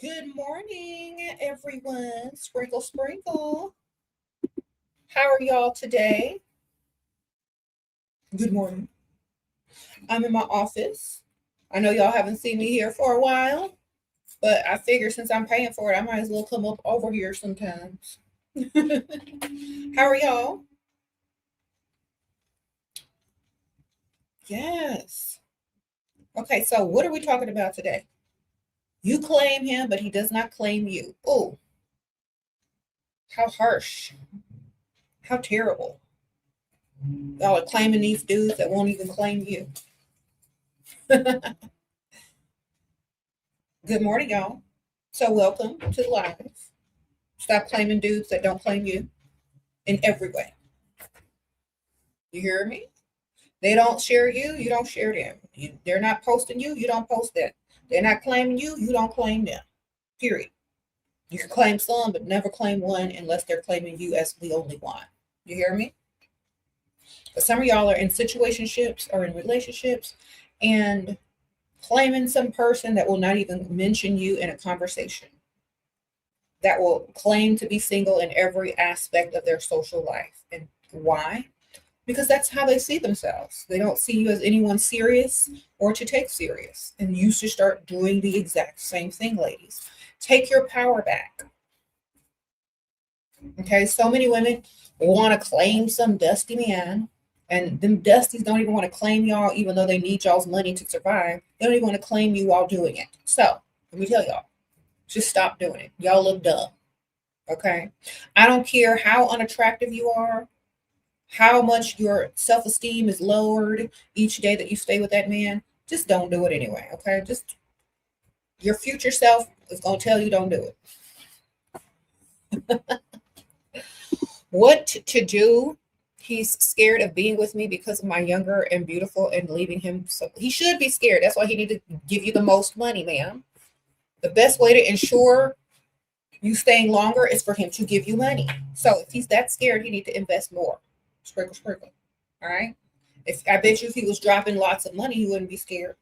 Good morning, everyone. Sprinkle, sprinkle. How are y'all today? Good morning. I'm in my office. I know y'all haven't seen me here for a while, but I figure since I'm paying for it, I might as well come up over here sometimes. How are y'all? Yes. Okay, so what are we talking about today? You claim him, but he does not claim you. Oh, how harsh. How terrible. Y'all are claiming these dudes that won't even claim you. Good morning, y'all. So, welcome to the live. Stop claiming dudes that don't claim you in every way. You hear me? They don't share you, you don't share them. They're not posting you, you don't post them. They're not claiming you, you don't claim them. Period. You can claim some, but never claim one unless they're claiming you as the only one. You hear me? But some of y'all are in situationships or in relationships and claiming some person that will not even mention you in a conversation, that will claim to be single in every aspect of their social life. And why? Because that's how they see themselves. They don't see you as anyone serious or to take serious. And you should start doing the exact same thing, ladies. Take your power back. Okay, so many women want to claim some dusty man, and them dusties don't even want to claim y'all, even though they need y'all's money to survive. They don't even want to claim you while doing it. So let me tell y'all, just stop doing it. Y'all look dumb. Okay. I don't care how unattractive you are, how much your self esteem is lowered each day that you stay with that man. Just don't do it anyway. Okay. Just your future self is going to tell you don't do it. What to do? He's scared of being with me because of my younger and beautiful and leaving him. So he should be scared. That's why he need to give you the most money, ma'am. The best way to ensure you staying longer is for him to give you money. So if he's that scared, he need to invest more. Sprinkle, sprinkle. All right. If I bet you if he was dropping lots of money, he wouldn't be scared.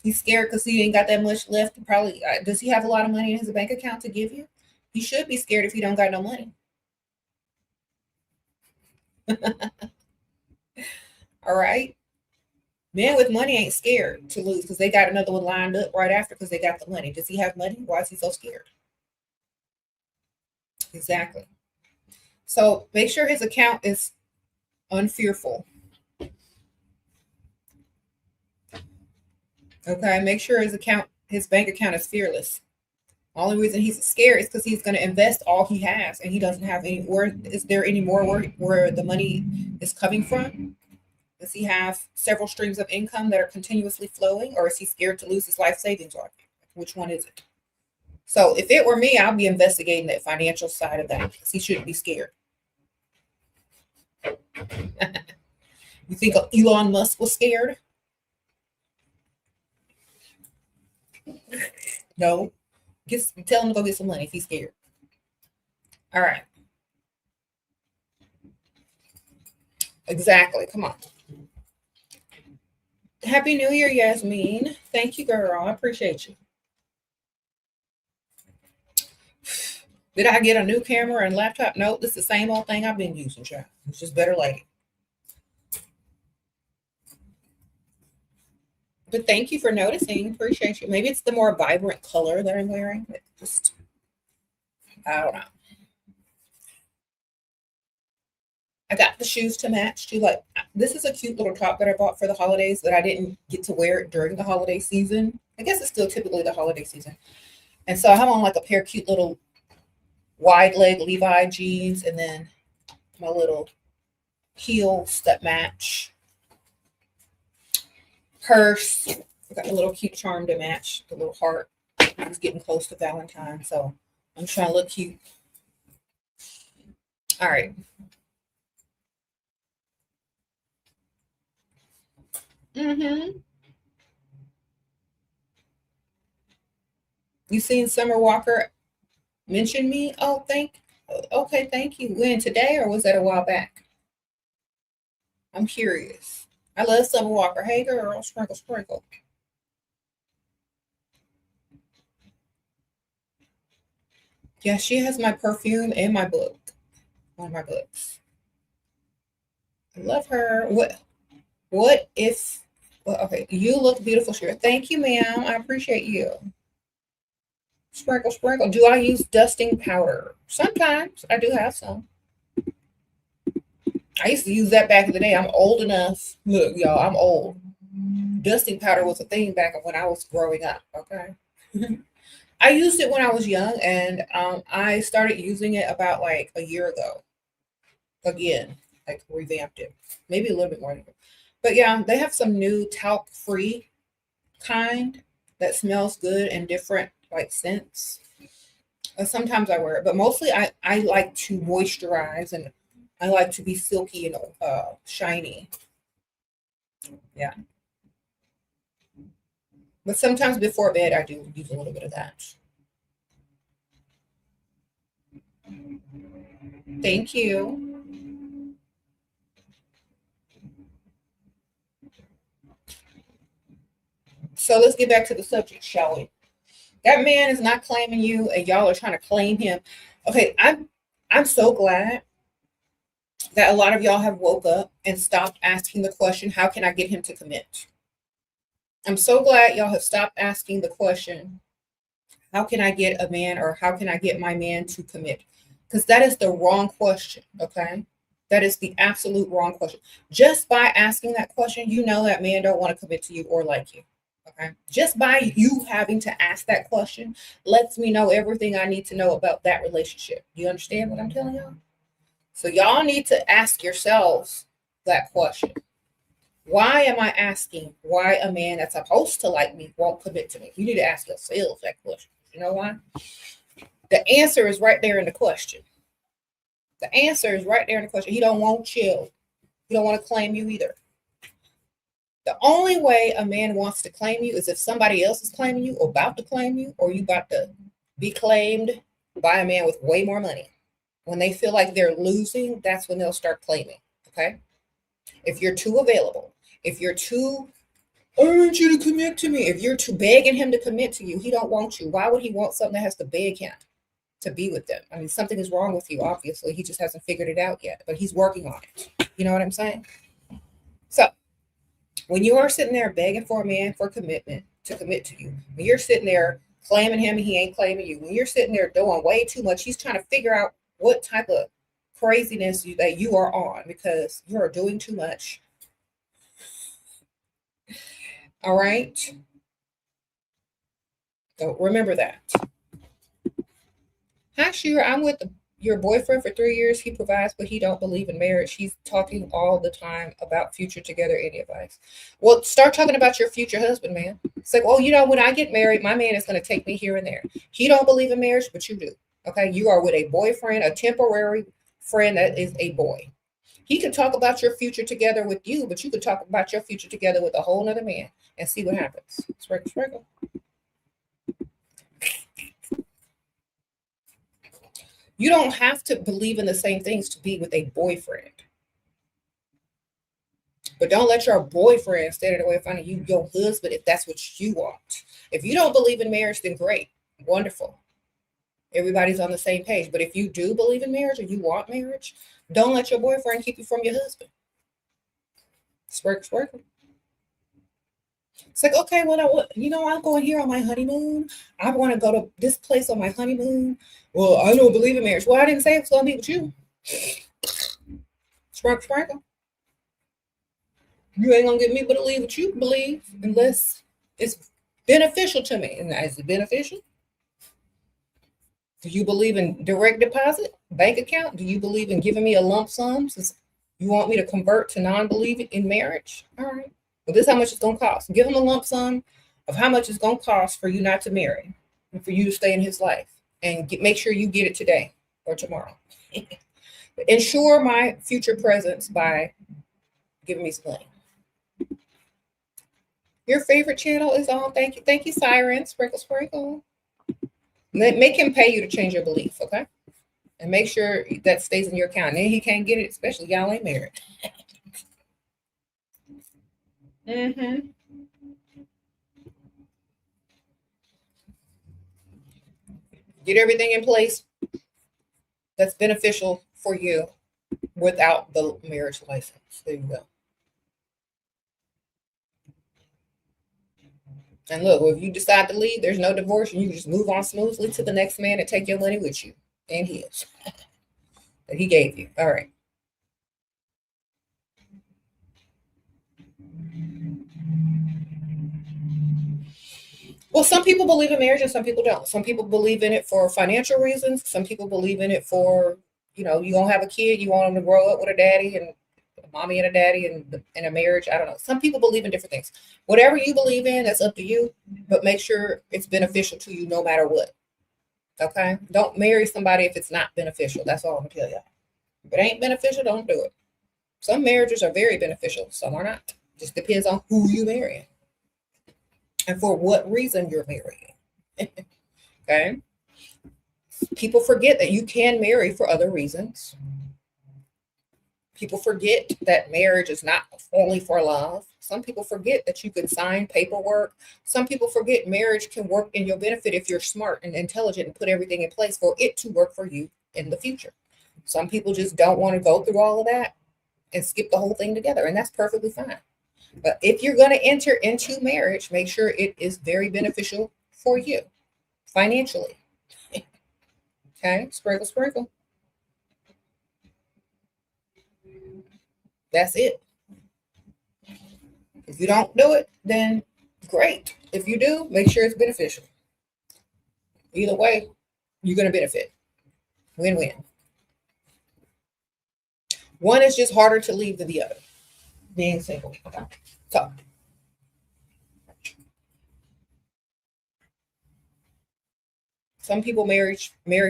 He's scared because he ain't got that much left. Probably does he have a lot of money in his bank account to give you? He should be scared if he don't got no money. All right. Men with money ain't scared to lose because they got another one lined up right after because they got the money. Does he have money? Why is he so scared? Exactly. So make sure his account is unfearful. Okay. Make sure his bank account is fearless. Only reason he's scared is because he's going to invest all he has and he doesn't have any. Where is there any more where the money is coming from? Does he have several streams of income that are continuously flowing, or is he scared to lose his life savings on it? Which one is it? So if it were me, I'll be investigating that financial side of that because he shouldn't be scared. You think Elon Musk was scared? No. Tell him to go get some money if he's scared. All right. Exactly. Come on. Happy New Year, Yasmin. Thank you, girl. I appreciate you. Did I get a new camera and laptop? Nope, this is the same old thing I've been using, child. It's just better lighting. But thank you for noticing. Appreciate you. Maybe it's the more vibrant color that I'm wearing. It just, I don't know. I got the shoes to match too. Like this is a cute little top that I bought for the holidays that I didn't get to wear it during the holiday season. I guess it's still typically the holiday season. And so I have on like a pair of cute little wide leg Levi jeans and then my little heels that match. Purse. I got a little cute charm to match the little heart. It's getting close to Valentine's, so I'm trying to look cute. All right. Mm-hmm. You seen Summer Walker mention me? Oh, okay, thank you. When today or was that a while back? I'm curious. I love Summer Walker. Hey girl, sprinkle, sprinkle. Yeah, she has my perfume and my book. One of my books. I love her. What if well, okay, you look beautiful, Shira. Thank you, ma'am. I appreciate you. Sprinkle, sprinkle. Do I use dusting powder? Sometimes I do have some. I used to use that back in the day. I'm old enough. Look, y'all, I'm old. Dusting powder was a thing back when I was growing up. Okay. I used it when I was young, and I started using it about like a year ago. Again, like revamped it, maybe a little bit more. But yeah, they have some new talc-free kind that smells good and different, like scents. Sometimes I wear it, but mostly I like to moisturize and I like to be silky and shiny. Yeah, but sometimes before bed I do use a little bit of that. Thank you. So let's get back to the subject, shall we? That man is not claiming you, and y'all are trying to claim him. Okay, I'm so glad that a lot of y'all have woke up and stopped asking the question, how can I get him to commit? I'm so glad y'all have stopped asking the question, how can I get a man or how can I get my man to commit? Because that is the wrong question, okay? That is the absolute wrong question. Just by asking that question, you know that man don't want to commit to you or like you. Okay. Just by you having to ask that question lets me know everything I need to know about that relationship. You understand what I'm telling y'all? So y'all need to ask yourselves that question. Why am I asking why a man that's supposed to like me won't commit to me? You need to ask yourselves that question. You know why? The answer is right there in the question. The answer is right there in the question. He don't want you. He don't want to claim you either. The only way a man wants to claim you is if somebody else is claiming you or about to claim you, or you about to be claimed by a man with way more money. When they feel like they're losing, that's when they'll start claiming. Okay. If you're too available, if you're too, I want you to commit to me. If you're too begging him to commit to you, he don't want you. Why would he want something that has to beg him to be with them? I mean, something is wrong with you, obviously. He just hasn't figured it out yet, but he's working on it. You know what I'm saying? So when you are sitting there begging for a man for commitment to commit to you, when you're sitting there claiming him and he ain't claiming you, when you're sitting there doing way too much, he's trying to figure out what type of craziness that you are on because you are doing too much. All right. So remember that. Hi, Shira. I'm with your boyfriend for 3 years. He provides, but he don't believe in marriage. He's talking all the time about future together. Any advice? Well, start talking about your future husband, man. It's like, oh, when I get married, my man is going to take me here and there. He don't believe in marriage, but you do. Okay, you are with a boyfriend, a temporary friend that is a boy. He can talk about your future together with you, but you could talk about your future together with a whole other man and see what happens. Sprinkle, sprinkle. You don't have to believe in the same things to be with a boyfriend. But don't let your boyfriend stand in the way of finding you your husband if that's what you want. If you don't believe in marriage, then great, wonderful. Everybody's on the same page. But if you do believe in marriage or you want marriage, don't let your boyfriend keep you from your husband. Sprinkle, sprinkle. It's like, okay, well, I'm going here on my honeymoon. I want to go to this place on my honeymoon. Well, I don't believe in marriage. Well, I didn't say it's going to be with you. Sprinkle, sprinkle. You ain't going to get me to believe what you believe unless it's beneficial to me. And is it beneficial? Do you believe in direct deposit, bank account? Do you believe in giving me a lump sum since you want me to convert to non-believing in marriage? All right. Well, this is how much it's going to cost. Give him a lump sum of how much it's going to cost for you not to marry and for you to stay in his life. And make sure you get it today or tomorrow. Ensure my future presence by giving me some money. Your favorite channel is on. Thank you. Thank you, Siren. Sprinkle, sprinkle. Make him pay you to change your belief, okay? And make sure that stays in your account. And then he can't get it, especially y'all ain't married. Mm-hmm. Get everything in place that's beneficial for you without the marriage license. There you go. And look, if you decide to leave, there's no divorce, and you can just move on smoothly to the next man and take your money with you and his that he gave you. All right. Well, some people believe in marriage and some people don't. Some people believe in it for financial reasons. Some people believe in it for, you don't have a kid, you want them to grow up with a daddy and a mommy and a daddy and in a marriage. I don't know. Some people believe in different things. Whatever you believe in, that's up to you, but make sure it's beneficial to you no matter what. Okay? Don't marry somebody if it's not beneficial. That's all I'm going to tell you. If it ain't beneficial, don't do it. Some marriages are very beneficial, some are not. Just depends on who you marry and for what reason you're marrying. Okay? People forget that you can marry for other reasons. People forget that marriage is not only for love. Some people forget that you can sign paperwork. Some people forget marriage can work in your benefit if you're smart and intelligent and put everything in place for it to work for you in the future. Some people just don't want to go through all of that and skip the whole thing together, and that's perfectly fine. But if you're going to enter into marriage, make sure it is very beneficial for you financially. Okay, sprinkle, sprinkle. That's it. If you don't do it, then great. If you do, make sure it's beneficial. Either way, you're going to benefit. Win-win. One is just harder to leave than the other, being single. Okay. So, some people marry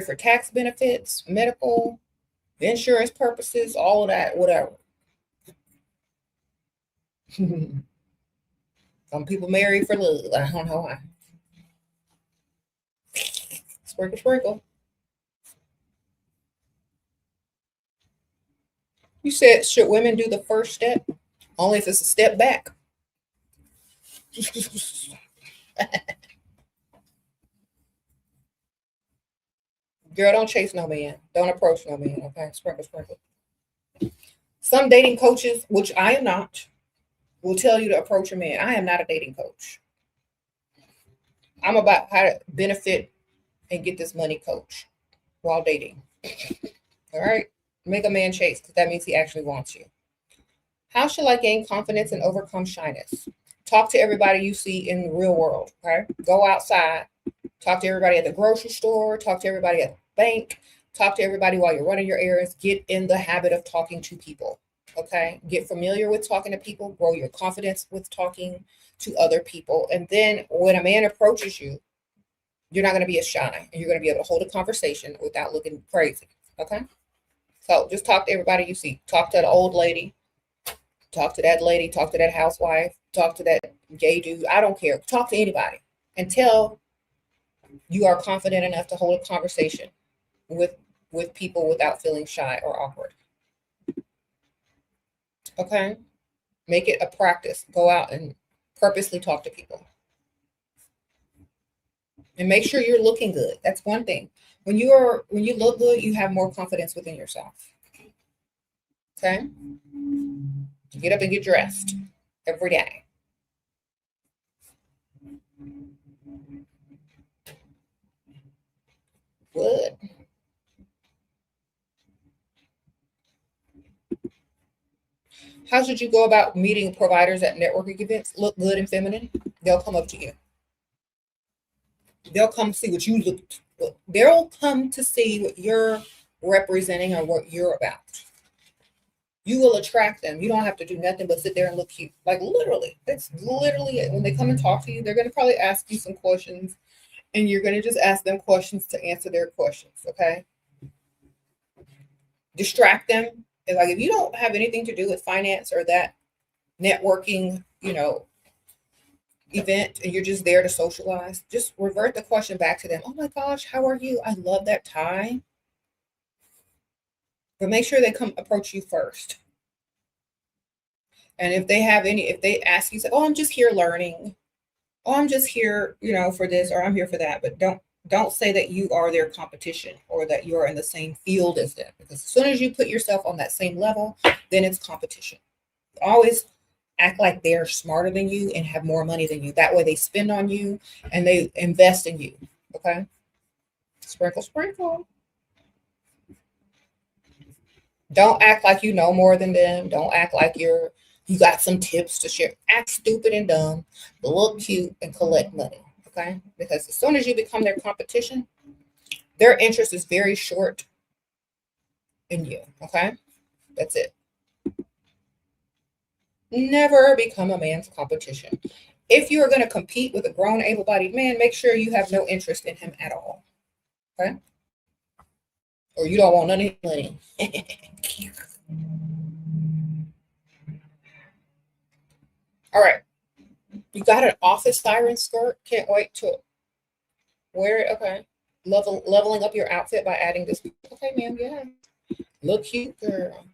for tax benefits, medical, insurance purposes, all of that, whatever. Some people marry for love. I don't know why. Sprinkle, sprinkle. You said, should women do the first step? Only if it's a step back. Girl, don't chase no man. Don't approach no man. Okay, sprinkle, sprinkle. Some dating coaches, which I am not, will tell you to approach a man. I am not a dating coach. I'm about how to benefit and get this money coach while dating. All right. Make a man chase because that means he actually wants you. How should I gain confidence and overcome shyness? Talk to everybody you see in the real world. Okay. Go outside. Talk to everybody at the grocery store. Talk to everybody at the bank. Talk to everybody while you're running your errands. Get in the habit of talking to people. Okay. Get familiar with talking to people. Grow your confidence with talking to other people. And then when a man approaches you, you're not going to be as shy and you're going to be able to hold a conversation without looking crazy. Okay. So just talk to everybody you see. Talk to the old lady. Talk to that lady. Talk to that housewife. Talk to that gay dude. I don't care. Talk to anybody until you are confident enough to hold a conversation with people without feeling shy or awkward. Okay? Make it a practice. Go out and purposely talk to people. And make sure you're looking good. That's one thing. When you look good, you have more confidence within yourself. Okay? Get up and get dressed every day. Good. How should you go about meeting providers at networking events? Look good and feminine. They'll come up to you. They'll come see what you look. They'll come to see what you're representing or what you're about. You will attract them. You don't have to do nothing but sit there and look cute. Like literally, that's literally it. When they come and talk to you, they're going to probably ask you some questions, and you're going to just ask them questions to answer their questions. Okay. Distract them. And like if you don't have anything to do with finance or that networking, event and you're just there to socialize, just revert the question back to them. Oh my gosh, how are you? I love that tie. But make sure they come approach you first. And if they ask you, say, oh, I'm just here learning. Oh, I'm just here, for this, or I'm here for that. But don't Don't say that you are their competition or that you're in the same field as them, because as soon as you put yourself on that same level, then it's competition. Always act like they're smarter than you and have more money than you. That way they spend on you and they invest in you. Okay? Sprinkle, sprinkle. Don't act like you know more than them. Don't act like you got some tips to share. Act stupid and dumb, look cute, and collect money. Okay? Because as soon as you become their competition, their interest is very short in you. Okay? That's it. Never become a man's competition. If you are going to compete with a grown, able-bodied man, make sure you have no interest in him at all. Okay? Or you don't want none of his money. All right. You got an office siren skirt. Can't wait to wear it. Okay. Leveling up your outfit by adding this. Okay, ma'am. Yeah. Look cute, girl.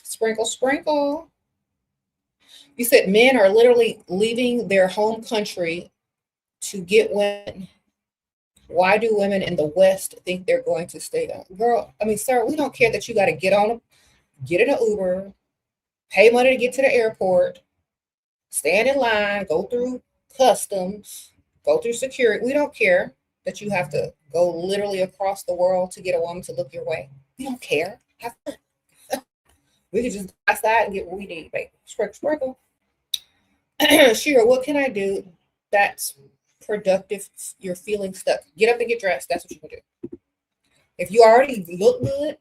Sprinkle, sprinkle. You said men are literally leaving their home country to get women. Why do women in the West think they're going to stay on? Girl, I mean, sir, we don't care that you got to get in an Uber, pay money to get to the airport, stand in line, go through customs, go through security. We don't care that you have to go literally across the world to get a woman to look your way. We don't care. Have fun. We can just go outside and get what we need, baby. Sprinkle, sprinkle. Shira, what can I do that's productive? You're feeling stuck. Get up and get dressed. That's what you can do. If you already look good,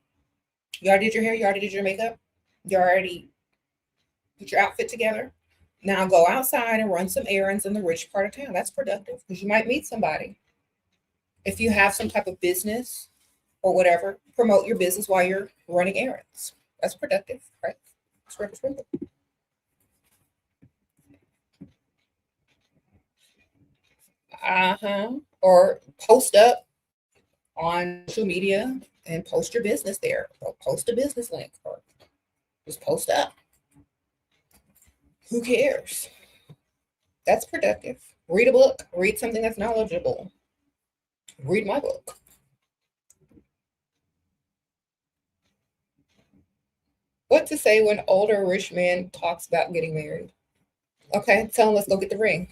you already did your hair, you already did your makeup, you already put your outfit together. Now go outside and run some errands in the rich part of town. That's productive because you might meet somebody. If you have some type of business or whatever, promote your business while you're running errands. That's productive, right? Sprinkle, sprinkle. Or post up on social media and post your business there. Or post a business link or just post up. Who cares? That's productive. Read a book. Read something that's knowledgeable. Read my book. What to say when older rich man talks about getting married? Okay, tell him let's go get the ring.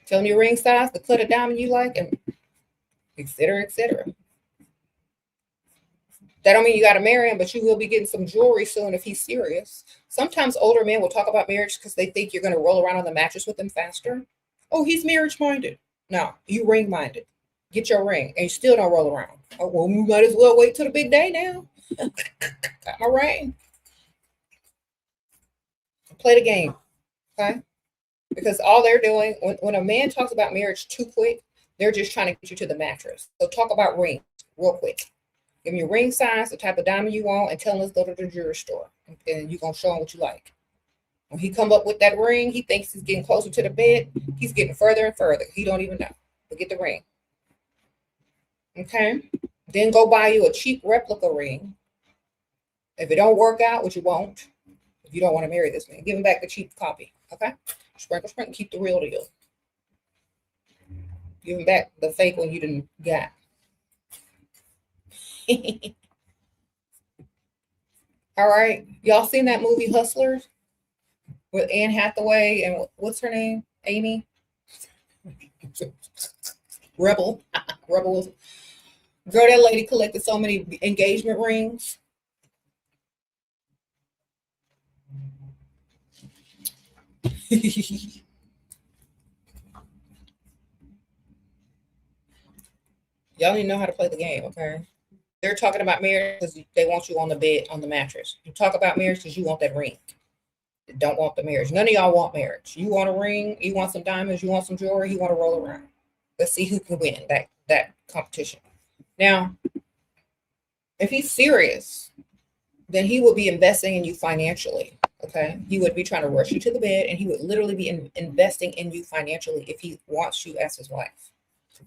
Tell him your ring size, the cut of diamond you like, and et cetera, et cetera. That don't mean you got to marry him, but you will be getting some jewelry soon if he's serious. Sometimes older men will talk about marriage because they think you're going to roll around on the mattress with them faster. Oh, he's marriage minded. No, you ring minded. Get your ring, and you still don't roll around. Oh, well, you might as well wait till the big day now. Got my ring. Play the game, okay? Because all they're doing, when a man talks about marriage too quick, they're just trying to get you to the mattress. So talk about rings real quick. Give me your ring size, the type of diamond you want, and tell him let's go to the jewelry store. And you're going to show him what you like. When he come up with that ring, he thinks he's getting closer to the bed. He's getting further and further. He don't even know. But get the ring. Okay? Then go buy you a cheap replica ring. If it don't work out, which it won't, if you don't want to marry this man, give him back the cheap copy. Okay? Sprinkle, sprinkle, keep the real deal. Give him back the fake one you didn't got. All right. Y'all seen that movie Hustlers with Anne Hathaway and what's her name? Amy? Rebel. Rebel. Girl, that lady collected so many engagement rings. Y'all need to know how to play the game, okay? They're talking about marriage because they want you on the bed, on the mattress. You talk about marriage because you want that ring. You don't want the marriage. None of y'all want marriage. You want a ring, you want some diamonds, you want some jewelry, you want to roll around. Let's see who can win that competition. Now, if he's serious, then he will be investing in you financially. Okay, he would be trying to rush you to the bed, and he would literally be investing in you financially if he wants you as his wife.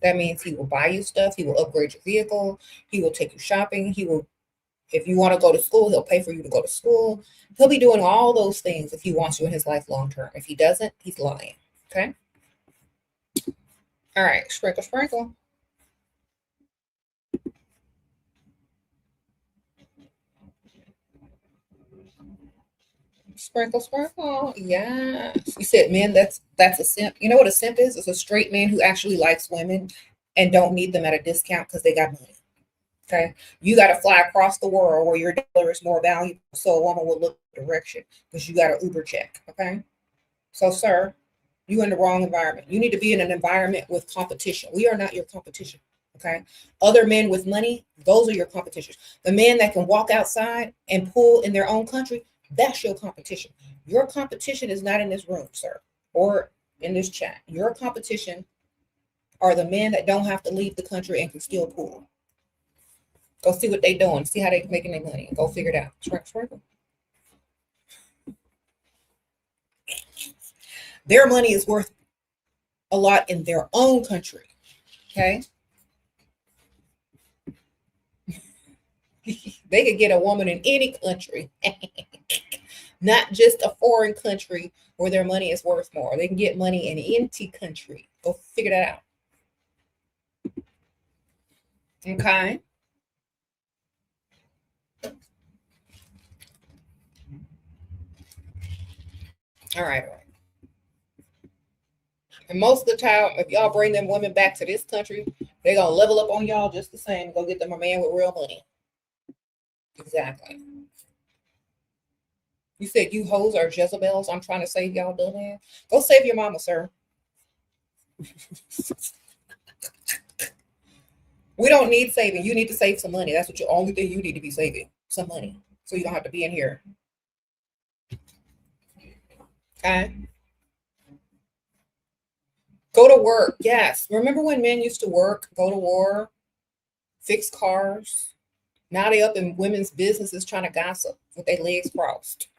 That means he will buy you stuff. He will upgrade your vehicle. He will take you shopping. He will, if you want to go to school, he'll pay for you to go to school. He'll be doing all those things if he wants you in his life long term. If he doesn't, he's lying. Okay. All right. Sprinkle, sprinkle. Sprinkle, sprinkle. Yes. You said men, that's a simp. You know what a simp is? It's a straight man who actually likes women and don't need them at a discount because they got money. Okay. You got to fly across the world where your dollar is more valuable so a woman will look direction because you got an Uber check. Okay. So, sir, you in the wrong environment. You need to be in an environment with competition. We are not your competition. Okay. Other men with money, those are your competitions. The men that can walk outside and pull in their own country, that's your competition. Your competition is not in this room, sir, or in this chat. Your competition are the men that don't have to leave the country and can still pull. Go see what they doing. See how they making their money. Go figure it out. Sprinkle. Their money is worth a lot in their own country. Okay. They could get a woman in any country, not just a foreign country where their money is worth more. They can get money in any country. Go figure that out. Okay. All right. And most of the time, if y'all bring them women back to this country, they're going to level up on y'all just the same. Go get them a man with real money. Exactly. You said you hoes are Jezebels. I'm trying to save y'all, dumbass. Go save your mama, sir. We don't need saving. You need to save some money. That's what your only thing you need to be saving. Some money. So you don't have to be in here. Okay. Go to work. Yes. Remember when men used to work, go to war, fix cars? Now they up in women's businesses trying to gossip with their legs crossed.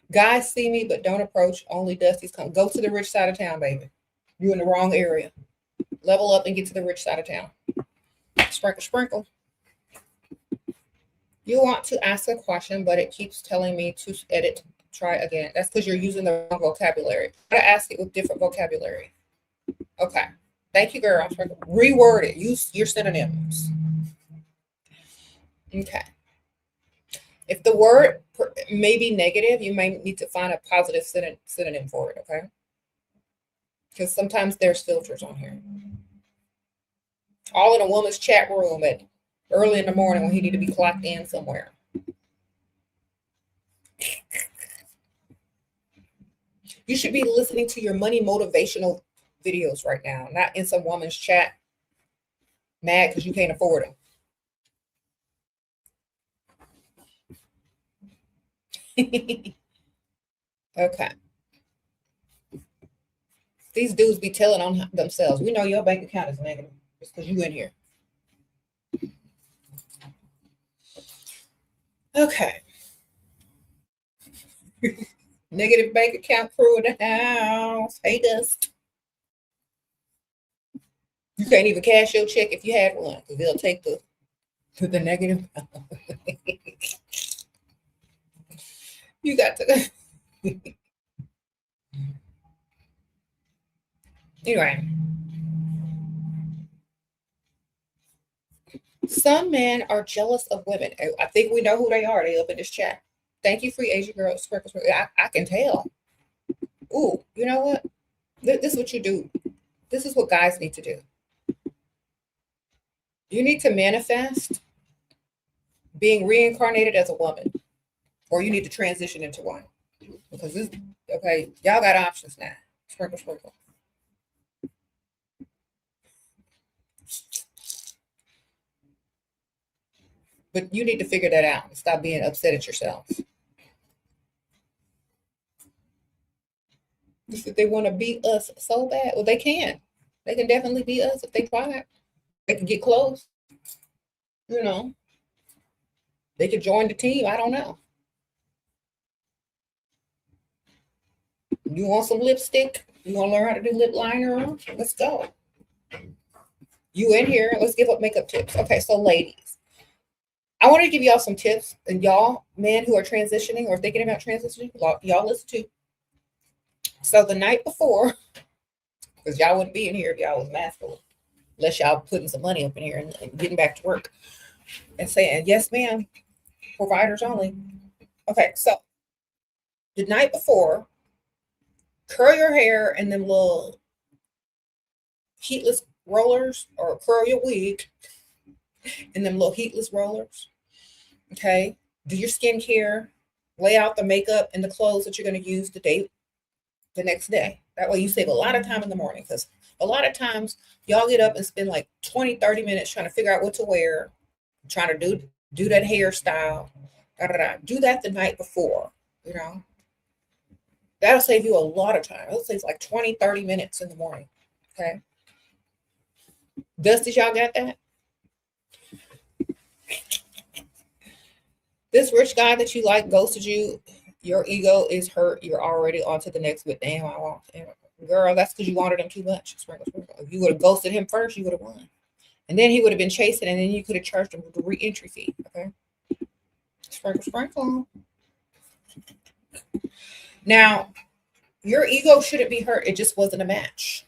Guys see me but don't approach. Only Dusty's come. Go to the rich side of town, baby. You're in the wrong area. Level up and get to the rich side of town. Sprinkle, sprinkle. You want to ask a question, but it keeps telling me to edit. Try again. That's because you're using the wrong vocabulary. Try to ask it with different vocabulary. Okay. Thank you, girl. Reword it. Use your synonyms. Okay. If the word may be negative, you may need to find a positive synonym for it, okay? Because sometimes there's filters on here. All in a woman's chat room at early in the morning when he need to be clocked in somewhere. You should be listening to your money motivational videos right now, not in some woman's chat mad because you can't afford them. Okay. These dudes be telling on themselves. We know your bank account is negative. It's because you in here. Okay. Negative bank account crew in the house. Hey, Dust. You can't even cash your check if you had one because they'll take the negative. You got to. Anyway. Some men are jealous of women. I think we know who they are. They up in this chat. Thank you, free Asian girl. Sprinkles. I can tell. Ooh, you know what? This is what you do. This is what guys need to do. You need to manifest being reincarnated as a woman, or you need to transition into one. Because this, okay, y'all got options now. Sprinkle, sprinkle. But you need to figure that out and stop being upset at yourself. If they want to beat us so bad, well, they can. They can definitely beat us if they try. They can get close. You know, they could join the team. I don't know. You want some lipstick? You want to learn how to do lip liner? Let's go. You in here? Let's give up makeup tips. Okay, so ladies, I want to give y'all some tips, and y'all men who are transitioning or thinking about transitioning, y'all listen to. So the night before, because y'all wouldn't be in here if y'all was masculine, unless y'all putting some money up in here and getting back to work and saying, yes, ma'am, providers only. Okay, so the night before, curl your hair in them little heatless rollers, or curl your wig in them little heatless rollers. Okay, do your skincare, lay out the makeup and the clothes that you're going to use the next day. That way you save a lot of time in the morning, because a lot of times y'all get up and spend like 20-30 minutes trying to figure out what to wear, trying to do that hairstyle. Do that the night before, you know. That'll save you a lot of time. It'll save like 20-30 minutes in the morning. Okay. Dusties, y'all got that? This rich guy that you like ghosted you. Your ego is hurt. You're already on to the next. But damn, I want, girl, that's because you wanted him too much. If you would have ghosted him first, you would have won. And then he would have been chasing, and then you could have charged him with the re-entry fee. Okay. Sprinkle. Now, your ego shouldn't be hurt. It just wasn't a match.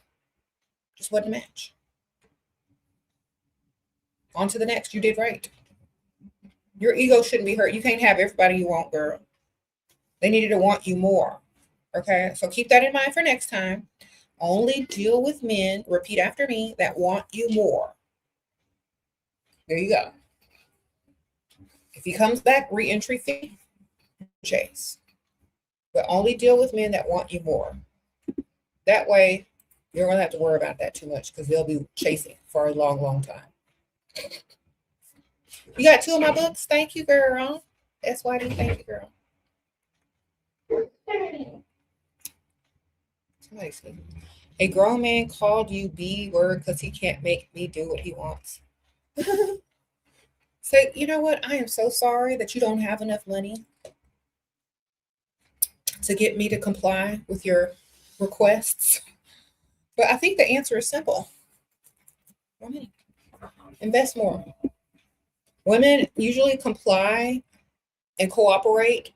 Just wasn't a match. On to the next. You did right. Your ego shouldn't be hurt. You can't have everybody you want, girl. They needed to want you more. Okay, so keep that in mind for next time. Only deal with men, repeat after me, that want you more. There you go. If he comes back, re-entry fee, chase. But only deal with men that want you more. That way, you don't have to worry about that too much, because they'll be chasing for a long, long time. You got 2 of my books? Thank you, girl. SYD, thank you, girl. Somebody said, a grown man called you B word because he can't make me do what he wants. Say, you know what? I am so sorry that you don't have enough money to get me to comply with your requests. But I think the answer is simple. Women, invest more. Women usually comply and cooperate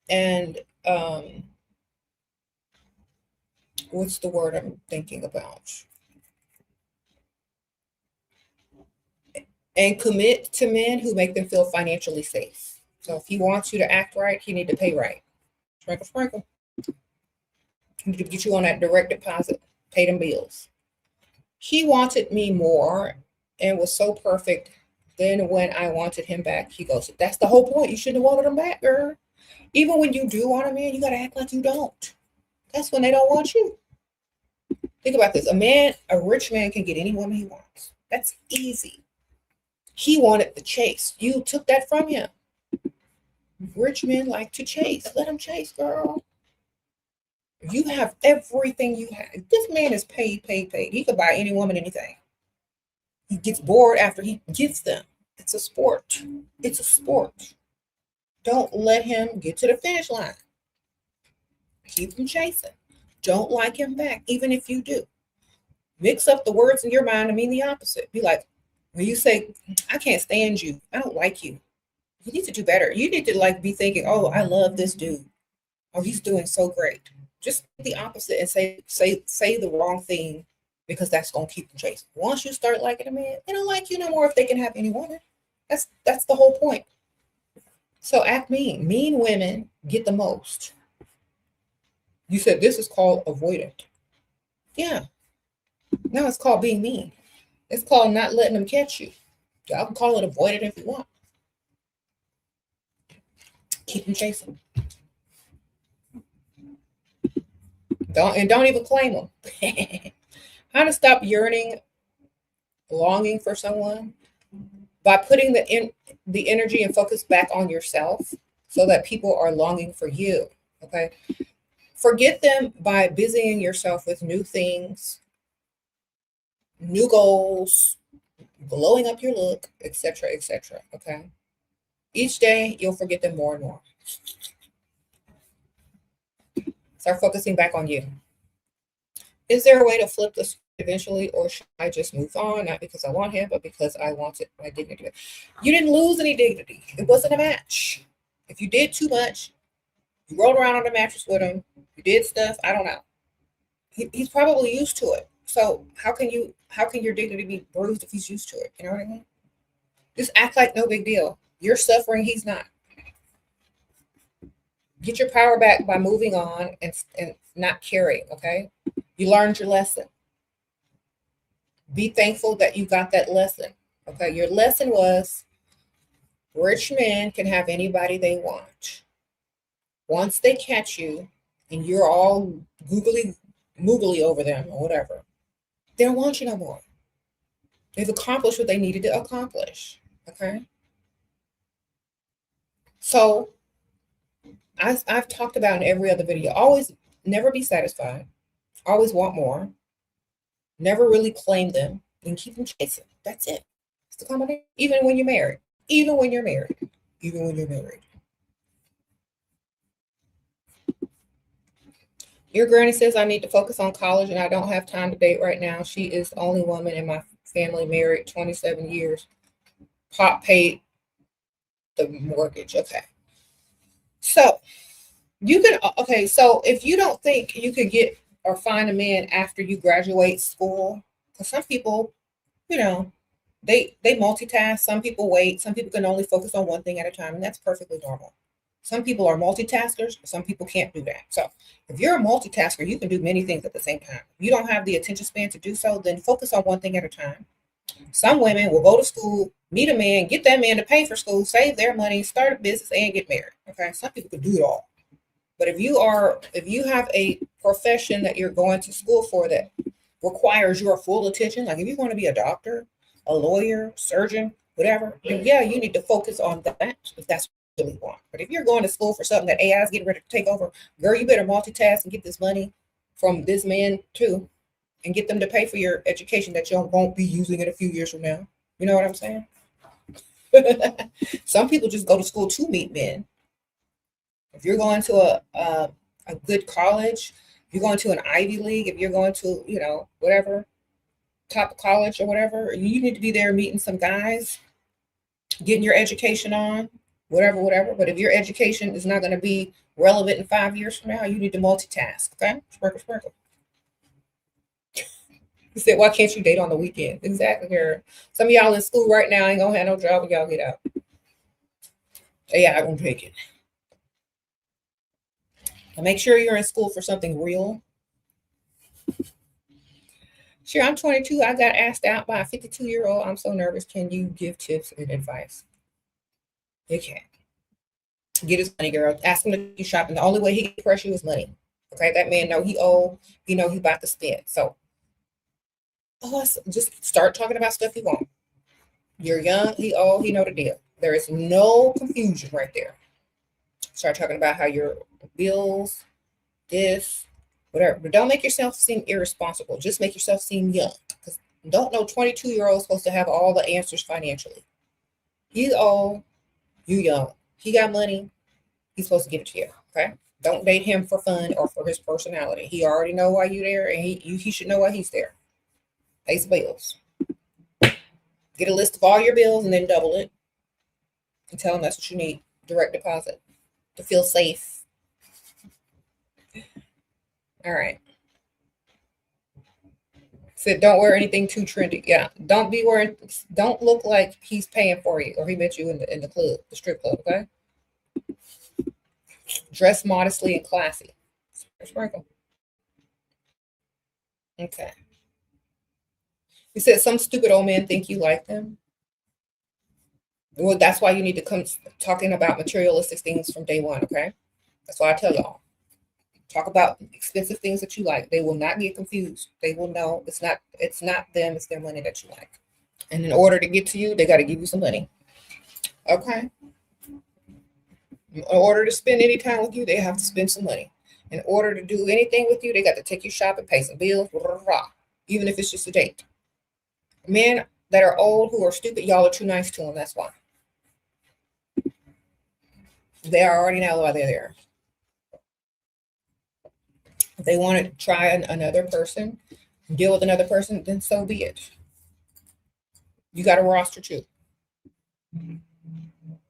and what's the word I'm thinking about? And commit to men who make them feel financially safe. So if he wants you to act right, he need to pay right. Sprinkle. He need to get you on that direct deposit, pay them bills. He wanted me more and was so perfect. Then when I wanted him back, he goes, that's the whole point. You shouldn't have wanted him back, girl. Even when you do want a man, you got to act like you don't. That's when they don't want you. Think about this. A rich man can get any woman he wants. That's easy. He wanted the chase. You took that from him. Rich men like to chase. Let him chase, girl. You have everything you have. This man is paid. He could buy any woman anything. He gets bored after he gets them. It's a sport. Don't let him get to the finish line. Keep him chasing. Don't like him back, even if you do. Mix up the words in your mind and mean the opposite. Be like, when you say, I can't stand you, I don't like you, you need to do better. You need to be thinking, oh, I love this dude. Oh, he's doing so great. Just the opposite and say the wrong thing, because that's going to keep them chasing. Once you start liking a man, they don't like you no more if they can have any woman. That's the whole point. So act mean. Mean women get the most. You said this is called avoidant. Yeah. No, it's called being mean. It's called not letting them catch you. Y'all can call it avoidant if you want. Keep them chasing. Don't even claim them. How to stop yearning, longing for someone? By putting the energy and focus back on yourself, so that people are longing for you. Okay. Forget them by busying yourself with new things, new goals, blowing up your look, etc., etc. Okay. Each day you'll forget them more and more. Start focusing back on you. Is there a way to flip this eventually, or should I just move on? Not because I want him, but because I wanted my dignity. You didn't lose any dignity. It wasn't a match. If you did too much, You rolled around on the mattress with him. You did stuff. I don't know. He's probably used to it. So how can your dignity be bruised if he's used to it? You know what I mean? Just act like no big deal. You're suffering. He's not. Get your power back by moving on and not carrying. Okay. You learned your lesson. Be thankful that you got that lesson. Okay. Your lesson was rich men can have anybody they want. Once they catch you and you're all googly over them or whatever, they don't want you no more. They've accomplished what they needed to accomplish. Okay. So I've talked about in every other video, always never be satisfied, always want more, never really claim them, and keep them chasing. That's it. It's the combination. Even when you're married. Even when you're married. Even when you're married. Your granny says I need to focus on college and I don't have time to date right now. She is the only woman in my family married 27 years. Pop paid the mortgage. Okay. So you can, okay. So if you don't think you could get or find a man after you graduate school, because some people, you know, they multitask. Some people wait. Some people can only focus on one thing at a time, and that's perfectly normal. Some people are multitaskers. Some people can't do that. So if you're a multitasker, you can do many things at the same time. If you don't have the attention span to do so, then focus on one thing at a time. Some women will go to school, meet a man, get that man to pay for school, save their money, start a business, and get married. Okay. Some people can do it all. But if you have a profession that you're going to school for that requires your full attention, like if you want to be a doctor, a lawyer, surgeon, whatever, then yeah, you need to focus on that if that's what you really want. But if you're going to school for something that AI is getting ready to take over, girl, you better multitask and get this money from this man too, and get them to pay for your education that you won't be using in a few years from now. You know what I'm saying? Some people just go to school to meet men. If you're going to a good college, if you're going to an Ivy League, if you're going to, whatever, top college or whatever, you need to be there meeting some guys, getting your education on, whatever. But if your education is not going to be relevant in 5 years from now, you need to multitask. Okay? Sprinkle. You said, why can't you date on the weekend? Exactly, girl. Some of y'all in school right now ain't gonna have no job when y'all get out. AI gonna take it. And make sure you're in school for something real. Sure, I'm 22. I got asked out by a 52-year-old. I'm so nervous. Can you give tips and advice? You can. Get his money, girl. Ask him to do shopping. The only way he can pressure you is money. Okay, that man know he owe. He know he about to spend. So, just start talking about stuff you want. You're young. He owe. He know the deal. There is no confusion right there. Start talking about how your bills, this, whatever. But don't make yourself seem irresponsible. Just make yourself seem young. Because don't know 22-year-old supposed to have all the answers financially. He's old. You young. He got money. He's supposed to give it to you. Okay. Don't date him for fun or for his personality. He already know why you're there, and he should know why he's there. Pay some bills. Get a list of all your bills and then double it. And tell him that's what you need. Direct deposit to feel safe. All right. Said don't wear anything too trendy. Yeah. Don't look like he's paying for you or he met you in the club, the strip club, okay? Dress modestly and classy. Sprinkle. Okay. You said some stupid old men think you like them. Well, that's why you need to come talking about materialistic things from day one, okay? That's why I tell y'all. Talk about expensive things that you like. They will not get confused. They will know it's not them, it's their money that you like. And in order to get to you, they got to give you some money. Okay? In order to spend any time with you, they have to spend some money. In order to do anything with you, they got to take you shopping, pay some bills, even if it's just a date. Men that are old who are stupid, y'all are too nice to them. That's why. They already know why they're there. If they want to try another person, deal with another person, then so be it. You got a roster too.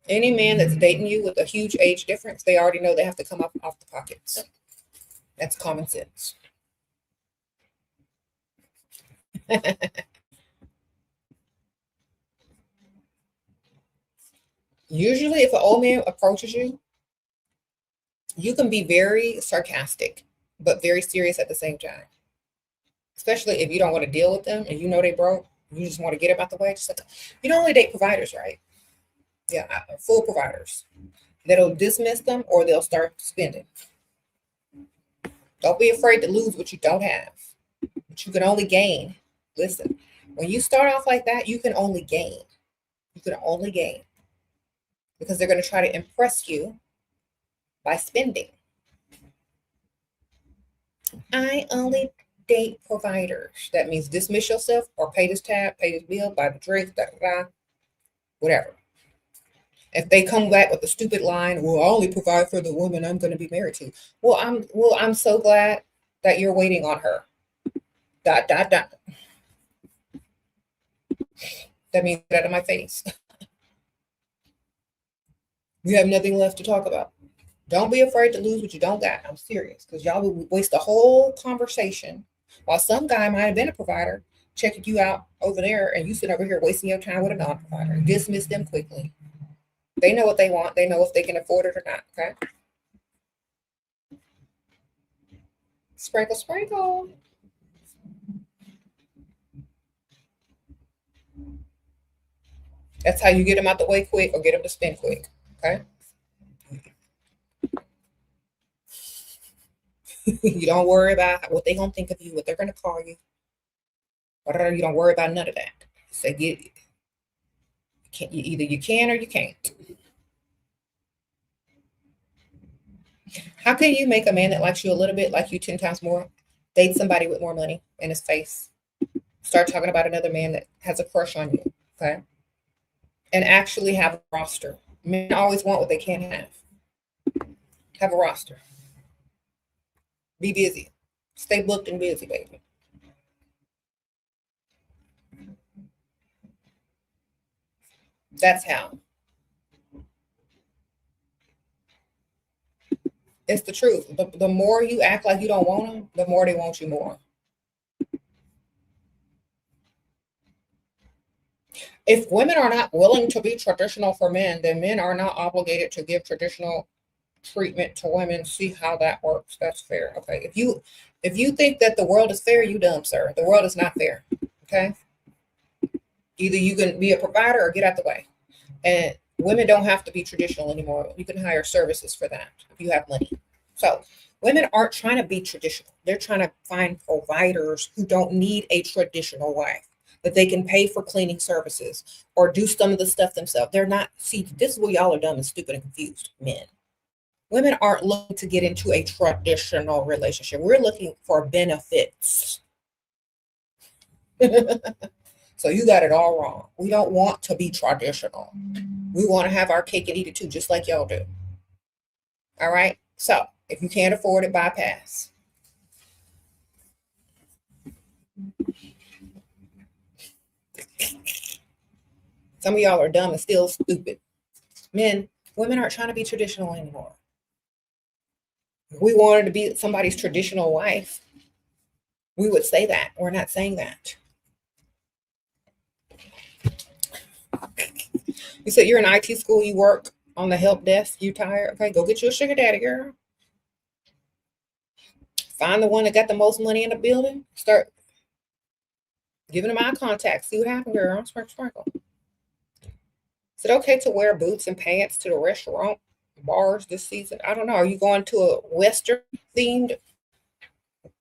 Any man that's dating you with a huge age difference, they already know they have to come up off the pockets. That's common sense. Usually, if an old man approaches you, you can be very sarcastic, but very serious at the same time. Especially if you don't want to deal with them and you know they broke, you just want to get them out the way. Just like, you don't only date providers, right? Yeah, full providers. That'll dismiss them or they'll start spending. Don't be afraid to lose what you don't have, but you can only gain. Listen, when you start off like that, you can only gain. You can only gain because they're going to try to impress you by spending. I only date providers. That means dismiss yourself or pay this tab, pay this bill, buy the drinks, da, da, da, whatever. If they come back with a stupid line, well, I only provide for the woman I'm going to be married to. I'm so glad that you're waiting on her. Dot dot dot. That means get out of my face. You have nothing left to talk about. Don't be afraid to lose what you don't got. I'm serious, because y'all will waste the whole conversation while some guy might have been a provider checking you out over there, and you sit over here wasting your time with a non-provider. Dismiss them quickly. They know what they want. They know if they can afford it or not. Okay. Sprinkle, sprinkle. That's how you get them out the way quick or get them to spend quick. Okay. You don't worry about what they're gonna think of you, what they're gonna call you. You don't worry about none of that. Say either you can or you can't. How can you make a man that likes you a little bit like you 10 times more date somebody with more money in his face? Start talking about another man that has a crush on you, okay? And actually have a roster. Men always want what they can't have. Have a roster. Be busy. Stay booked and busy, baby. That's how. It's the truth. The more you act like you don't want them, the more they want you more. If women are not willing to be traditional for men, then men are not obligated to give traditional treatment to women. See how that works. That's fair. Okay. If you think that the world is fair, you dumb, sir. The world is not fair. Okay. Either you can be a provider or get out the way. And women don't have to be traditional anymore. You can hire services for that if you have money. So women aren't trying to be traditional. They're trying to find providers who don't need a traditional wife, that they can pay for cleaning services or do some of the stuff themselves. They're not, see, this is where y'all are dumb and stupid and confused, men. Women aren't looking to get into a traditional relationship. We're looking for benefits. So you got it all wrong. We don't want to be traditional. We want to have our cake and eat it too, just like y'all do. All right. So if you can't afford it, bypass. Some of y'all are dumb and still stupid. Men, women aren't trying to be traditional anymore. If we wanted to be somebody's traditional wife, we would say that. We're not saying that. You said you're in IT school, you work on the help desk, you tired. Okay, go get you a sugar daddy, girl. Find the one that got the most money in the building. Start giving them eye contact. See what happens, girl. Sparkle, sparkle. Is it okay to wear boots and pants to the restaurant bars this season? I don't know. Are you going to a Western themed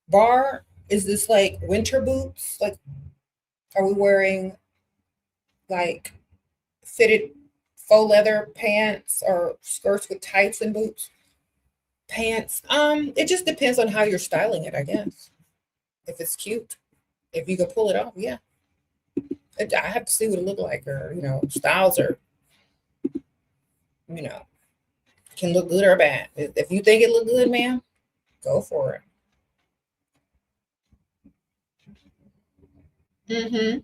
bar? Is this like winter boots? Like, are we wearing like fitted faux leather pants or skirts with tights and boots? Pants. It just depends on how you're styling it, I guess. If it's cute, if you can pull it off, yeah. I have to see what it look like, or styles are, you know, can look good or bad. If you think it look good, ma'am, go for it. Mm-hmm.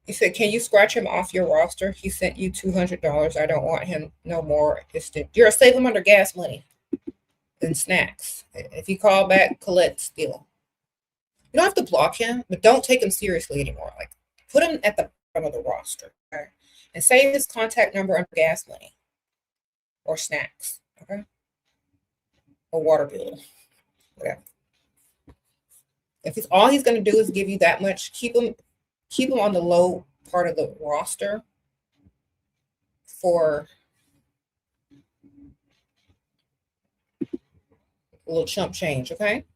He said, "Can you scratch him off your roster? He sent you $200. I don't want him no more. You're save him under gas money and snacks. If you call back, collect still. You don't have to block him, but don't take him seriously anymore. Like, put him at the bottom of the roster, okay? And save his contact number under gas money or snacks, okay? Or water bill, whatever. If it's all he's going to do is give you that much, keep him on the low part of the roster for a little chump change, okay?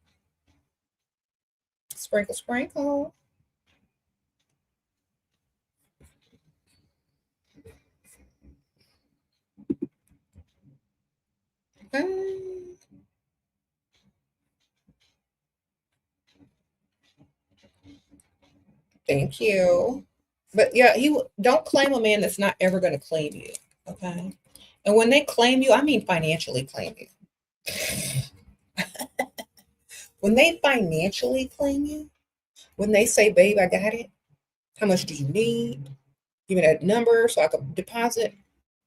Sprinkle, sprinkle. Okay. Thank you. But yeah, don't claim a man that's not ever going to claim you, okay? And when they claim you, I mean financially claim you. When they financially claim you, when they say, "Babe, I got it. How much do you need? Give me that number so I can deposit."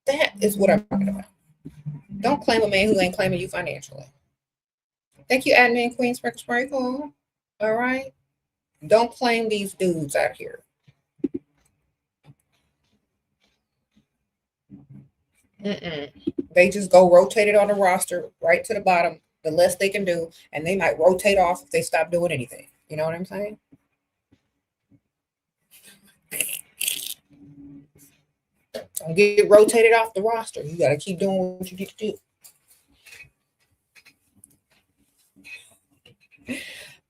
That is what I'm talking about. Don't claim a man who ain't claiming you financially. Thank you, admin queen Sprinkle Sprinkle. All right. Don't claim these dudes out here. They just go rotate it on the roster right to the bottom, the less they can do, and they might rotate off if they stop doing anything. You know what I'm saying? Don't get rotated off the roster. You got to keep doing what you need to do.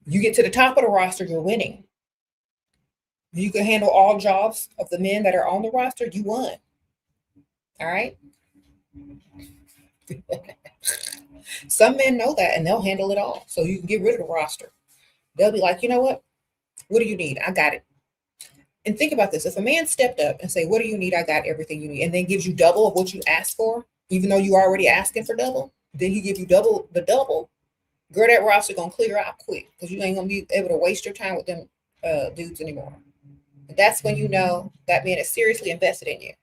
You get to the top of the roster, you're winning. You can handle all jobs of the men that are on the roster, you won. All right? Some men know that and they'll handle it all. So you can get rid of the roster. They'll be like, "You know what? What do you need? I got it." And think about this. If a man stepped up and say, "What do you need? I got everything you need," and then gives you double of what you asked for, even though you already asking for double, then he give you double the double, girl, that roster gonna clear out quick because you ain't gonna be able to waste your time with them dudes anymore. And that's when you know that man is seriously invested in you.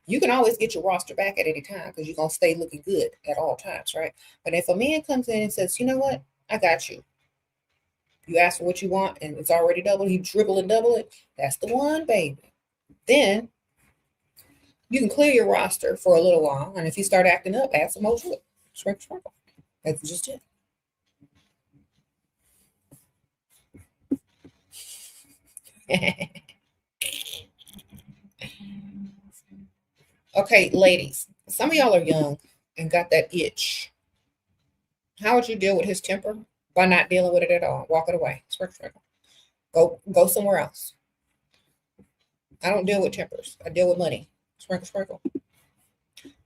You can always get your roster back at any time because you're gonna stay looking good at all times, right? But if a man comes in and says, "You know what? I got you. You ask for what you want and it's already double," he dribble and double it. That's the one, baby. Then you can clear your roster for a little while. And if you start acting up, add some more to it. Sprinkle, sprinkle. That's just it. Okay, ladies, some of y'all are young and got that itch. How would you deal with his temper? By not dealing with it at all. Walk it away. Sprinkle, sprinkle. Go somewhere else. I don't deal with tempers. I deal with money. Sprinkle, sprinkle.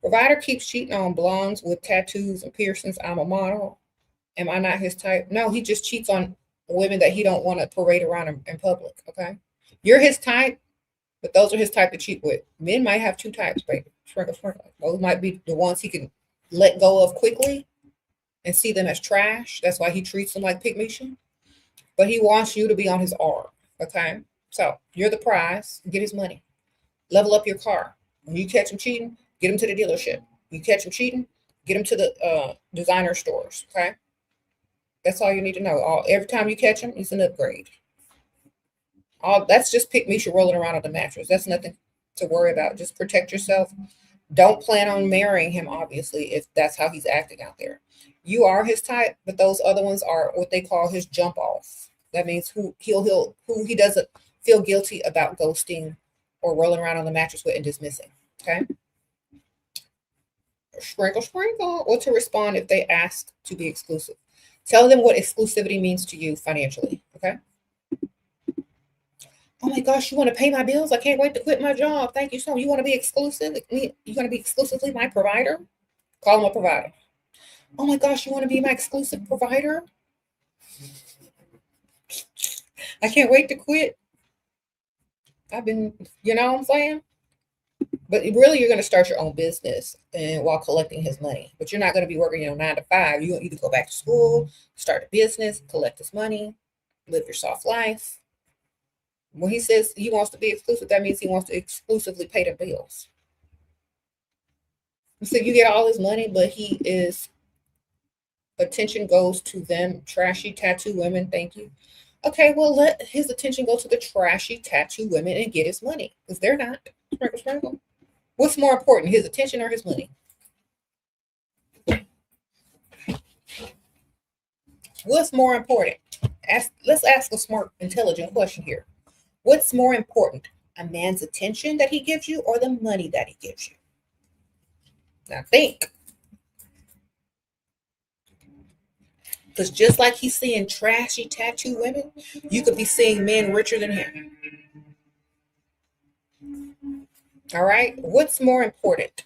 Provider keeps cheating on blondes with tattoos and piercings. I'm a model. Am I not his type? No, he just cheats on women that he don't want to parade around in public. Okay, you're his type, but those are his type to cheat with. Men might have two types, baby. Sprinkle, sprinkle. Those might be the ones he can let go of quickly and see them as trash. That's why he treats them like pygmies. But he wants you to be on his arm. Okay, so you're the prize. Get his money. Level up your car. When you catch him cheating, get him to the dealership. You catch him cheating, get him to the designer stores. Okay, that's all you need to know. Every time you catch him, it's an upgrade. That's just pick Misha rolling around on the mattress. That's nothing to worry about. Just protect yourself. Don't plan on marrying him, obviously, if that's how he's acting out there. You are his type, but those other ones are what they call his jump off. That means who he doesn't feel guilty about ghosting or rolling around on the mattress with and dismissing. Okay. Sprinkle, sprinkle. What to respond if they ask to be exclusive? Tell them what exclusivity means to you financially. Okay. Oh my gosh, you want to pay my bills? I can't wait to quit my job. Thank you so much. You want to be exclusive? You're going to be exclusively my provider? Call him a provider. Oh my gosh, you want to be my exclusive provider? I can't wait to quit. I've been, you know what I'm saying? But really, you're going to start your own business and while collecting his money. But you're not going to be working, 9 to 5. You're going to either go back to school, start a business, collect his money, live your soft life. When he says he wants to be exclusive, that means he wants to exclusively pay the bills. So you get all his money, but he is attention goes to them trashy tattoo women. Thank you. Okay, well, let his attention go to the trashy tattoo women and get his money, because they're not. Sprinkle, sprinkle. What's more important, his attention or his money? What's more important? Let's ask a smart, intelligent question here. What's more important, a man's attention that he gives you or the money that he gives you? Now think. Because just like he's seeing trashy tattoo women, you could be seeing men richer than him. All right? What's more important?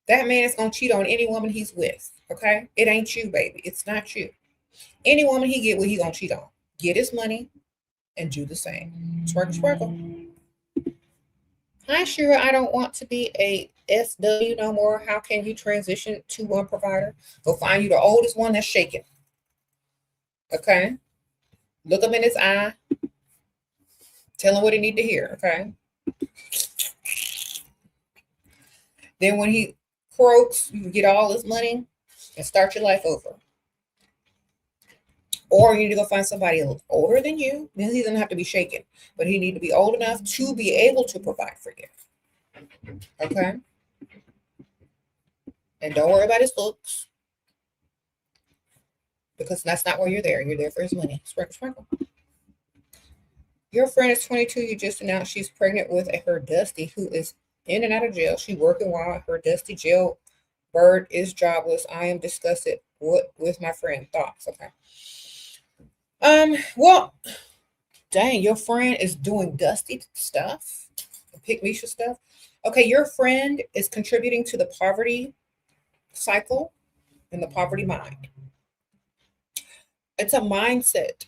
That man is going to cheat on any woman he's with. Okay? It ain't you, baby. It's not you. Any woman he get with, he going to cheat on. Get his money and do the same. Sprinkle, sprinkle. Hi, Shira. I don't want to be a SW no more. How can you transition to one provider? Go find you the oldest one that's shaking. Okay? Look him in his eye. Tell him what he need to hear. Okay? Then when he croaks, you get all his money and start your life over. Or you need to go find somebody a little older than you. Then he doesn't have to be shaken, but he need to be old enough to be able to provide for you. Okay? And don't worry about his looks, because that's not why you're there. You're there for his money. Sprinkle, sprinkle. Your friend is 22. You just announced she's pregnant with her Dusty, who is in and out of jail. She working while her Dusty jail bird is jobless. I am disgusted with my friend. Thoughts? Okay. Well, dang, your friend is doing Dusty stuff, Pick Misha stuff. Okay, your friend is contributing to the poverty cycle and the poverty mind. It's a mindset.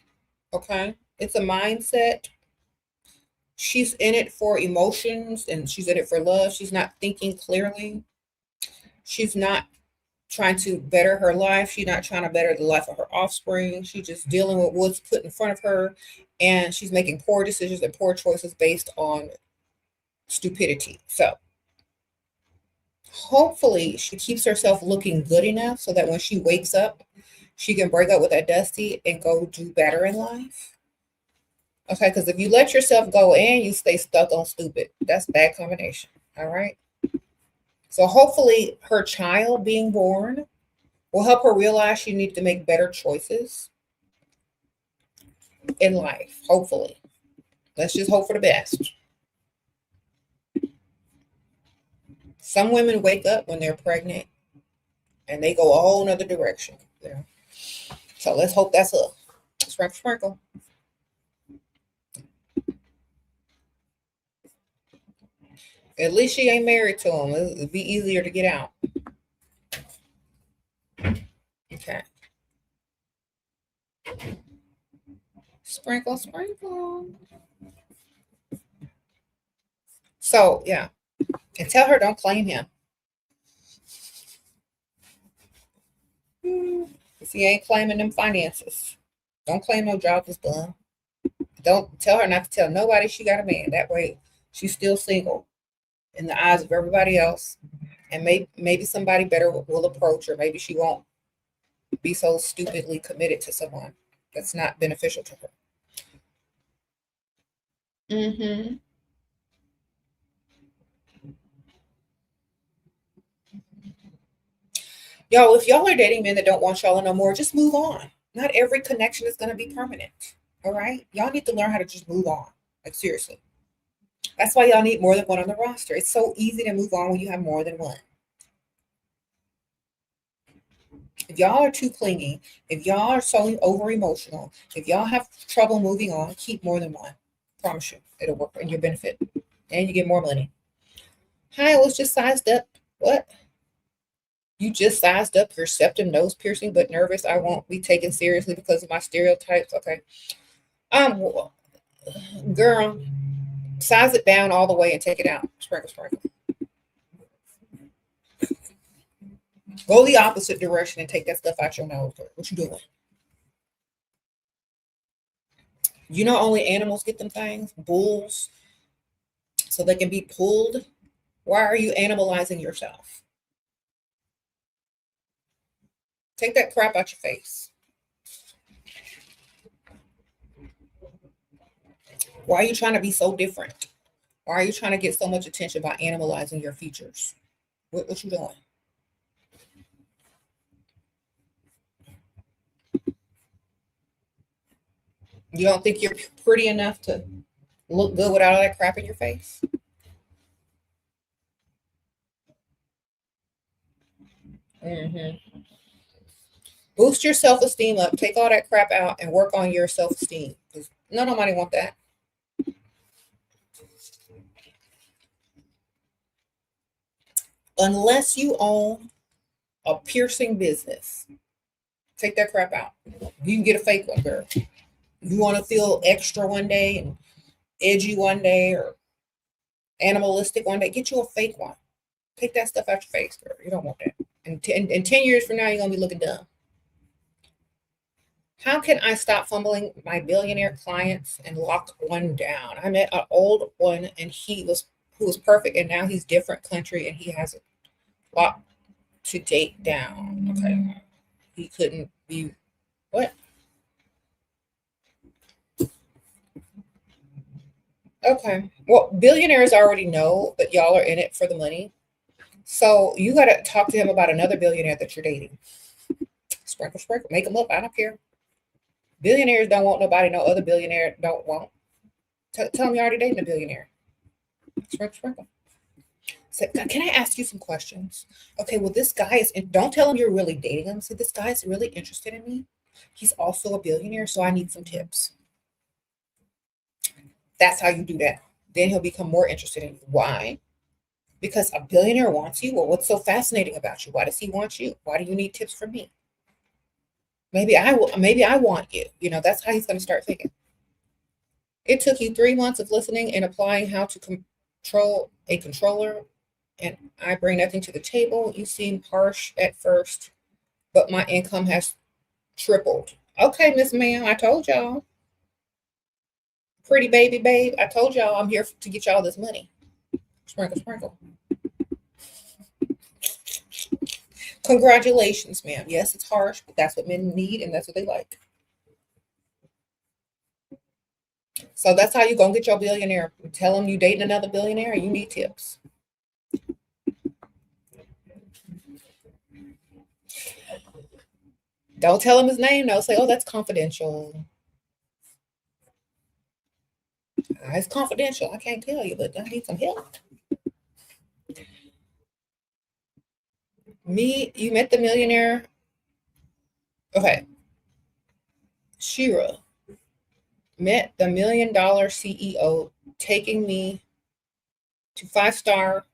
Okay, it's a mindset. She's in it for emotions and she's in it for love. She's not thinking clearly. She's not trying to better her life. She's not trying to better the life of her offspring. She's just dealing with what's put in front of her, and she's making poor decisions and poor choices based on stupidity. So hopefully she keeps herself looking good enough so that when she wakes up, she can break up with that Dusty and go do better in life. Okay, because if you let yourself go and you stay stuck on stupid, that's a bad combination. All right. So hopefully her child being born will help her realize she needs to make better choices in life. Hopefully. Let's just hope for the best. Some women wake up when they're pregnant and they go a whole nother direction. Yeah. So let's hope that's her. Sprinkle, sprinkle. At least she ain't married to him. It'd be easier to get out. Okay. Sprinkle, sprinkle. So, yeah. And tell her don't claim him. Because he ain't claiming them finances. Don't claim no job is done. Don't tell her not to tell nobody she got a man. That way she's still single in the eyes of everybody else. And maybe somebody better will approach her. Maybe she won't be so stupidly committed to someone that's not beneficial to her. Mm-hmm. Y'all, if y'all are dating men that don't want y'all no more, just move on. Not every connection is going to be permanent. All right? Y'all need to learn how to just move on. Like, seriously. That's why y'all need more than one on the roster. It's so easy to move on when you have more than one. If y'all are too clingy, if y'all are so over emotional, if y'all have trouble moving on, keep more than one. Promise you, it'll work in your benefit. And you get more money. Hi, I was just sized up. What? You just sized up your septum nose piercing, but nervous I won't be taken seriously because of my stereotypes. Okay. Girl, size it down all the way and take it out. Sprinkle, sprinkle. Go the opposite direction and take that stuff out your nose. What you doing? You know, only animals get them things, bulls, so they can be pulled. Why are you animalizing yourself? Take that crap out your face. Why are you trying to be so different? Why are you trying to get so much attention by animalizing your features? What you doing? You don't think you're pretty enough to look good without all that crap in your face? Hmm. Boost your self-esteem up. Take all that crap out and work on your self-esteem. Because nobody want that. Unless you own a piercing business, take that crap out. You can get a fake one, girl. You want to feel extra one day and edgy one day or animalistic one day, get you a fake one. Take that stuff out your face, girl. You don't want that. And 10 years from now, you're going to be looking dumb. How can I stop fumbling my billionaire clients and lock one down? I met an old one and who was perfect, and now he's different country and he has a lot to date down. Okay. He couldn't be what? Okay. Well, billionaires already know that y'all are in it for the money. So you got to talk to him about another billionaire that you're dating. Sprinkle, sprinkle, make them up. I don't care. Billionaires don't want nobody. No other billionaire don't want. Tell them you're already dating a billionaire. Sprinkle, sprinkle. So, can I ask you some questions? Okay, well, this guy is. Don't tell him you're really dating him. Say, this guy is really interested in me. He's also a billionaire, so I need some tips. That's how you do that. Then he'll become more interested in you. Why? Because a billionaire wants you. Well, what's so fascinating about you? Why does he want you? Why do you need tips from me? Maybe I will. Maybe I want you. You know, that's how he's going to start thinking. It took you 3 months of listening and applying how to control a controller, and I bring nothing to the table. You seem harsh at first, but my income has tripled. Okay, Miss Ma'am, I told y'all. Pretty baby babe, I told y'all I'm here to get y'all this money. Sprinkle, sprinkle. Congratulations, ma'am. Yes, it's harsh, but that's what men need and that's what they like. So that's how you gonna get your billionaire. Tell him you dating another billionaire and you need tips. Don't tell him his name though. Say, oh, that's confidential. It's confidential. I can't tell you, but I need some help. You met the millionaire. Okay. Shira met the $1 million CEO taking me to 5-star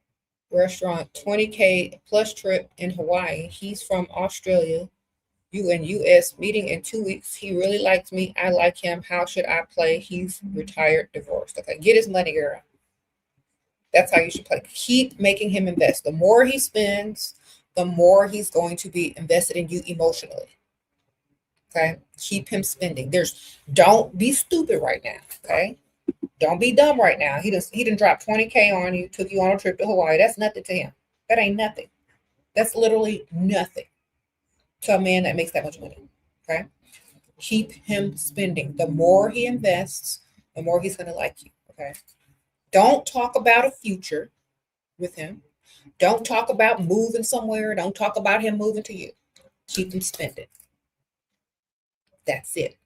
restaurant, 20K plus trip in Hawaii. He's from Australia. US meeting in 2 weeks. He really likes me. I like him. How should I play? He's retired, divorced. Okay, get his money, girl. That's how you should play. Keep making him invest. The more he spends, the more he's going to be invested in you emotionally. Okay, keep him spending. Don't be stupid right now. Okay, don't be dumb right now. He didn't drop 20K on you, took you on a trip to Hawaii. That's nothing to him. That ain't nothing. That's literally nothing to a man that makes that much money. Okay, keep him spending. The more he invests, the more he's gonna like you. Okay, don't talk about a future with him. Don't talk about moving somewhere. Don't talk about him moving to you. Keep him spending. That's it.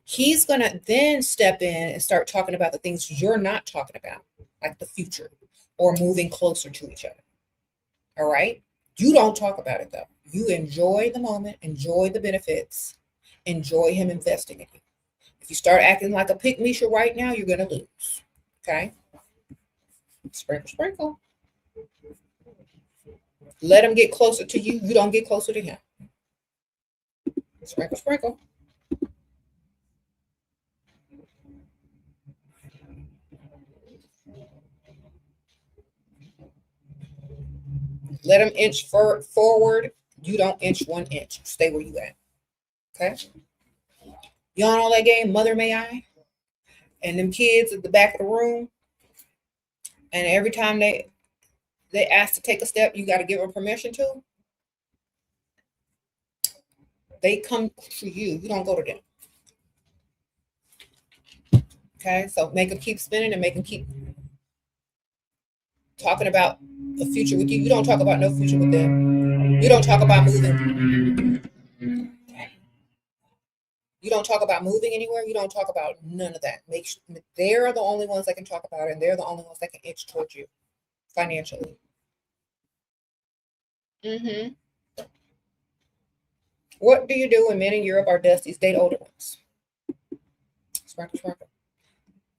He's going to then step in and start talking about the things you're not talking about, like the future or moving closer to each other. All right. You don't talk about it though. You enjoy the moment, enjoy the benefits, enjoy him investing in you. If you start acting like a pick Misha right now, you're going to lose. Okay. Sprinkle, sprinkle. Let him get closer to you. You don't get closer to him. Sprinkle, sprinkle. Let him inch forward. You don't inch 1 inch. Stay where you at. Okay. You on all that game? Mother, may I? and them kids at the back of the room, and every time they ask to take a step, you got to give them permission to. They come to you. You don't go to them. Okay, so make them keep spinning and make them keep talking about the future with you. You don't talk about no future with them. You don't talk about moving. You don't talk about moving anywhere. You don't talk about none of that. They're the only ones that can talk about it, and they're the only ones that can inch towards you financially. Mm-hmm. What do you do when men in Europe are dusties? Date older ones. Sparkle, sparkle.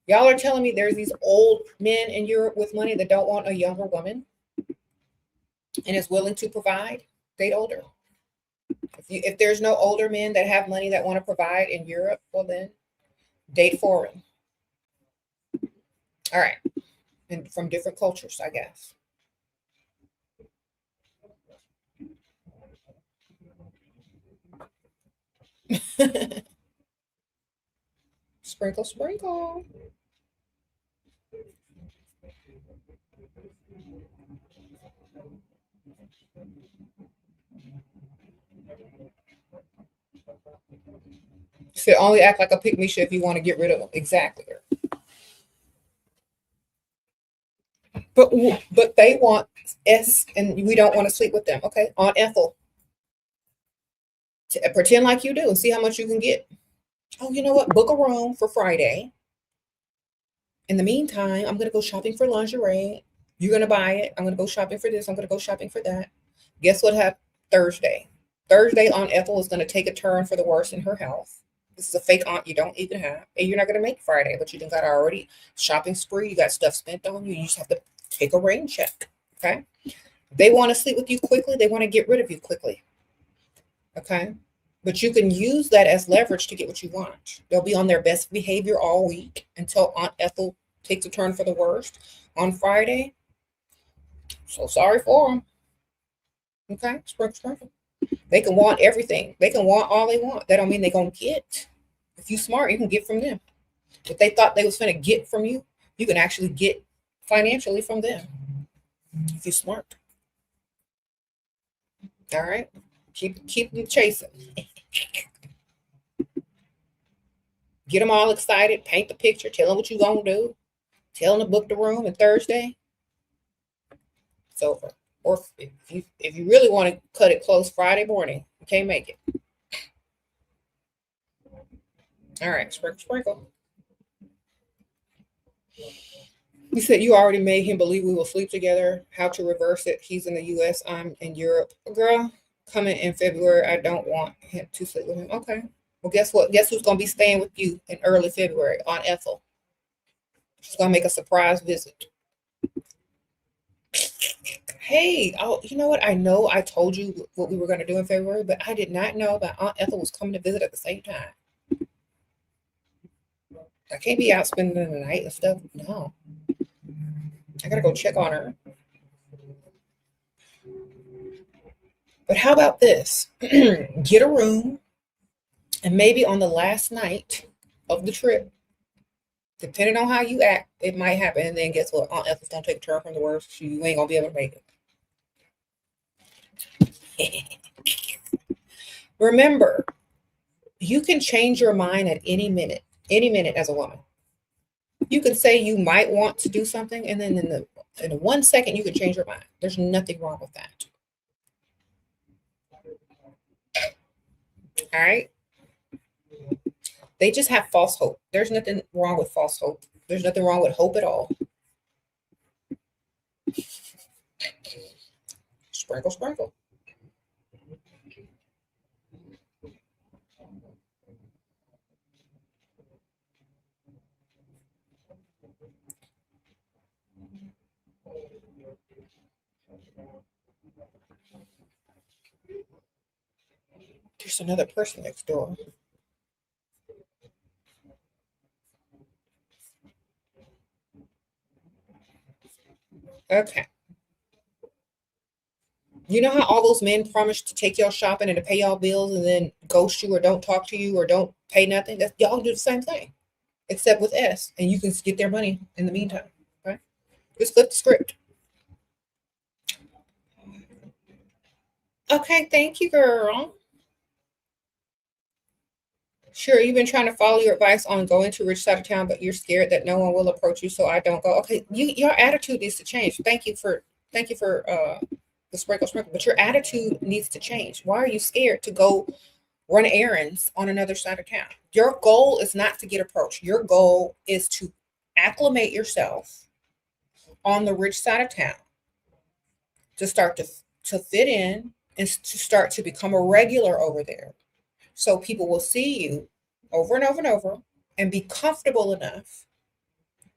Y'all are telling me there's these old men in Europe with money that don't want a younger woman and is willing to provide? Date older. If there's no older men that have money that want to provide in Europe, well then date foreign. All right. And from different cultures, I guess. Sprinkle, sprinkle. So only act like a pick-me-shit if you want to get rid of them. Exactly. But they want S, and we don't want to sleep with them. Okay, Aunt Ethel. Pretend like you do and see how much you can get. Oh, you know what? Book a room for Friday. In the meantime, I'm going to go shopping for lingerie. You're going to buy it. I'm going to go shopping for this. I'm going to go shopping for that. Guess what happened Thursday? Thursday, Aunt Ethel is going to take a turn for the worse in her health. This is a fake aunt you don't even have. And you're not going to make Friday, but you got already shopping spree. You got stuff spent on you. You just have to take a rain check. Okay? They want to sleep with you quickly. They want to get rid of you quickly. Okay? But you can use that as leverage to get what you want. They'll be on their best behavior all week until Aunt Ethel takes a turn for the worst on Friday. So sorry for them. Okay? Sprinkle, sprinkle. They can want everything. They can want all they want. That don't mean they're going to get. If you smart, you can get from them. If they thought they was going to get from you, you can actually get financially from them. If you're smart. All right? Keep them chasing. Get them all excited. Paint the picture. Tell them what you're going to do. Tell them to book the room on Thursday. It's over. Or if you really want to cut it close Friday morning, you can't make it. All right, sprinkle, sprinkle. You said you already made him believe we will sleep together. How to reverse it? He's in the U.S. I'm in Europe. Girl, coming in February. I don't want him to sleep with him. Okay. Well, guess what? Guess who's going to be staying with you in early February? Aunt Ethel. She's going to make a surprise visit. Hey, you know what? I know I told you what we were going to do in February, but I did not know that Aunt Ethel was coming to visit at the same time. I can't be out spending the night and stuff. No. I got to go check on her. But how about this? Get a room, and maybe on the last night of the trip, depending on how you act, it might happen. And then guess what? Aunt Ethel's going to take a turn from the worst. You ain't going to be able to make it. Remember, you can change your mind at any minute as a woman. You can say you might want to do something, and then in 1 second, you can change your mind. There's nothing wrong with that. All right? They just have false hope. There's nothing wrong with false hope. There's nothing wrong with hope at all. Sprinkle, sprinkle. There's another person next door. Okay. You know how all those men promise to take y'all shopping and to pay y'all bills and then ghost you or don't talk to you or don't pay nothing? Y'all do the same thing. except with S, and you can get their money in the meantime. Okay, just flip the script. Okay, thank you, girl. Sure, you've been trying to follow your advice on going to rich side of town, but you're scared that no one will approach you, so I don't go. Okay, your attitude needs to change. Thank you for the sprinkle, but your attitude needs to change. Why are you scared to go run errands on another side of town? Your goal is not to get approached. Your goal is to acclimate yourself on the rich side of town, to start to fit in and to start to become a regular over there. So people will see you over and over and over and be comfortable enough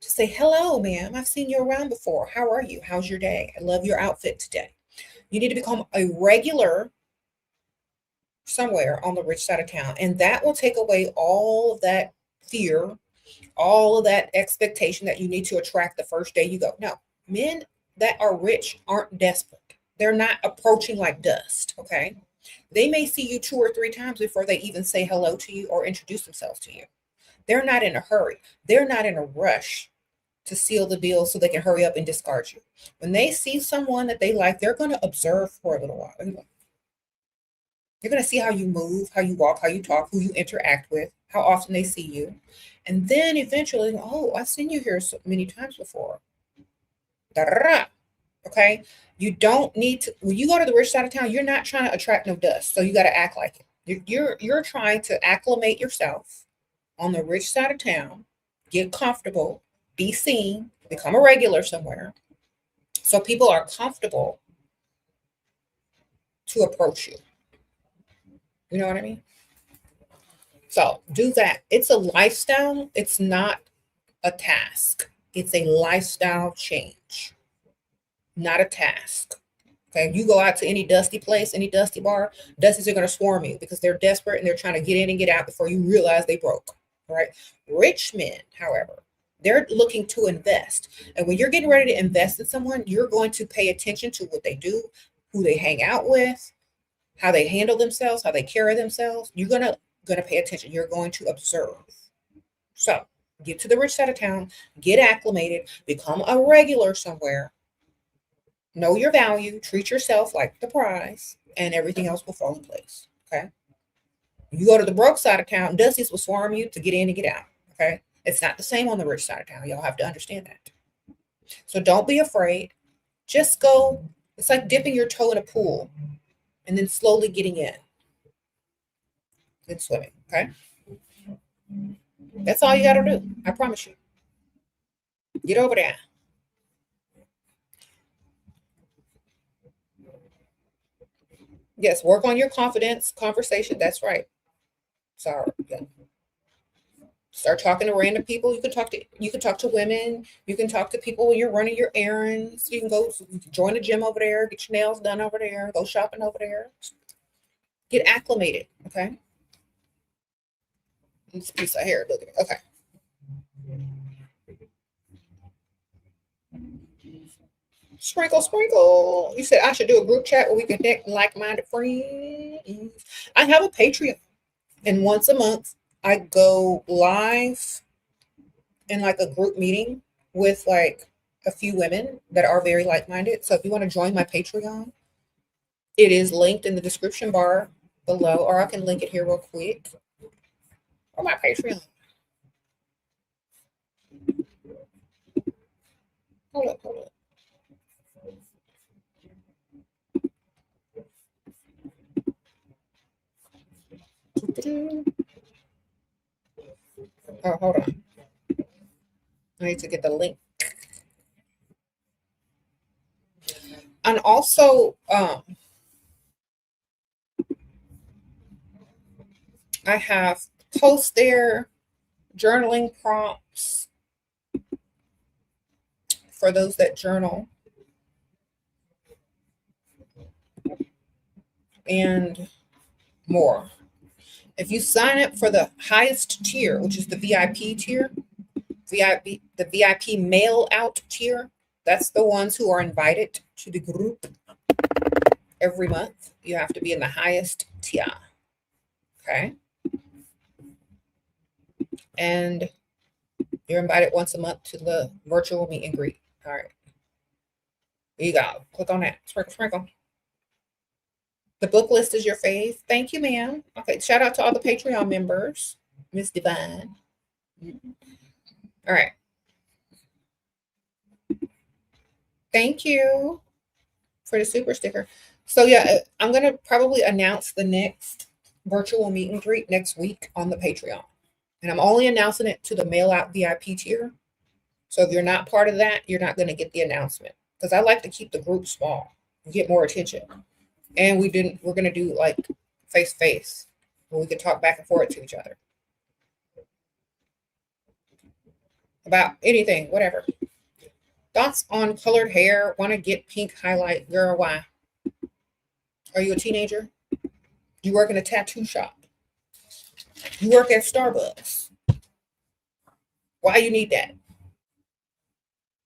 to say, hello, ma'am, I've seen you around before. How are you? How's your day? I love your outfit today. You need to become a regular somewhere on the rich side of town. And that will take away all of that fear, all of that expectation that you need to attract the first day you go. No, men that are rich aren't desperate. They're not approaching like dust. Okay. They may see you 2 or 3 times before they even say hello to you or introduce themselves to you. They're not in a hurry. They're not in a rush to seal the deal so they can hurry up and discard you. When they see someone that they like, they're going to observe for a little while. You're going to see how you move, how you walk, how you talk, who you interact with, how often they see you. And then eventually, oh, I've seen you here so many times before. Da-da-da. Okay. You don't need to, when you go to the rich side of town, you're not trying to attract no dust. So you got to act like it. You're trying to acclimate yourself on the rich side of town, get comfortable, be seen, become a regular somewhere. So people are comfortable to approach you. You know what I mean? So do that. It's a lifestyle. It's not a task. It's a lifestyle change, not a task. Okay. You go out to any dusty place, any dusty bar, dusties are going to swarm you because they're desperate and they're trying to get in and get out before you realize they broke. All right. Rich men, however, they're looking to invest. And when you're getting ready to invest in someone, you're going to pay attention to what they do, who they hang out with, how they handle themselves, how they carry themselves. You're gonna pay attention. You're going to observe. So get to the rich side of town, get acclimated, become a regular somewhere, know your value, treat yourself like the prize, and everything else will fall in place. Okay. You go to the broke side of town, dusties will swarm you to get in and get out. Okay. It's not the same on the rich side of town. Y'all have to understand that. So don't be afraid. Just go. It's like dipping your toe in a pool and then slowly getting in and swimming. Okay. That's all you got to do. I promise you. Get over there. Yes, work on your confidence, conversation. That's right. Sorry. Yeah. Start talking to random people. You can talk to women. You can talk to people when you're running your errands. You can go join the gym over there, get your nails done over there, go shopping over there. Get acclimated. Okay. This piece of hair. Look at it. Okay. Sprinkle, sprinkle. You said I should do a group chat where we connect like-minded friends. I have a Patreon, and once a month I go live in like a group meeting with like a few women that are very like-minded. So if you want to join my Patreon, it is linked in the description bar below, or I can link it here real quick. Or my Patreon. Hold up, hold up. Oh, hold on. I need to get the link. And also, I have posts there, journaling prompts for those that journal, and more. If you sign up for the highest tier, which is the VIP tier, the VIP mail out tier, that's the ones who are invited to the group every month. You have to be in the highest tier. Okay. And You're invited once a month to the virtual meet and greet. All right. There you go. Click on that. Sprinkle, sprinkle. The book list is your fave. Thank you, ma'am. Okay. Shout out to all the Patreon members. Miss Divine. All right. Thank you for the super sticker. So yeah, I'm going to probably announce the next virtual meet and greet next week on the Patreon. And I'm only announcing it to the mail out VIP tier. So if you're not part of that, you're not going to get the announcement. Because I like to keep the group small and get more attention. And we're going to do like face to face where we can talk back and forth to each other about anything, whatever. Thoughts on colored hair? Want to get pink highlight? Girl, why? Are you a teenager? You work in a tattoo shop? You work at Starbucks? Why you need that?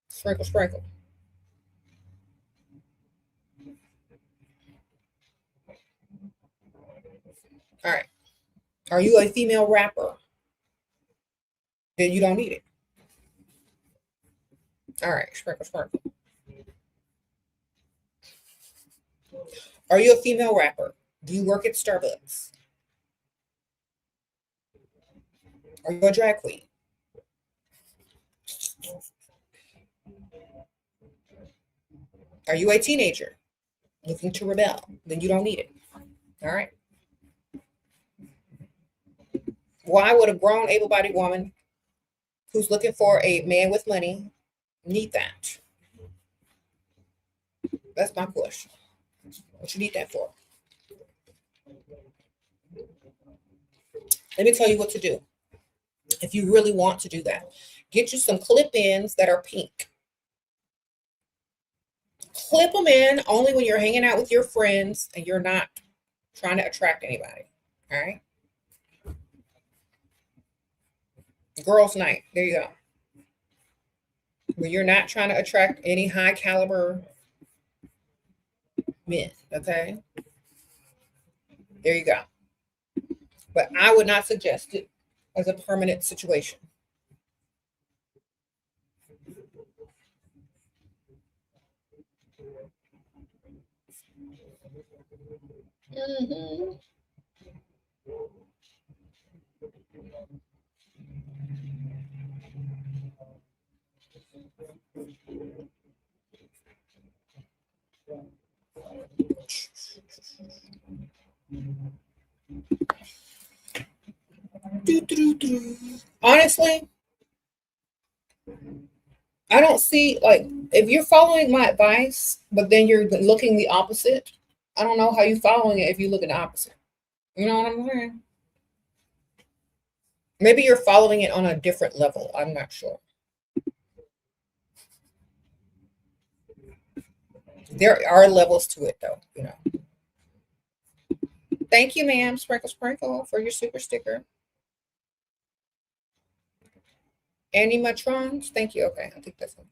Sprinkle, sprinkle. All right. Are you a female rapper? Then you don't need it. All right. Sprinkle, sprinkle. Are you a female rapper? Do you work at Starbucks? Are you a drag queen? Are you a teenager looking to rebel? Then you don't need it. All right. Why would a grown, able-bodied woman who's looking for a man with money need that? That's my question. What you need that for? Let me tell you what to do. If you really want to do that, get you some clip-ins that are pink. Clip them in only when you're hanging out with your friends and you're not trying to attract anybody. All right. Girls' night. There you go. When you're not trying to attract any high caliber men. Okay. There you go. But I would not suggest it as a permanent situation. Mm-hmm. Honestly, I don't see, like, if you're following my advice, but then you're looking the opposite. I don't know how you're following it if you look at the opposite. You know what I'm saying? Maybe you're following it on a different level. I'm not sure. There are levels to it, though. You know. Thank you, ma'am. Sprinkle, sprinkle for your super sticker. Animatrons. Thank you. Okay, I think that's one.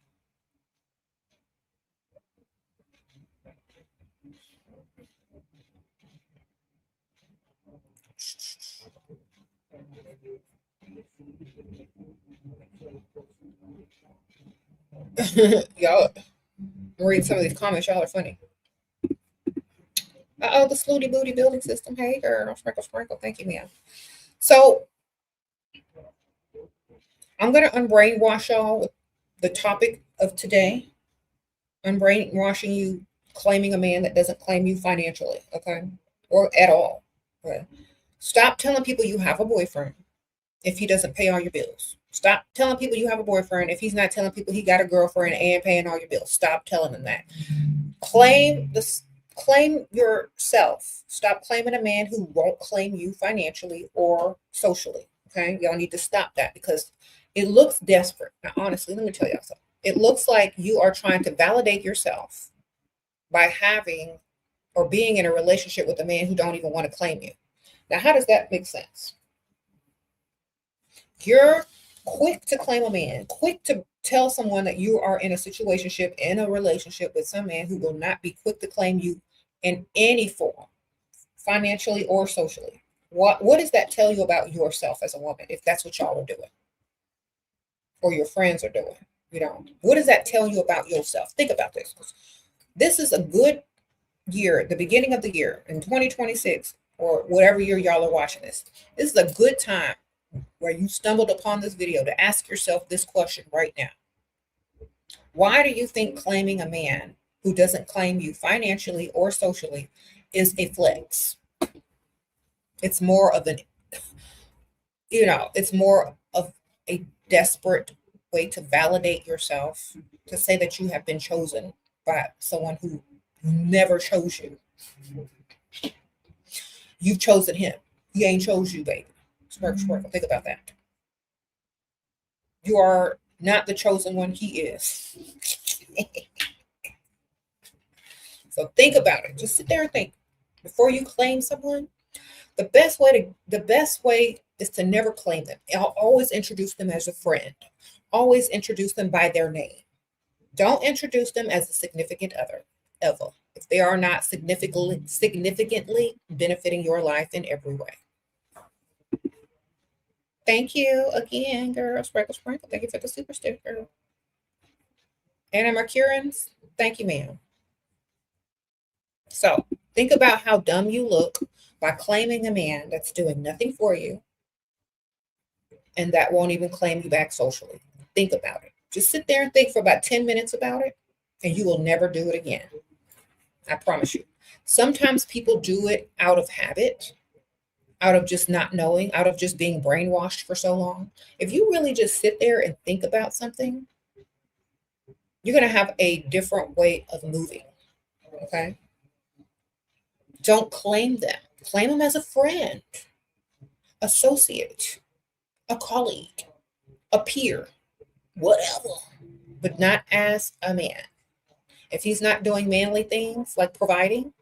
Y'all read some of these comments. Y'all are funny. Oh, the Snooty Booty building system. Hey, girl. Sprinkle, sprinkle. Thank you, ma'am. So I'm going to unbrainwash y'all with the topic of today. Unbrainwashing you claiming a man that doesn't claim you financially, okay? Or at all. Okay? Stop telling people you have a boyfriend if he doesn't pay all your bills. Stop telling people you have a boyfriend if he's not telling people he got a girlfriend and paying all your bills. Stop telling them that. Claim yourself. Stop claiming a man who won't claim you financially or socially. Okay, y'all need to stop that because it looks desperate. Now, honestly, let me tell y'all something. It looks like you are trying to validate yourself by having or being in a relationship with a man who don't even want to claim you. Now, how does that make sense? You're quick to claim a man, quick to tell someone that you are in a situationship, in a relationship with some man who will not be quick to claim you in any form, financially or socially. What does that tell you about yourself as a woman if that's what y'all are doing? or your friends are doing. What does that tell you about yourself? Think about this. This is a good year, the beginning of the year in 2026, or whatever year y'all are watching this. This is a good time where you stumbled upon this video to ask yourself this question right now. Why do you think claiming a man who doesn't claim you financially or socially is a flex? It's more of it's more of a desperate way to validate yourself, to say that you have been chosen by someone who never chose you. You've chosen him. He ain't chose you, baby. Smirk. Think about that. You are not the chosen one. He is. So think about it. Just sit there and think. Before you claim someone, the best way is to never claim them. I'll always introduce them as a friend. Always introduce them by their name. Don't introduce them as a significant other, ever, if they are not significantly benefiting your life in every way. Thank you again, girl. Sprinkle. Thank you for the super sticker. Anna Mercurans, thank you, ma'am. So think about how dumb you look by claiming a man that's doing nothing for you and that won't even claim you back socially. Think about it. Just sit there and think for about 10 minutes about it, and you will never do it again. I promise you. Sometimes people do it out of habit, out of just not knowing, out of just being brainwashed for so long. If you really just sit there and think about something, you're going to have a different way of moving. Okay? Don't claim them. Claim them as a friend, associate, a colleague, a peer, whatever, but not as a man. If he's not doing manly things like providing,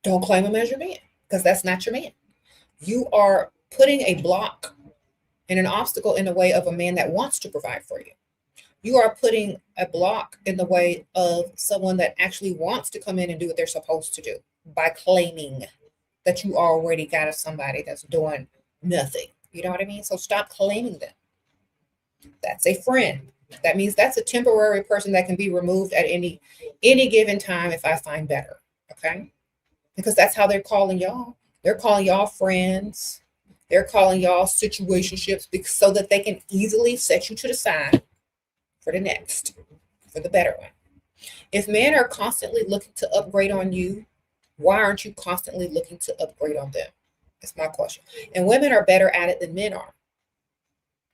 don't claim him as your man, because that's not your man. You are putting a block and an obstacle in the way of a man that wants to provide for you. You are putting a block in the way of someone that actually wants to come in and do what they're supposed to do by claiming that you already got somebody that's doing nothing. You know what I mean? So stop claiming them. That's a friend. That means that's a temporary person that can be removed at any given time if I find better. Okay? Because that's how they're calling y'all. They're calling y'all friends. They're calling y'all situationships so that they can easily set you to the side for the next, for the better one. If men are constantly looking to upgrade on you, why aren't you constantly looking to upgrade on them? That's my question. And women are better at it than men are.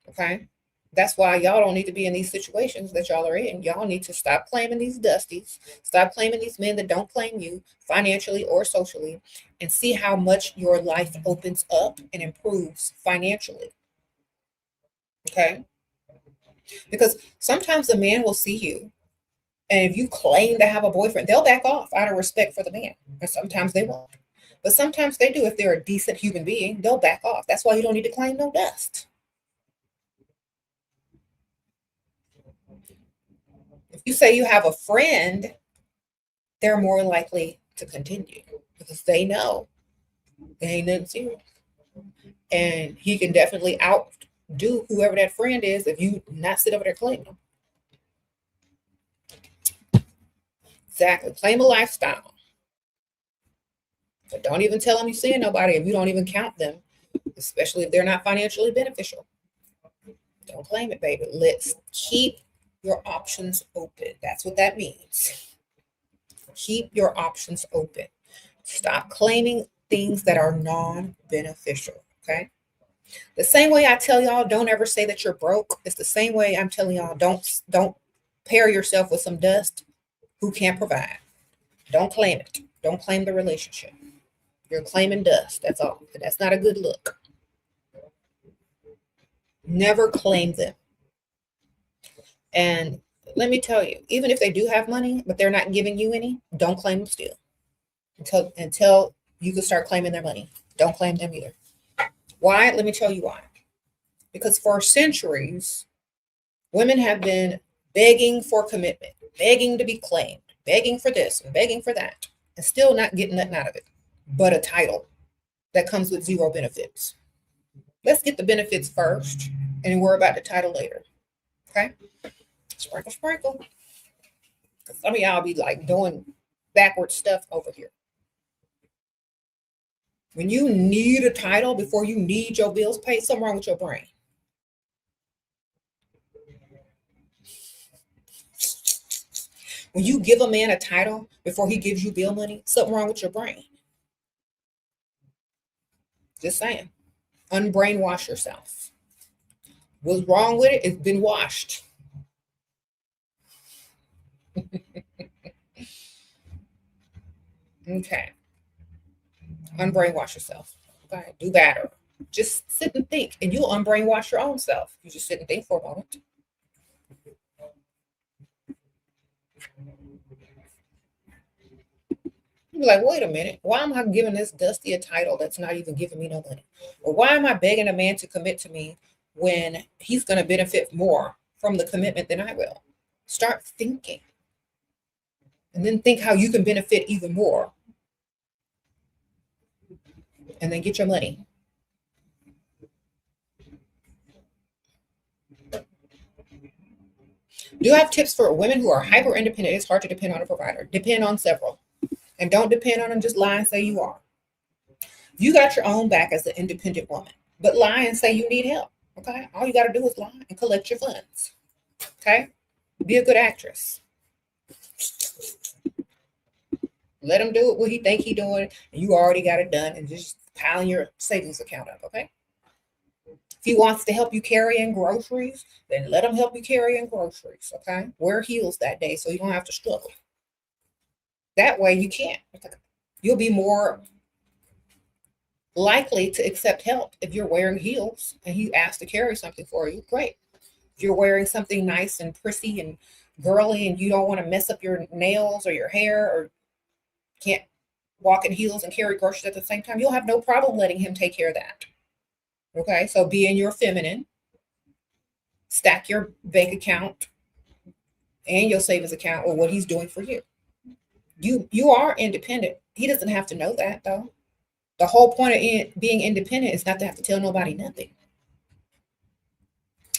Okay? That's why y'all don't need to be in these situations that y'all are in. Y'all need to stop claiming these dusties. Stop claiming these men that don't claim you financially or socially, and see how much your life opens up and improves financially. Okay? Because sometimes a man will see you, and if you claim to have a boyfriend, they'll back off out of respect for the man. And sometimes they won't. But sometimes they do. If they're a decent human being, they'll back off. That's why you don't need to claim no dust. If you say you have a friend, they're more likely to continue because they know they ain't nothing serious. And he can definitely outdo whoever that friend is if you not sit over there claiming them. Exactly. Claim a lifestyle. But don't even tell them you're seeing nobody if you don't even count them, especially if they're not financially beneficial. Don't claim it, baby. Let's keep your options open. That's what that means. Keep your options open. Stop claiming things that are non-beneficial. Okay. The same way I tell y'all, don't ever say that you're broke. It's the same way I'm telling y'all, don't pair yourself with some dust who can't provide. Don't claim it. Don't claim the relationship. You're claiming dust. That's all. That's not a good look. Never claim them. And let me tell you, even if they do have money, but they're not giving you any, don't claim them still. Until you can start claiming their money. Don't claim them either. Why? Let me tell you why. Because for centuries, women have been begging for commitment, begging to be claimed, begging for this and begging for that, and still not getting nothing out of it but a title that comes with zero benefits. Let's get the benefits first and worry about the title later. Okay? Sprinkle, sprinkle. Some of y'all be like doing backward stuff over here. When you need a title before you need your bills paid, something wrong with your brain. When you give a man a title before he gives you bill money, something wrong with your brain. Just saying. Unbrainwash yourself. What's wrong with it? It's been washed. Okay. Unbrainwash yourself. Okay. Do better. Just sit and think, and you'll unbrainwash your own self. You just sit and think for a moment. You're like, wait a minute. Why am I giving this Dusty a title that's not even giving me no money? Or why am I begging a man to commit to me when he's going to benefit more from the commitment than I will? Start thinking. And then think how you can benefit even more. And then get your money. Do you have tips for women who are hyper independent? It's hard to depend on a provider. Depend on several. And don't depend on them. Just lie and say you are. You got your own back as an independent woman. But lie and say you need help. Okay? All you got to do is lie and collect your funds. Okay? Be a good actress. Let him do it what he think he doing, and you already got it done, and just piling your savings account up, okay? If he wants to help you carry in groceries, then let him help you carry in groceries, okay? Wear heels that day so you don't have to struggle. That way you can't. You'll be more likely to accept help if you're wearing heels and he asks to carry something for you. Great. If you're wearing something nice and prissy and girly and you don't want to mess up your nails or your hair or can't walk in heels and carry groceries at the same time, you'll have no problem letting him take care of that. Okay, so be in your feminine, stack your bank account and your savings account with what he's doing for you. You are independent. He doesn't have to know that though. The whole point of being independent is not to have to tell nobody nothing.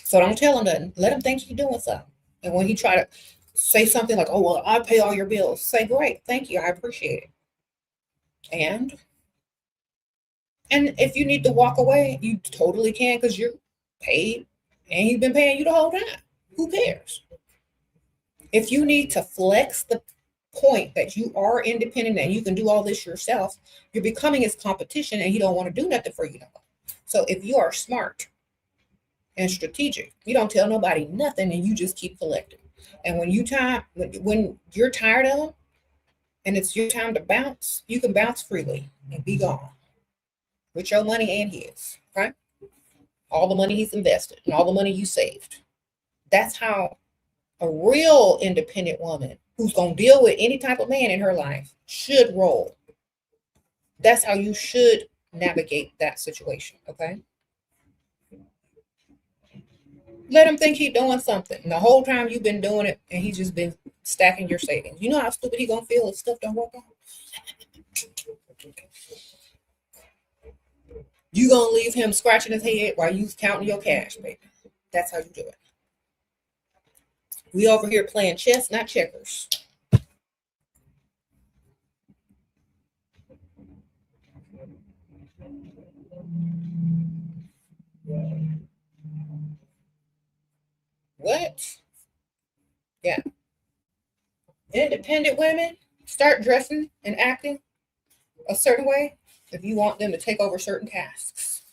So don't tell him nothing. Let him think you're doing something. And when he try to say something like, "Oh well, I pay all your bills," say, "Great, thank you, I appreciate it." And if you need to walk away, you totally can because you're paid and he's been paying you the whole time. Who cares? If you need to flex the point that you are independent and you can do all this yourself, you're becoming his competition and he don't want to do nothing for you no more. So if you are smart and strategic, you don't tell nobody nothing and you just keep collecting. And when you're tired of him and it's your time to bounce, you can bounce freely and be gone with your money and his, right? All the money he's invested and all the money you saved. That's how a real independent woman who's going to deal with any type of man in her life should roll. That's how you should navigate that situation, okay? Let him think he's doing something. And the whole time you've been doing it and he's just been stacking your savings. You know how stupid he going to feel if stuff don't work out? You going to leave him scratching his head while you counting your cash, baby. That's how you do it. We over here playing chess, not checkers. What? Yeah. Independent women start dressing and acting a certain way if you want them to take over certain tasks.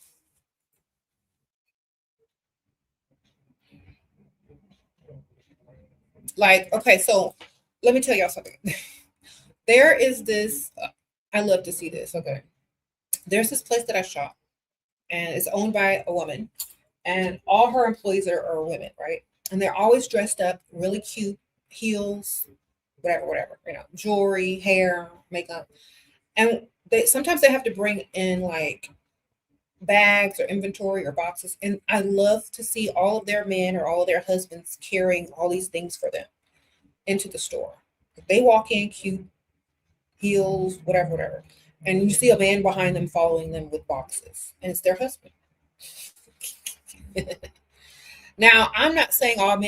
Like, okay, so let me tell y'all something. There is this, I love to see this. Okay. There's this place that I shop and it's owned by a woman and all her employees are women, right? And they're always dressed up really cute, heels, whatever, jewelry, hair, makeup. And sometimes they have to bring in like bags or inventory or boxes. And I love to see all of their men or all of their husbands carrying all these things for them into the store. They walk in cute, heels, whatever. And you see a man behind them following them with boxes. And it's their husband. Now, I'm not saying all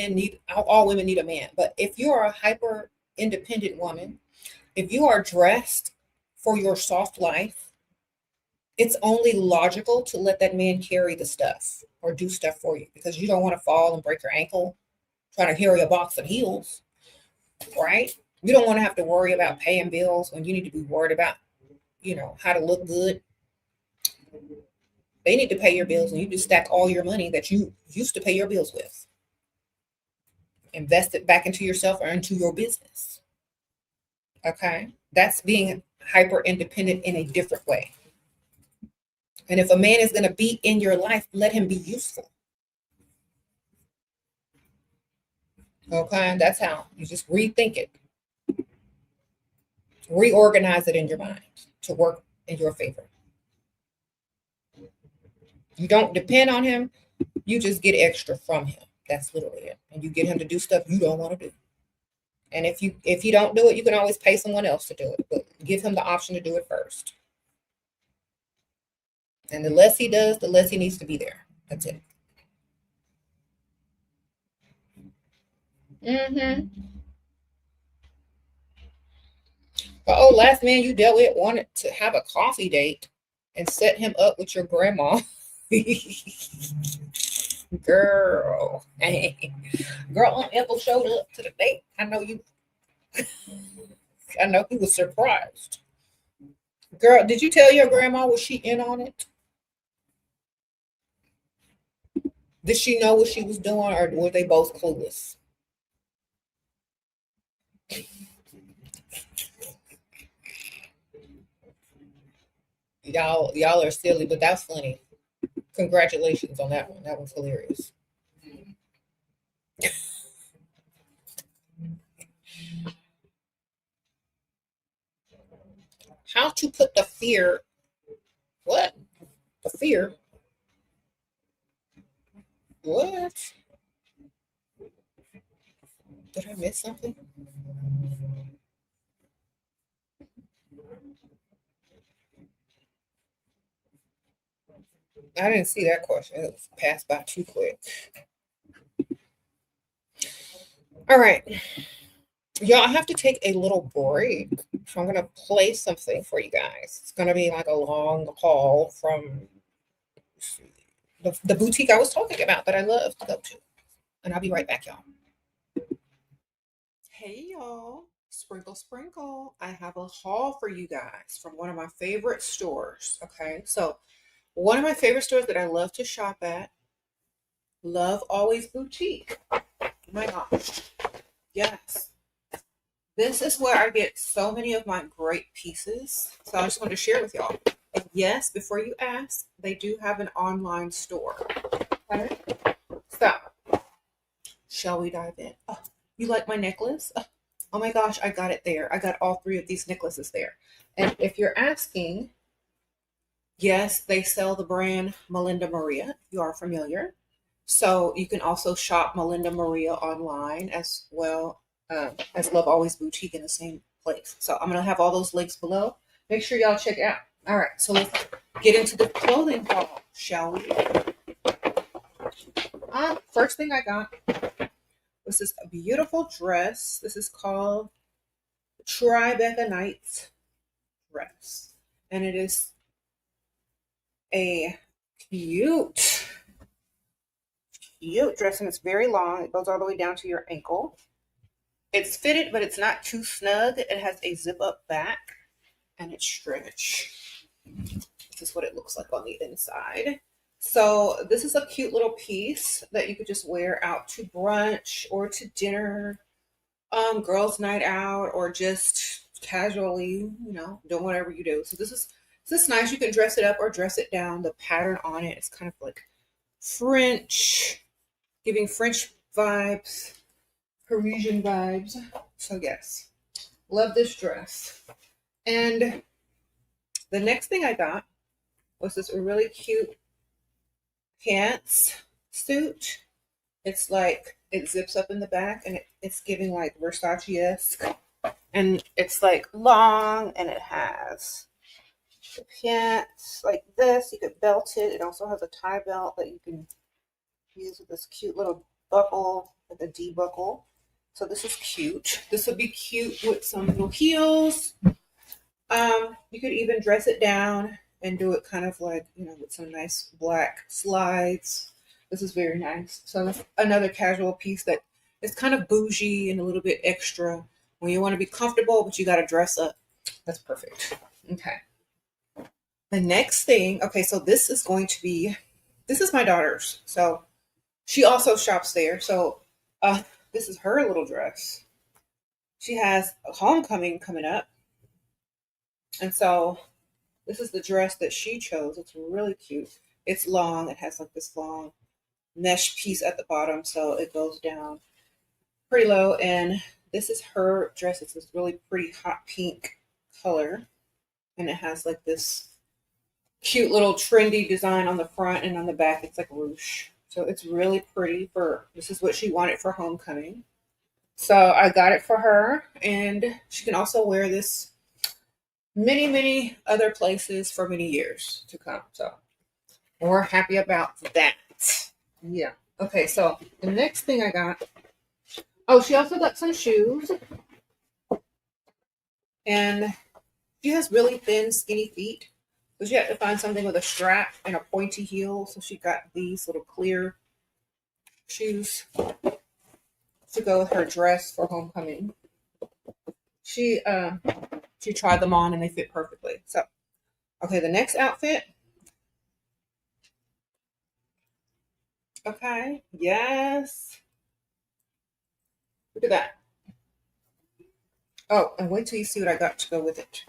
women need a man, but if you're a hyper independent woman, if you are dressed for your soft life, it's only logical to let that man carry the stuff or do stuff for you because you don't want to fall and break your ankle trying to carry a box of heels, right? You don't want to have to worry about paying bills when you need to be worried about, how to look good. They need to pay your bills and you just stack all your money that you used to pay your bills with. Invest it back into yourself or into your business. Okay? That's being hyper independent in a different way. And if a man is going to be in your life, let him be useful. Okay? That's how you just rethink it, reorganize it in your mind to work in your favor. You don't depend on him, you just get extra from him. That's literally it. And you get him to do stuff you don't want to do. And if you don't do it, you can always pay someone else to do it, but give him the option to do it first. And the less he does, the less he needs to be there. That's it. But last man you dealt with wanted to have a coffee date and set him up with your grandma. Girl, hey, girl, Ethel showed up to the date. I know he was surprised. Girl, did you tell your grandma, was she in on it? Did she know what she was doing, or were they both clueless? Y'all are silly, but that's funny. Congratulations on that one. That was hilarious. How to put the fear? What? The fear? What? Did I miss something? I didn't see that question. It was passed by too quick. All right. Y'all, I have to take a little break. So I'm going to play something for you guys. It's going to be like a long haul from the boutique I was talking about that I love to go to. And I'll be right back, y'all. Hey, y'all. Sprinkle, sprinkle. I have a haul for you guys from one of my favorite stores. Okay. So, one of my favorite stores that I love to shop at, Love Always Boutique. Oh my gosh. Yes. This is where I get so many of my great pieces. So I just wanted to share with y'all. And yes, before you ask, they do have an online store. Okay. So, shall we dive in? Oh, you like my necklace? Oh my gosh, I got it there. I got all three of these necklaces there. And if you're asking, yes, they sell the brand Melinda Maria, if you are familiar. So you can also shop Melinda Maria online as well as Love Always Boutique in the same place. So I'm going to have all those links below. Make sure y'all check it out. All right, so let's get into the clothing haul, shall we? First thing I got was this beautiful dress. This is called Tribeca Nights dress. And it is a cute dress, and it's very long. It goes all the way down to your ankle. It's fitted, but it's not too snug. It has a zip up back, and it's stretch. This is what it looks like on the inside. So this is a cute little piece that you could just wear out to brunch or to dinner, girls' night out, or just casually, doing whatever you do. So this is nice. You can dress it up or dress it down. The pattern on it is kind of like French, giving French vibes, Parisian vibes. So yes, love this dress. And the next thing I got was this really cute pants suit. It's like it zips up in the back, and it's giving like Versace-esque. And it's like long, and it has the pants like this. You could belt it. It also has a tie belt that you can Use with this cute little buckle, like a D buckle. So this is cute. This would be cute with some little heels. You could even dress it down and do it kind of like, with some nice black slides. This is very nice. So that's another casual piece that is kind of bougie and a little bit extra when you want to be comfortable, but you got to dress up. That's perfect. Okay. The next thing, okay, so this is my daughter's. So she also shops there. So this is her little dress. She has a homecoming coming up. And so this is the dress that she chose. It's really cute. It's long. It has like this long mesh piece at the bottom. So it goes down pretty low. And this is her dress. It's this really pretty hot pink color. And it has like this cute little trendy design on the front, and on the back it's like ruche. So it's really pretty. This is what she wanted for homecoming. So I got it for her, and she can also wear this many other places for many years to come. So we're happy about that. Yeah. Okay, so the next thing I got, she also got some shoes. And she has really thin, skinny feet. So she had to find something with a strap and a pointy heel. So she got these little clear shoes to go with her dress for homecoming. She tried them on and they fit perfectly. So, okay, the next outfit. Okay, yes. Look at that. Oh, and wait till you see what I got to go with it.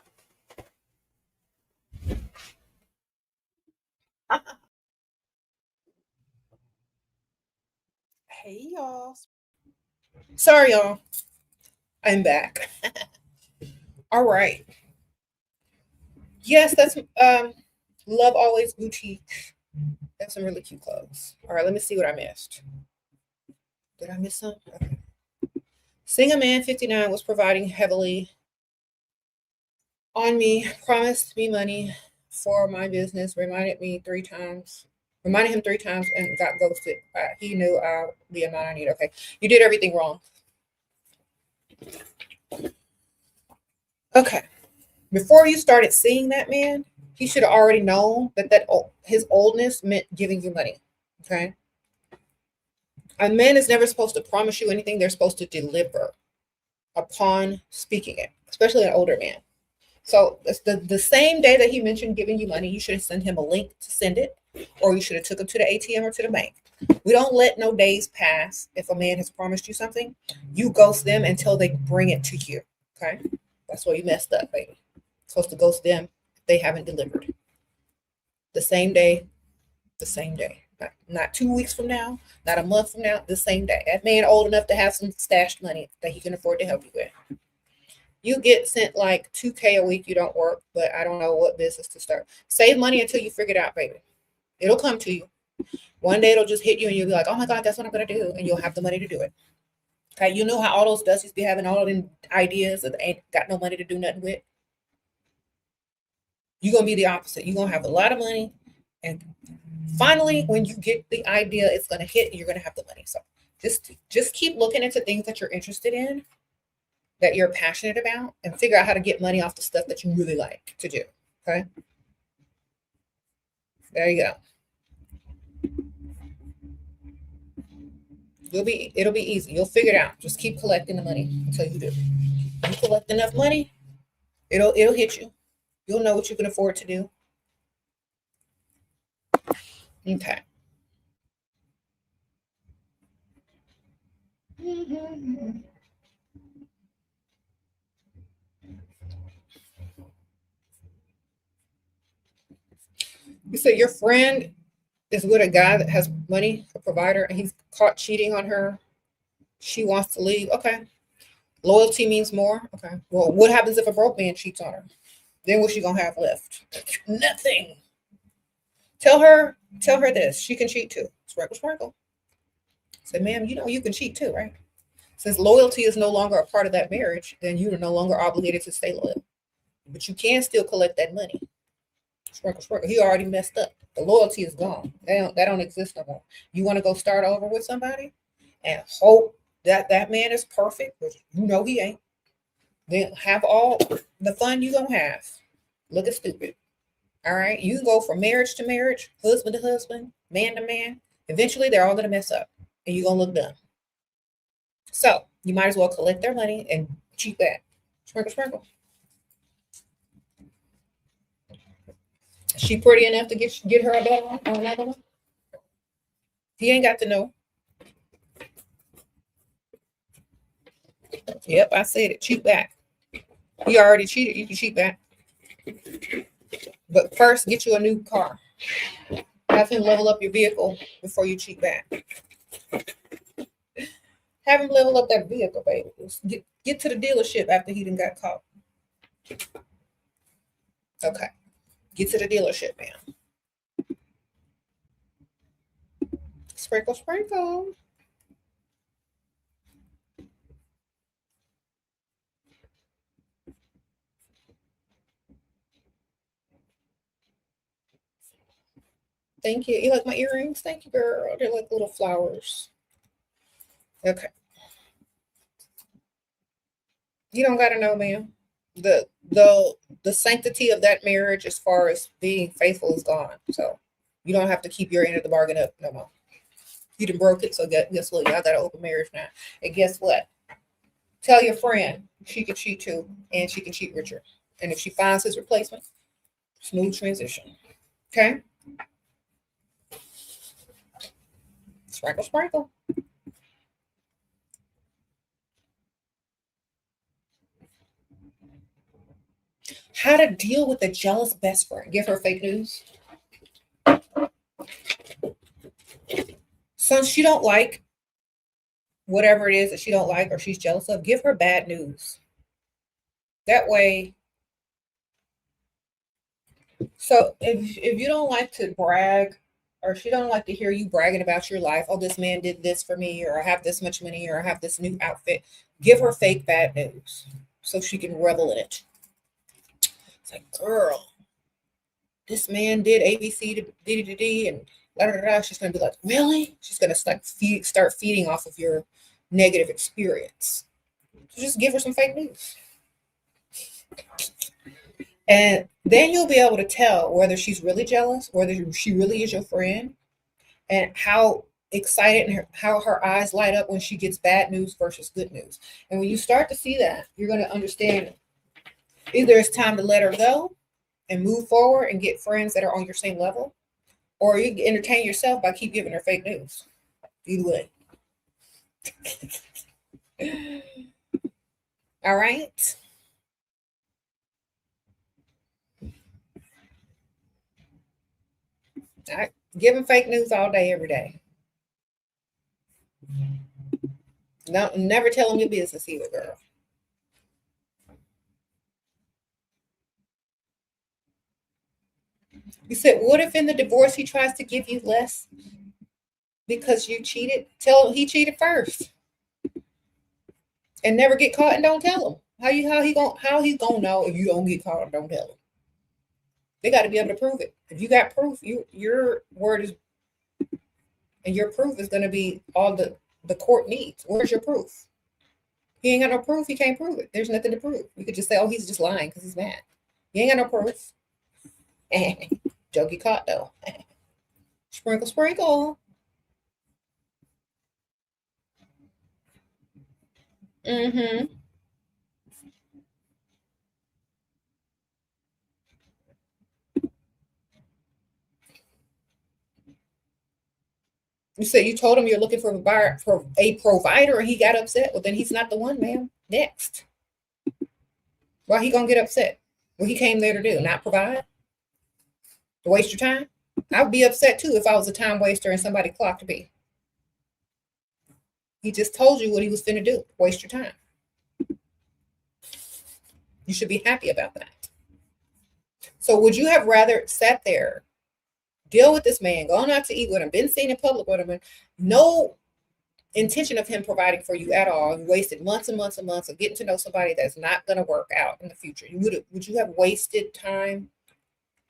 Hey, y'all. Sorry, y'all. I'm back. All right. Yes, that's Love Always Boutique. That's some really cute clothes. All right, let me see what I missed. Did I miss some? Okay. Single Man 59 was providing heavily on me, promised me money for my business, reminded him 3 times, and got ghosted. He knew the amount I need. Okay, you did everything wrong. Okay, before you started seeing that man, he should have already known that his oldness meant giving you money. Okay, a man is never supposed to promise you anything. They're supposed to deliver upon speaking it, especially an older man. So the same day that he mentioned giving you money, you should have sent him a link to send it, or you should have took him to the ATM or to the bank. We don't let no days pass. If a man has promised you something, you ghost them until they bring it to you. Okay, that's where you messed up, baby. You're supposed to ghost them if they haven't delivered. The same day, not 2 weeks from now, not a month from now, the same day. That man old enough to have some stashed money that he can afford to help you with. You get sent like $2K a week. You don't work, but I don't know what business to start. Save money until you figure it out, baby. It'll come to you. One day it'll just hit you and you'll be like, oh my God, that's what I'm going to do. And you'll have the money to do it. Okay. You know how all those dussies be having all of them ideas that they ain't got no money to do nothing with? You're going to be the opposite. You're going to have a lot of money. And finally, when you get the idea, it's going to hit and you're going to have the money. So just keep looking into things that you're interested in, that you're passionate about, and figure out how to get money off the stuff that you really like to do. Okay. There you go. It'll be easy. You'll figure it out. Just keep collecting the money until you do. You collect enough money, it'll hit you. You'll know what you can afford to do. Okay. You said your friend is with a guy that has money, a provider, and he's caught cheating on her. She wants to leave. Okay. Loyalty means more. Okay. Well, what happens if a broke man cheats on her? Then what's she gonna have left? Nothing. Tell her this. She can cheat too. Sprinkle, sprinkle. Say, ma'am, you can cheat too, right? Since loyalty is no longer a part of that marriage, then you are no longer obligated to stay loyal. But you can still collect that money. Sprinkle, sprinkle. He already messed up. The loyalty is gone. That don't exist no more. You want to go start over with somebody and hope that that man is perfect, which you know he ain't. Then have all the fun you gonna have. Looking stupid. All right. You can go from marriage to marriage, husband to husband, man to man. Eventually they're all gonna mess up and you're gonna look dumb. So you might as well collect their money and cheat that. Sprinkle, sprinkle. She pretty enough to get her a better one or another one? He ain't got to know. Yep, I said it. Cheat back. You already cheated. You can cheat back. But first, get you a new car. Have him level up your vehicle before you cheat back. Have him level up that vehicle, baby. Get to the dealership after he done got caught. Okay. Get to the dealership, man. Sprinkle, sprinkle. Thank you. You like my earrings? Thank you, girl. They're like little flowers. Okay. You don't gotta know, ma'am. The sanctity of that marriage as far as being faithful is gone. So you don't have to keep your end of the bargain up no more. You done broke it, so guess what? Y'all got an open marriage now. And guess what? Tell your friend she can cheat too, and she can cheat Richard. And if she finds his replacement, smooth transition. Okay? Sprinkle, sprinkle. How to deal with a jealous best friend. Give her fake news. So she don't like whatever it is that she don't like or she's jealous of. Give her bad news. That way. So if you don't like to brag, or she don't like to hear you bragging about your life, oh, this man did this for me, or I have this much money, or I have this new outfit, give her fake bad news so she can revel in it. It's like, girl, this man did ABC to D, and da, da, da. She's gonna be like, really? She's gonna start feeding off of your negative experience. So just give her some fake news. And then you'll be able to tell whether she's really jealous, whether she really is your friend, and how excited and how her eyes light up when she gets bad news versus good news. And when you start to see that, you're going to understand either it's time to let her go and move forward and get friends that are on your same level, or you can entertain yourself by keep giving her fake news. Either way. All right. I give them fake news all day, every day. No, never tell them your business either, girl. You said, what if in the divorce he tries to give you less because you cheated? Tell him he cheated first, and never get caught and don't tell him. How he gonna know if you don't get caught and don't tell him? They got to be able to prove it. If you got proof, your word is, and your proof is going to be all the court needs. Where's your proof? He ain't got no proof. He can't prove it. There's nothing to prove. You could just say, oh, he's just lying because he's mad. You ain't got no proof. Don't get caught though. Sprinkle, sprinkle. Mm-hmm. You said you told him you're looking for a provider, and he got upset. Well, then he's not the one, ma'am. Next. Why he gonna get upset? What he came there to do? Not provide? To waste your time? I would be upset too if I was a time waster and somebody clocked me. He just told you what he was finna do. Waste your time. You should be happy about that. So would you have rather sat there, deal with this man, gone out to eat with him, been seen in public with him, no intention of him providing for you at all, and wasted months and months and months of getting to know somebody that's not going to work out in the future? Would you have wasted time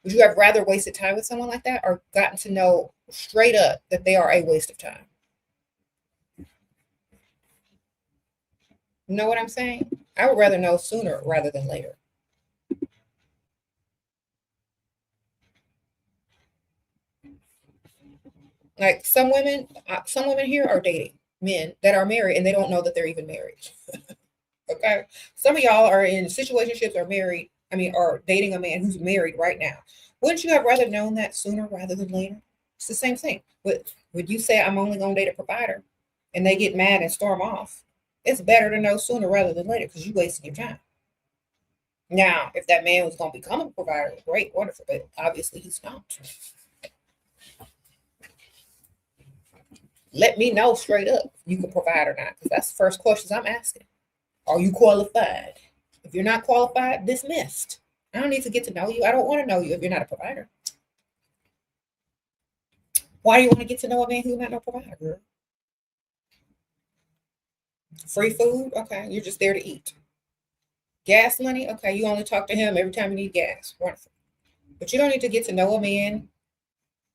Would you have rather wasted time with someone like that or gotten to know straight up that they are a waste of time? You know what I'm saying? I would rather know sooner rather than later. Like some women here are dating men that are married and they don't know that they're even married. Okay. Some of y'all are in situationships or married, I mean, or dating a man who's married right now. Wouldn't you have rather known that sooner rather than later? It's the same thing. Would you say I'm only gonna date a provider and they get mad and storm off? It's better to know sooner rather than later because you wasting your time. Now, if that man was gonna become a provider, great, wonderful, but obviously he's not. Let me know straight up if you can provide or not, because that's the first questions I'm asking. Are you qualified? If you're not qualified, dismissed. I don't need to get to know you. I don't want to know you if you're not a provider. Why do you want to get to know a man who's not no provider, girl? Free food? Okay, you're just there to eat. Gas money? Okay, you only talk to him every time you need gas. Wonderful. But you don't need to get to know a man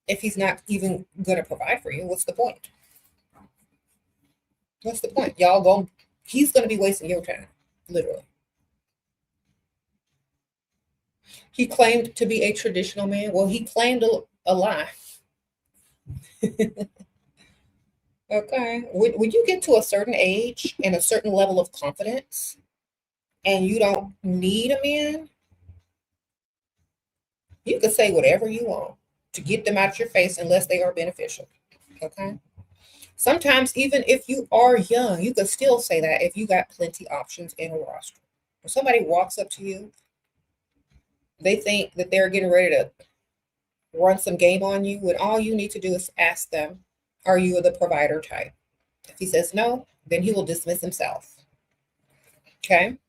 if he's not even going to provide for you. What's the point? What's the point? He's going to be wasting your time, literally. He claimed to be a traditional man. Well, he claimed a lie. Okay. When you get to a certain age and a certain level of confidence and you don't need a man, you can say whatever you want to get them out your face unless they are beneficial. Okay. Sometimes, even if you are young, you can still say that if you got plenty options in a roster. If somebody walks up to you, they think that they're getting ready to run some game on you, when all you need to do is ask them, are you the provider type? If he says no, then he will dismiss himself. Okay.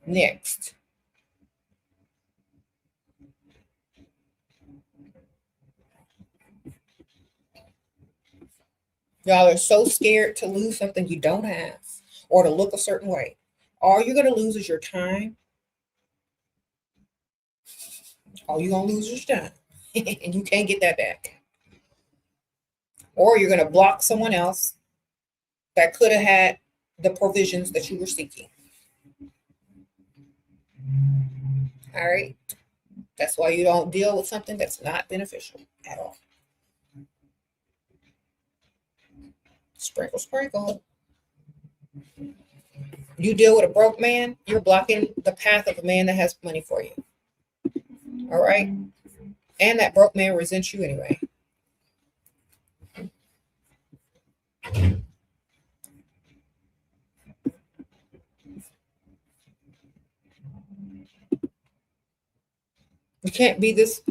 Next. Y'all are so scared to lose something you don't have or to look a certain way. All you're going to lose is your time. All you're going to lose is your time. And you can't get that back. Or you're going to block someone else that could have had the provisions that you were seeking. All right. That's why you don't deal with something that's not beneficial at all. Sprinkle, sprinkle. You deal with a broke man, you're blocking the path of a man that has money for you. All right. And that broke man resents you anyway. You can't be this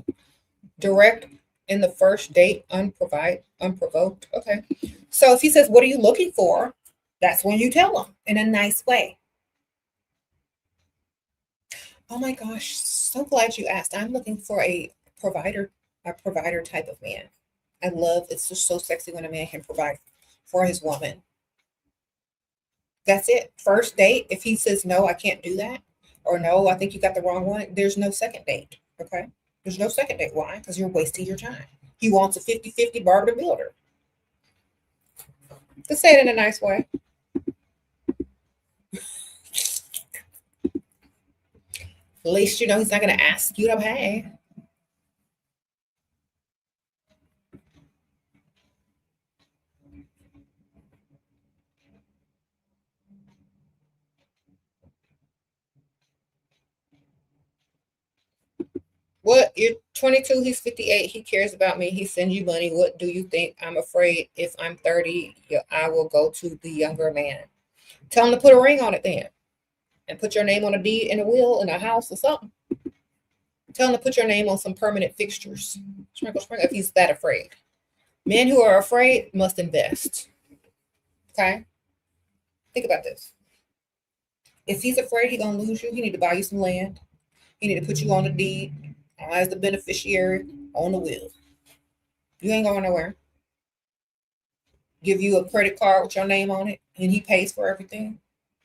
direct in the first date, unprovoked. Okay. So if he says, what are you looking for? That's when you tell him in a nice way. Oh my gosh, so glad you asked. I'm looking for a provider type of man. I love it's just so sexy when a man can provide for his woman. That's it. First date, if he says no, I can't do that, or no, I think you got the wrong one, there's no second date. Okay. There's no second date. Why? Because you're wasting your time. He wants a 50-50 barber to builder. To say it in a nice way. At least you know he's not going to ask you to pay. What? You're 22, he's 58, he cares about me, he sends you money. What do you think? I'm afraid if I'm 30, I will go to the younger man. Tell him to put a ring on it then. And put your name on a deed in a will in a house or something. Tell him to put your name on some permanent fixtures. Sprinkle, sprinkle, if he's that afraid. Men who are afraid must invest. Okay? Think about this. If he's afraid he's going to lose you, he need to buy you some land. He need to put you on the deed as the beneficiary on the will. You ain't going nowhere. Give you a credit card with your name on it, and he pays for everything.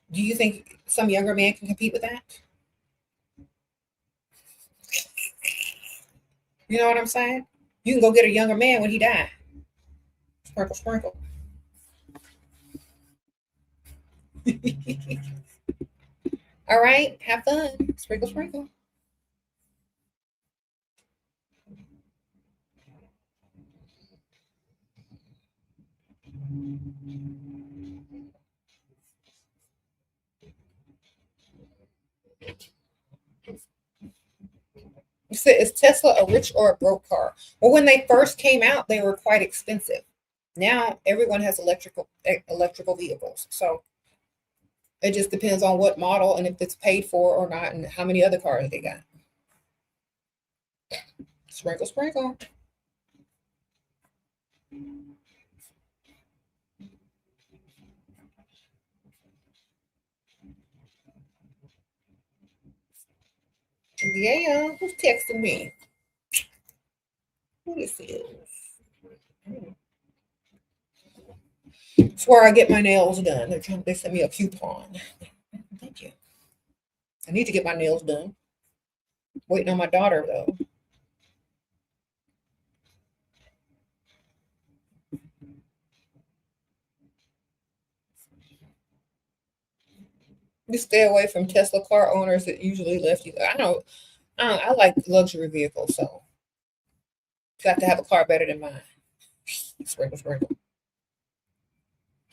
Do you think some younger man can compete with that? You know what I'm saying? You can go get a younger man when he died. Sprinkle, sprinkle. All right, have fun. Sprinkle, sprinkle. You said, is Tesla a rich or a broke car? Well, when they first came out, they were quite expensive. Now everyone has electrical vehicles. So it just depends on what model and if it's paid for or not and how many other cars they got. Sprinkle, sprinkle. Yeah, who's texting me? Who this is? It's where I get my nails done. They sent me a coupon. Thank you. I need to get my nails done. Waiting on my daughter though. You stay away from Tesla car owners that usually left you. I like luxury vehicles, so you have to have a car better than mine. Sprinkle, sprinkle.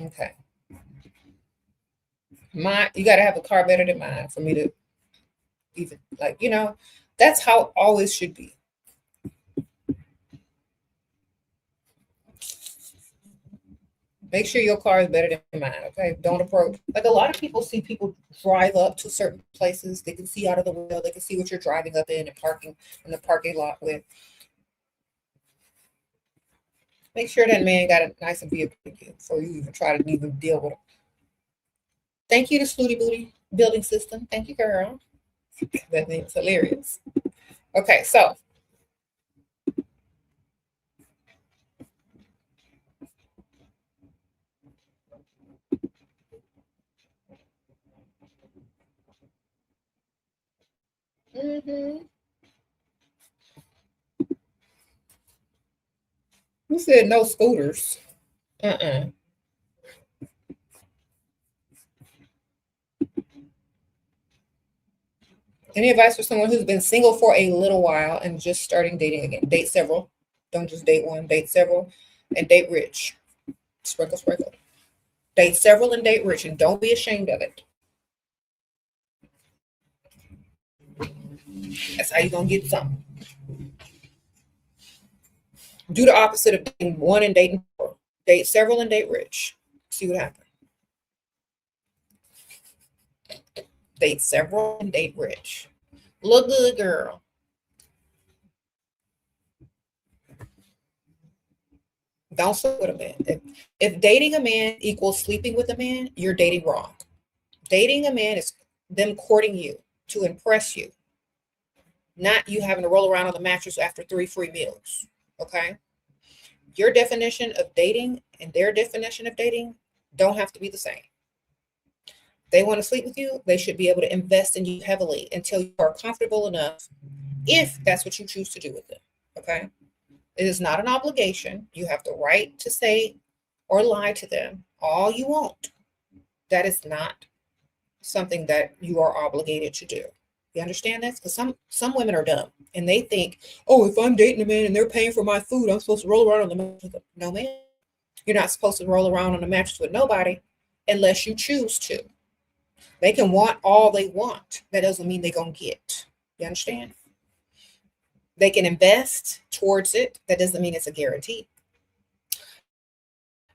Okay. You got to have a car better than mine for me to even that's how it always should be. Make sure your car is better than mine, okay? Don't approach. Like a lot of people see people drive up to certain places. They can see out of the window. They can see what you're driving up in and parking in the parking lot with. Make sure that man got a nice vehicle before you even try to even deal with him. Thank you to Snooty Booty Building System. Thank you, girl. That name's hilarious. Okay, so who said no scooters? Any advice for someone who's been single for a little while and just starting dating again? Date several. Don't just date one. Date several and date rich. Sprinkle, sprinkle. Date several and date rich, and don't be ashamed of it. That's how you're going to get something. Do the opposite of dating one and dating four. Date several and date rich. See what happens. Date several and date rich. Look good, girl. Don't sleep with a man. If dating a man equals sleeping with a man, you're dating wrong. Dating a man is them courting you to impress you, not you having to roll around on the mattress after 3 free meals. Okay? Your definition of dating and their definition of dating don't have to be the same. They want to sleep with you, they should be able to invest in you heavily until you are comfortable enough, if that's what you choose to do with them. Okay? It is not an obligation. You have the right to say or lie to them all you want. That is not something that you are obligated to do. You understand this? Because some women are dumb and they think, oh, if I'm dating a man and they're paying for my food, I'm supposed to roll around on the mattress with them. No, man. You're not supposed to roll around on the mattress with nobody unless you choose to. They can want all they want. That doesn't mean they're going to get. You understand? They can invest towards it. That doesn't mean it's a guarantee.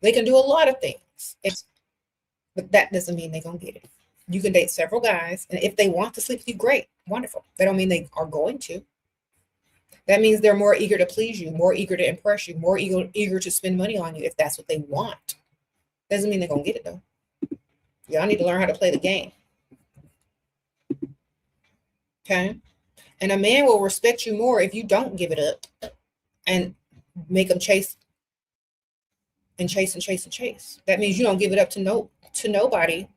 They can do a lot of things, but that doesn't mean they're going to get it. You can date several guys, and if they want to sleep with you, great, wonderful. They don't mean they are going to. That means they're more eager to please you, more eager to impress you, more eager to spend money on you if that's what they want. Doesn't mean they're going to get it, though. Y'all need to learn how to play the game. Okay? And a man will respect you more if you don't give it up and make them chase and chase and chase and chase. That means you don't give it up to nobody.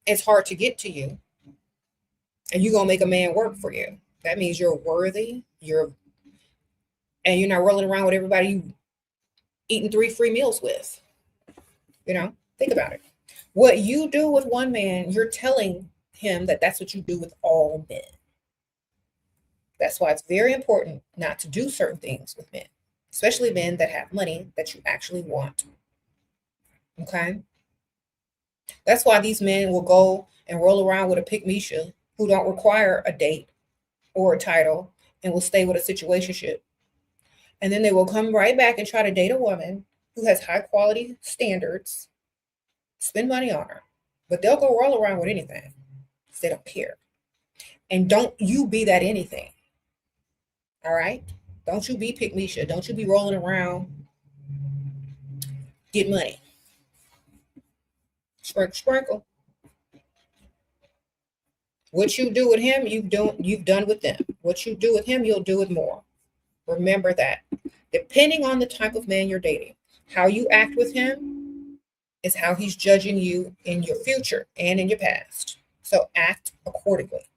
It's hard to get to you. And you're going to make a man work for you. That means you're worthy. You're and you're not rolling around with everybody you eating 3 free meals with. Think about it. What you do with one man, you're telling him that that's what you do with all men. That's why it's very important not to do certain things with men, especially men that have money that you actually want. Okay? That's why these men will go and roll around with a pygmisha who don't require a date or a title and will stay with a situationship. And then they will come right back and try to date a woman who has high quality standards, spend money on her, but they'll go roll around with anything because they don't care. And don't you be that anything. All right? Don't you be pygmisha. Don't you be rolling around, get money. Sprinkle, sprinkle. What you do with him, you've done with them. What you do with him, you'll do with more. Remember that. Depending on the type of man you're dating, how you act with him is how he's judging you in your future and in your past. So act accordingly.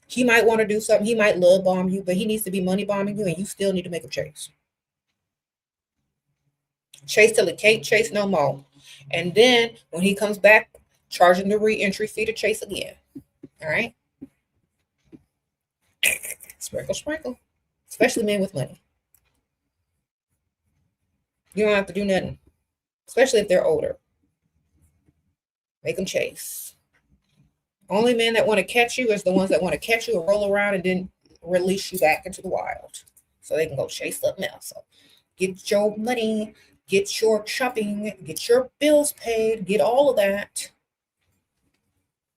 He might want to do something. He might love bomb you, but he needs to be money bombing you, and you still need to make him chase. Chase till he can't chase no more. And then when he comes back, charge him the re-entry fee to chase again. All right? Sprinkle, sprinkle. Especially men with money. You don't have to do nothing. Especially if they're older. Make them chase. Only men that want to catch you is the ones that want to catch you and roll around and then release you back into the wild. So they can go chase something else. So get your money, get your shopping, get your bills paid, get all of that.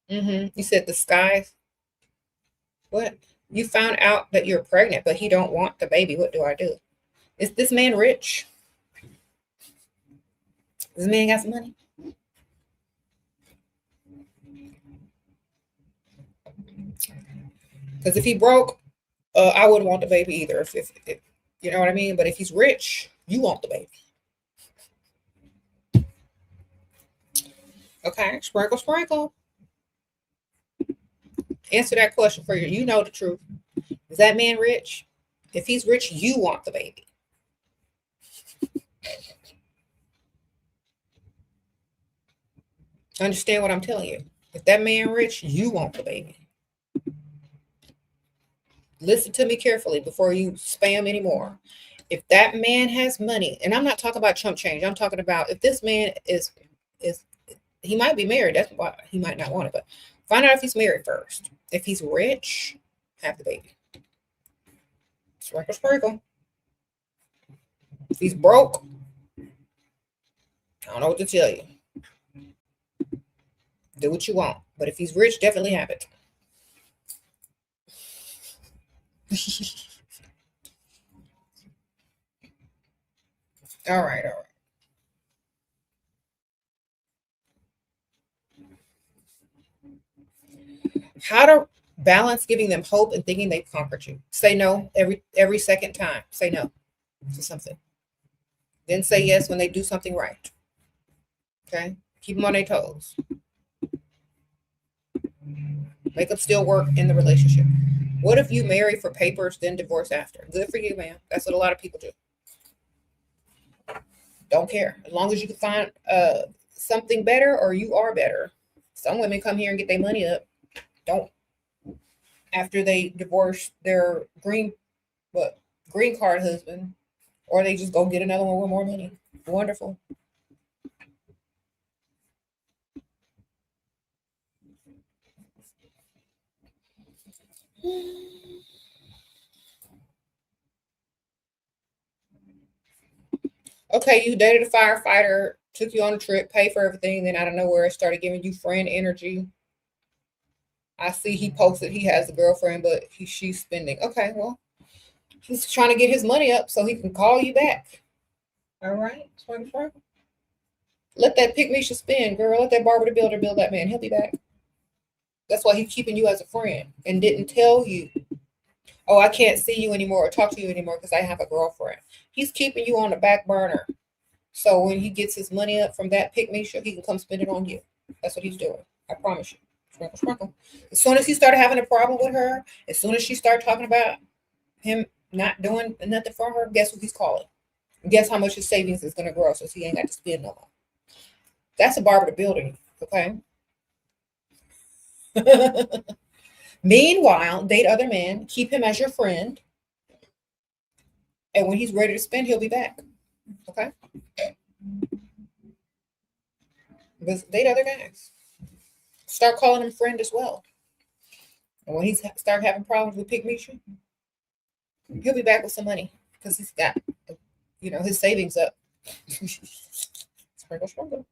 You said the sky. What? You found out that you're pregnant, but he don't want the baby. What do I do? Is this man rich? This man got some money? Because if he broke, I wouldn't want the baby either. If you know what I mean. But if he's rich, you want the baby. Okay, sprinkle, sprinkle. Answer that question for you. You know the truth. Is that man rich? If he's rich, you want the baby. Understand what I'm telling you. If that man rich, you want the baby. Listen to me carefully before you spam anymore. If that man has money, and I'm not talking about chump change. I'm talking about if this man is he might be married. That's why he might not want it. But find out if he's married first. If he's rich, have the baby. Sprinkle, sprinkle. If he's broke, I don't know what to tell you. Do what you want. But if he's rich, definitely have it. All right, all right. How to balance giving them hope and thinking they've conquered you. Say no every second time. Say no to something. Then say yes when they do something right. Okay? Keep them on their toes. Make them still work in the relationship. What if you marry for papers, then divorce after? Good for you, man. That's what a lot of people do. Don't care. As long as you can find something better or you are better. Some women come here and get their money up. Don't. After they divorce their green card husband, or they just go get another one with more money. Wonderful. Okay, you dated a firefighter, took you on a trip, paid for everything, then out of nowhere started giving you friend energy. I see he posted he has a girlfriend, but she's spending. Okay, well, he's trying to get his money up so he can call you back. All right, sprinkle. Let that pygmisha spin, girl. Let that barber the builder build that man. He'll be back. That's why he's keeping you as a friend and didn't tell you, oh, I can't see you anymore or talk to you anymore because I have a girlfriend. He's keeping you on the back burner. So when he gets his money up from that pygmisha, he can come spend it on you. That's what he's doing. I promise you. Sprinkle, sprinkle. As soon as he started having a problem with her, as soon as she started talking about him not doing nothing for her, guess who he's calling? Guess how much his savings is going to grow so he ain't got to spend no more. That's a barber to building, okay? Meanwhile, date other men, keep him as your friend, and when he's ready to spend, he'll be back, okay? But date other guys. Start calling him friend as well. And when he start having problems with Pygmisha, he'll be back with some money because he's got, his savings up. Sprinkle, sprinkle.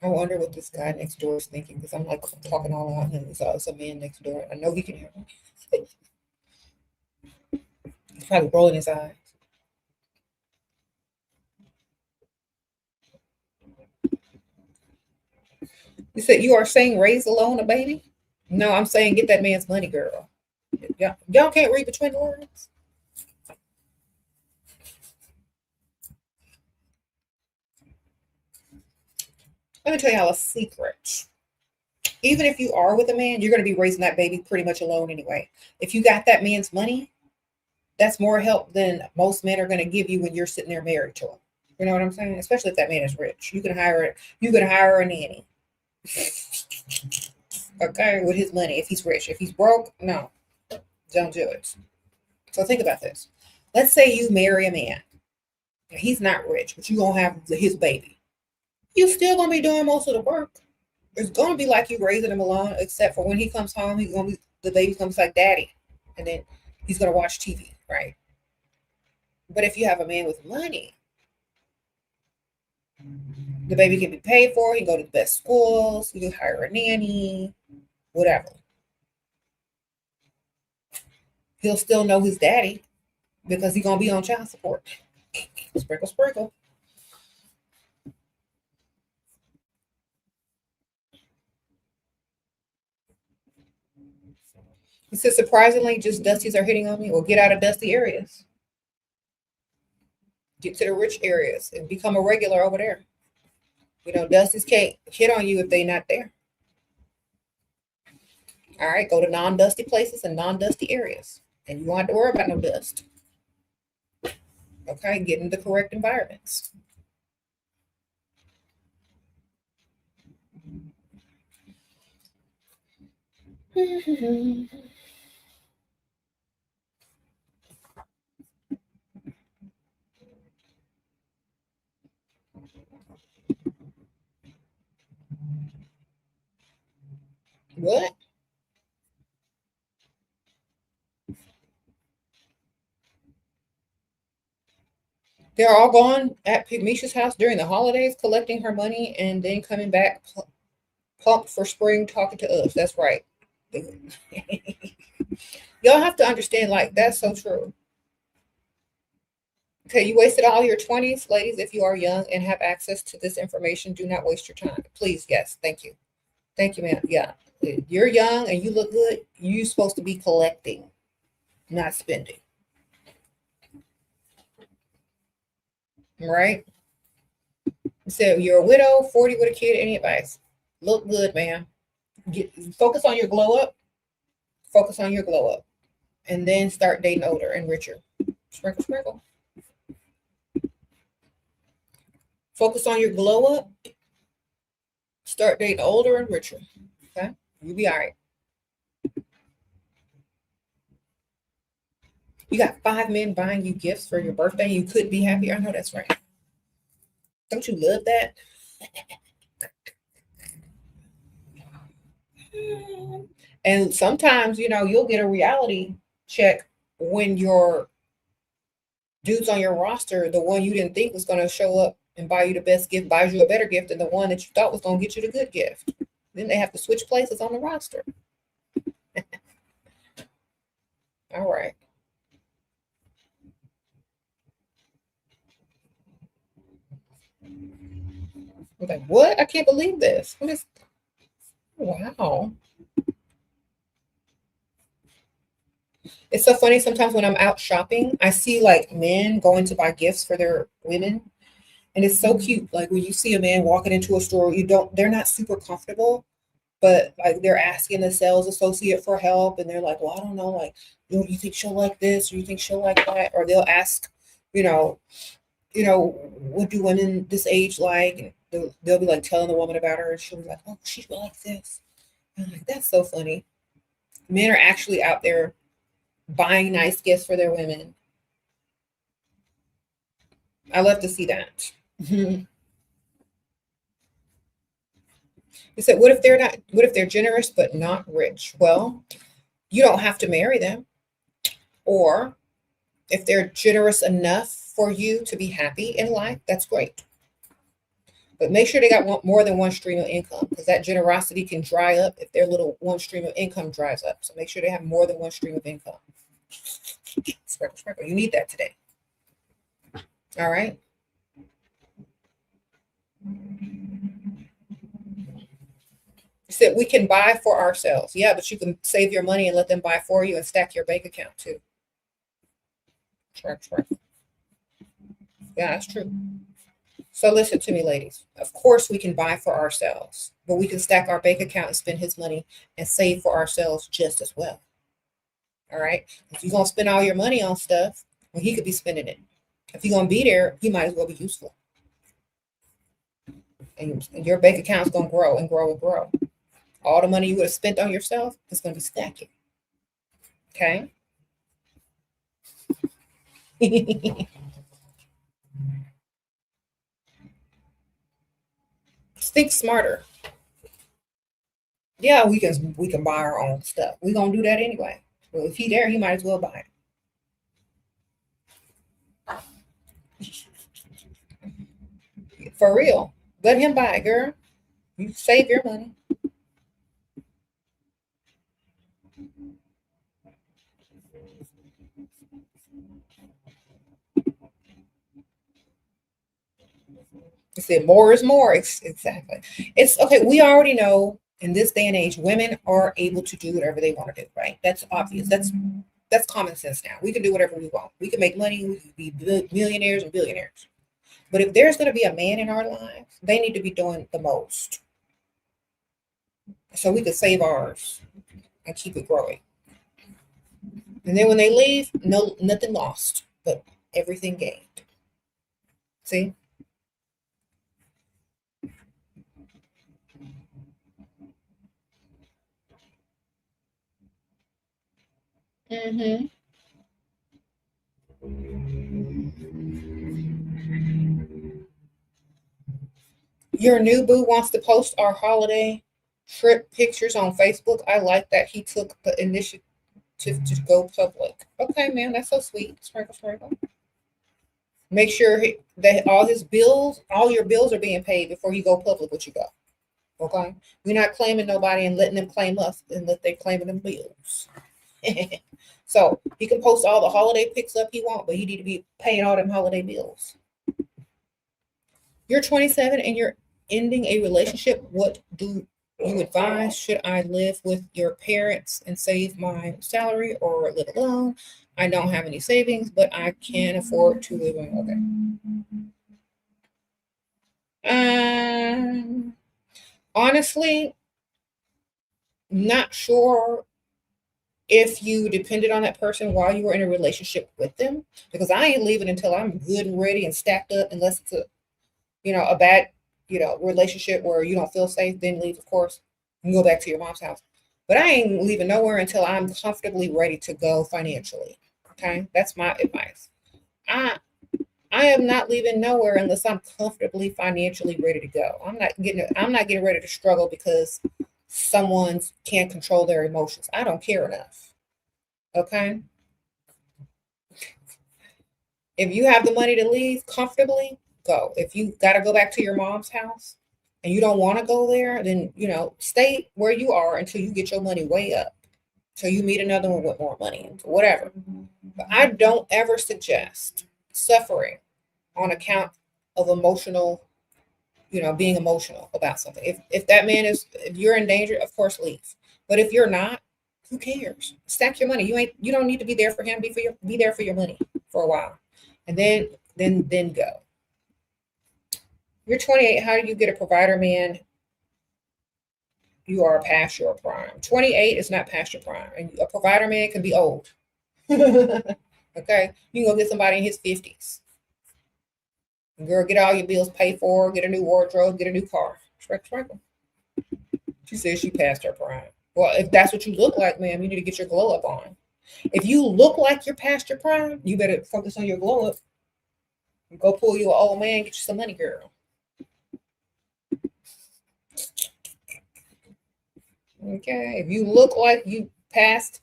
I wonder what this guy next door is thinking because I'm like talking all out and there's a man next door. I know he can hear me. He's probably rolling his eyes. You said you are saying raise alone a baby? No, I'm saying get that man's money, girl. Y'all can't read between the lines. Let me tell y'all a secret. Even if you are with a man, you're going to be raising that baby pretty much alone anyway. If you got that man's money, that's more help than most men are going to give you when you're sitting there married to him. You know what I'm saying? Especially if that man is rich. You can hire a nanny. Okay, with his money, if he's rich. If he's broke, no, don't do it. So think about this. Let's say you marry a man. He's not rich, but you're going to have his baby. You're still going to be doing most of the work. It's going to be like you raising him alone, except for when he comes home, the baby comes like daddy. And then he's going to watch TV, right? But if you have a man with money, the baby can be paid for. He can go to the best schools. You can hire a nanny, whatever. He'll still know his daddy because he's going to be on child support. Sprinkle, sprinkle. He says, surprisingly, just Dusties are hitting on me. Well, get out of dusty areas. Get to the rich areas and become a regular over there. Dusties can't hit on you if they're not there. All right, go to non-dusty places and non-dusty areas. And you won't have to worry about no dust. Okay, get in the correct environments. What? They're all gone at Pygmisha's house during the holidays, collecting her money and then coming back pumped for spring, talking to us. That's right. Y'all have to understand, like, that's so true. Okay, you wasted all your 20s, ladies. If you are young and have access to this information, do not waste your time. Please, yes, thank you. Thank you, ma'am. Yeah, you're young and you look good. You're supposed to be collecting, not spending. Right? So you're a widow, 40 with a kid. Any advice? Look good, ma'am. Focus on your glow up. Focus on your glow up. And then start dating older and richer. Sprinkle, sprinkle. Focus on your glow up. Start dating older and richer. Okay? You'll be all right. You got 5 men buying you gifts for your birthday. You could be happy. I know that's right. Don't you love that? And sometimes, you'll get a reality check when your dudes on your roster, the one you didn't think was going to show up and buy you the best gift, buys you a better gift than the one that you thought was going to get you the good gift. Then they have to switch places on the roster. All right. I'm like, what? I can't believe this. What is? Wow. It's so funny. Sometimes when I'm out shopping, I see like men going to buy gifts for their women. And it's so cute. Like when you see a man walking into a store, they're not super comfortable, but like they're asking the sales associate for help, and they're like, well, I don't know, like, you think she'll like this, or you think she'll like that, or they'll ask, you know, what do women this age like? And they'll be like telling the woman about her, and she'll be like, oh, she likes this. And I'm like, that's so funny. Men are actually out there buying nice gifts for their women. I love to see that. He said, what if they're not, what if they're generous but not rich? Well, you don't have to marry them. Or if they're generous enough for you to be happy in life, that's great. But make sure they got more than one stream of income, because that generosity can dry up if their little one stream of income dries up. So make sure they have more than one stream of income. Sprinkle, sprinkle. You need that today. All right. You said we can buy for ourselves. Yeah, but you can save your money and let them buy for you and stack your bank account too. Sprinkle, sprinkle. Yeah, that's true. So listen to me, ladies. Of course, we can buy for ourselves, but we can stack our bank account and spend his money and save for ourselves just as well. All right. If you're going to spend all your money on stuff, well, he could be spending it. If you're going to be there, he might as well be useful. And your bank account is going to grow and grow and grow. All the money you would have spent on yourself is going to be stacking. Okay. Think smarter. Yeah, we can buy our own stuff. We're gonna do that anyway. Well, if he there, he might as well buy it. For real. Let him buy it, girl. You save your money. I said more is more. Exactly. It's okay. We already know in this day and age, women are able to do whatever they want to do, right? That's obvious. That's common sense now. We can do whatever we want. We can make money. We can be millionaires and billionaires. But if there's going to be a man in our lives, they need to be doing the most. So we could save ours and keep it growing. And then when they leave, no, nothing lost, but everything gained. See? Mm-hmm. Your new boo wants to post our holiday trip pictures on Facebook. I like that he took the initiative to go public. Okay, man, that's so sweet. Sprinkle, sprinkle. Make sure that all your bills are being paid before you go public with you go. Okay? We're not claiming nobody and letting them claim us and let they claiming them bills. So he can post all the holiday pics up he want, but he need to be paying all them holiday bills. You're 27 and you're ending a relationship. What do you advise? Should I live with your parents and save my salary or live alone? I don't have any savings, but I can afford to live on. Okay. Honestly, not sure if you depended on that person while you were in a relationship with them, because I ain't leaving until I'm good and ready and stacked up, unless it's a bad, relationship where you don't feel safe, then leave, of course, and go back to your mom's house. But I ain't leaving nowhere until I'm comfortably ready to go financially. Okay. That's my advice. I I am not leaving nowhere unless I'm comfortably financially ready to go. I'm not getting ready to struggle because someone can't control their emotions. I don't care enough. Okay. If you have the money to leave comfortably, go. If you got to go back to your mom's house and you don't want to go there, then, stay where you are until you get your money way up. So you meet another one with more money, whatever. But I don't ever suggest suffering on account of emotional, being emotional about something. If that man if you're in danger, of course leave. But if you're not, who cares? Stack your money. You don't need to be there for him. Be there for your money for a while. And then go. You're 28. How do you get a provider man You are past your prime. 28 is not past your prime. And a provider man can be old. Okay? You can go get somebody in his 50s. Girl, get all your bills paid for, get a new wardrobe, get a new car. Sprinkle. She says she passed her prime. Well, if that's what you look like, ma'am, you need to get your glow up on. If you look like you're past your prime, you better focus on your glow up. Go pull you an old man, get you some money, girl. Okay. If you look like you passed,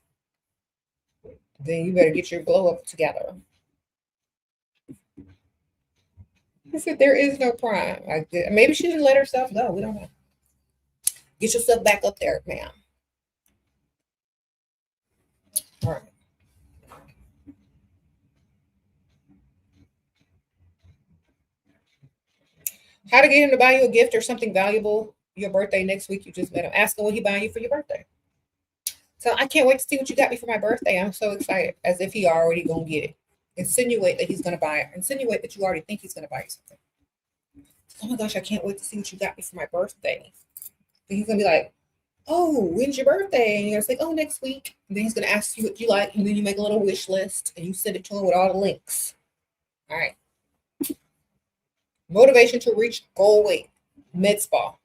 then you better get your glow up together. I said there is no prime. Maybe she didn't let herself go. We don't know. Get yourself back up there, ma'am. All right. How to get him to buy you a gift or something valuable? Your birthday next week. You just met him. Ask him what he buying you for your birthday. So I can't wait to see what you got me for my birthday. I'm so excited, as if he already gonna get it. Insinuate that he's gonna buy it. Insinuate that you already think he's gonna buy you something. Oh my gosh, I can't wait to see what you got me for my birthday. And he's gonna be like, oh, when's your birthday? And you're gonna say, oh, next week. And then he's gonna ask you what you like, and then you make a little wish list and you send it to him with all the links. All right. Motivation to reach goal weight. Med spa.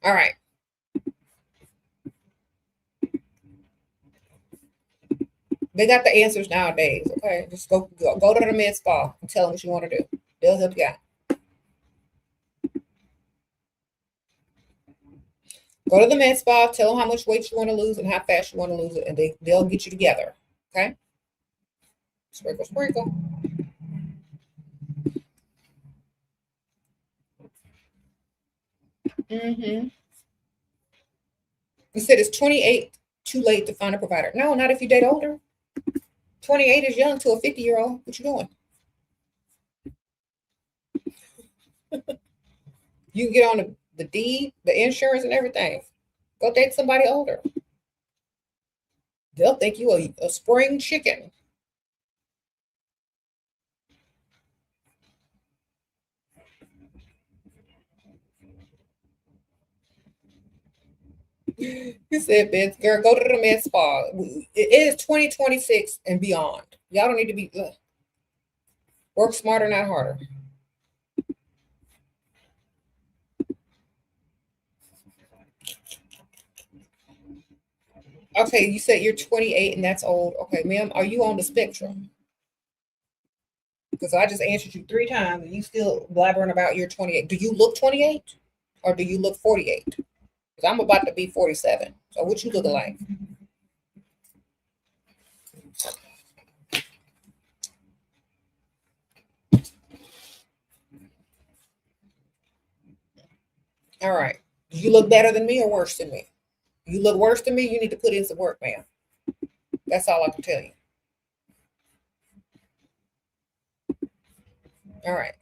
All right. They got the answers nowadays. Okay, just go to the med spa and tell them what you want to do. They'll help you out. Go to the med spa, tell them how much weight you want to lose and how fast you want to lose it, and they'll get you together. Okay. Sprinkle, sprinkle. Mm-hmm. You said it's 28 too late to find a provider. No, not if you date older. 28 is young to a 50-year-old. What you doing? You can get on the deed, the insurance, and everything. Go date somebody older. They'll think you a spring chicken. You said, bitch, girl, go to the med spa. It is 2026 and beyond. Y'all don't need to be work smarter, not harder. Okay, you said you're 28 and that's old. Okay, ma'am, are you on the spectrum? Because I just answered you 3 times and you still blabbering about your 28. Do you look 28 or do you look 48? Because I'm about to be 47. So what you looking like? All right. Do you look better than me or worse than me? You look worse than me, you need to put in some work, ma'am. That's all I can tell you. All right.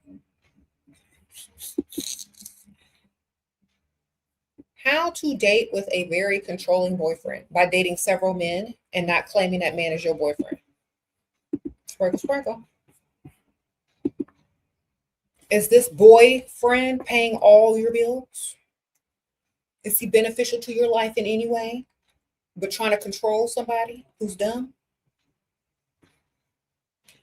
How to date with a very controlling boyfriend by dating several men and not claiming that man is your boyfriend. Sprinkle, sprinkle. Is this boyfriend paying all your bills? Is he beneficial to your life in any way? But trying to control somebody who's dumb?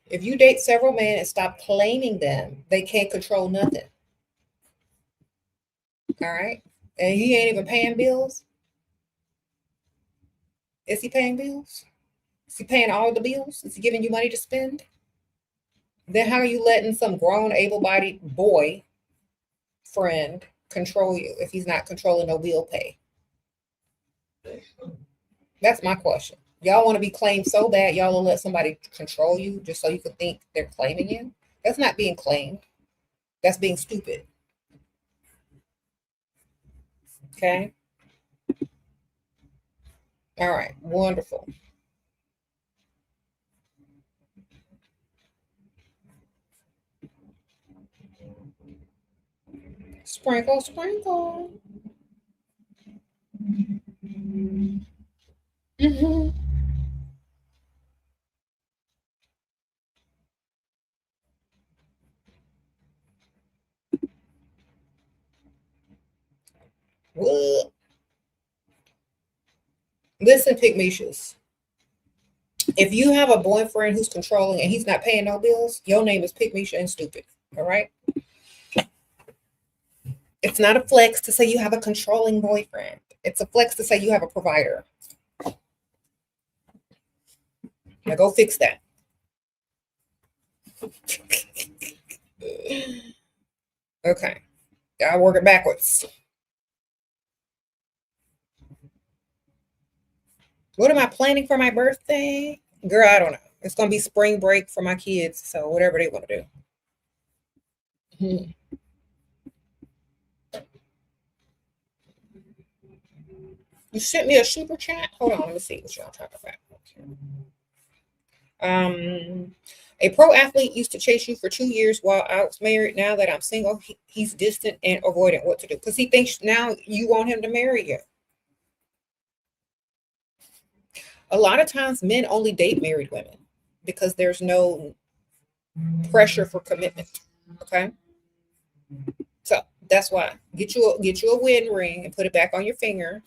If you date several men and stop claiming them, they can't control nothing. All right? And he ain't even paying bills? Is he paying bills? Is he paying all the bills? Is he giving you money to spend? Then how are you letting some grown, able-bodied boy friend control you if he's not controlling no bill pay? That's my question. Y'all want to be claimed so bad, y'all will let somebody control you just so you can think they're claiming you? That's not being claimed. That's being stupid. Okay? All right. Wonderful. Sprinkle, sprinkle. Mm-hmm. Listen, Pygmishas. If you have a boyfriend who's controlling and he's not paying no bills, your name is Pygmisha and stupid. All right. It's not a flex to say you have a controlling boyfriend. It's a flex to say you have a provider. Now go fix that. Okay. Gotta work it backwards. What am I planning for my birthday? Girl, I don't know. It's gonna be spring break for my kids, so whatever they want to do. You sent me a super chat. Hold on, let me see what y'all talking about. A pro athlete used to chase you for 2 years while I was married. Now that I'm single, he's distant and avoidant. What to do? Because he thinks now you want him to marry you. A lot of times men only date married women because there's no pressure for commitment. Okay. So that's why get you a wedding ring and put it back on your finger.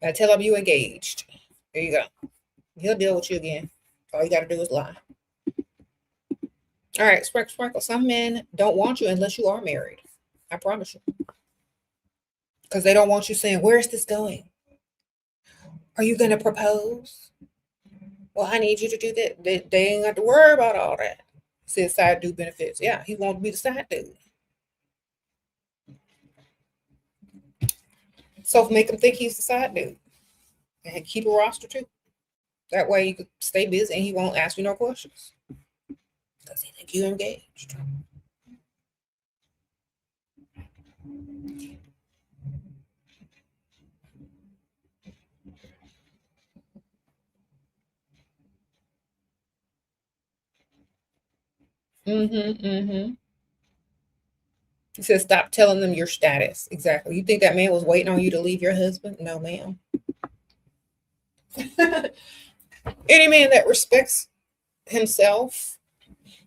I tell him you engaged. There you go. He'll deal with you again. All you got to do is lie. All right, sprinkle, sprinkle. Some men don't want you unless you are married. I promise you. Because they don't want you saying, where's this going? Are you going to propose? Well, I need you to do that. They ain't got to worry about all that. Says side dude benefits. Yeah, he wants to be the side dude. So make him think he's the side dude. And keep a roster too. That way you could stay busy and he won't ask you no questions. Does he think you're engaged? He says, stop telling them your status. Exactly. You think that man was waiting on you to leave your husband? No, ma'am. Any man that respects himself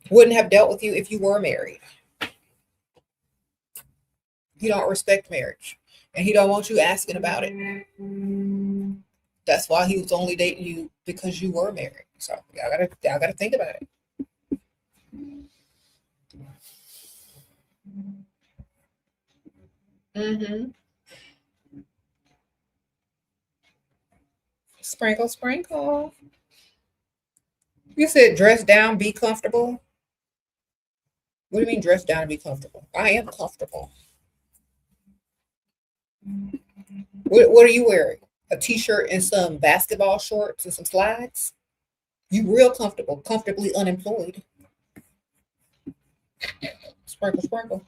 wouldn't have dealt with you if you were married. He don't respect marriage. And he don't want you asking about it. That's why he was only dating you because you were married. So y'all gotta think about it. Sprinkle, sprinkle. You said dress down, be comfortable. What do you mean dress down and be comfortable? I am comfortable. What are you wearing? A t-shirt and some basketball shorts and some slides? You real comfortable, comfortably unemployed. Sprinkle, sprinkle.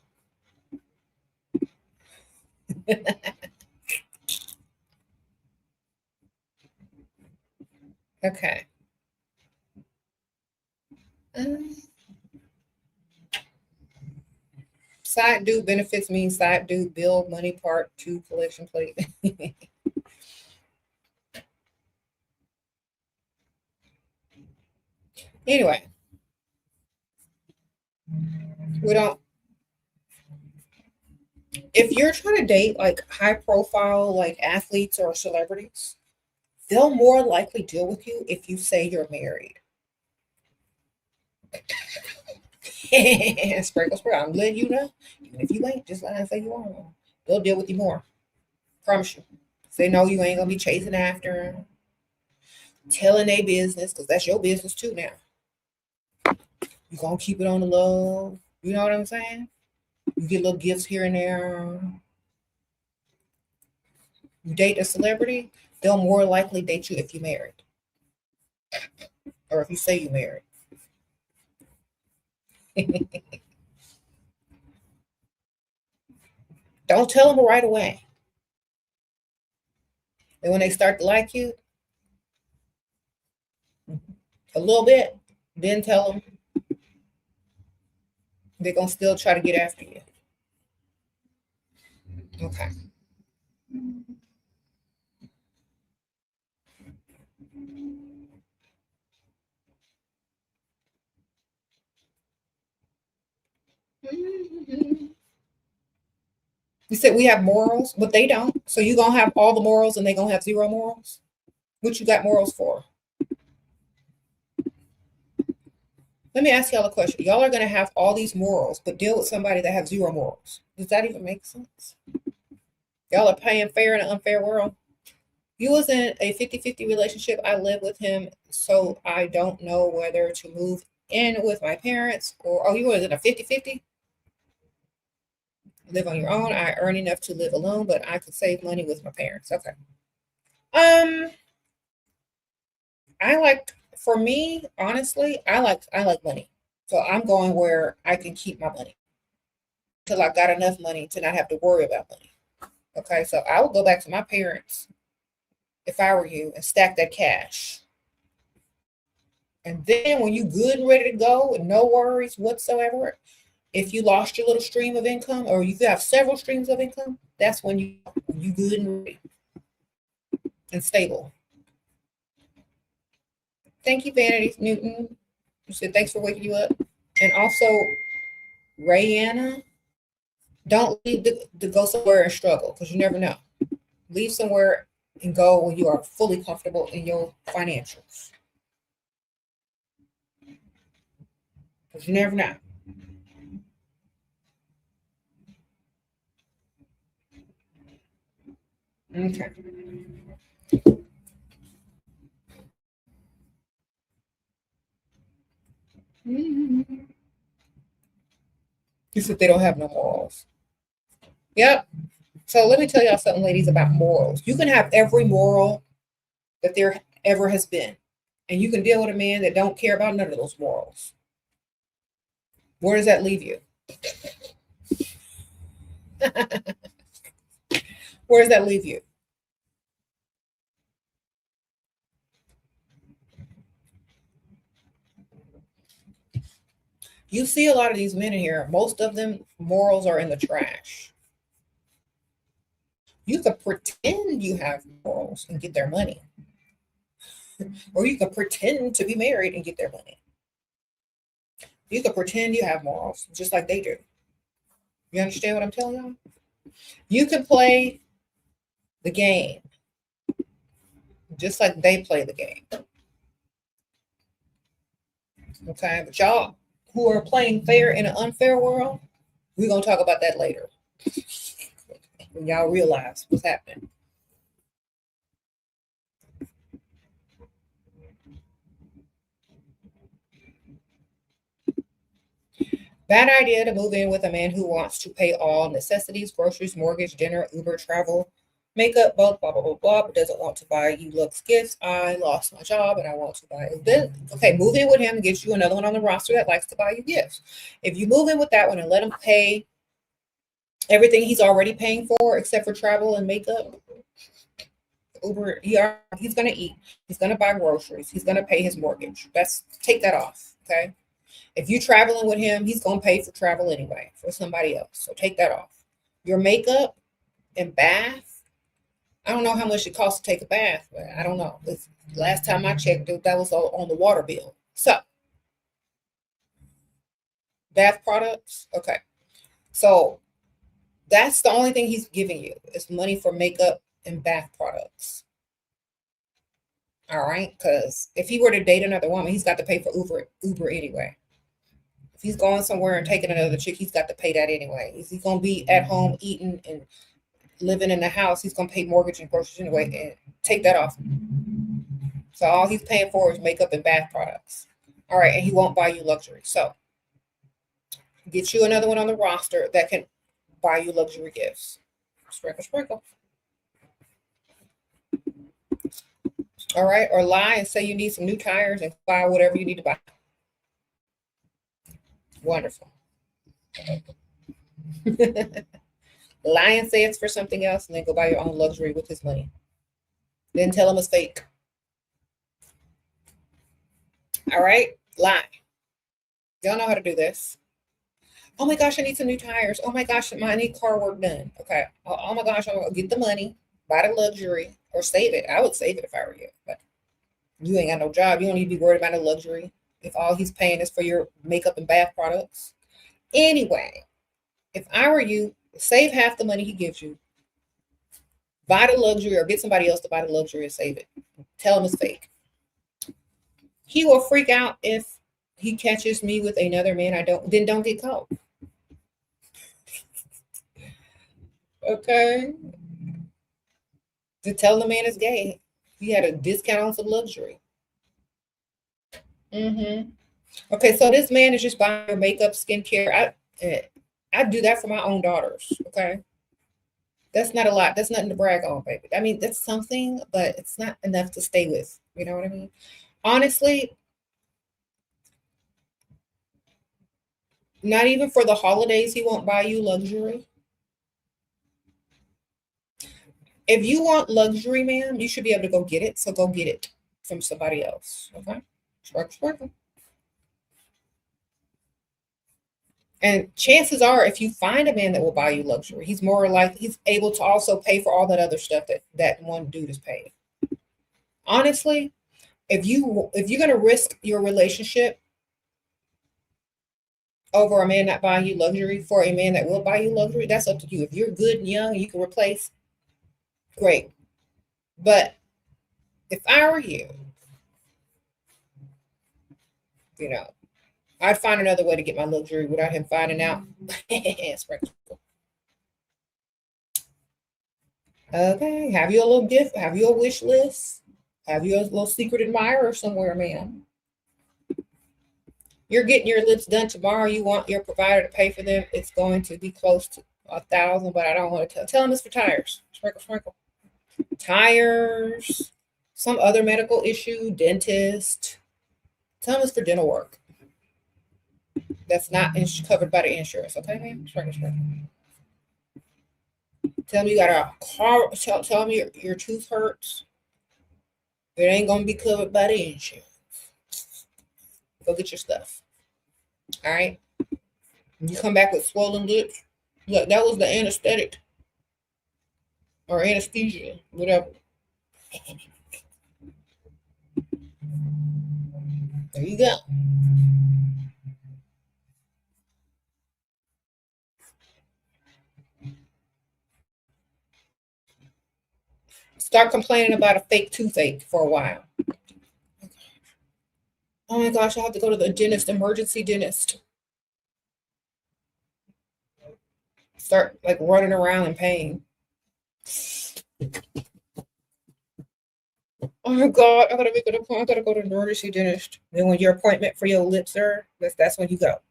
Okay. Side dude benefits means side dude bill money part 2 collection plate. Anyway, we don't. If you're trying to date like high profile like athletes or celebrities, they'll more likely deal with you if you say you're married. Sprinkle, sprinkle. I'm letting you know. Even if you ain't, just lie and say you are. They'll deal with you more. Promise you. They know you ain't gonna be chasing after them, telling their business, because that's your business too now. You gonna keep it on the low. You know what I'm saying? You get little gifts here and there. You date a celebrity, they'll more likely date you if you're married. Or if you say you're married. Don't tell them right away. And when they start to like you a little bit, then tell them they're going to still try to get after you. Okay. You said we have morals, but they don't. So you gonna have all the morals and they gonna have zero morals? What you got morals for? Let me ask y'all a question. Y'all are gonna have all these morals, but deal with somebody that have zero morals. Does that even make sense? Y'all are playing fair in an unfair world. You was in a 50-50 relationship. I live with him, so I don't know whether to move in with my parents or, oh, you was in a 50-50? Live on your own. I earn enough to live alone, but I could save money with my parents. Okay. I like, for me, honestly, I like money. So I'm going where I can keep my money till I got enough money to not have to worry about money. Okay, so I would go back to my parents if I were you and stack that cash. And then when you good and ready to go with no worries whatsoever, if you lost your little stream of income or you have several streams of income, that's when you good and ready and stable. Thank you, Vanity Newton. You said thanks for waking you up. And also, Rayanna, don't leave to go somewhere and struggle because you never know. Leave somewhere and go when you are fully comfortable in your financials. Because you never know. Okay. You said they don't have no morals. Yep. So let me tell y'all something, ladies, about morals. You can have every moral that there ever has been, and you can deal with a man that don't care about none of those morals. Where does that leave you? Where does that leave you? You see a lot of these men in here, most of them morals are in the trash. You could pretend you have morals and get their money, or you could pretend to be married and get their money. You could pretend you have morals, just like they do. You understand what I'm telling y'all? You can play the game just like they play the game. Okay, but y'all who are playing fair in an unfair world, we're gonna talk about that later. When y'all realize what's happening. Bad idea to move in with a man who wants to pay all necessities, groceries, mortgage, dinner, Uber, travel, makeup, both, blah, blah, blah, blah, but doesn't want to buy you looks, gifts. I lost my job and I want to buy it. Okay, move in with him and get you another one on the roster that likes to buy you gifts. If you move in with that one and let him pay everything he's already paying for, except for travel and makeup, Uber, he's going to eat. He's going to buy groceries. He's going to pay his mortgage. Take that off, okay? If you're traveling with him, he's going to pay for travel anyway for somebody else. So take that off. Your makeup and bath, I don't know how much it costs to take a bath, but I don't know. Last time I checked, that was on the water bill. So, bath products, okay. So, that's the only thing he's giving you is money for makeup and bath products. All right, because if he were to date another woman, he's got to pay for Uber anyway. If he's going somewhere and taking another chick, he's got to pay that anyway. If he's going to be at home eating and living in the house, he's going to pay mortgage and groceries anyway, and take that off. So all he's paying for is makeup and bath products. All right, and he won't buy you luxury. So get you another one on the roster that can buy you luxury gifts. Sprinkle, sprinkle. All right, or lie and say you need some new tires and buy whatever you need to buy. Wonderful. Lie and say it's for something else and then go buy your own luxury with his money. Then tell him it's fake. All right, lie. Y'all know how to do this. Oh my gosh, I need some new tires. Oh my gosh, I need car work done. Okay. Oh my gosh, I'm gonna get the money, buy the luxury, or save it. I would save it if I were you, but you ain't got no job. You don't need to be worried about a luxury if all he's paying is for your makeup and bath products. Anyway, if I were you, Save half the money he gives you. Buy the luxury or get somebody else to buy the luxury and save it. Tell him it's fake. He will freak out if he catches me with another man. Then don't get caught. Okay. To tell the man is gay. He had a discount on some luxury. Okay, so this man is just buying your makeup, skincare. I do that for my own daughters. Okay. That's not a lot. That's nothing to brag on, baby. I mean, that's something, but it's not enough to stay with. You know what I mean? Honestly, not even for the holidays, he won't buy you luxury. If you want luxury, ma'am, you should be able to go get it. So go get it from somebody else. Okay? Sparkle. And chances are, if you find a man that will buy you luxury, he's more like he's able to also pay for all that other stuff that one dude is paying. Honestly, if you're gonna risk your relationship over a man not buying you luxury for a man that will buy you luxury, that's up to you. If you're good and young and you can replace, great. But if I were you, I'd find another way to get my luxury without him finding out. Okay, have you a little gift? Have you a wish list? Have you a little secret admirer somewhere, ma'am? You're getting your lips done tomorrow. You want your provider to pay for them. It's going to be close to 1,000, but I don't want to tell them it's for tires. Sprinkle. Tires, some other medical issue, dentist. Tell them it's for dental work. That's not covered by the insurance. Okay, ma'am? Sprinkle. Tell them you got a car. Tell them your tooth hurts. It ain't going to be covered by the insurance. Go get your stuff. All right? You come back with swollen lips. Look, that was the anesthetic. Or anesthesia, whatever. There you go. Start complaining about a fake toothache for a while. Oh my gosh, I have to go to the dentist, emergency dentist. Start like running around in pain. Oh my God, I gotta make an appointment. I gotta go to the emergency dentist. Then when your appointment for your lips are, that's when you go. Oh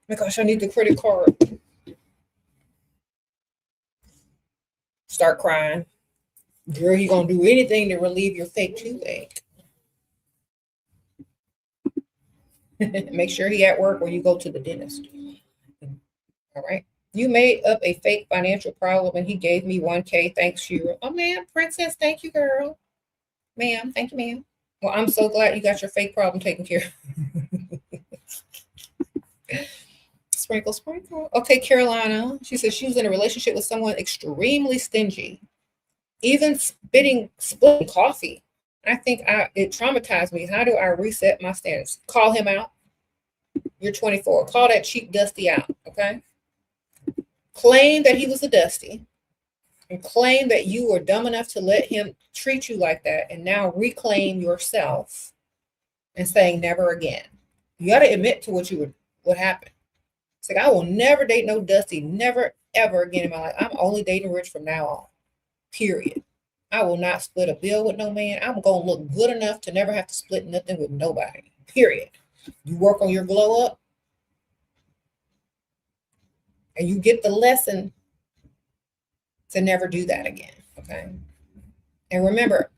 my gosh, I need the credit card. Start crying. Girl, you gonna do anything to relieve your fake toothache. Make sure he at work when you go to the dentist. All right. You made up a fake financial problem and he gave me 1K. Thanks, you. Oh, man, princess, thank you, girl. Ma'am, thank you, ma'am. Well, I'm so glad you got your fake problem taken care of. Sprinkle. Okay, Carolina. She says she was in a relationship with someone extremely stingy, even splitting coffee. I think it traumatized me. How do I reset my standards? Call him out. You're 24. Call that cheap Dusty out, okay? Claim that he was a Dusty and claim that you were dumb enough to let him treat you like that, and now reclaim yourself and saying never again. You got to admit to what happened. It's like, I will never date no Dusty, never, ever again in my life. I'm only dating rich from now on, period. I will not split a bill with no man. I'm going to look good enough to never have to split nothing with nobody, period. You work on your glow up and you get the lesson to never do that again, okay? And remember,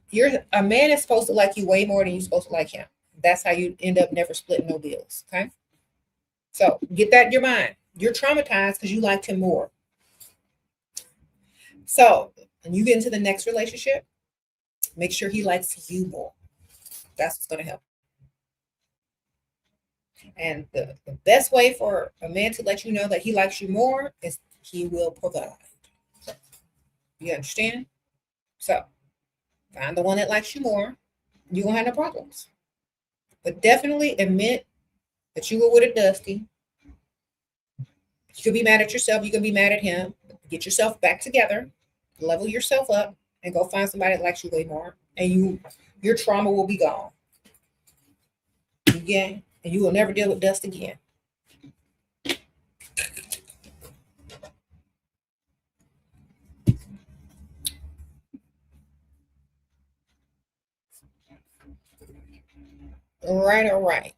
a man is supposed to like you way more than you're supposed to like him. That's how you end up never splitting no bills, okay? So get that in your mind. You're traumatized because you liked him more. So when you get into the next relationship, make sure he likes you more. That's what's going to help. And the best way for a man to let you know that he likes you more is he will provide. You understand? So find the one that likes you more. You won't have no problems. But definitely admit that you were with a Dusty. You could be mad at yourself. You can be mad at him. Get yourself back together, level yourself up, and go find somebody that likes you way more. And your trauma will be gone. Again, and you will never deal with dust again. All right.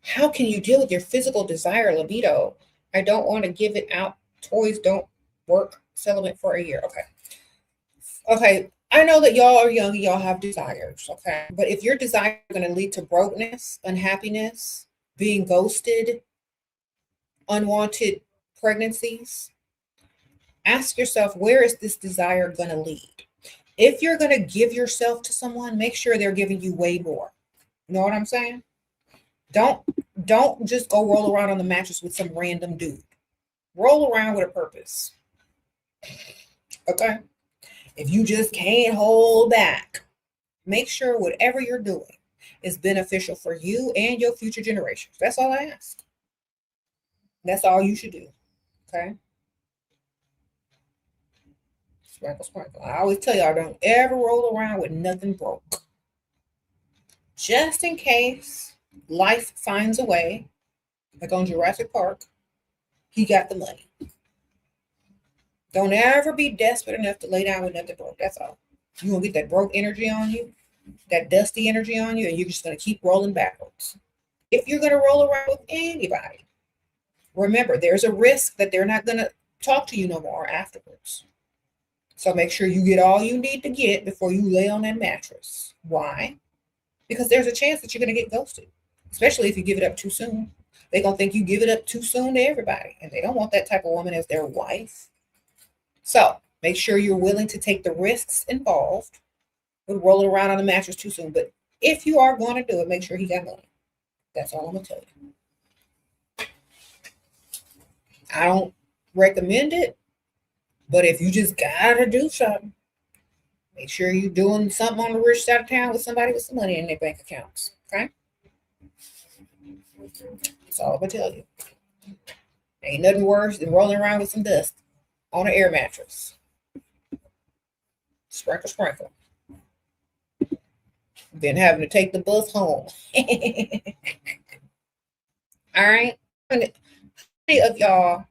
How can you deal with your physical desire, libido? I don't want to give it out. Toys don't work. Celibate for a year. Okay. I know that y'all are young and y'all have desires. Okay. But if your desire is going to lead to brokenness, unhappiness, being ghosted, unwanted pregnancies, ask yourself, where is this desire going to lead? If you're going to give yourself to someone, make sure they're giving you way more. You know what I'm saying? Don't just go roll around on the mattress with some random dude. Roll around with a purpose. Okay? If you just can't hold back, make sure whatever you're doing is beneficial for you and your future generations. That's all I ask. That's all you should do. Okay? Sprinkle. I always tell y'all, don't ever roll around with nothing broke. Just in case life finds a way, like on Jurassic Park, he got the money. Don't ever be desperate enough to lay down with nothing broke. That's all. You're going to get that broke energy on you, that dusty energy on you, and you're just going to keep rolling backwards. If you're going to roll around with anybody, remember, there's a risk that they're not going to talk to you no more afterwards. So make sure you get all you need to get before you lay on that mattress. Why? Because there's a chance that you're going to get ghosted, especially if you give it up too soon. They're going to think you give it up too soon to everybody, and they don't want that type of woman as their wife. So make sure you're willing to take the risks involved with rolling around on the mattress too soon. But if you are going to do it, make sure he got money. That's all I'm going to tell you. I don't recommend it, but if you just got to do something, make sure you're doing something on the rich side of town with somebody with some money in their bank accounts. Okay? That's all I'm going to tell you. Ain't nothing worse than rolling around with some dust on an air mattress. Sprinkle. Then having to take the bus home. All right? How many of y'all,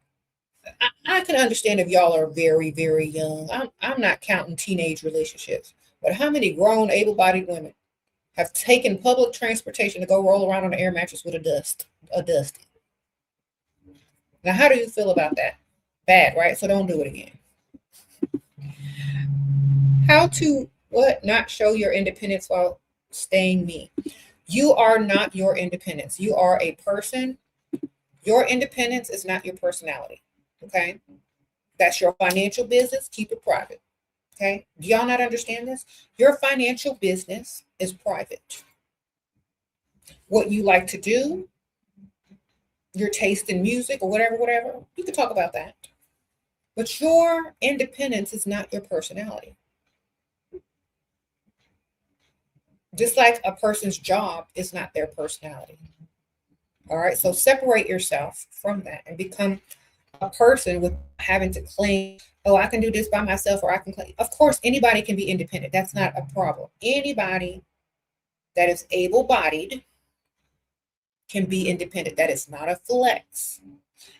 I can understand if y'all are very, very young. I'm not counting teenage relationships, but how many grown, able-bodied women have taken public transportation to go roll around on an air mattress with a dusty? Now, how do you feel about that? Bad, right? So don't do it again. How to not show your independence while staying me? You are not your independence. You are a person. Your independence is not your personality. Okay? That's your financial business. Keep it private. Okay? Do y'all not understand this? Your financial business is private. What you like to do, your taste in music or whatever, you can talk about that. But your independence is not your personality. Just like a person's job is not their personality. All right, so separate yourself from that and become a person with having to claim, oh, I can do this by myself, or I can claim. Of course, anybody can be independent. That's not a problem. Anybody that is able-bodied can be independent. That is not a flex.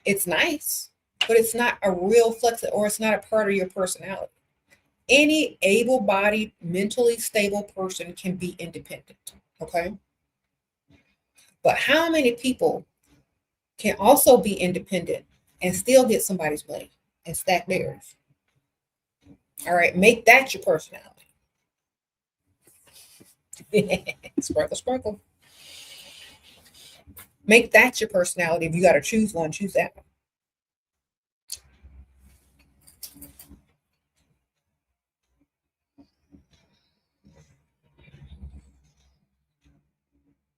It's nice, but it's not a real flex, or it's not a part of your personality. Any able-bodied, mentally stable person can be independent, okay? But how many people can also be independent and still get somebody's money and stack theirs? All right, make that your personality. Sprinkle. Make that your personality. If you got to choose one, choose that one.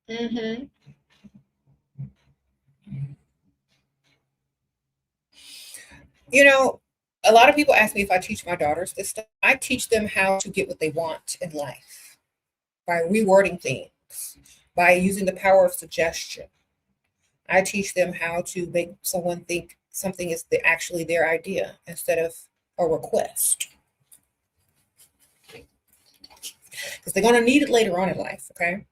Mm-hmm. You know, a lot of people ask me if I teach my daughters this stuff. I teach them how to get what they want in life by rewording things, by using the power of suggestion, I teach them how to make someone think something is actually their idea instead of a request. Because they're going to need it later on in life, okay?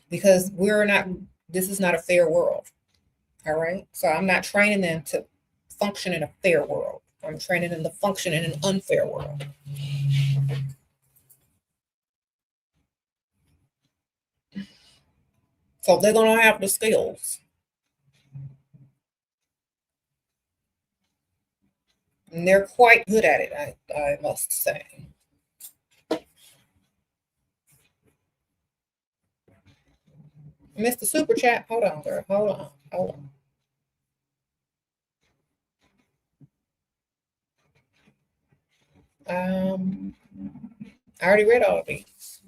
Because this is not a fair world, all right? So I'm not training them to function in a fair world. I'm training them to function in an unfair world. So they're going to have the skills. And they're quite good at it, I must say. Mr. Super Chat, hold on, girl. Hold on. I already read all of these.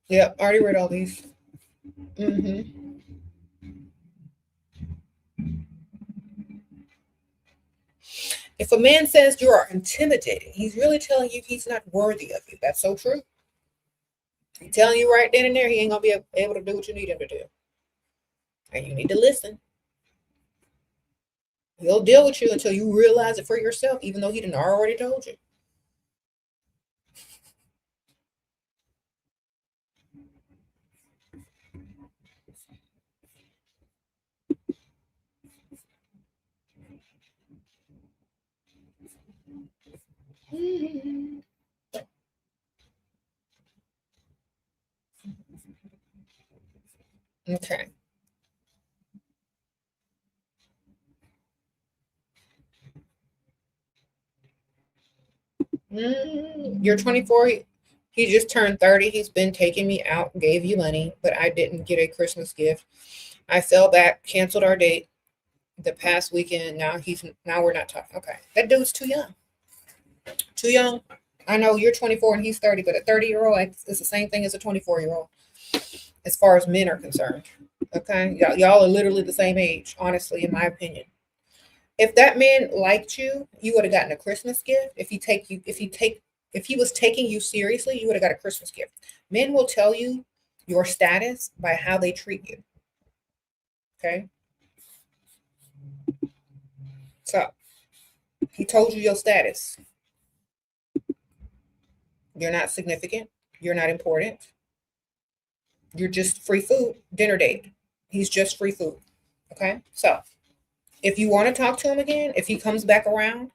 Yep, I already read all these. If a man says you are intimidating, he's really telling you he's not worthy of you. That's so true. He's telling you right then and there he ain't going to be able to do what you need him to do. And you need to listen. He'll deal with you until you realize it for yourself, even though he done already told you. Okay. You're 24. He just turned 30. He's been taking me out, gave you money, but I didn't get a Christmas gift. I fell back, canceled our date the past weekend. Now we're not talking. Okay. That dude's too young. Too young. I know you're 24 and he's 30, but a 30-year-old is the same thing as a 24-year-old as far as men are concerned. Okay. Y'all are literally the same age, honestly, in my opinion. If that man liked you, you would have gotten a Christmas gift. If he was taking you seriously, you would have got a Christmas gift. Men will tell you your status by how they treat you. Okay? So, he told you your status. You're not significant. You're not important. You're just free food, dinner date. He's just free food. Okay? So, if you want to talk to him again, if he comes back around,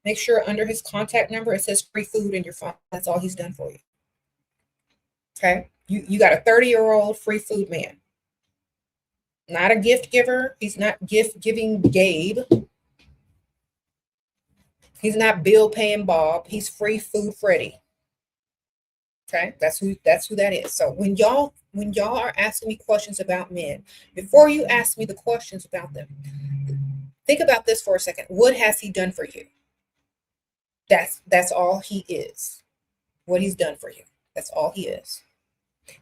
make sure under his contact number it says free food in your phone. That's all he's done for you. Okay? You got a 30-year-old free food man. Not a gift giver. He's not gift giving Gabe. He's not bill paying Bob. He's free food Freddie. Okay? That's who that is. So when y'all are asking me questions about men, before you ask me the questions about them, think about this for a second. What has he done for you? That's all he is. What he's done for you. That's all he is.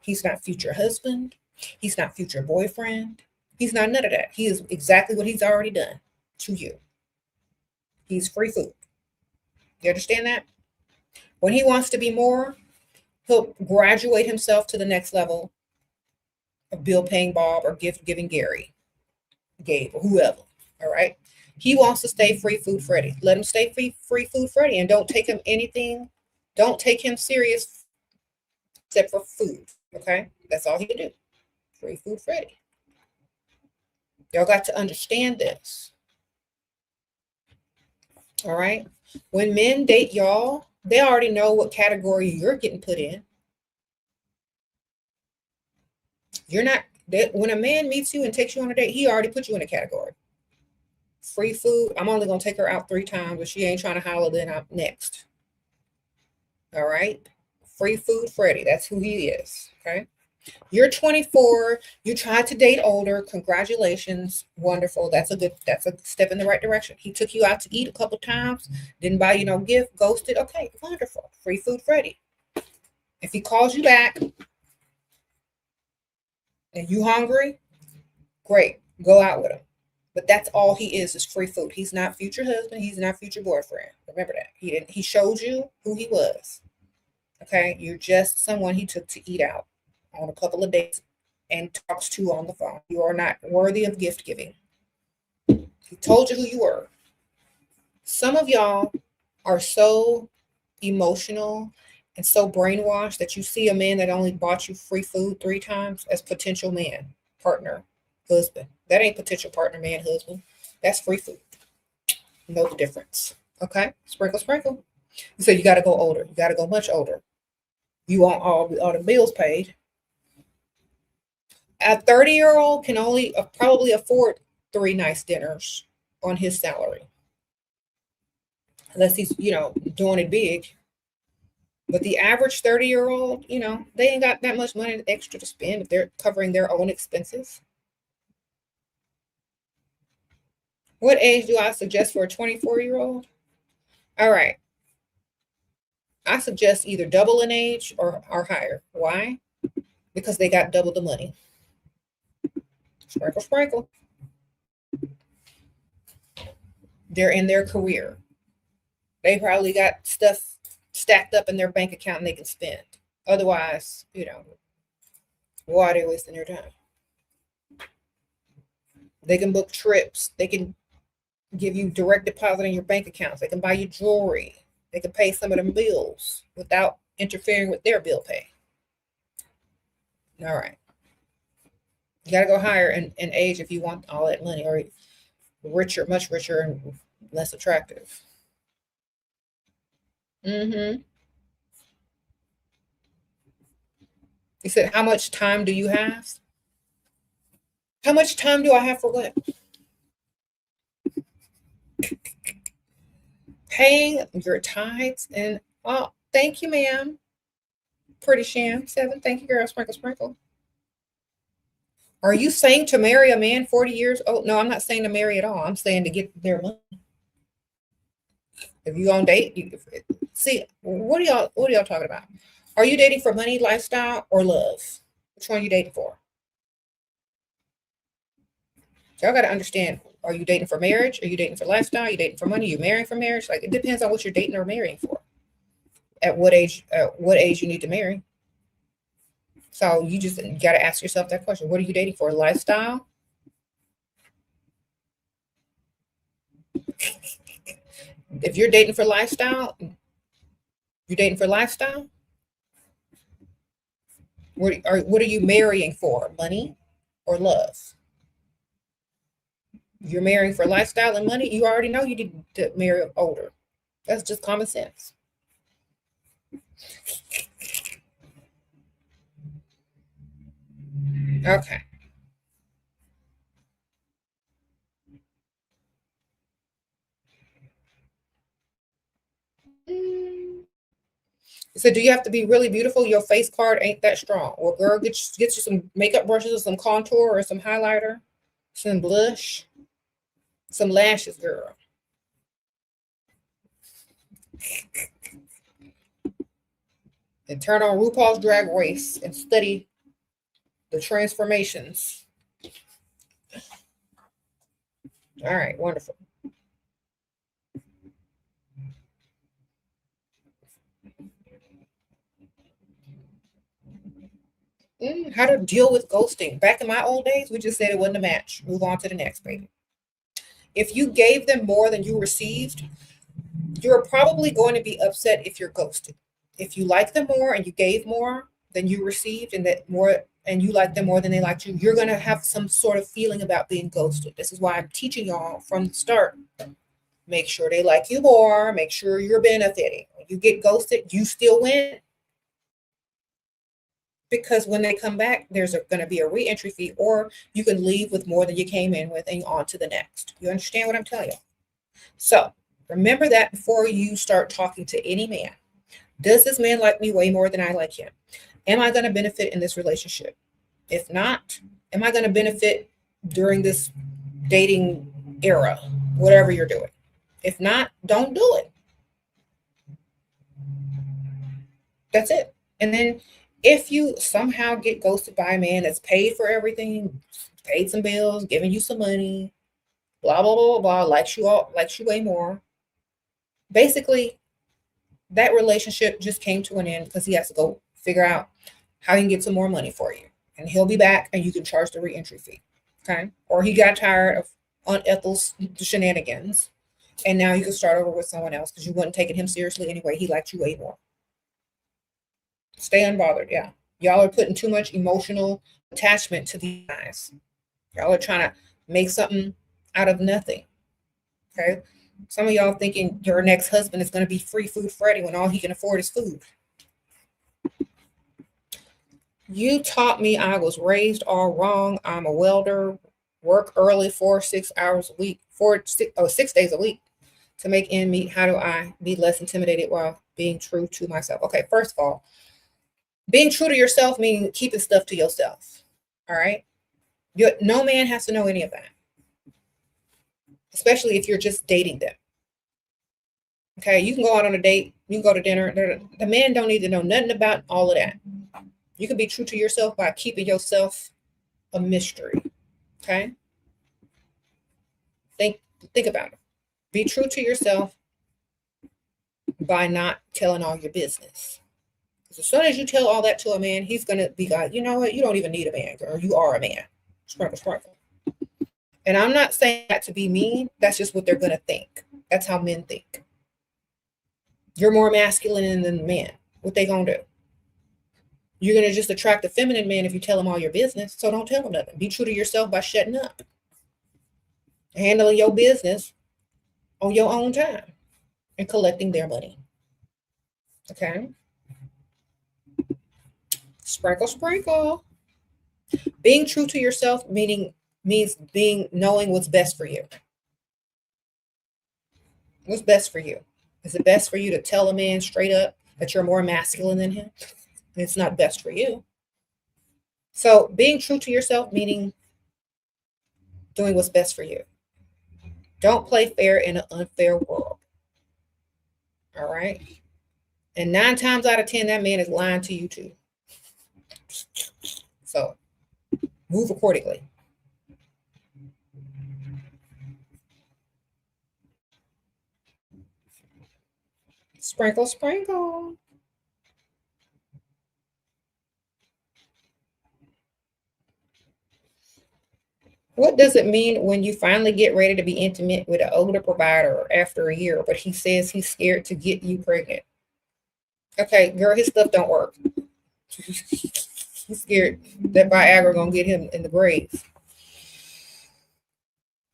He's not future husband. He's not future boyfriend. He's not none of that. He is exactly what he's already done to you. He's free food. You understand that? When he wants to be more, he'll graduate himself to the next level of bill paying Bob or gift giving Gabe, or whoever. All right. He wants to stay free food Freddy. Let him stay free food Freddy, and don't take him anything. Don't take him serious except for food. Okay. That's all he can do. Free food Freddy. Y'all got to understand this. All right. When men date y'all, they already know what category you're getting put in. You're not, when a man meets you and takes you on a date, he already put you in a category. Free food. I'm only going to take her out 3 times, but she ain't trying to holler, then I'm next. All right. Free food Freddy. That's who he is. Okay. You're 24. You tried to date older. Congratulations. Wonderful. That's a step in the right direction. He took you out to eat a couple times. Didn't buy you no gift. Ghosted. Okay. Wonderful. Free food Freddy. If he calls you back and you hungry, great. Go out with him. But that's all he is free food. He's not future husband. He's not future boyfriend. Remember that. He showed you who he was. Okay, you're just someone he took to eat out on a couple of dates and talks to on the phone. You are not worthy of gift giving. He told you who you were. Some of y'all are so emotional and so brainwashed that you see a man that only bought you free food 3 times as potential man, partner, husband. That ain't potential partner, man, husband. That's free food. Know the difference. Okay? Sprinkle, sprinkle. So you got to go older. You got to go much older. You want all the bills paid. A 30-year-old can only probably afford 3 nice dinners on his salary. Unless he's, doing it big. But the average 30-year-old, they ain't got that much money extra to spend if they're covering their own expenses. What age do I suggest for a 24-year-old? All right. I suggest either double in age or higher. Why? Because they got double the money. Sprinkle, sprinkle. They're in their career. They probably got stuff stacked up in their bank account and they can spend. Otherwise, why are they wasting their time? They can book trips. They can give you direct deposit in your bank accounts. They can buy you jewelry. They can pay some of them bills without interfering with their bill pay. All right. You got to go higher in age if you want all that money, or richer, much richer and less attractive. Mm-hmm. You said, how much time do you have? How much time do I have for what? Paying your tithes and, oh, thank you, ma'am. Pretty sham. 7. Thank you, girl. Sprinkle, sprinkle. Are you saying to marry a man 40 years old? No, I'm not saying to marry at all. I'm saying to get their money. If you on date, see, what are y'all talking about? Are you dating for money, lifestyle, or love? Which one are you dating for? Y'all got to understand. Are you dating for marriage? Are you dating for lifestyle? Are you dating for money? Are you marrying for marriage? Like, it depends on what you're dating or marrying for. At what age you need to marry. So you just got to ask yourself that question. What are you dating for? Lifestyle? If you're dating for lifestyle, you're dating for lifestyle? What are you marrying for? Money or love? You're marrying for lifestyle and money. You already know you need to marry older. That's just common sense. Okay. So do you have to be really beautiful? Your face card ain't that strong. Well, girl, get you some makeup brushes or some contour or some highlighter, some blush, some lashes, girl. And turn on RuPaul's Drag Race and study the transformations. All right, wonderful. How to deal with ghosting. Back in my old days, we just said it wasn't a match. Move on to the next, baby. If you gave them more than you received, you're probably going to be upset if you're ghosted. If you like them more and you gave more than you received, and you like them more than they liked you, you're going to have some sort of feeling about being ghosted. This is why I'm teaching y'all from the start. Make sure they like you more. Make sure you're benefiting. When you get ghosted, you still win. Because when they come back, there's going to be a re-entry fee, or you can leave with more than you came in with and on to the next. You understand what I'm telling you? So remember that before you start talking to any man. Does this man like me way more than I like him? Am I going to benefit in this relationship? If not, am I going to benefit during this dating era, whatever you're doing? If not, don't do it. That's it. And then if you somehow get ghosted by a man that's paid for everything, paid some bills, giving you some money, blah, blah, blah, blah, likes you way more. Basically, that relationship just came to an end because he has to go figure out how he can get some more money for you. And he'll be back and you can charge the reentry fee. Okay. Or he got tired of unethical shenanigans and now you can start over with someone else because you wasn't taking him seriously anyway. He liked you way more. Stay unbothered. Yeah. Y'all are putting too much emotional attachment to these guys. Y'all are trying to make something out of nothing. Okay. Some of y'all thinking your next husband is going to be free food Freddy when all he can afford is food. You taught me I was raised all wrong. I'm a welder, work early 6 hours a week, 6 days a week to make ends meet. How do I be less intimidated while being true to myself? Okay, first of all, being true to yourself means keeping stuff to yourself. All right. No man has to know any of that, especially if you're just dating them. Okay, you can go out on a date, you can go to dinner. The man don't need to know nothing about all of that. You can be true to yourself by keeping yourself a mystery. Okay? Think about it. Be true to yourself by not telling all your business. Because as soon as you tell all that to a man, he's going to be like, you know what? You don't even need a man, girl. You are a man. Sprinkle, sprinkle. And I'm not saying that to be mean. That's just what they're going to think. That's how men think. You're more masculine than men. What they going to do? You're going to just attract a feminine man if you tell them all your business. So don't tell them nothing. Be true to yourself by shutting up. Handling your business on your own time and collecting their money. Okay? Sprinkle, sprinkle. Being true to yourself means knowing what's best for you. What's best for you? Is it best for you to tell a man straight up that you're more masculine than him? It's not best for you. So being true to yourself, meaning doing what's best for you. Don't play fair in an unfair world. All right. And 9 times out of 10, that man is lying to you too. So move accordingly. Sprinkle, sprinkle. What does it mean when you finally get ready to be intimate with an older provider after a year, but he says he's scared to get you pregnant? Okay, girl, his stuff don't work. He's scared that Viagra gonna get him in the grave.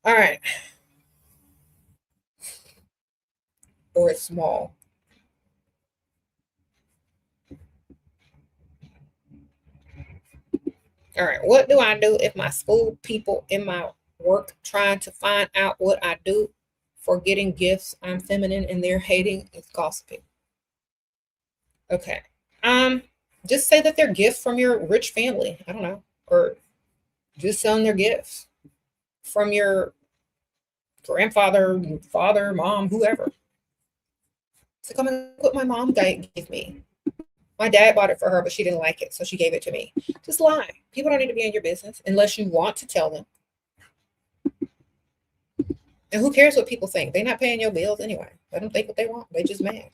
All right. Or it's small. All right, what do I do if my school people in my work trying to find out what I do for getting gifts? I'm feminine and they're hating and gossiping. Okay. Just say that they're gifts from your rich family. I don't know. Or just selling their gifts from your grandfather, father, mom, whoever. So come and what my mom gave me. My dad bought it for her, but she didn't like it, so she gave it to me. Just lie. People don't need to be in your business unless you want to tell them. And who cares what people think? They're not paying your bills anyway. Let them think what they want. They just mad.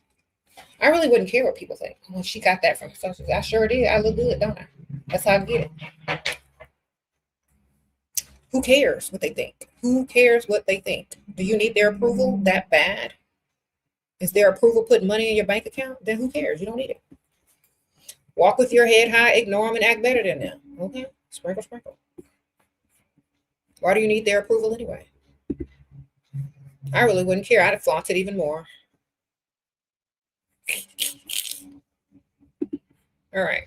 I really wouldn't care what people think. Well, she got that from social. I sure did. I look good, don't I? That's how I get it. Who cares what they think? Who cares what they think? Do you need their approval that bad? Is their approval putting money in your bank account? Then who cares? You don't need it. Walk with your head high, ignore them, and act better than them. Okay? Sprinkle, sprinkle. Why do you need their approval anyway? I really wouldn't care. I'd have flaunted even more. All right.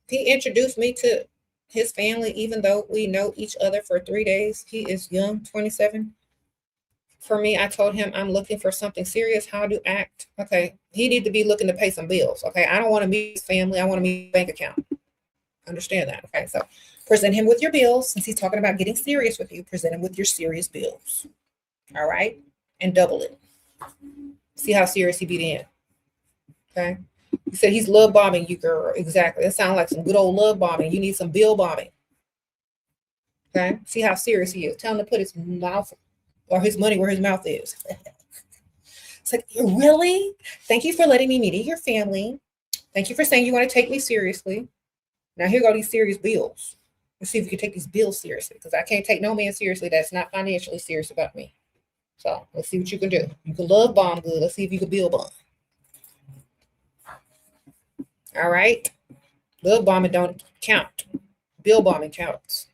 He introduced me to his family, even though we know each other for 3 days. He is young, 27. For me, I told him I'm looking for something serious. How to act? Okay. He need to be looking to pay some bills. Okay. I don't want to meet his family. I want to meet his bank account. Understand that. Okay. So present him with your bills. Since he's talking about getting serious with you, present him with your serious bills. All right. And double it. See how serious he be then. Okay. He said he's love bombing you, girl. Exactly. That sounds like some good old love bombing. You need some bill bombing. Okay. See how serious he is. Tell him to put his mouth or his money where his mouth is. It's like, really? Thank you for letting me meet your family. Thank you for saying you want to take me seriously. Now here go these serious bills. Let's see if you can take these bills seriously, because I can't take no man seriously that's not financially serious about me. So let's see what you can do. You can love bomb good. Let's see if you can bill bomb. All right. Love bombing don't count. Bill bombing counts.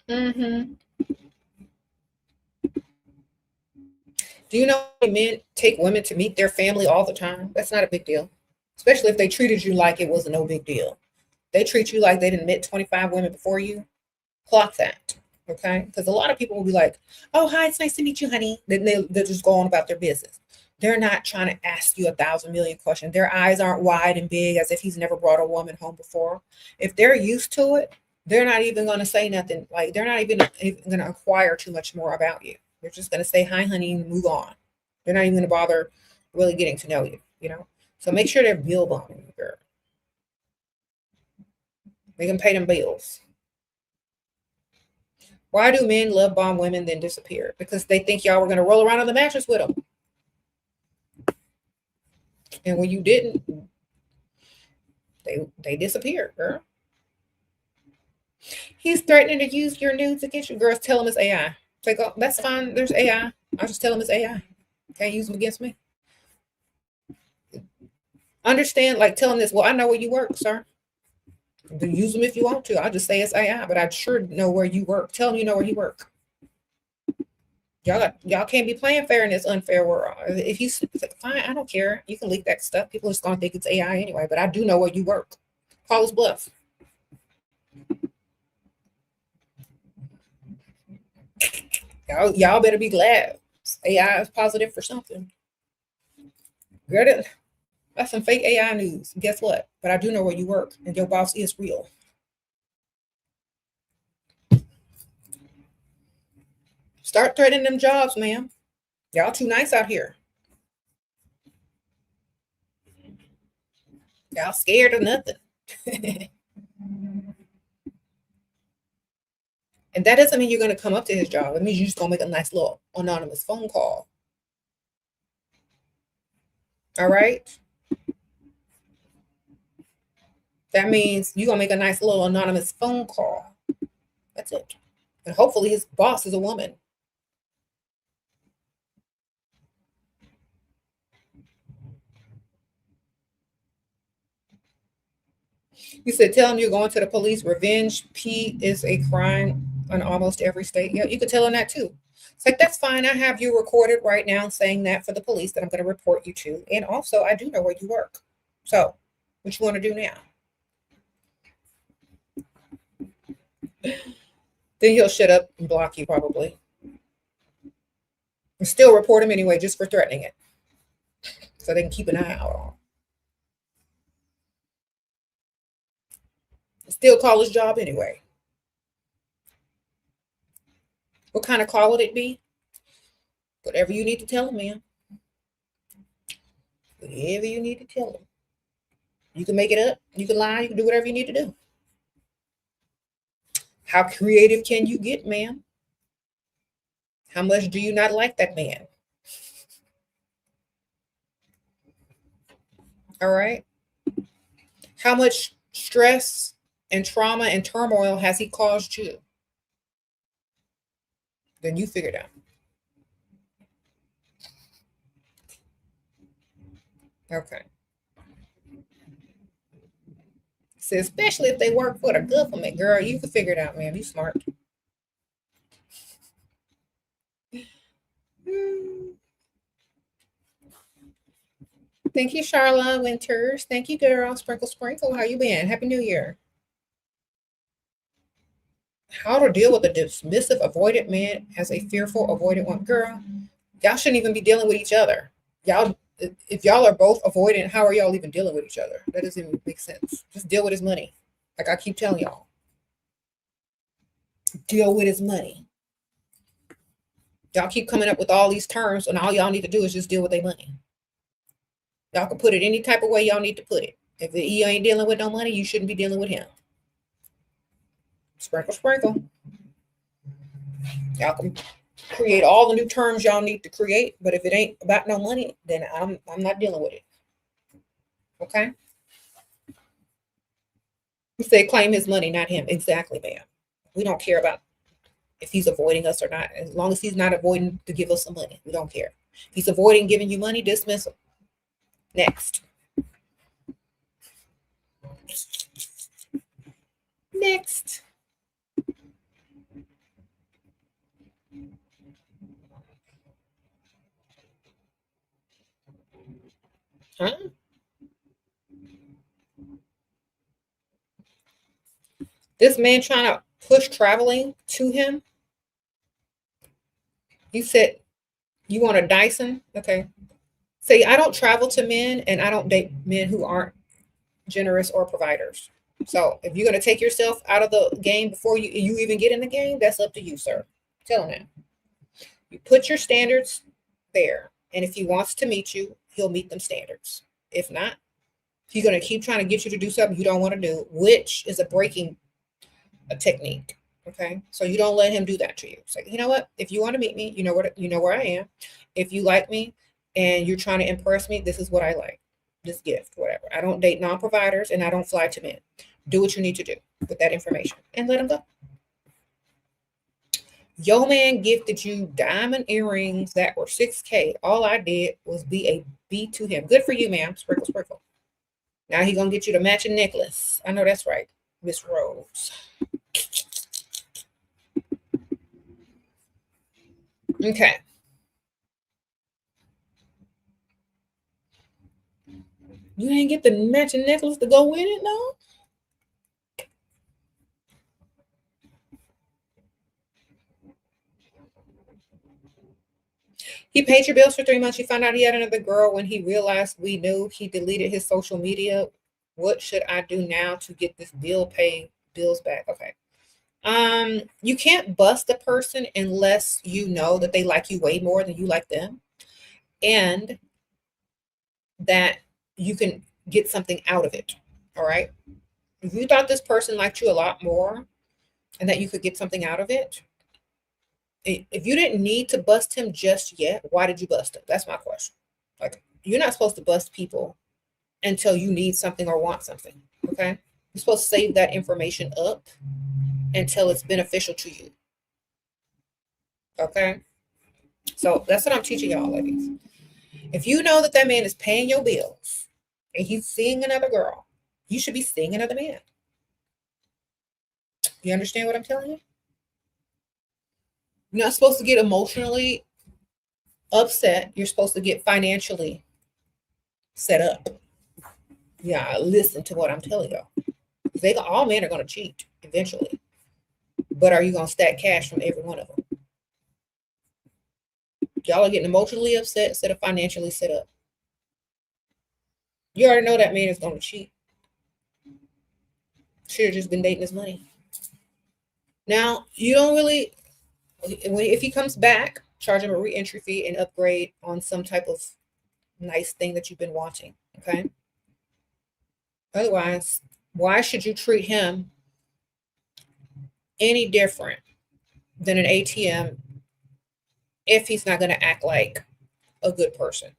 Mm-hmm. Do you know men take women to meet their family all the time? That's not a big deal, especially if they treated you like it was no big deal. They treat you like they didn't met 25 women before you. Clock that, okay? Because a lot of people will be like, "Oh, hi, it's nice to meet you, honey." Then they'll just go on about their business. They're not trying to ask you 1,000,000,000 questions. Their eyes aren't wide and big as if he's never brought a woman home before. If they're used to it, they're not even going to say nothing. Like they're not even going to inquire too much more about you. They're just going to say hi, honey, and move on. They're not even going to bother really getting to know you. You know. So make sure they're bill bombing you, girl. Make them pay them bills. Why do men love bomb women then disappear? Because they think y'all were going to roll around on the mattress with them. And when you didn't, they disappeared, girl. He's threatening to use your nudes against you. Girls, tell him it's AI. It's like, oh, that's fine. There's AI. I'll just tell him it's AI. Can't use them against me. Understand, like tell him this. Well, I know where you work, sir. Use them if you want to. I'll just say it's AI, but I sure know where you work. Tell him you know where you work. Y'all can't be playing fair in this unfair world. If he's fine, I don't care. You can leak that stuff. People are just gonna think it's AI anyway. But I do know where you work. Call his bluff. Y'all better be glad. AI is positive for something. Girl, that's some fake AI news. Guess what? But I do know where you work, and your boss is real. Start threatening them jobs, ma'am. Y'all too nice out here. Y'all scared of nothing. And that doesn't mean you're going to come up to his job. It means you're just going to make a nice little anonymous phone call. All right? That means you're going to make a nice little anonymous phone call. That's it. And hopefully his boss is a woman. You said, tell him you're going to the police. Revenge P is a crime in almost every state. Yeah, you could tell him that too. It's like, that's fine. I have you recorded right now saying that for the police that I'm going to report you to. And also, I do know where you work. So, what you want to do now? Then he'll shut up and block you probably. And still report him anyway, just for threatening it. So they can keep an eye out on him. Still call his job anyway. What kind of call would it be? Whatever you need to tell him, man. Whatever you need to tell him. You can make it up. You can lie. You can do whatever you need to do. How creative can you get, man? How much do you not like that man? All right. How much stress and trauma and turmoil has he caused you? Then you figure it out. Okay. So especially if they work for the government, girl, you can figure it out, man. You smart. Thank you, Charla Winters. Thank you, girl. Sprinkle, sprinkle. How you been? Happy New Year. How to deal with a dismissive, avoidant man as a fearful, avoidant one. Girl, y'all shouldn't even be dealing with each other. Y'all, if y'all are both avoidant, how are y'all even dealing with each other? That doesn't even make sense. Just deal with his money. Like I keep telling y'all. Deal with his money. Y'all keep coming up with all these terms, and all y'all need to do is just deal with their money. Y'all can put it any type of way y'all need to put it. If he ain't dealing with no money, you shouldn't be dealing with him. Sprinkle, sprinkle. Y'all can create all the new terms y'all need to create, but if it ain't about no money, then I'm not dealing with it. Okay? You say claim his money, not him. Exactly, ma'am. We don't care about if he's avoiding us or not. As long as he's not avoiding to give us some money, we don't care. If he's avoiding giving you money, dismiss him. Next. Next. Huh? This man trying to push traveling to him. You said you want a Dyson? Okay. Say, I don't travel to men and I don't date men who aren't generous or providers. So if you're going to take yourself out of the game before you even get in the game, that's up to you, sir. Tell him that. You put your standards there. And if he wants to meet you, he'll meet them standards. If not, he's going to keep trying to get you to do something you don't want to do, which is a breaking technique. Okay. So you don't let him do that to you. It's like, you know what? If you want to meet me, you know where I am. If you like me and you're trying to impress me, this is what I like. This gift, whatever. I don't date non-providers and I don't fly to men. Do what you need to do with that information and let him go. Yo man gifted you diamond earrings that were $6K. All I did was be a B to him. Good for you, ma'am. Sprinkle, sprinkle. Now he gonna get you the matching necklace. I know that's right, Miss Rose. Okay. You ain't get the matching necklace to go with it, no? He paid your bills for 3 months. You found out he had another girl. When he realized we knew, he deleted his social media. What should I do now to get this bills back? Okay. You can't bust a person unless you know that they like you way more than you like them, and that you can get something out of it. All right. If you thought this person liked you a lot more and that you could get something out of it, if you didn't need to bust him just yet, why did you bust him? That's my question. Like, you're not supposed to bust people until you need something or want something. Okay. You're supposed to save that information up until it's beneficial to you. Okay. So that's what I'm teaching y'all, ladies. If you know that that man is paying your bills and he's seeing another girl, you should be seeing another man. You understand what I'm telling you? You're not supposed to get emotionally upset. You're supposed to get financially set up. Yeah, listen to what I'm telling y'all. All men are going to cheat eventually. But are you going to stack cash from every one of them? Y'all are getting emotionally upset instead of financially set up. You already know that man is going to cheat. Should have just been dating his money. Now, you don't really, if he comes back, charge him a re-entry fee and upgrade on some type of nice thing that you've been wanting. Okay. Otherwise, why should you treat him any different than an ATM if he's not going to act like a good person?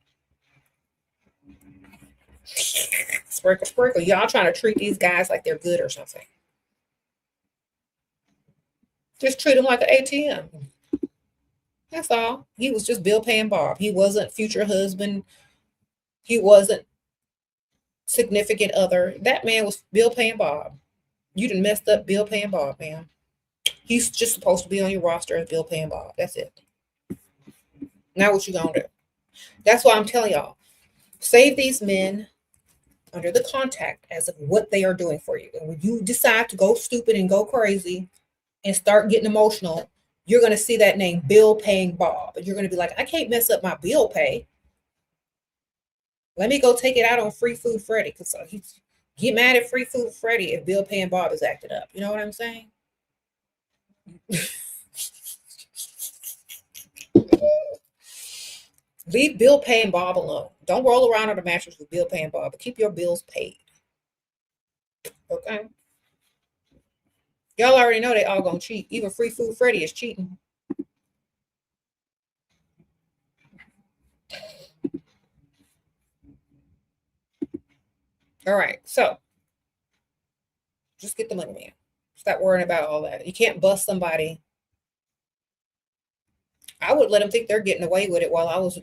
Sprinkle, sprinkle. Y'all trying to treat these guys like they're good or something. Just treat him like an ATM. That's all. He was just bill paying Bob. He wasn't future husband. He wasn't significant other. That man was bill paying Bob. You done messed up bill paying Bob, man. He's just supposed to be on your roster as bill paying Bob. That's it. Now what you gonna do? That's why I'm telling y'all. Save these men under the contact as of what they are doing for you. And when you decide to go stupid and go crazy and start getting emotional, you're going to see that name, bill paying Bob. And you're going to be like, I can't mess up my bill pay. Let me go take it out on Free Food Freddy. Because he's get mad at Free Food Freddy if bill paying Bob is acting up. You know what I'm saying? Leave bill paying Bob alone. Don't roll around on the mattress with bill paying Bob, but keep your bills paid. Okay? Y'all already know they all gonna cheat. Even Free Food Freddy is cheating. All right, so just get the money, man. Stop worrying about all that. You can't bust somebody. I would let them think they're getting away with it while I was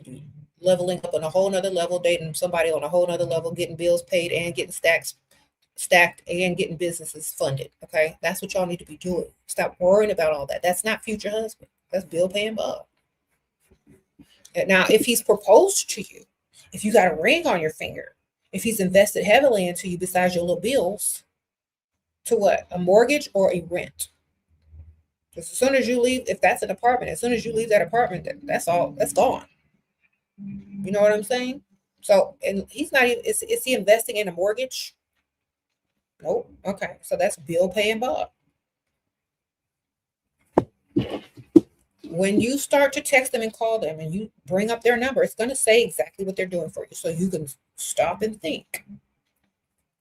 leveling up on a whole nother level, dating somebody on a whole nother level, getting bills paid and getting stacked and getting businesses funded. Okay. That's what y'all need to be doing. Stop worrying about all that. That's not future husband. That's bill paying Bob. And now, if he's proposed to you, if you got a ring on your finger, if he's invested heavily into you besides your little bills, to what? A mortgage or a rent? Because as soon as you leave, if that's an apartment, as soon as you leave that apartment, that's all, that's gone. You know what I'm saying? So, and he's not even, is he investing in a mortgage? Nope. Okay. So that's bill paying Bob. When you start to text them and call them and you bring up their number, it's going to say exactly what they're doing for you. So you can stop and think.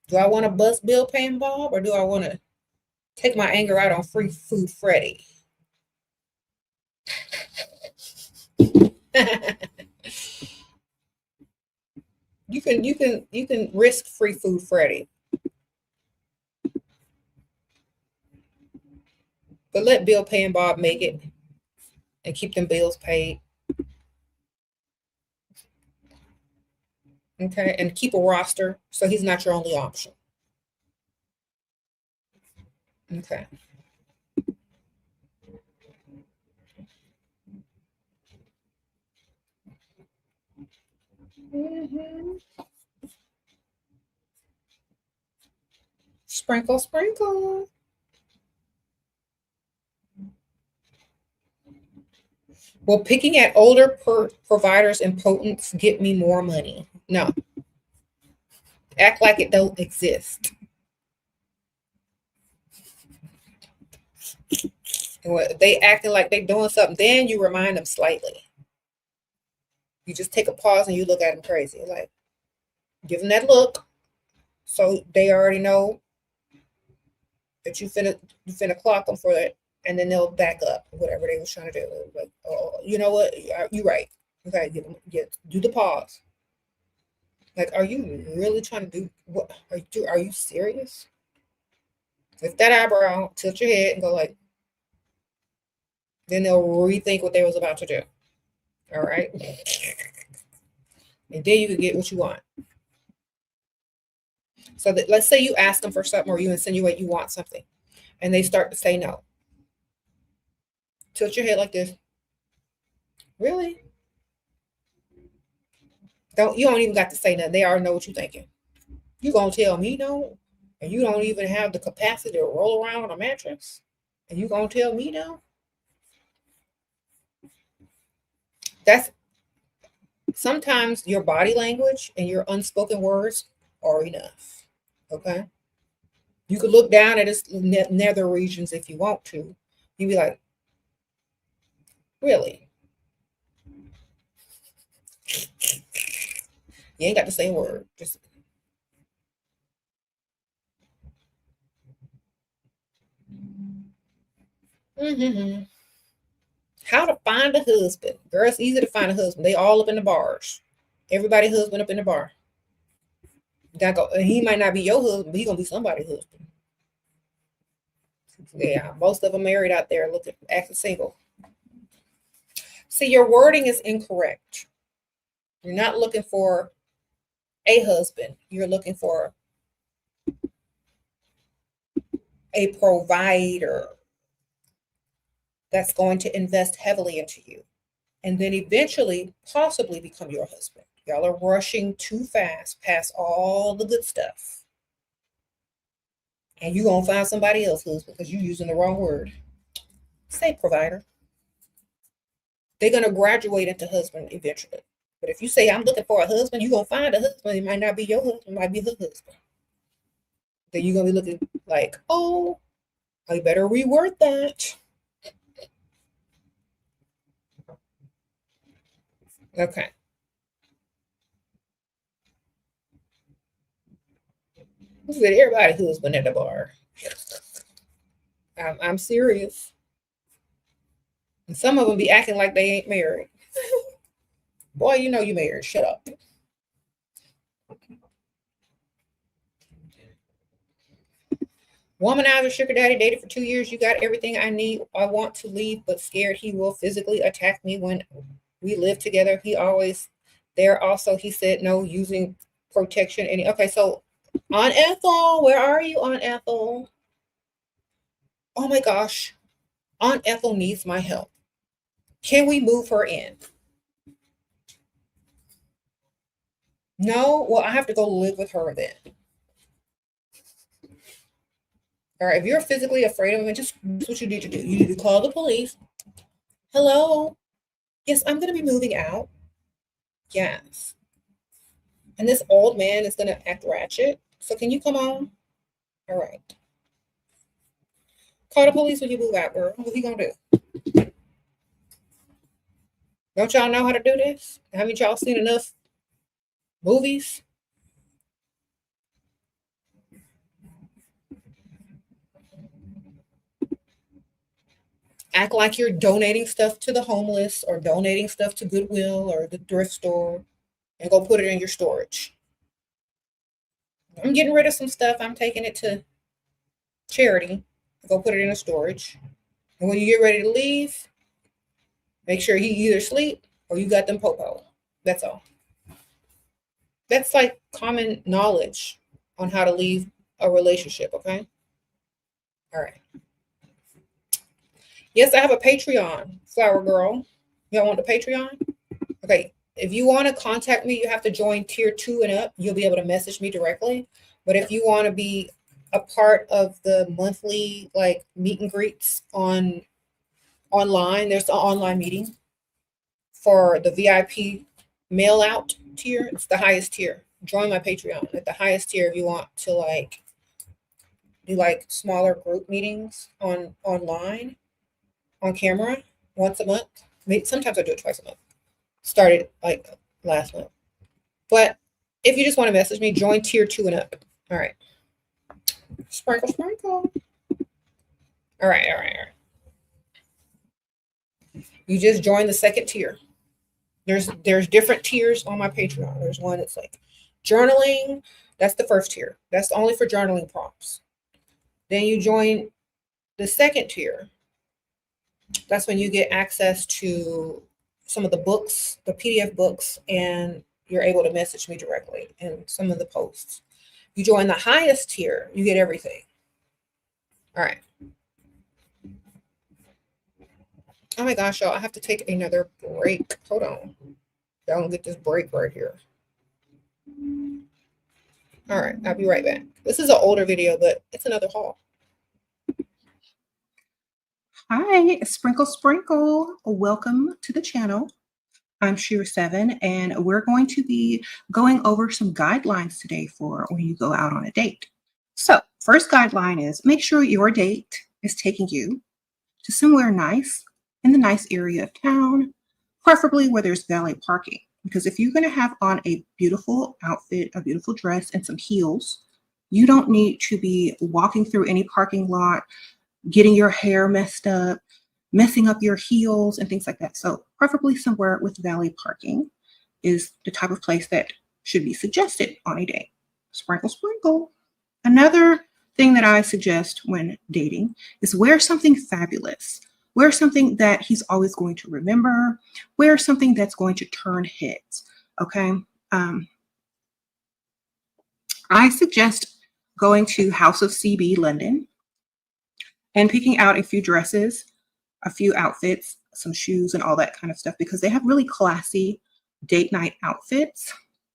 Do I want to bust bill paying Bob, or do I want to take my anger out on Free Food Freddy? You can risk Free Food Freddy, but let bill paying Bob make it and keep them bills paid. Okay, and keep a roster so he's not your only option. Okay. Mm-hmm. Sprinkle, sprinkle. Well, picking at older providers and potents get me more money. No, act like it don't exist. And they acting like they doing something, then you remind them slightly. You just take a pause and you look at them crazy, like give them that look, so they already know that you finna clock them for it, and then they'll back up whatever they was trying to do. Like, oh, you know what? You right. Okay, do the pause. Like, are you really trying to do what? Are you serious? Lift that eyebrow, tilt your head, and go like. Then they'll rethink what they was about to do. All right, and then you can get what you want. So that, let's say you ask them for something, or you insinuate you want something, and they start to say no. Tilt your head like this. Really? You don't even got to say nothing. They already know what you're thinking. You gonna tell me no? And you don't even have the capacity to roll around on a mattress? And you gonna tell me no? That's sometimes your body language and your unspoken words are enough. Okay. You could look down at his nether regions if you want to. You'd be like, really? You ain't got to say a word. Just mm-hmm. How to find a husband. Girl, it's easy to find a husband. They all up in the bars. Everybody husband up in the bar. He might not be your husband, but he gonna be somebody's husband. Yeah, most of them married out there looking acting single. See, your wording is incorrect. You're not looking for a husband. You're looking for a provider that's going to invest heavily into you and then eventually possibly become your husband. Y'all are rushing too fast past all the good stuff. And you're going to find somebody else husband because you're using the wrong word. Say provider. They're going to graduate into husband eventually. But if you say, I'm looking for a husband, you're going to find a husband. It might not be your husband, it might be her husband. Then you're going to be looking like, oh, I better reword that. Okay. This is everybody husband at the bar. I'm serious. And some of them be acting like they ain't married. Boy, you know you married. Shut up. Womanizer sugar daddy dated for 2 years. You got everything I need. I want to leave, but scared he will physically attack me when we live together. He always there. Also, he said no using protection. Any okay? So, Aunt Ethel, where are you, Aunt Ethel? Oh my gosh, Aunt Ethel needs my help. Can we move her in? No. Well, I have to go live with her then. All right. If you're physically afraid of him, just that's what you need to do. You need to call the police. Hello. Yes, I'm going to be moving out. Yes. And this old man is going to act ratchet. So can you come on? All right. Call the police when you move out, girl. What he going to do? Don't y'all know how to do this? Haven't y'all seen enough movies? Act like you're donating stuff to the homeless or donating stuff to Goodwill or the thrift store and go put it in your storage. I'm getting rid of some stuff. I'm taking it to charity. Go put it in a storage. And when you get ready to leave, make sure he either sleep or you got them popo. That's all. That's like common knowledge on how to leave a relationship, okay? All right. Yes, I have a Patreon, Flower Girl. Y'all want the Patreon? Okay. If you want to contact me, you have to join tier 2 and up. You'll be able to message me directly. But if you want to be a part of the monthly like meet and greets online, there's an online meeting for the VIP mail out tier. It's the highest tier. Join my Patreon at the highest tier if you want to like do like smaller group meetings online on camera once a month. Maybe sometimes I do it twice a month. Started like last month. But if you just want to message me, join tier 2 and up. All right. Sprinkle, sprinkle. All right. You just join the second tier. There's different tiers on my Patreon. There's one that's like journaling. That's the first tier. That's only for journaling prompts. Then you join the second tier. That's when you get access to some of the books, the PDF books, and you're able to message me directly in some of the posts. You join the highest tier, you get everything. All right. Oh my gosh, y'all, I have to take another break. Hold on. Y'all gonna get this break right here. All right, I'll be right back. This is an older video, but it's another haul. Hi, Sprinkle Sprinkle. Welcome to the channel. I'm Sheraseven, and we're going to be going over some guidelines today for when you go out on a date. So, first guideline is make sure your date is taking you to somewhere nice in the nice area of town, preferably where there's valet parking. Because if you're going to have on a beautiful outfit, a beautiful dress, and some heels, you don't need to be walking through any parking lot, getting your hair messed up, messing up your heels and things like that. So preferably somewhere with valet parking is the type of place that should be suggested on a date. Sprinkle, sprinkle. Another thing that I suggest when dating is wear something fabulous. Wear something that he's always going to remember. Wear something that's going to turn heads, okay? I suggest going to House of CB London and picking out a few dresses, a few outfits, some shoes and all that kind of stuff, because they have really classy date night outfits.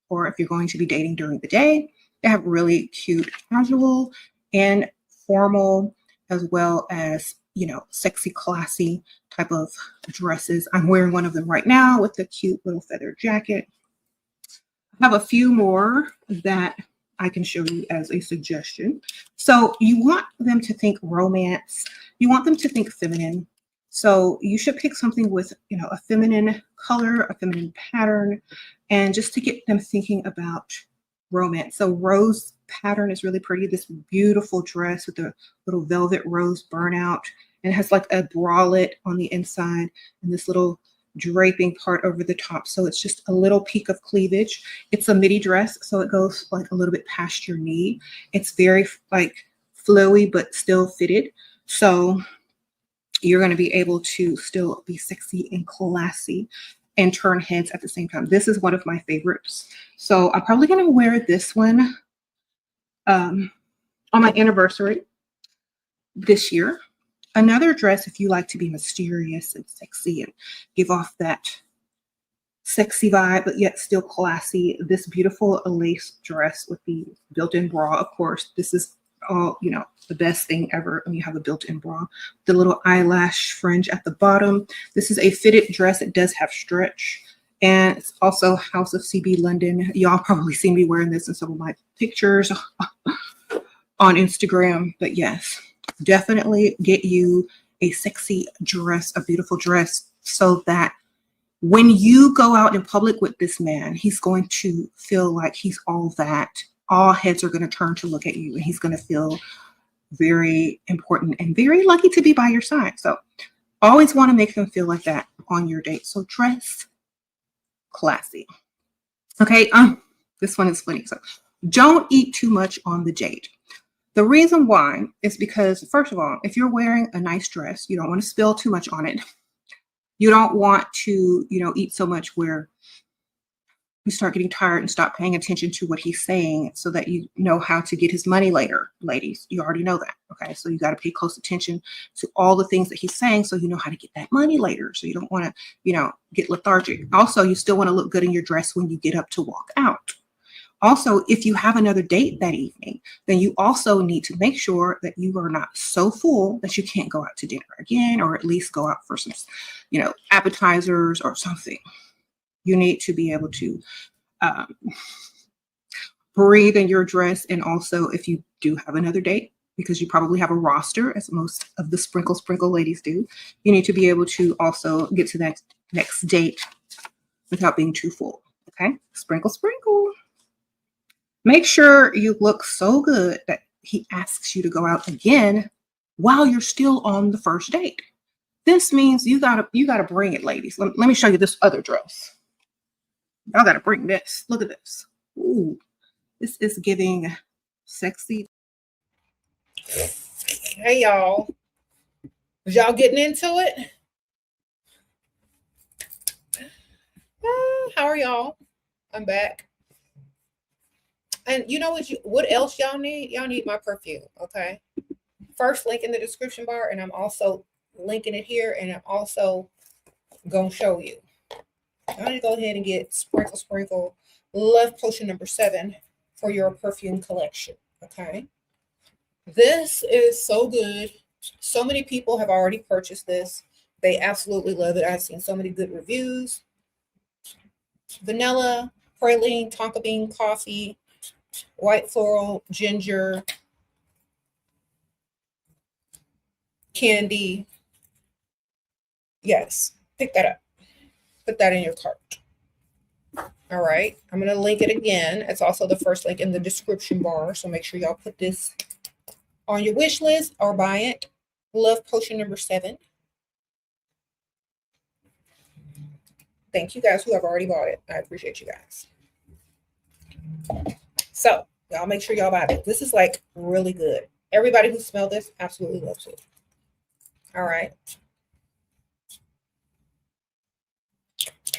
Or if you're going to be dating during the day, they have really cute casual and formal, as well as, you know, sexy, classy type of dresses. I'm wearing one of them right now with the cute little feather jacket. I have a few more that I can show you as a suggestion. So you want them to think romance. You want them to think feminine. So you should pick something with, you know, a feminine color, a feminine pattern, and just to get them thinking about romance. So rose pattern is really pretty. This beautiful dress with the little velvet rose burnout. And it has like a bralette on the inside and this little draping part over the top. So it's just a little peak of cleavage. It's a midi dress, so it goes like a little bit past your knee. It's very like flowy, but still fitted. So you're going to be able to still be sexy and classy and turn heads at the same time. This is one of my favorites. So I'm probably going to wear this one on my anniversary this year. Another dress, if you like to be mysterious and sexy and give off that sexy vibe, but yet still classy, this beautiful lace dress with the built-in bra. Of course, this is all, you know, the best thing ever when you have a built-in bra. The little eyelash fringe at the bottom. This is a fitted dress. It does have stretch. And it's also House of CB London. Y'all probably seen me wearing this in some of my pictures on Instagram. But yes, definitely get you a sexy dress, a beautiful dress, so that when you go out in public with this man, he's going to feel like he's all that. All heads are going to turn to look at you, and he's going to feel very important and very lucky to be by your side. So always want to make them feel like that on your date. So dress classy. Okay, this one is funny. So don't eat too much on the date. The reason why is because, first of all, if you're wearing a nice dress, you don't want to spill too much on it. You don't want to, you know, eat so much where you start getting tired and stop paying attention to what he's saying, so that you know how to get his money later. Ladies, you already know that. Okay, so you got to pay close attention to all the things that he's saying, so you know how to get that money later. So you don't want to, you know, get lethargic. Also, you still want to look good in your dress when you get up to walk out. Also, if you have another date that evening, then you also need to make sure that you are not so full that you can't go out to dinner again, or at least go out for some, you know, appetizers or something. You need to be able to breathe in your dress. And also, if you do have another date, because you probably have a roster, as most of the sprinkle ladies do, you need to be able to also get to that next date without being too full. Okay, sprinkle. Make sure you look so good that he asks you to go out again while you're still on the first date. This means you gotta bring it, ladies. Let me show you this other dress. Y'all gotta bring this. Look at this. Ooh, this is giving sexy. Hey y'all. Was y'all getting into it? How are y'all? I'm back. And you know what else y'all need? Y'all need my perfume, okay? First link in the description bar, and I'm also linking it here, and I'm also gonna show you. I need to go ahead and get Sprinkle Love Potion number 7 for your perfume collection, okay? This is so good. So many people have already purchased this. They absolutely love it. I've seen so many good reviews. Vanilla, praline, tonka bean, coffee, white floral, ginger, candy. Yes, pick that up. Put that in your cart. All right, I'm going to link it again. It's also the first link in the description bar, so make sure y'all put this on your wish list or buy it. Love Potion number 7. Thank you guys who have already bought it. I appreciate you guys. So y'all make sure y'all buy it. This is like really good. Everybody who smelled this absolutely loves it. All right.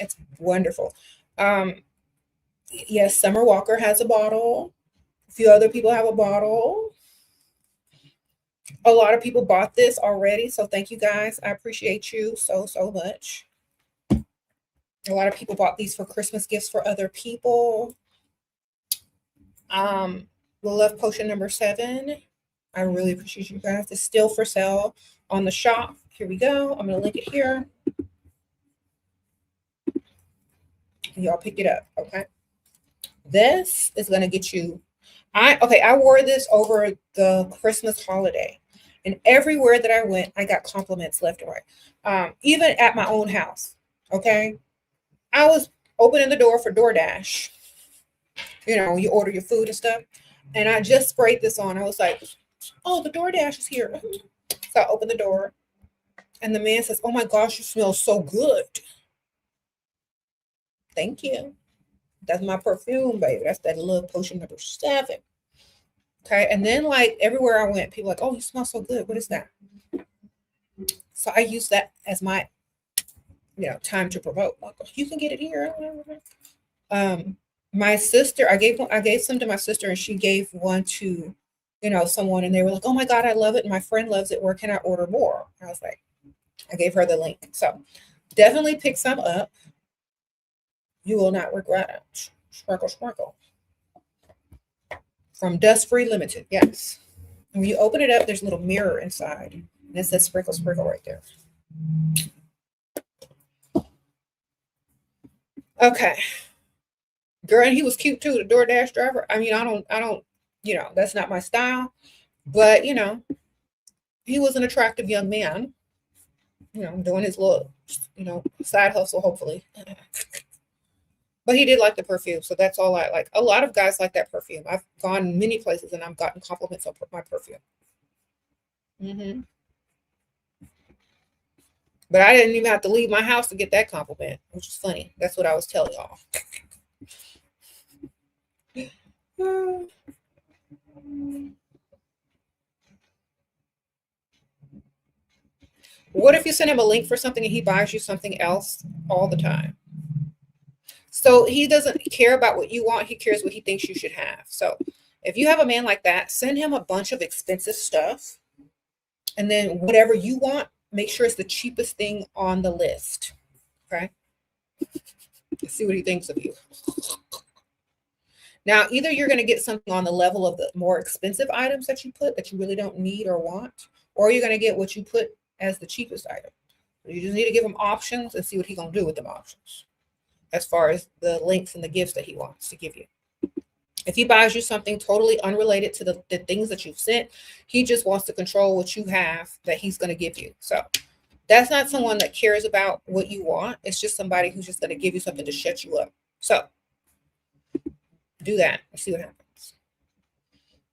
It's wonderful. Yes, Summer Walker has a bottle. A few other people have a bottle. A lot of people bought this already, so thank you guys. I appreciate you so much. A lot of people bought these for Christmas gifts for other people. The Love Potion number 7. I really appreciate you guys. It's still for sale on the shop. Here we go. I'm going to link it here. Y'all pick it up, okay? This is going to get you. I wore this over the Christmas holiday, and everywhere that I went, I got compliments left and right. Even at my own house, okay? I was opening the door for DoorDash. You know, you order your food and stuff. And I just sprayed this on. I was like, oh, the DoorDash is here. So I opened the door and the man says, oh my gosh, you smell so good. Thank you. That's my perfume, baby. That's that Love Potion number 7. Okay. And then like everywhere I went, people like, oh, you smell so good. What is that? So I use that as my, time to promote. Like, you can get it here. My sister, I gave some to my sister, and she gave one to, someone, and they were like, oh my God, I love it. And my friend loves it. Where can I order more? I was like, I gave her the link. So definitely pick some up. You will not regret it. Sparkle, sparkle. From Dust Free Limited. Yes. And when you open it up, there's a little mirror inside. And it says sprinkle, sprinkle right there. Okay. Girl, and he was cute too, the DoorDash driver. I mean, I don't, that's not my style. But, he was an attractive young man, doing his little, side hustle, hopefully. But he did like the perfume. So that's all I like. A lot of guys like that perfume. I've gone many places and I've gotten compliments on my perfume. But I didn't even have to leave my house to get that compliment, which is funny. That's what I was telling y'all. What if you send him a link for something and he buys you something else all the time? So he doesn't care about what you want. He cares what he thinks you should have. So if you have a man like that, send him a bunch of expensive stuff. And then whatever you want, make sure it's the cheapest thing on the list. Okay. Let's see what he thinks of you. Now, either you're going to get something on the level of the more expensive items that you put that you really don't need or want, or you're going to get what you put as the cheapest item. You just need to give him options and see what he's going to do with them options as far as the links and the gifts that he wants to give you. If he buys you something totally unrelated to the things that you've sent, he just wants to control what you have that he's going to give you. So that's not someone that cares about what you want. It's just somebody who's just going to give you something to shut you up. So do that and see what happens.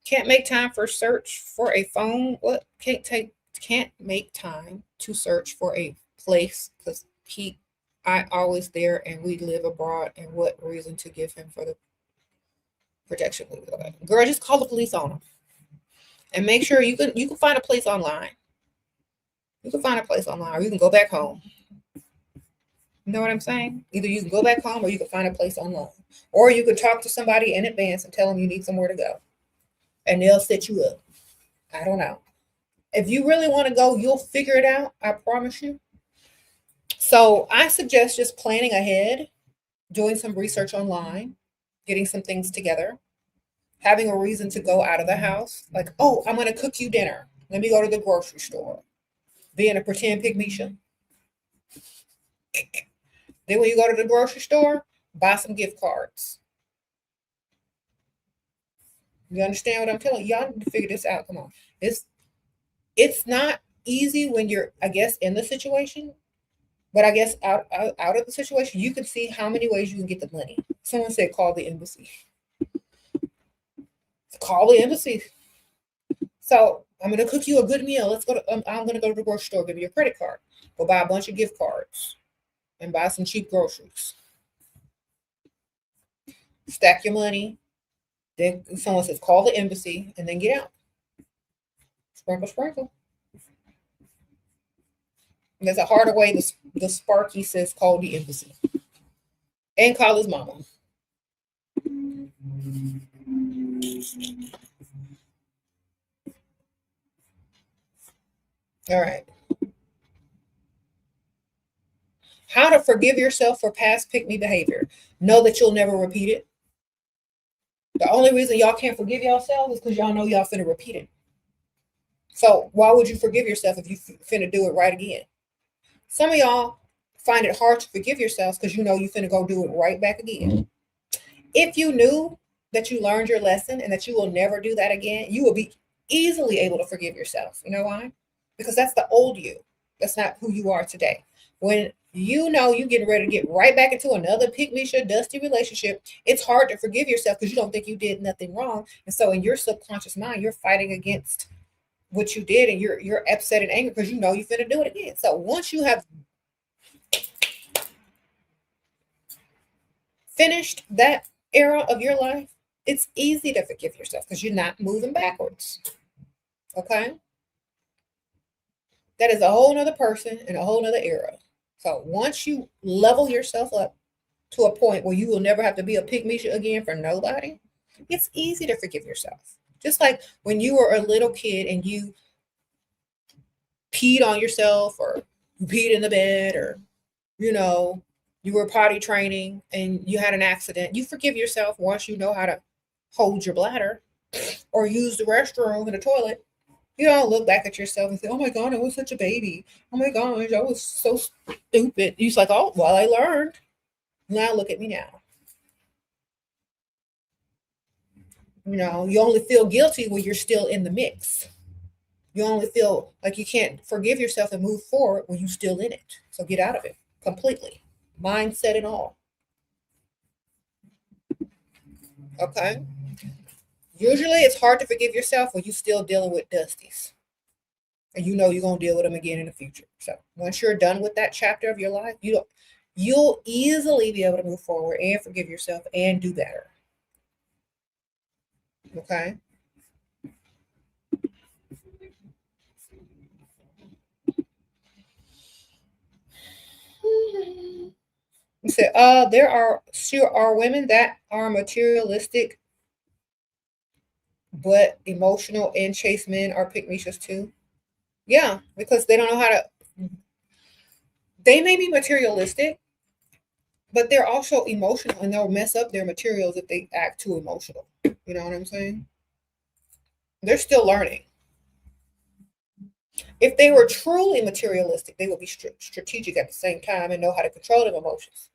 Can't make time for search for a phone. What? Can't make time to search for a place because I always there and we live abroad, and what reason to give him for the protection? Girl, just call the police on him and make sure you can find a place online. You can find a place online, or you can go back home. You know what I'm saying? Either you can go back home or you can find a place online, or you could talk to somebody in advance and tell them you need somewhere to go and they'll set you up. I don't know. If you really want to go, you'll figure it out. I promise you. So I suggest just planning ahead, doing some research online, getting some things together, having a reason to go out of the house. Like, oh, I'm going to cook you dinner. Let me go to the grocery store. Being a pretend pygmisha. Then when you go to the grocery store, buy some gift cards. You understand what I'm telling you? Y'all need to figure this out. Come on. It's not easy when you're, I guess, in the situation. But I guess out of the situation, you can see how many ways you can get the money. Someone said, call the embassy. Call the embassy. So I'm going to cook you a good meal. Let's go to, I'm going to go to the grocery store, give you a credit card. Go buy a bunch of gift cards and buy some cheap groceries. Stack your money. Then someone says, call the embassy, and then get out. Sprinkle, sprinkle. And there's a harder way. The Sparky says, call the embassy. And call his mama. All right. How to forgive yourself for past pick-me behavior. Know that you'll never repeat it. The only reason y'all can't forgive yourselves is because y'all know y'all finna repeat it. So why would you forgive yourself if you finna do it right again? Some of y'all find it hard to forgive yourselves because you know you finna go do it right back again. If you knew that you learned your lesson and that you will never do that again, you will be easily able to forgive yourself. You know why? Because that's the old you. That's not who you are today. When you know you getting ready to get right back into another pick-me-shit dusty relationship. It's hard to forgive yourself because you don't think you did nothing wrong. And so in your subconscious mind, you're fighting against what you did, and you're upset and angry because you know you're finna do it again. So once you have finished that era of your life, it's easy to forgive yourself because you're not moving backwards. Okay? That is a whole nother person and a whole nother era. So once you level yourself up to a point where you will never have to be a pygmy again for nobody, it's easy to forgive yourself. Just like when you were a little kid and you peed on yourself, or you peed in the bed, or you were potty training and you had an accident, you forgive yourself once you know how to hold your bladder or use the restroom and the toilet. You don't look back at yourself and say, oh my God, I was such a baby. Oh my gosh, I was so stupid. You're like, oh, well, I learned. Now look at me now. You only feel guilty when you're still in the mix. You only feel like you can't forgive yourself and move forward when you're still in it. So get out of it completely. Mindset and all. Okay? Usually it's hard to forgive yourself when you're still dealing with dusties. And you know you're going to deal with them again in the future. So once you're done with that chapter of your life, you'll easily be able to move forward and forgive yourself and do better. Okay? You said, there are women that are materialistic but emotional and chase men are pick-me-shits too. Yeah, because they don't know how to. They may be materialistic, but they're also emotional, and they'll mess up their materials if they act too emotional. You know what I'm saying? They're still learning. If they were truly materialistic, they would be strategic at the same time and know how to control their emotions.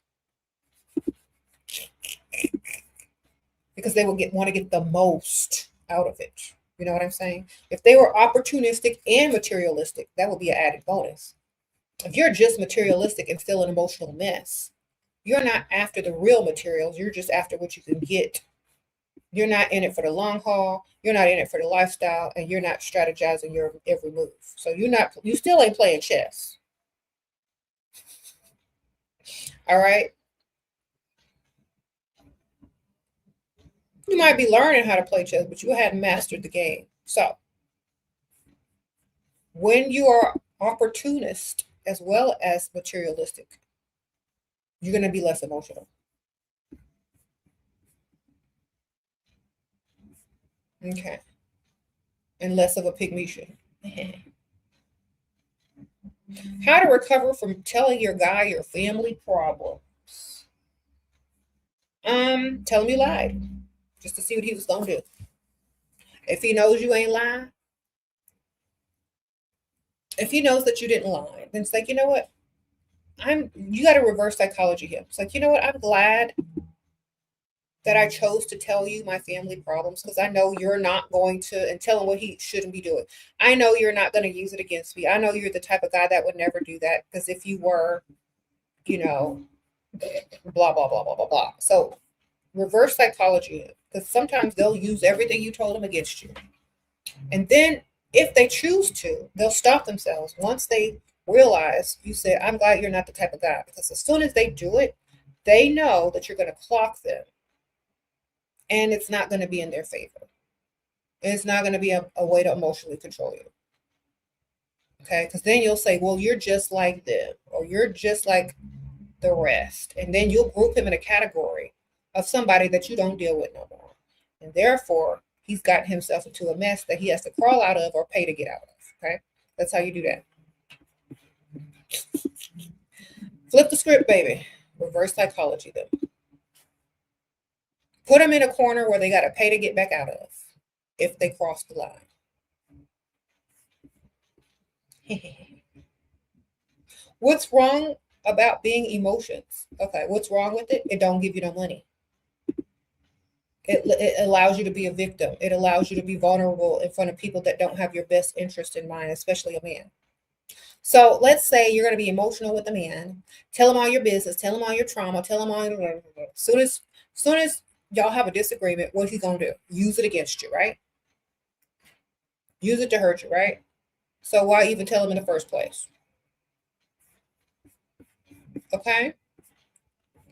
Because they will want to get the most out of it. You know what I'm saying? If they were opportunistic and materialistic, that would be an added bonus. If you're just materialistic and still an emotional mess, you're not after the real materials. You're just after what you can get. You're not in it for the long haul. You're not in it for the lifestyle, and you're not strategizing your every move. So you still ain't playing chess. All right. You might be learning how to play chess, but you hadn't mastered the game. So when you are opportunist as well as materialistic, you're going to be less emotional. Okay. And less of a pygmy. How to recover from telling your guy your family problems. Tell him you lied. Just to see what he was going to do. If he knows you ain't lying, if he knows that you didn't lie, then it's like, you know what? You got to reverse psychology here. It's like, you know what? I'm glad that I chose to tell you my family problems because I know you're not going to, and tell him what he shouldn't be doing. I know you're not going to use it against me. I know you're the type of guy that would never do that because if you were, blah, blah, blah, blah, blah, blah. So reverse psychology, because sometimes they'll use everything you told them against you. And then if they choose to, they'll stop themselves once they realize you said, I'm glad you're not the type of guy, because as soon as they do it, they know that you're going to clock them and it's not going to be in their favor. It's not going to be a way to emotionally control you. Okay, because then you'll say, well, you're just like them, or you're just like the rest. And then you'll group him in a category of somebody that you don't deal with no more. And therefore, he's gotten himself into a mess that he has to crawl out of or pay to get out of. Okay, that's how you do that. Flip the script, baby. Reverse psychology them. Put them in a corner where they got to pay to get back out of if they cross the line. What's wrong about being emotions? Okay, what's wrong with it? It don't give you no money. It allows you to be a victim. It allows you to be vulnerable in front of people that don't have your best interest in mind, especially a man. So let's say you're going to be emotional with a man. Tell him all your business. Tell him all your trauma. Tell him all your. Soon as y'all have a disagreement, what's he going to do? Use it against you, right? Use it to hurt you, right? So why even tell him in the first place? Okay?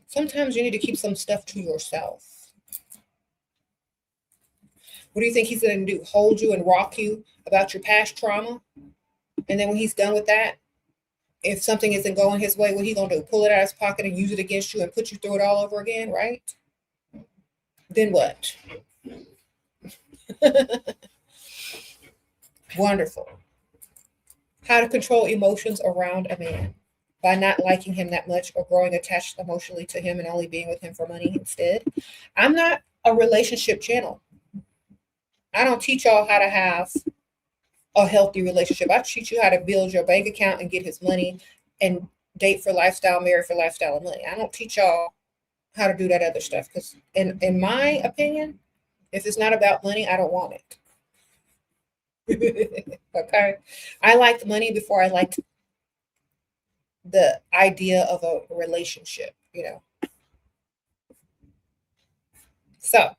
Sometimes you need to keep some stuff to yourself. What do you think he's going to do? Hold you and rock you about your past trauma? And then when he's done with that, if something isn't going his way, what he going to do? Pull it out of his pocket and use it against you and put you through it all over again, right? Then what? Wonderful. How to control emotions around a man by not liking him that much or growing attached emotionally to him and only being with him for money instead. I'm not a relationship channel. I don't teach y'all how to have a healthy relationship. I teach you how to build your bank account and get his money and date for lifestyle, marry for lifestyle and money. I don't teach y'all how to do that other stuff because in my opinion, if it's not about money, I don't want it. Okay. I liked money before I liked the idea of a relationship, So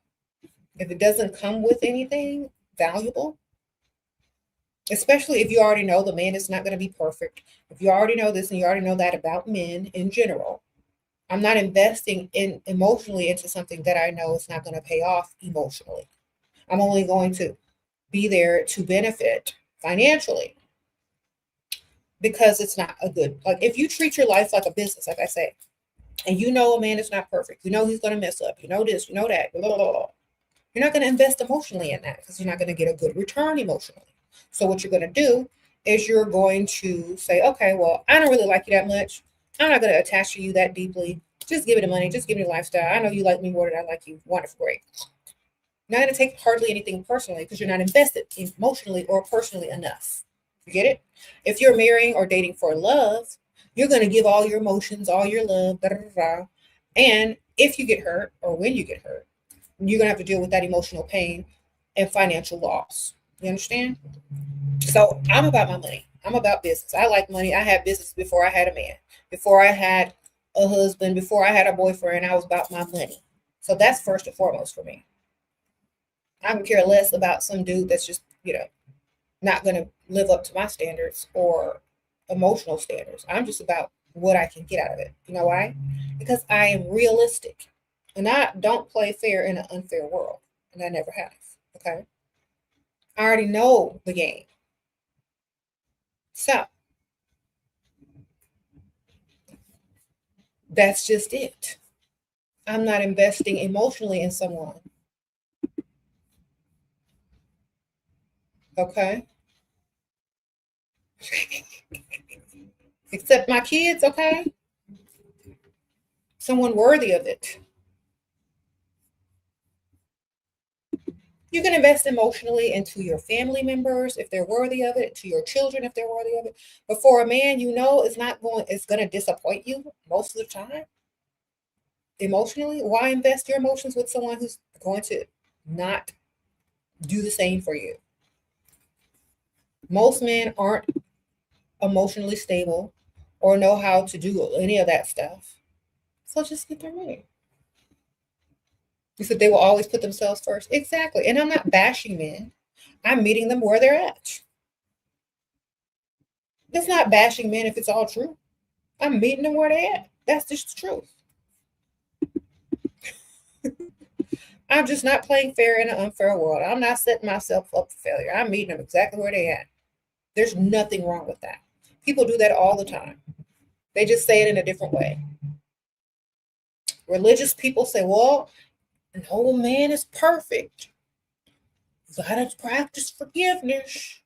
if it doesn't come with anything valuable, especially if you already know the man is not going to be perfect, if you already know this and you already know that about men in general, I'm not investing in emotionally into something that I know is not going to pay off emotionally. I'm only going to be there to benefit financially because it's not a good, like if you treat your life like a business, like I say, and you know a man is not perfect, you know he's going to mess up, you know this, you know that, blah, blah, blah, blah. You're not going to invest emotionally in that because you're not going to get a good return emotionally. So what you're going to do is you're going to say, okay, well, I don't really like you that much. I'm not going to attach to you that deeply. Just give me the money. Just give me the lifestyle. I know you like me more than I like you. Wonderful, great. You're not going to take hardly anything personally because you're not invested emotionally or personally enough. You get it? If you're marrying or dating for love, you're going to give all your emotions, all your love, da, da, da, da. And if you get hurt or when you get hurt, you're going to have to deal with that emotional pain and financial loss. You understand? So I'm about my money. I'm about business. I like money. I had business before I had a man, before I had a husband, before I had a boyfriend. I was about my money. So that's first and foremost for me. I can care less about some dude that's just, not going to live up to my standards or emotional standards. I'm just about what I can get out of it. You know why? Because I am realistic and I don't play fair in an unfair world. And I never have. Okay. I already know the game. So that's just it. I'm not investing emotionally in someone. Okay. Except my kids, okay? Someone worthy of it. You can invest emotionally into your family members if they're worthy of it, to your children if they're worthy of it. But for a man, it's gonna disappoint you most of the time. Emotionally, why invest your emotions with someone who's going to not do the same for you? Most men aren't emotionally stable or know how to do any of that stuff. So just get their money. You said they will always put themselves first. Exactly. And I'm not bashing men. I'm meeting them where they're at. It's not bashing men if it's all true. I'm meeting them where they're at. That's just the truth. I'm just not playing fair in an unfair world. I'm not setting myself up for failure. I'm meeting them exactly where they're at. There's nothing wrong with that. People do that all the time. They just say it in a different way. Religious people say, well, no man is perfect. You gotta practice forgiveness.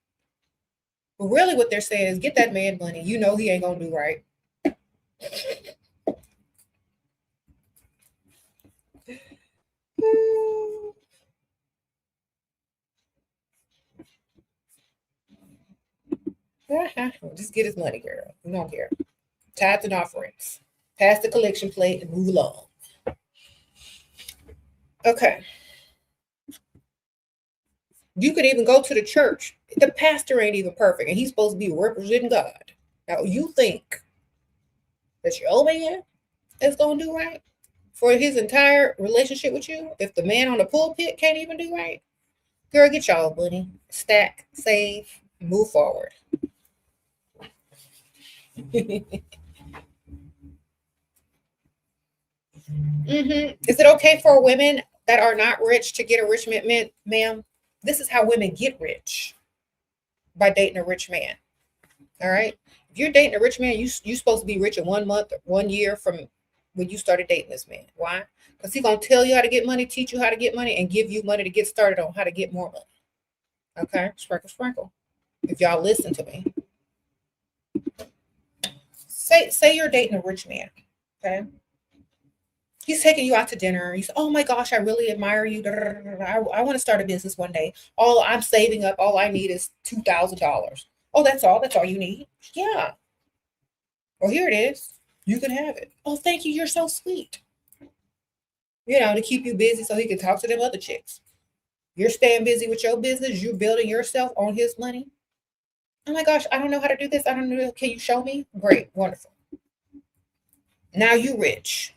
But really what they're saying is get that man money. You know he ain't gonna do right. Just get his money, girl. We don't care. Tithes and offerings. Pass the collection plate and move along. Okay. You could even go to the church. The pastor ain't even perfect, and he's supposed to be representing God. Now, you think that your old man is going to do right for his entire relationship with you if the man on the pulpit can't even do right? Girl, get y'all money, stack, save, move forward. Is it okay for women that are not rich to get a rich man? Ma'am, this is how women get rich, by dating a rich man. All right. If you're dating a rich man, you supposed to be rich in 1 month, 1 year from when you started dating this man. Why? Because he's gonna tell you how to get money, teach you how to get money, and give you money to get started on how to get more money. Okay, sprinkle, sprinkle. If y'all listen to me, say you're dating a rich man. Okay, he's taking you out to dinner. He's, oh my gosh, I really admire you. I want to start a business one day. All I'm saving up, all I need is $2,000. Oh, that's all. That's all you need. Yeah. Well, here it is. You can have it. Oh, thank you. You're so sweet. You know, to keep you busy so he can talk to them other chicks. You're staying busy with your business. You're building yourself on his money. Oh my gosh, I don't know how to do this. I don't know. Can you show me? Great. Wonderful. Now you rich.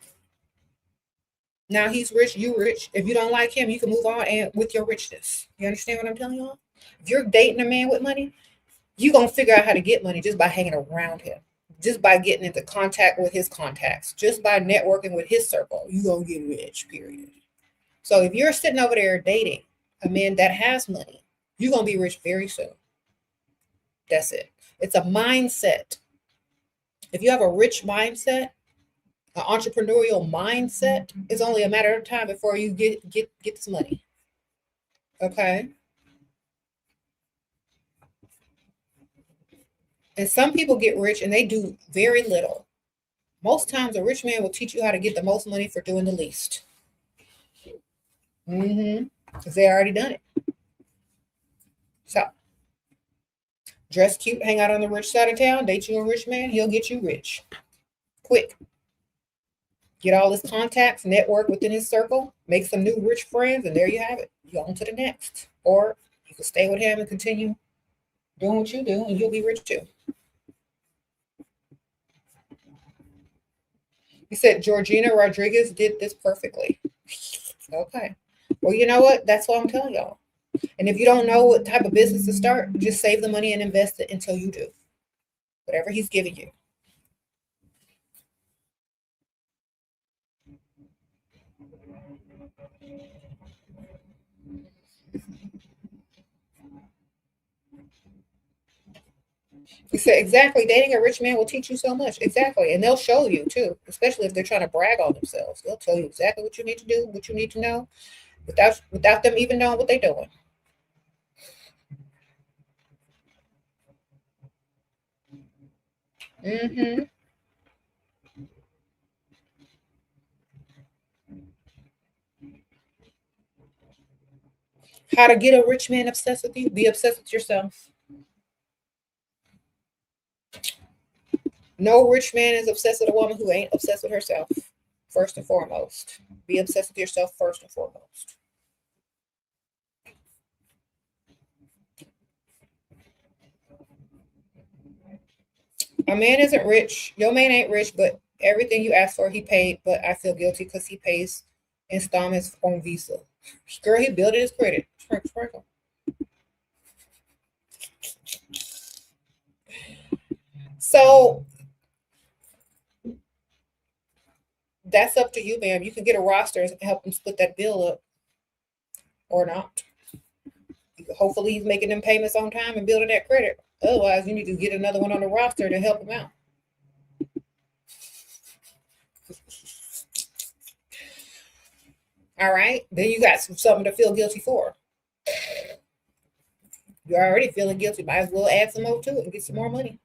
Now he's rich. You rich. If you don't like him, you can move on and with your richness. You understand what I'm telling y'all? If you're dating a man with money, you're going to figure out how to get money just by hanging around him. Just by getting into contact with his contacts, just by networking with his circle, you're going to get rich, period. So if you're sitting over there dating a man that has money, you're going to be rich very soon. That's it. It's a mindset. If you have a rich mindset, an entrepreneurial mindset, it's only a matter of time before you get this money. Okay? And some people get rich and they do very little. Most times a rich man will teach you how to get the most money for doing the least. Because they already done it. So, dress cute, hang out on the rich side of town, date you a rich man, he'll get you rich. Quick. Get all his contacts, network within his circle, make some new rich friends, and there you have it. You're on to the next. Or you can stay with him and continue doing what you do, and you'll be rich too. He said Georgina Rodriguez did this perfectly. Okay. Well, you know what? That's what I'm telling y'all. And if you don't know what type of business to start, just save the money and invest it until you do. Whatever he's giving you. He said, exactly. Dating a rich man will teach you so much. Exactly. And they'll show you too, especially if they're trying to brag on themselves. They'll tell you exactly what you need to do, what you need to know, without them even knowing what they're doing. How to get a rich man obsessed with you? Be obsessed with yourself. No rich man is obsessed with a woman who ain't obsessed with herself. First and foremost. Be obsessed with yourself first and foremost. A man isn't rich. Your man ain't rich, but everything you ask for, he paid. But I feel guilty because he pays installments on Visa. Girl, he built his credit. Sprinkle. So that's up to you, ma'am. You can get a roster and help him split that bill up or not. Hopefully he's making them payments on time and building that credit. Otherwise, you need to get another one on the roster to help him out. All right. Then you got something to feel guilty for. You're already feeling guilty. Might as well add some more to it and get some more money.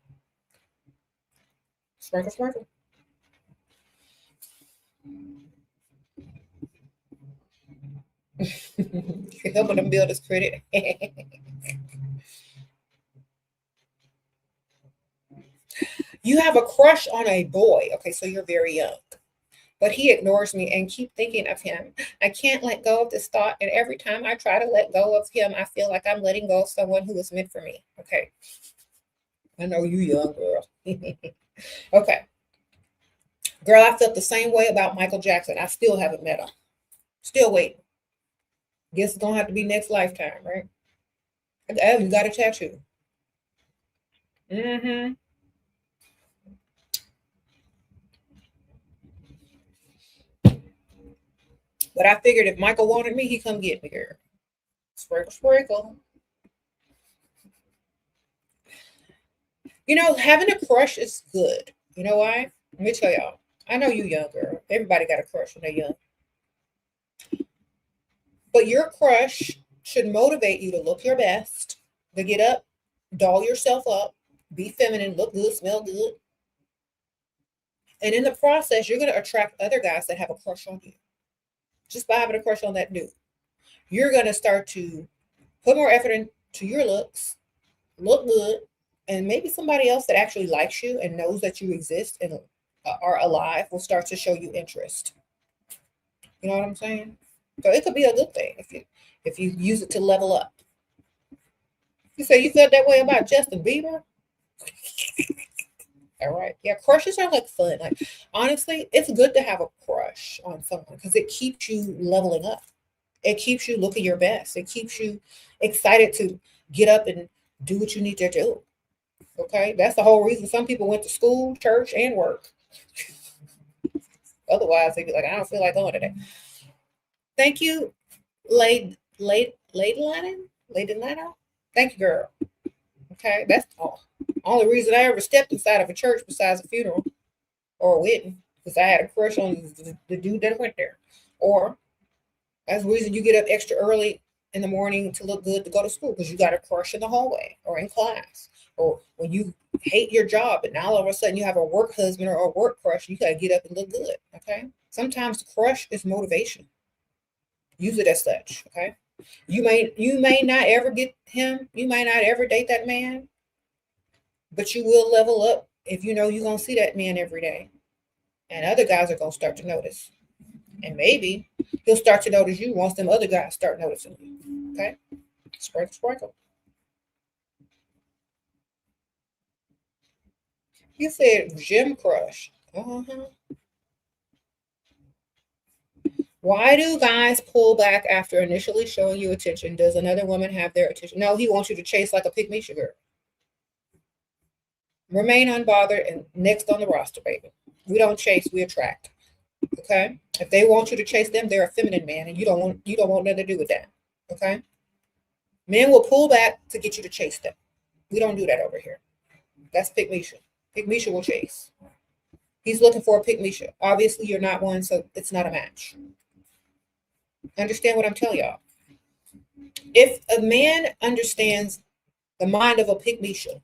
Sprinkle, sprinkle. You're helping him build his credit. You have a crush on a boy. Okay, so you're very young. But he ignores me and keep thinking of him. I can't let go of this thought. And every time I try to let go of him, I feel like I'm letting go of someone who was meant for me. Okay. I know you young, girl. Okay. Girl, I felt the same way about Michael Jackson. I still haven't met him. Still waiting. Guess it's gonna have to be next lifetime, right? Oh, you got a tattoo. Mm-hmm. But I figured if Michael wanted me, he'd come get me, girl. Sprinkle, sprinkle. You know, having a crush is good. You know why? Let me tell y'all. I know you young, girl. Everybody got a crush when they're young. But your crush should motivate you to look your best, to get up, doll yourself up, be feminine, look good, smell good. And in the process, you're going to attract other guys that have a crush on you. Just by having a crush on that dude. You're going to start to put more effort into your looks, look good, and maybe somebody else that actually likes you and knows that you exist and are alive will start to show you interest. You know what I'm saying? So it could be a good thing if you use it to level up. You say you felt that way about Justin Bieber? All right. Yeah, crushes are like fun. Like honestly, it's good to have a crush on someone because it keeps you leveling up. It keeps you looking your best. It keeps you excited to get up and do what you need to do. Okay. That's the whole reason some people went to school, church, and work. Otherwise, they'd be like, I don't feel like going today. Thank you, Lady Lennon. Lady Lennon. Thank you, girl. Okay. That's all. Only reason I ever stepped inside of a church besides a funeral or a wedding because I had a crush on the dude that went there. Or that's the reason you get up extra early in the morning to look good to go to school because you got a crush in the hallway or in class. Or when you hate your job and now all of a sudden you have a work husband or a work crush, you got to get up and look good. Okay. Sometimes the crush is motivation. Use it as such. Okay. You may not ever get him. You might not ever date that man, but you will level up if you know you're going to see that man every day. And other guys are going to start to notice. And maybe he'll start to notice you once them other guys start noticing you. Okay? Sprinkle, sprinkle. You said gym crush. Uh-huh. Why do guys pull back after initially showing you attention? Does another woman have their attention? No, he wants you to chase like a pygmy sugar. Remain unbothered and next on the roster, baby. We don't chase, we attract. Okay? If they want you to chase them, they're a feminine man, and you don't want nothing to do with that. Okay? Men will pull back to get you to chase them. We don't do that over here. That's Pygmisha. Pygmisha will chase. He's looking for a Pygmisha. Obviously, you're not one, so it's not a match. Understand what I'm telling y'all? If a man understands the mind of a Pygmisha,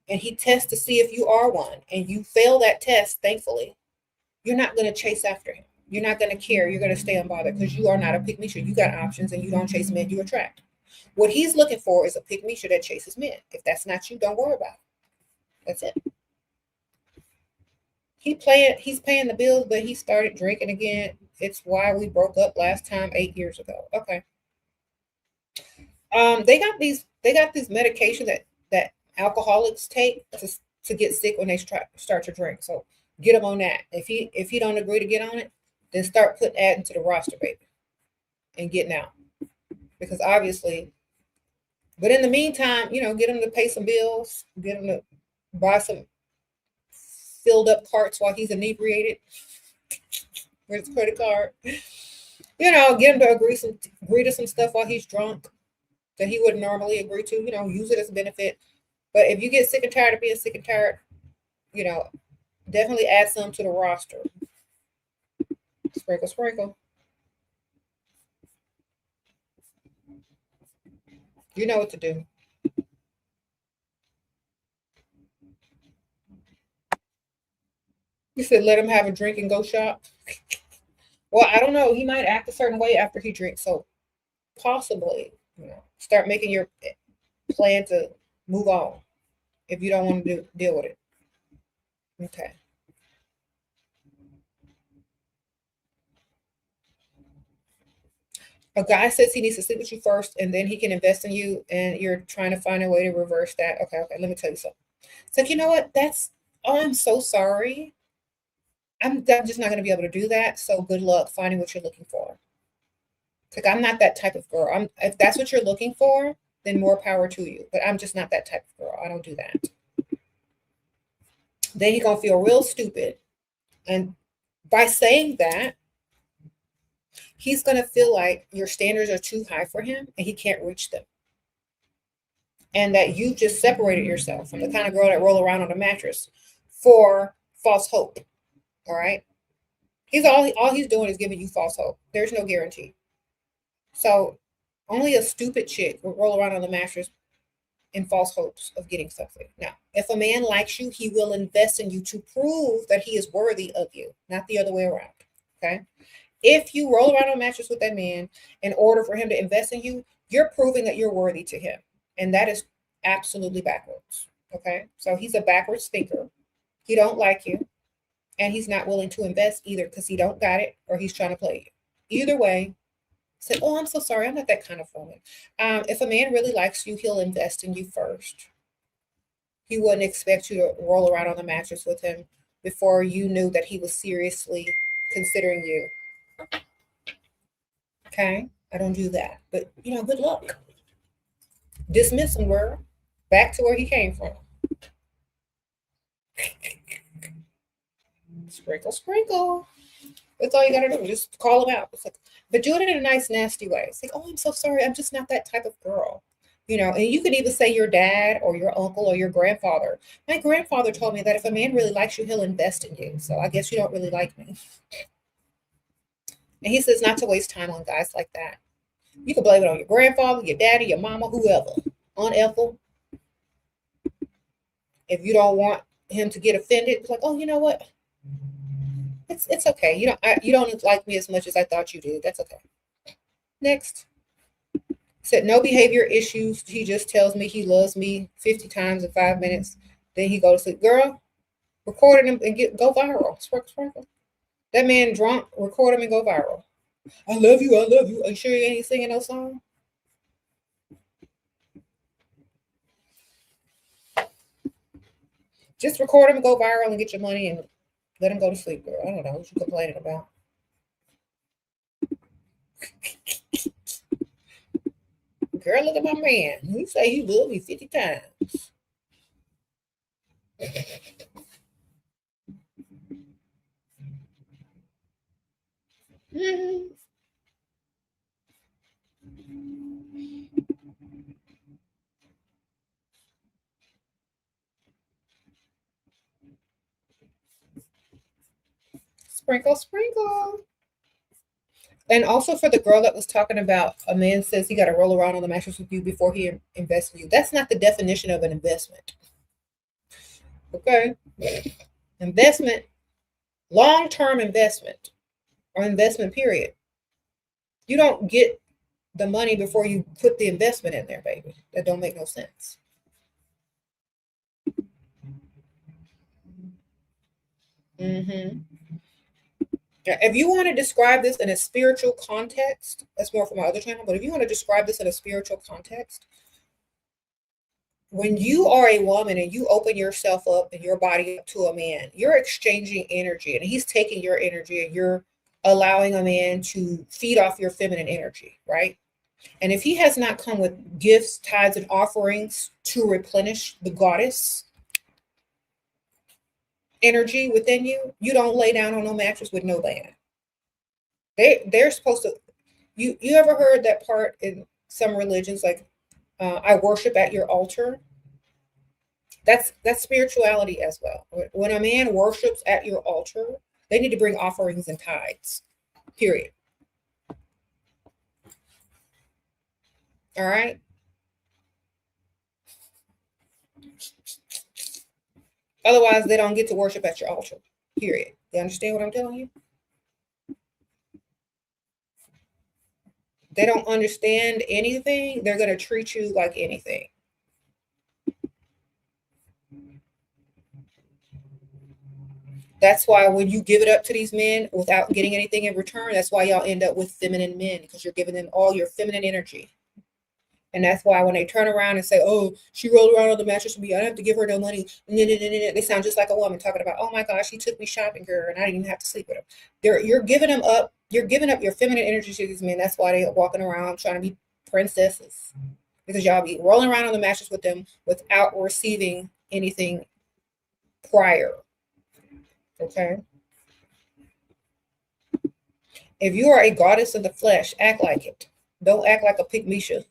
and he tests to see if you are one, and you fail that test, thankfully, you're not going to chase after him. You're not going to care. You're going to stay unbothered because you are not a pygmy. You got options and you don't chase men, you attract. What he's looking for is a pygmy that chases men. If that's not you, don't worry about it. That's it. He's paying the bills, but he started drinking again. It's why we broke up last time 8 years ago. Okay. They got this medication that alcoholics take to get sick when they start to drink. So get them on that. If he don't agree to get on it, then start adding to the roster, baby, and getting out. Because obviously, but in the meantime, get him to pay some bills, get him to buy some filled up carts while he's inebriated with his credit card. Get him to agree to some stuff while he's drunk that he wouldn't normally agree to. Use it as a benefit. But if you get sick and tired of being sick and tired, definitely add some to the roster. Sprinkle, sprinkle. You know what to do. You said let him have a drink and go shop. Well, I don't know. He might act a certain way after he drinks. So possibly, start making your plan to move on if you don't want to deal with it. Okay. A guy says he needs to sleep with you first and then he can invest in you and you're trying to find a way to reverse that. Okay. Let me tell you something. So you know what? That's oh, I'm so sorry. I'm just not going to be able to do that. So good luck finding what you're looking for. Like, I'm not that type of girl. If that's what you're looking for, then more power to you. But I'm just not that type of girl. I don't do that. Then you're going to feel real stupid. And by saying that, he's going to feel like your standards are too high for him and he can't reach them. And that you just separated yourself from the kind of girl that roll around on a mattress for false hope. All right. All he's doing is giving you false hope. There's no guarantee. So only a stupid chick will roll around on the mattress in false hopes of getting something. Now, if a man likes you, he will invest in you to prove that he is worthy of you, not the other way around. Okay. If you roll around on a mattress with that man in order for him to invest in you, you're proving that you're worthy to him. And that is absolutely backwards. Okay. So he's a backwards thinker. He don't like you. And he's not willing to invest either because he don't got it or he's trying to play you. Either way, say, oh, I'm so sorry. I'm not that kind of woman. If a man really likes you, he'll invest in you first. He wouldn't expect you to roll around on the mattress with him before you knew that he was seriously considering you. Okay? I don't do that. But, good luck. Dismiss him, girl. Back to where he came from. Sprinkle, sprinkle. That's all you gotta do. Just call him out. It's like, but do it in a nice, nasty way. It's like, oh, I'm so sorry. I'm just not that type of girl. And you could even say your dad or your uncle or your grandfather. My grandfather told me that if a man really likes you, he'll invest in you. So I guess you don't really like me. And he says not to waste time on guys like that. You can blame it on your grandfather, your daddy, your mama, whoever. On Ethel. If you don't want him to get offended, it's like, oh, you know what? It's okay. You don't like me as much as I thought you did. That's okay. Next. Said no behavior issues. He just tells me he loves me 50 times in 5 minutes. Then he goes to sleep. Girl, record him and go viral. Sprinkle, sprinkle. That man drunk, record him and go viral. I love you. I love you. Are you sure you ain't singing no song? Just record him and go viral and get your money and let him go to sleep, girl. I don't know what you complaining about. Girl, look at my man. He say he loved me 50 times. Mm-hmm. Sprinkle, sprinkle. And also for the girl that was talking about a man says he got to roll around on the mattress with you before he invests in you. That's not the definition of an investment. Okay. Investment, long-term investment or investment period. You don't get the money before you put the investment in there, baby. That don't make no sense. Mm-hmm. If you want to describe this in a spiritual context, that's more from my other channel, but if you want to describe this in a spiritual context, when you are a woman and you open yourself up and your body up to a man, you're exchanging energy and he's taking your energy and you're allowing a man to feed off your feminine energy, right? And if he has not come with gifts, tithes, and offerings to replenish the goddess energy within you, you don't lay down on no mattress with no man. They're supposed to. You ever heard that part in some religions, like I worship at your altar? That's spirituality as well. When a man worships at your altar, they need to bring offerings and tithes. Period. All right. Otherwise, they don't get to worship at your altar. Period. You understand what I'm telling you? They don't understand anything. They're going to treat you like anything. That's why when you give it up to these men without getting anything in return, that's why y'all end up with feminine men, because you're giving them all your feminine energy. And that's why when they turn around and say, oh, she rolled around on the mattress with me, I don't have to give her no money. They sound just like a woman talking about, oh my gosh, she took me shopping, girl, and I didn't even have to sleep with her. You're giving them up. You're giving up your feminine energy to these men. That's why they're walking around trying to be princesses. Because y'all be rolling around on the mattress with them without receiving anything prior. Okay? If you are a goddess of the flesh, act like it. Don't act like a pygmisha.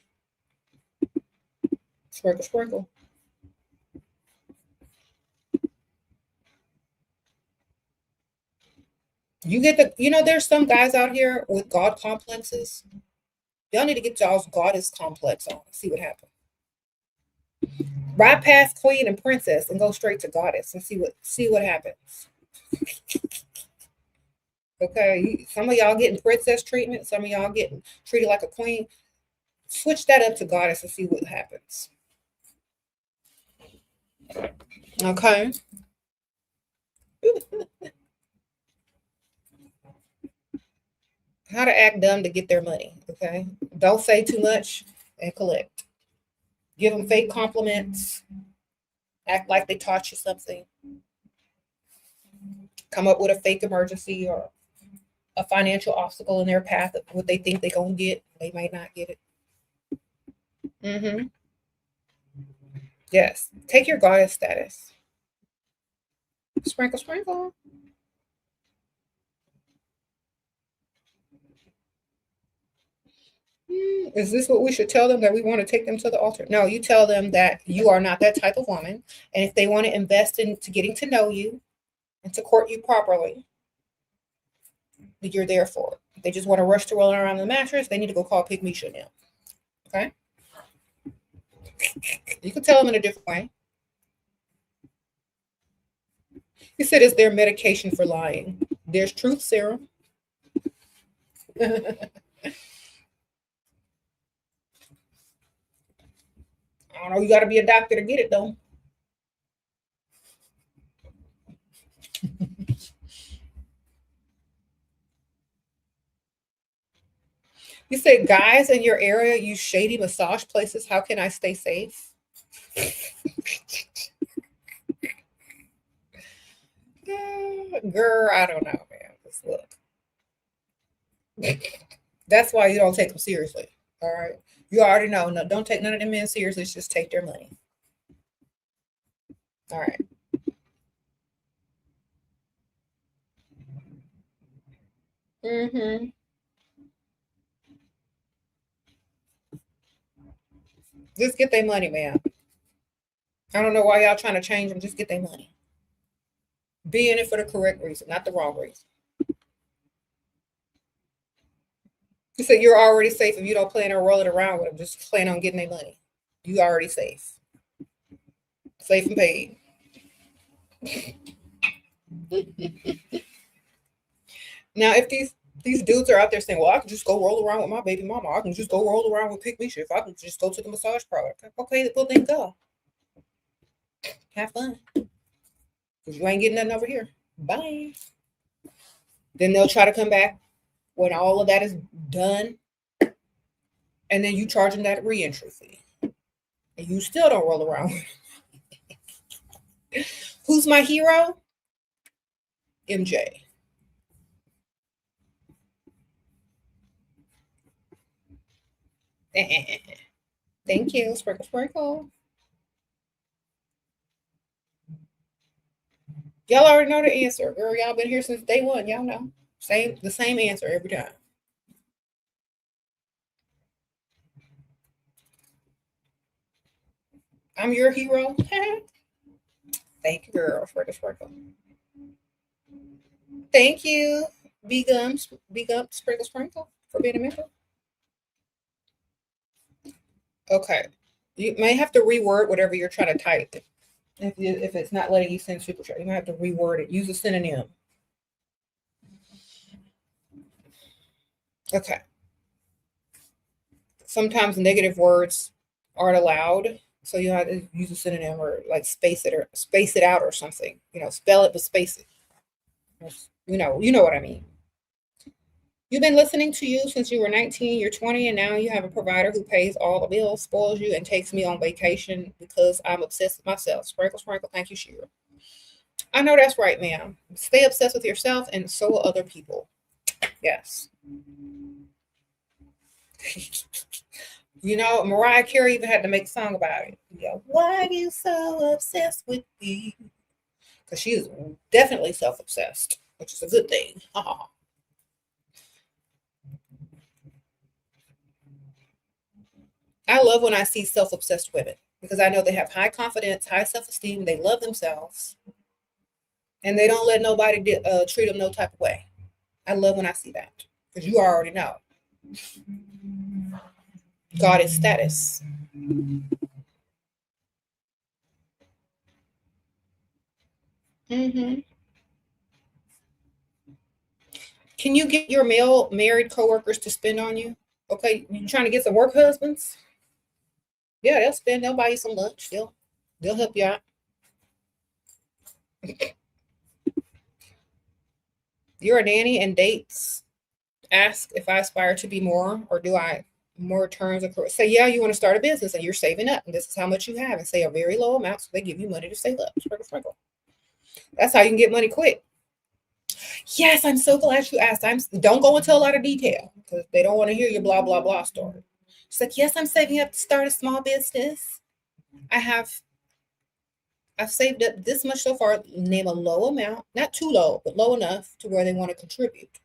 Sprinkle, sprinkle. There's some guys out here with God complexes. Y'all need to get y'all's goddess complex on. See what happens. Right past queen and princess and go straight to goddess and see what happens. Okay, some of y'all getting princess treatment. Some of y'all getting treated like a queen. Switch that up to goddess and see what happens. Okay. How to act dumb to get their money. Okay. Don't say too much and collect. Give them fake compliments. Act like they taught you something. Come up with a fake emergency or a financial obstacle in their path of what they think they're going to get. They might not get it. Yes. Take your goddess status. Sprinkle, sprinkle. Is this what we should tell them, that we want to take them to the altar? No, you tell them that you are not that type of woman. And if they want to invest into getting to know you and to court you properly, you're there for it. If they just want to rush to rolling around the mattress, they need to go call Pygmisha now. Okay? You can tell them in a different way. You said it's their medication for lying. There's truth serum. I don't know, you got to be a doctor to get it, though. You say guys in your area use shady massage places. How can I stay safe? Girl, I don't know, man. Just look. That's why you don't take them seriously. All right. You already know. No, don't take none of them men seriously. Just take their money. All right. Just get their money, man. I don't know why y'all trying to change them. Just get their money. Be in it for the correct reason, not the wrong reason. You said you're already safe if you don't plan on rolling around with them. Just plan on getting their money. You already safe. Safe and paid. Now, if these dudes are out there saying, well, I can just go roll around with my baby mama. I can just go roll around with Pygmisha. If I can just go to the massage parlor. Okay, well, then go. Have fun. Because you ain't getting nothing over here. Bye. Then they'll try to come back when all of that is done. And then you charge them that re-entry fee. And you still don't roll around. Who's my hero? MJ. Thank you. Sprinkle, sprinkle. Y'all already know the answer. Girl, y'all been here since day one. Y'all know. The same answer every time. I'm your hero. Thank you, girl. Sprinkle, sprinkle. Thank you. Big up, sprinkle, sprinkle for being a member. Okay. You may have to reword whatever you're trying to type. If it's not letting you send super chat, you might have to reword it. Use a synonym. Okay. Sometimes negative words aren't allowed, so you have to use a synonym or like space it out or something. Spell it but space it. You know what I mean. You've been listening to you since you were 19, you're 20, and now you have a provider who pays all the bills, spoils you, and takes me on vacation because I'm obsessed with myself. Sprinkle, sprinkle. Thank you, Shira. I know that's right, ma'am. Stay obsessed with yourself, and so will other people. Yes. You know, Mariah Carey even had to make a song about it. Yeah, why are you so obsessed with me? Because she is definitely self-obsessed, which is a good thing. I love when I see self-obsessed women because I know they have high confidence, high self-esteem, they love themselves, and they don't let nobody treat them no type of way. I love when I see that because you already know. God is status. Mm-hmm. Can you get your male married coworkers to spend on you? Okay, you trying to get some work husbands? Yeah, they'll spend. They'll buy you some lunch. They'll help you out. You're a nanny and dates. Ask if I aspire to be more, or do I more terms of say, yeah, you want to start a business and you're saving up, and this is how much you have, and say a very low amount, so they give you money to save up. Sprinkle, sprinkle. That's how you can get money quick. Yes, I'm so glad you asked. Don't go into a lot of detail because they don't want to hear your blah blah blah story. She's like, yes, I'm saving up to start a small business. I've saved up this much so far. Name a low amount, not too low, but low enough to where they want to contribute.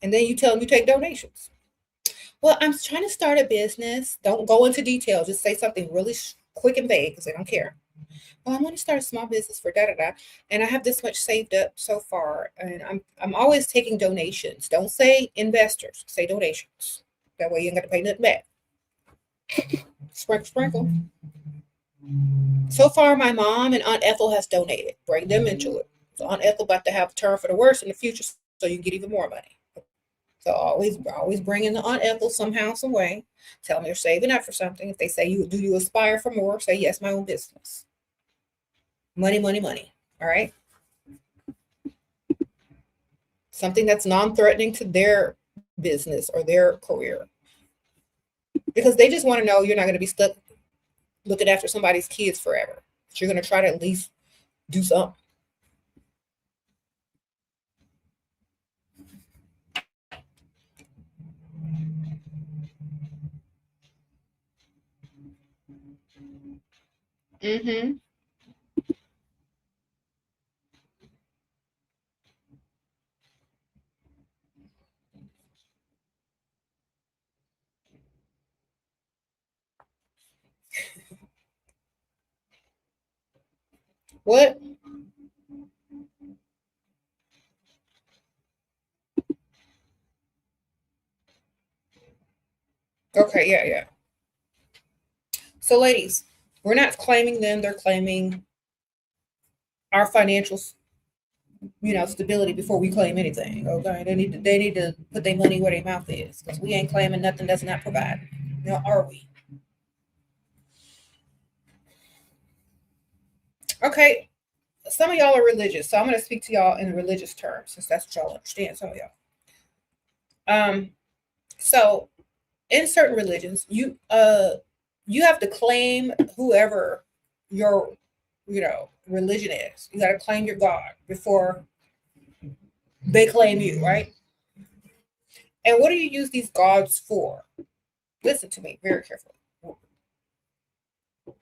And then you tell them you take donations. Well, I'm trying to start a business. Don't go into detail. Just say something really quick and vague because they don't care. Well, I'm going to start a small business for da da da, and I have this much saved up so far, and I'm always taking donations. Don't say investors. Say donations. That way you ain't got to pay nothing back. Sprinkle, sprinkle. So far, my mom and Aunt Ethel has donated. Bring them into it. So Aunt Ethel about to have a turn for the worse in the future, so you can get even more money. So always bring in the Aunt Ethel somehow, some way. Tell them you're saving up for something. If they say you aspire for more, say yes, my own business. Money, money, money. All right. Something that's non-threatening to their business or their career, because they just want to know you're not going to be stuck looking after somebody's kids forever. You're going to try to at least do something. Mm-hmm. What? Okay, yeah. So, ladies, we're not claiming them; they're claiming our financial, stability before we claim anything. Okay, they need to put their money where their mouth is, because we ain't claiming nothing that's not provided. Now, are we? Okay, some of y'all are religious, so I'm going to speak to y'all in religious terms, since that's what y'all understand. Some of y'all. So in certain religions, you have to claim whoever your religion is. You got to claim your God before they claim you, right? And what do you use these gods for? Listen to me very carefully.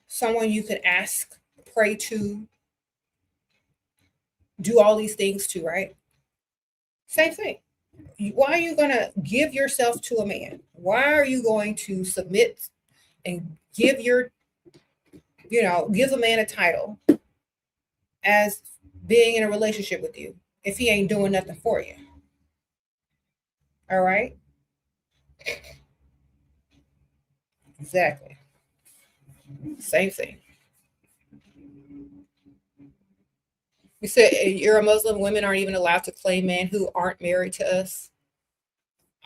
Someone you can ask, pray to, do all these things to, right? Same thing. Why are you going to give yourself to a man? Why are you going to submit and give give a man a title as being in a relationship with you if he ain't doing nothing for you? All right. Exactly. Same thing. You said you're a Muslim. Women aren't even allowed to claim men who aren't married to us.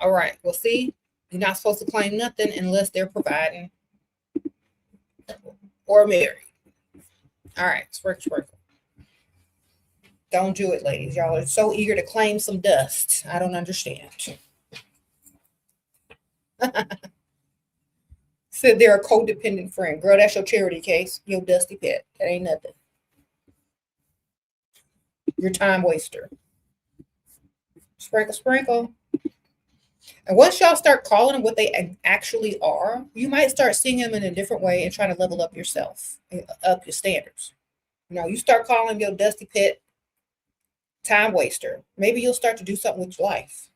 All right. Well, see, you're not supposed to claim nothing unless they're providing or married. All right. Sprinkle, sprinkle. Don't do it, ladies. Y'all are so eager to claim some dust. I don't understand. Said they're a codependent friend. Girl, that's your charity case. Your dusty pet. That ain't nothing. Your time waster. Sprinkle, sprinkle. And once y'all start calling them what they actually are, you might start seeing them in a different way and trying to level up yourself, up your standards. You know, you start calling your dusty pet time waster. Maybe you'll start to do something with your life,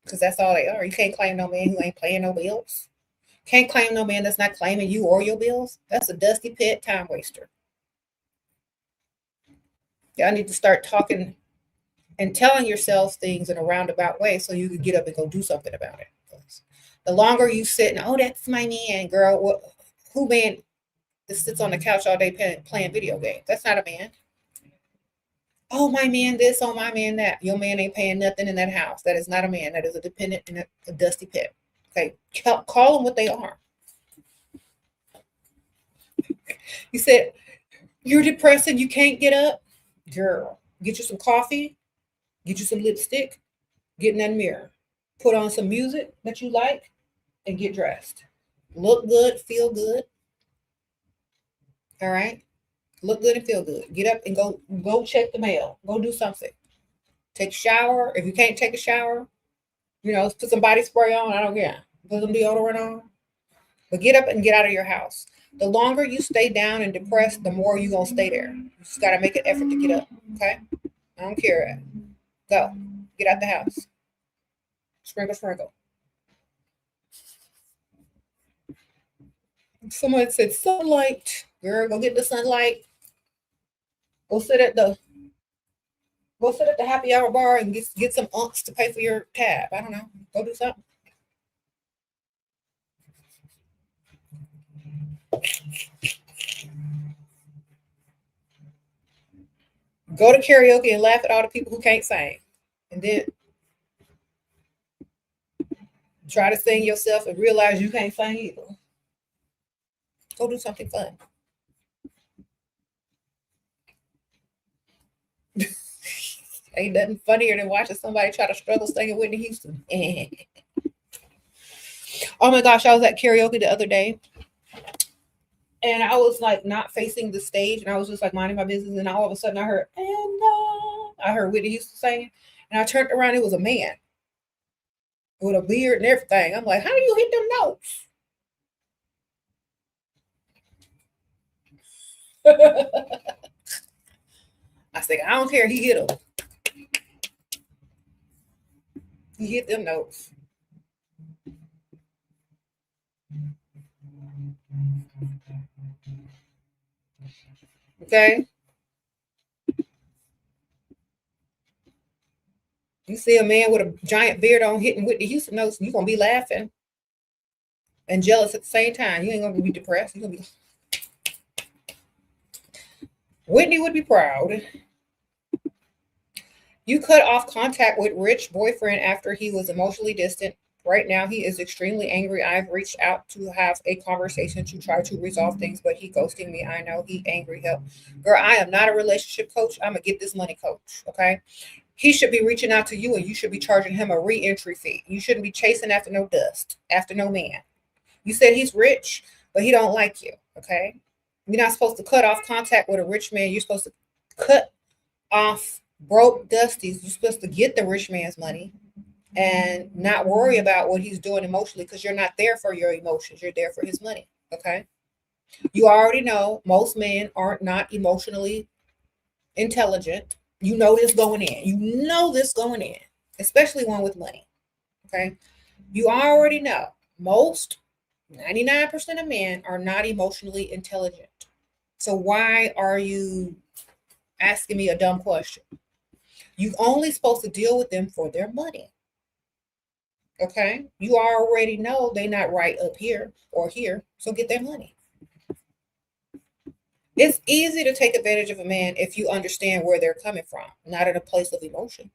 because that's all they are. You can't claim no man who ain't paying no bills. Can't claim no man that's not claiming you or your bills. That's a dusty pet time waster. Y'all need to start talking and telling yourselves things in a roundabout way so you can get up and go do something about it. The longer you sit and, oh, that's my man, girl. Who man that sits on the couch all day playing video games? That's not a man. Oh, my man this, oh, my man that. Your man ain't paying nothing in that house. That is not a man. That is a dependent and a dusty pet. Okay, call them what they are. You said, you're depressed and you can't get up? Girl, get you some coffee, get you some lipstick, get in that mirror, put on some music that you like, and get dressed. Look good, feel good. All right? Look good and feel good. Get up and go check the mail. Go do something. Take a shower. If you can't take a shower, you know, put some body spray on. I don't care. Put some deodorant on. But get up and get out of your house. The longer you stay down and depressed, the more you're going to stay there. You just got to make an effort to get up. Okay? I don't care. Go. Get out the house. Sprinkle, sprinkle. Someone said sunlight. Girl, go get the sunlight. Go sit at the happy hour bar and get some unks to pay for your tab. I don't know. Go do something. Go to karaoke and laugh at all the people who can't sing. And then try to sing yourself and realize you can't sing either. Go do something fun. Ain't nothing funnier than watching somebody try to struggle singing Whitney Houston. Oh my gosh, I was at karaoke the other day. And I was like not facing the stage, and I was just like minding my business. And all of a sudden I heard, I heard Whitney Houston singing. And I turned around, it was a man with a beard and everything. I'm like, how do you hit them notes? I said, I don't care. He hit them. He hit them notes. Okay. You see a man with a giant beard on hitting Whitney Houston notes, you're going to be laughing and jealous at the same time. You ain't going to be depressed. You're going to be. Whitney would be proud. You cut off contact with Rich boyfriend after he was emotionally distant. Right now, he is extremely angry. I've reached out to have a conversation to try to resolve things, but he ghosting me. I know he angry. Help. Girl, I am not a relationship coach. I'm a get this money coach, okay? He should be reaching out to you, and you should be charging him a re-entry fee. You shouldn't be chasing after no dust, after no man. You said he's rich, but he don't like you, okay? You're not supposed to cut off contact with a rich man. You're supposed to cut off broke dusties. You're supposed to get the rich man's money and not worry about what he's doing emotionally, because you're not there for your emotions. You're there for his money, okay? You already know most men aren't not emotionally intelligent. You know this going in. You know this going in, especially one with money, okay? You already know most 99% of men are not emotionally intelligent. So why are you asking me a dumb question? You're only supposed to deal with them for their money. Okay? You already know they're not right up here or here, so get their money. It's easy to take advantage of a man if you understand where they're coming from, not in a place of emotion.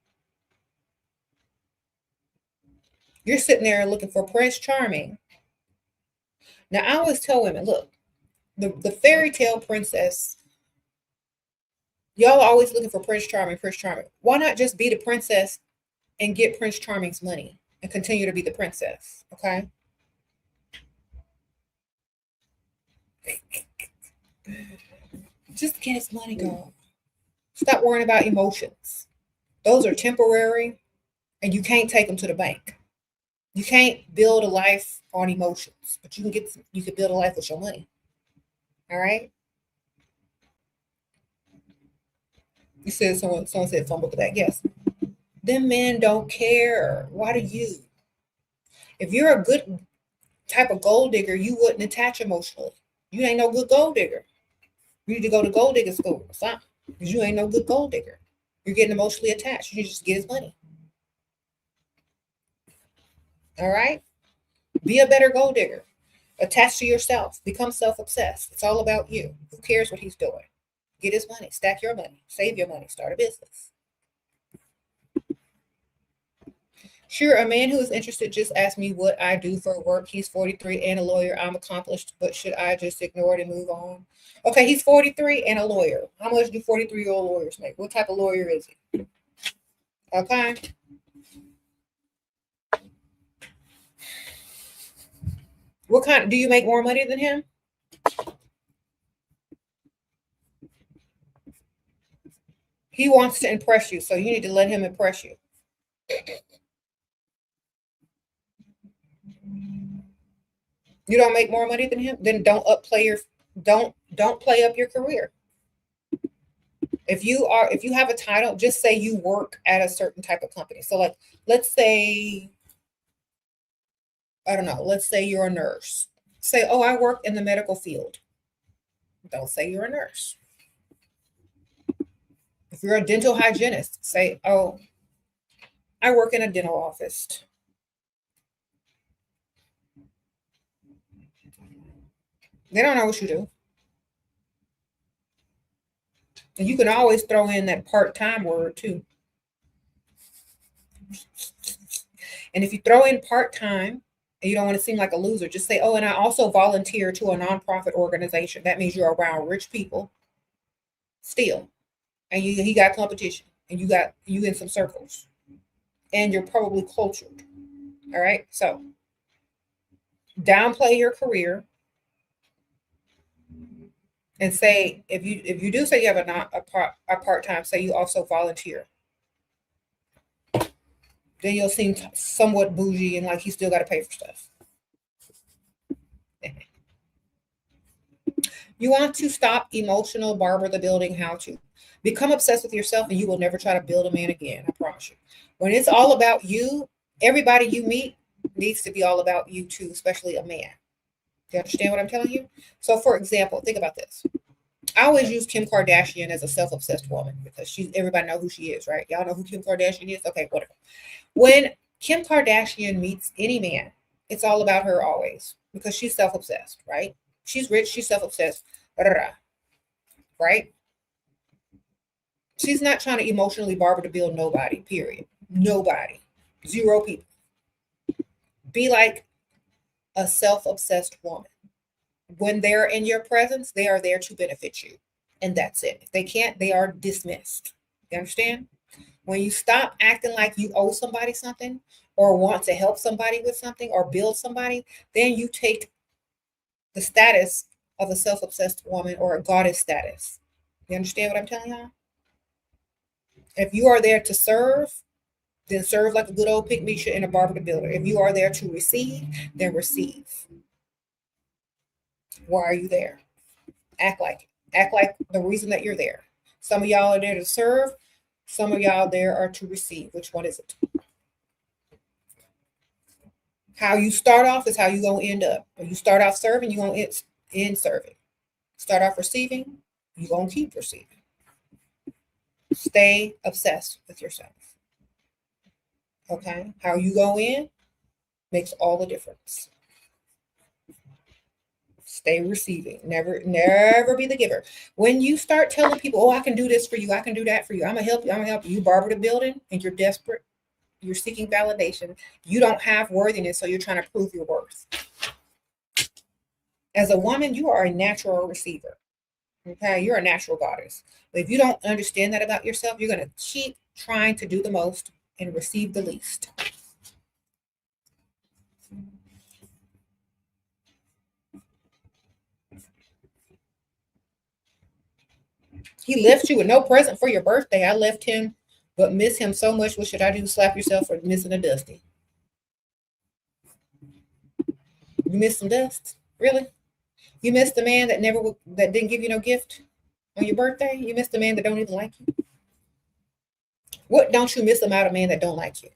You're sitting there looking for Prince Charming. Now, I always tell women, look, the fairy tale princess Y'all are always looking for Prince Charming, Prince Charming. Why not just be the princess and get Prince Charming's money and continue to be the princess? Okay. Just get his money, girl. Stop worrying about emotions. Those are temporary, and you can't take them to the bank. You can't build a life on emotions, but you can build a life with your money. All right. You said someone said fumble the bag. Yes. Them men don't care. Why do you? If you're a good type of gold digger, you wouldn't attach emotionally. You ain't no good gold digger. You need to go to gold digger school or something, because you ain't no good gold digger. You're getting emotionally attached. You just get his money. All right? Be a better gold digger. Attach to yourself. Become self-obsessed. It's all about you. Who cares what he's doing? Get his money. Stack your money. Save your money. Start a business. Sure, a man who is interested just asked me what I do for work. He's 43 and a lawyer. I'm accomplished, but should I just ignore it and move on? Okay, he's 43 and a lawyer. How much do 43-year-old lawyers make? What type of lawyer is he? Okay. What kind? Do you make more money than him? He wants to impress you, so you need to let him impress you. You don't make more money than him? Then don't play up your career. If you have a title, just say you work at a certain type of company. So like, let's say, I don't know, let's say you're a nurse. Say, oh, I work in the medical field. Don't say you're a nurse. If you're a dental hygienist, say, oh, I work in a dental office. They don't know what you do. And you can always throw in that part-time word too. And if you throw in part-time and you don't want to seem like a loser, just say, oh, and I also volunteer to a nonprofit organization. That means you're around rich people still. And he got competition. And you in some circles. And you're probably cultured. All right. So downplay your career. And say, if you do say you have a part-time, say you also volunteer. Then you'll seem somewhat bougie and like you still got to pay for stuff. You want to stop emotional Barbara the building how to. Become obsessed with yourself and you will never try to build a man again. I promise you. When it's all about you, everybody you meet needs to be all about you too, especially a man. Do you understand what I'm telling you? So for example, think about this. I always use Kim Kardashian as a self-obsessed woman because everybody know who she is, right? Y'all know who Kim Kardashian is? Okay, whatever. When Kim Kardashian meets any man, it's all about her always because she's self-obsessed, right? She's rich, she's self-obsessed, right? She's not trying to emotionally Barbara to build nobody, period. Nobody. 0 people. Be like a self-obsessed woman. When they're in your presence, they are there to benefit you. And that's it. If they can't, they are dismissed. You understand? When you stop acting like you owe somebody something or want to help somebody with something or build somebody, then you take the status of a self-obsessed woman or a goddess status. You understand what I'm telling y'all? If you are there to serve, then serve like a good old pygmy and a Barbara the Builder. If you are there to receive, then receive. Why are you there? Act like the reason that you're there. Some of y'all are there to serve. Some of y'all there are to receive. Which one is it? How you start off is how you gonna end up. When you start off serving, you're gonna end serving. Start off receiving, you're gonna keep receiving. Stay obsessed with yourself. Okay? How you go in makes all the difference. Stay receiving. Never be the giver. When you start telling people, oh, I can do this for you, I can do that for you, I'm gonna help you, you Barbara the building, and you're desperate, you're seeking validation, you don't have worthiness, so you're trying to prove your worth. As a woman, you are a natural receiver. Okay, you're a natural goddess. But if you don't understand that about yourself, you're going to keep trying to do the most and receive the least. He left you with no present for your birthday. I left him, but miss him so much. What should I do? Slap yourself for missing a dusty. You missed some dust? Really? You missed the man that didn't give you no gift on your birthday? You missed the man that don't even like you? What don't you miss about a man that don't like you?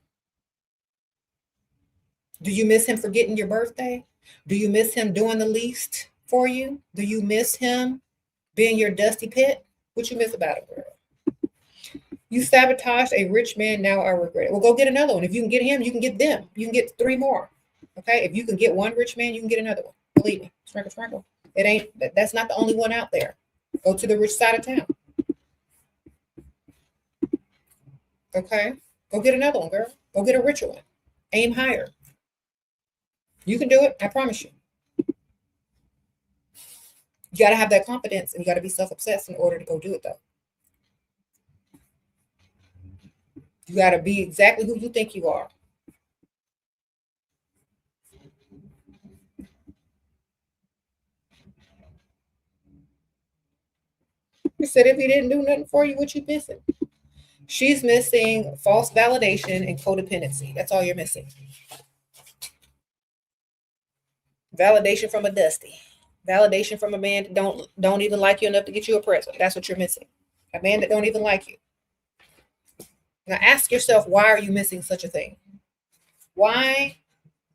Do you miss him forgetting your birthday? Do you miss him doing the least for you? Do you miss him being your dusty pet? What you miss about him, girl? You sabotaged a rich man, now I regret it. Well, go get another one. If you can get him, you can get them. You can get 3 more. Okay? If you can get one rich man, you can get another one. Believe me. Sprinkle, sprinkle. That's not the only one out there. Go to the rich side of town. Okay? Go get another one, girl. Go get a richer one. Aim higher. You can do it. I promise you. You got to have that confidence, and you got to be self-obsessed in order to go do it, though. You got to be exactly who you think you are. You said if he didn't do nothing for you, what you missing? She's missing false validation and codependency. That's all you're missing. Validation from a dusty. Validation from a man that don't even like you enough to get you a present. That's what you're missing. A man that don't even like you. Now ask yourself, why are you missing such a thing? Why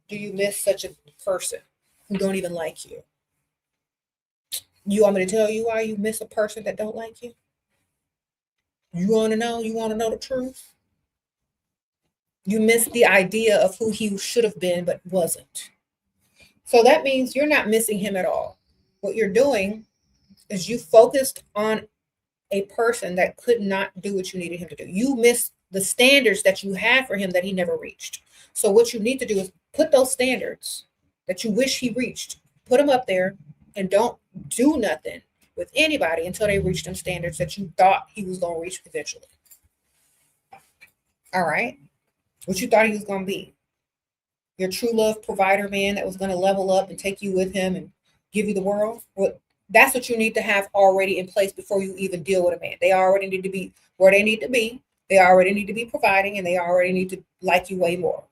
do you miss such a person who don't even like you? You want me to tell you why you miss a person that don't like you? You want to know? You want to know the truth? You miss the idea of who he should have been but wasn't. So that means you're not missing him at all. What you're doing is you focused on a person that could not do what you needed him to do. You missed the standards that you had for him that he never reached. So what you need to do is put those standards that you wish he reached, put them up there, and don't do nothing with anybody until they reach them standards that you thought he was going to reach eventually. All right? What you thought he was going to be. Your true love provider man that was going to level up and take you with him and give you the world. Well, that's what you need to have already in place before you even deal with a man. They already need to be where they need to be. They already need to be providing, and they already need to like you way more.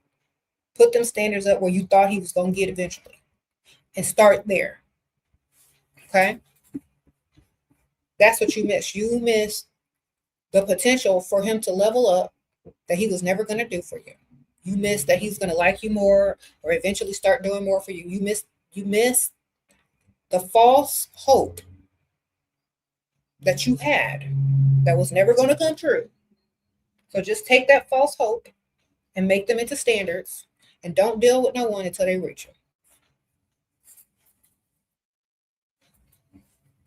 Put them standards up where you thought he was going to get eventually and start there. Okay? That's what you miss. You miss the potential for him to level up that he was never going to do for you. You miss that he's going to like you more or eventually start doing more for you. You miss the false hope that you had that was never going to come true. So just take that false hope and make them into standards, and don't deal with no one until they reach them.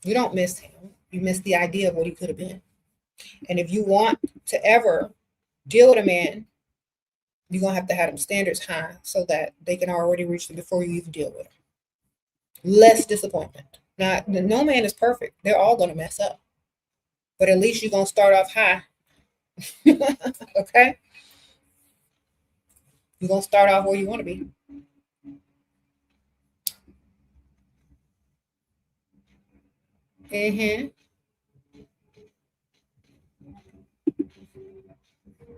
You don't miss him. You miss the idea of what he could have been. And if you want to ever deal with a man, you're going to have them standards high so that they can already reach them before you even deal with them. Less disappointment. Now, no man is perfect. They're all going to mess up. But at least you're going to start off high. Okay? You're going to start off where you want to be.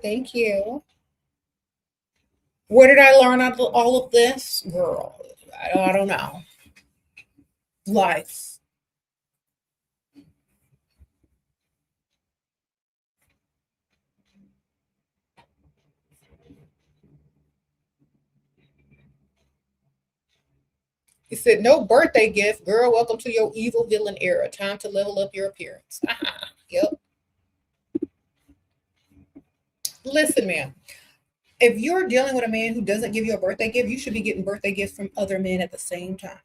Thank you. Where did I learn all of this? Girl, I don't know. Life. He said, no birthday gift. Girl, welcome to your evil villain era. Time to level up your appearance. Yep. Listen, man. If you're dealing with a man who doesn't give you a birthday gift, you should be getting birthday gifts from other men at the same time.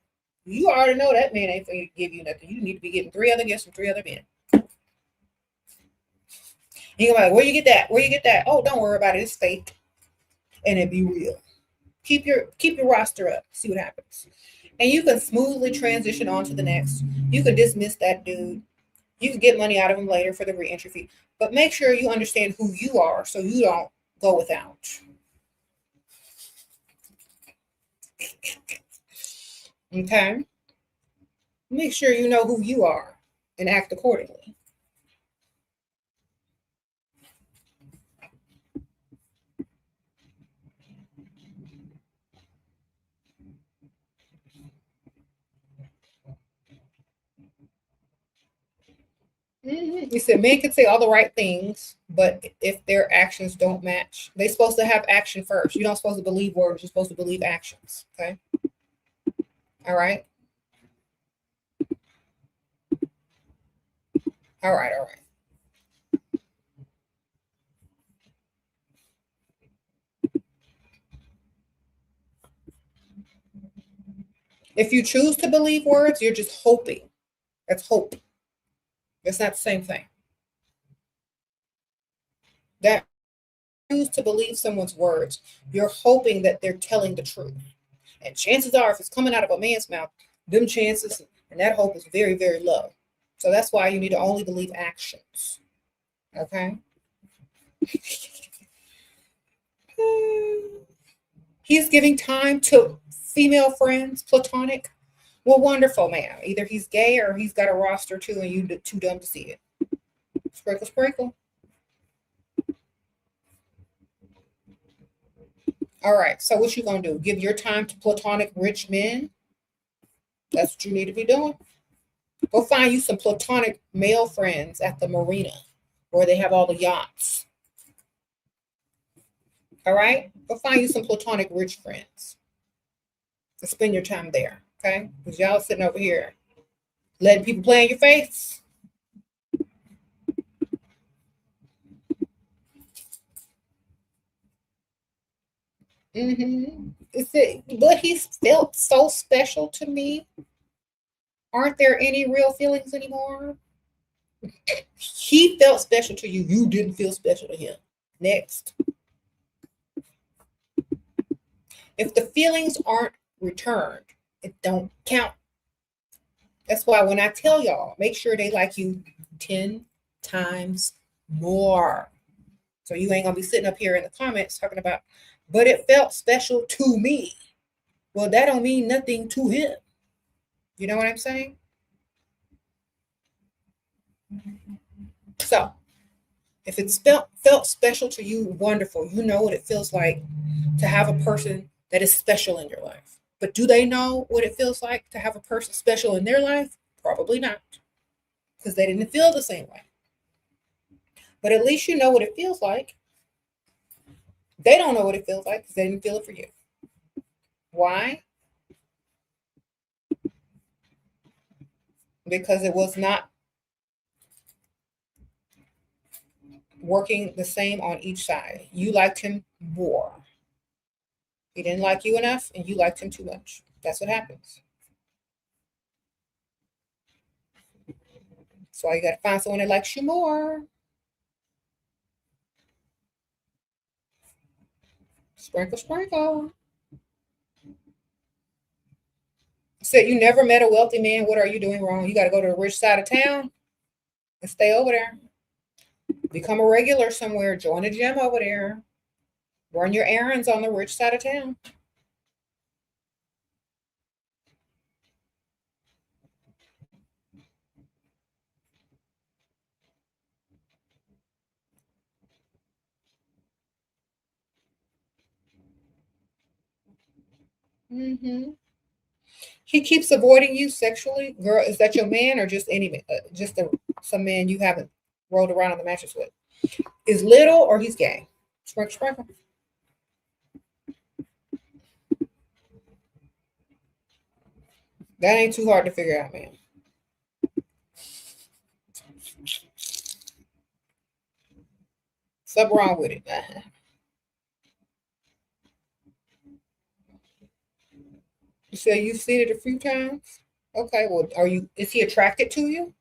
You already know that man ain't going to give you nothing. You need to be getting 3 other gifts from 3 other men. You're like, where you get that? Where you get that? Oh, don't worry about it. It's fake. And it be real. Keep your roster up. See what happens. And you can smoothly transition on to the next. You can dismiss that dude You can get money out of him later for the reentry fee, but make sure you understand who you are so you don't go without. Okay? Make sure you know who you are and act accordingly. You said men can say all the right things, but if their actions don't match, they're supposed to have action first. You're not supposed to believe words, you're supposed to believe actions. Okay? All right? All right, all right. If you choose to believe words, you're just hoping. That's hope. It's not the same thing. That choose to believe someone's words, you're hoping that they're telling the truth. And chances are, if it's coming out of a man's mouth, them chances and that hope is very, very low. So that's why you need to only believe actions. Okay? He's giving time to female friends, platonic. Well, wonderful, man. Either he's gay or he's got a roster too, and you too dumb to see it. Sprinkle, sprinkle. All right. So what you gonna do? Give your time to platonic rich men? That's what you need to be doing. Go find you some platonic male friends at the marina where they have all the yachts. All right? Go find you some platonic rich friends and spend your time there. Okay? Because y'all sitting over here letting people play in your face. But he's felt so special to me. Aren't there any real feelings anymore? He felt special to you. You didn't feel special to him. Next. If the feelings aren't returned, it don't count. That's why when I tell y'all, make sure they like you 10 times more. So you ain't gonna be sitting up here in the comments talking about, but it felt special to me. Well, that don't mean nothing to him. You know what I'm saying? So if it's felt special to you, wonderful. You know what it feels like to have a person that is special in your life. But do they know what it feels like to have a person special in their life? Probably not, because they didn't feel the same way. But at least you know what it feels like. They don't know what it feels like because they didn't feel it for you. Why? Because it was not working the same on each side. You liked him more. He didn't like you enough, and you liked him too much. That's what happens. That's why you got to find someone that likes you more. Sprinkle, sprinkle. Said you never met a wealthy man. What are you doing wrong? You got to go to the rich side of town and stay over there. Become a regular somewhere. Join a gym over there. Run your errands on the rich side of town. He keeps avoiding you sexually. Girl, is that your man or just some man you haven't rolled around on the mattress with? Is little or he's gay? Sprinkle, sprinkle. That ain't too hard to figure out, man. Something wrong with it. You say you've seen it a few times? Okay, well, is he attracted to you?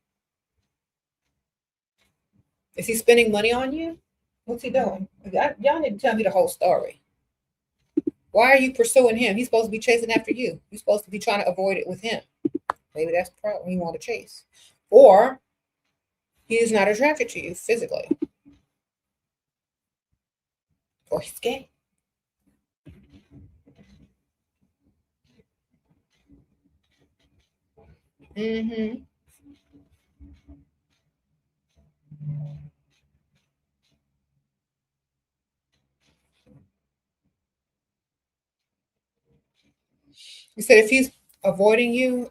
Is he spending money on you? What's he doing? Y'all need to tell me the whole story. Why are you pursuing him? He's supposed to be chasing after you. You're supposed to be trying to avoid it with him. Maybe that's the problem you want to chase. Or He is not attracted to you physically. Or he's gay. Mm-hmm. You said if he's avoiding you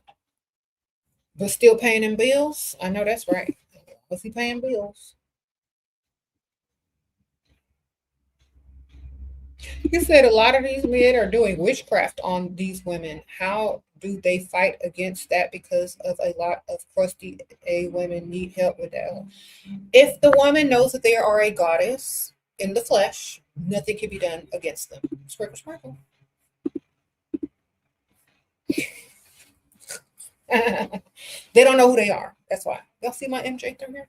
but still paying him bills, I know that's right. Was he paying bills? You said a lot of these men are doing witchcraft on these women. How do they fight against that? Because of a lot of crusty A women need help with that. If the woman knows that they are a goddess in the flesh, nothing can be done against them. Sprinkle, sprinkle. They don't know who they are. That's why. Y'all see my MJ through here?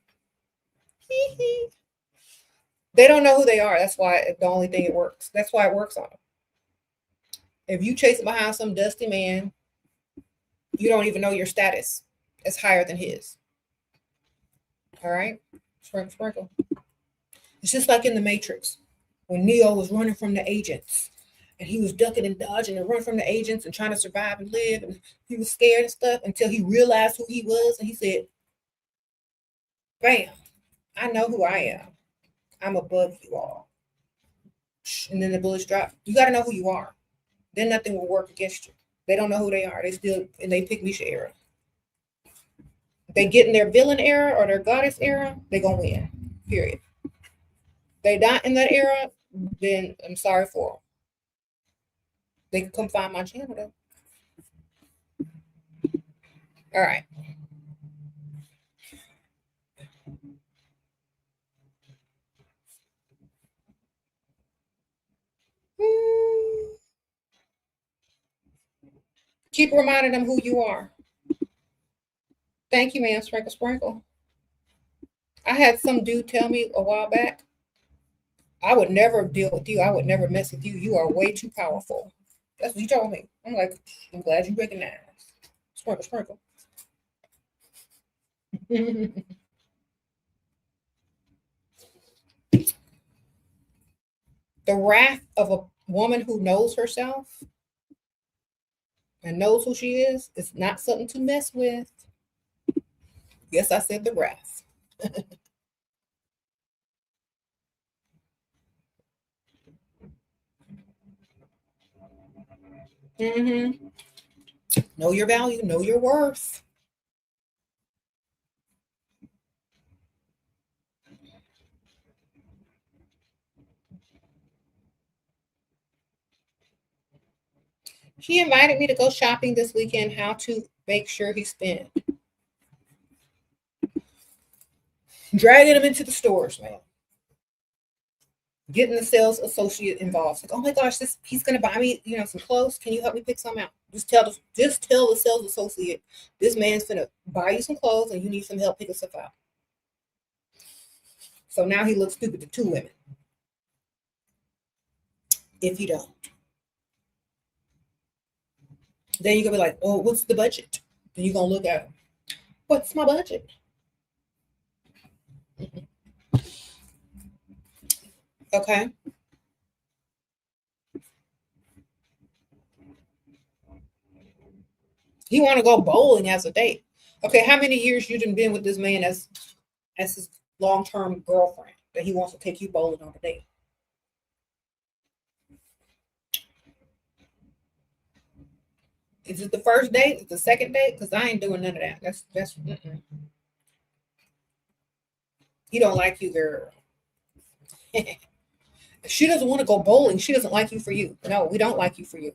They don't know who they are. That's why the only thing it works. That's why it works on them. If you chase behind some dusty man, you don't even know your status is higher than his. All right? Sprinkle, sprinkle. It's just like in the Matrix when Neo was running from the agents and he was ducking and dodging and running from the agents and trying to survive and live. And he was scared and stuff until he realized who he was. And he said, bam, I know who I am. I'm above you all. And then the bullets drop. You got to know who you are. Then nothing will work against you. They don't know who they are. They still, and they pick Misha era. If they get in their villain era or their goddess era, they're going to win. Period. They not in that era, then I'm sorry for them. They can come find my channel though. All right. Keep reminding them who you are. Thank you, ma'am. Sprinkle, sprinkle. I had some dude tell me a while back, I would never deal with you. I would never mess with you. You are way too powerful. That's what he told me. I'm like, I'm glad you recognize. Sprinkle, sprinkle. The wrath of a woman who knows herself and knows who she is not something to mess with. Yes, I said the wrath. Mm-hmm. Know your value, know your worth. He invited me to go shopping this weekend. How to make sure he spent. Dragging him into the stores, man. Getting the sales associate involved. Like, oh my gosh, he's gonna buy me, some clothes. Can you help me pick some out? Just tell the sales associate this man's gonna buy you some clothes and you need some help picking stuff out. So now he looks stupid to two women. If you don't. Then you're gonna be like, oh, what's the budget? Then you're gonna look at him. What's my budget? Okay. He want to go bowling as a date. Okay, how many years you done been with this man as his long-term girlfriend that he wants to take you bowling on a date? Is it the first date? Is it the second date? Because I ain't doing none of that. That's he don't like you, girl. She doesn't want to go bowling. She doesn't like you for you. No, we don't like you for you.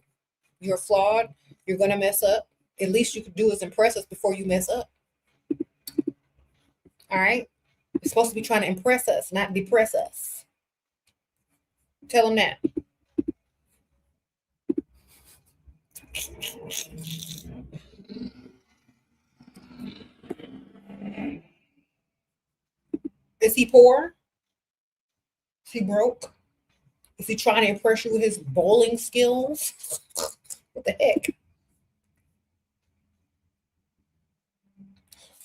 You're flawed. You're gonna mess up. At least you could do is impress us before you mess up. All right. You're supposed to be trying to impress us, not depress us. Tell him that. Is he poor? Is he broke? Is he trying to impress you with his bowling skills? What the heck?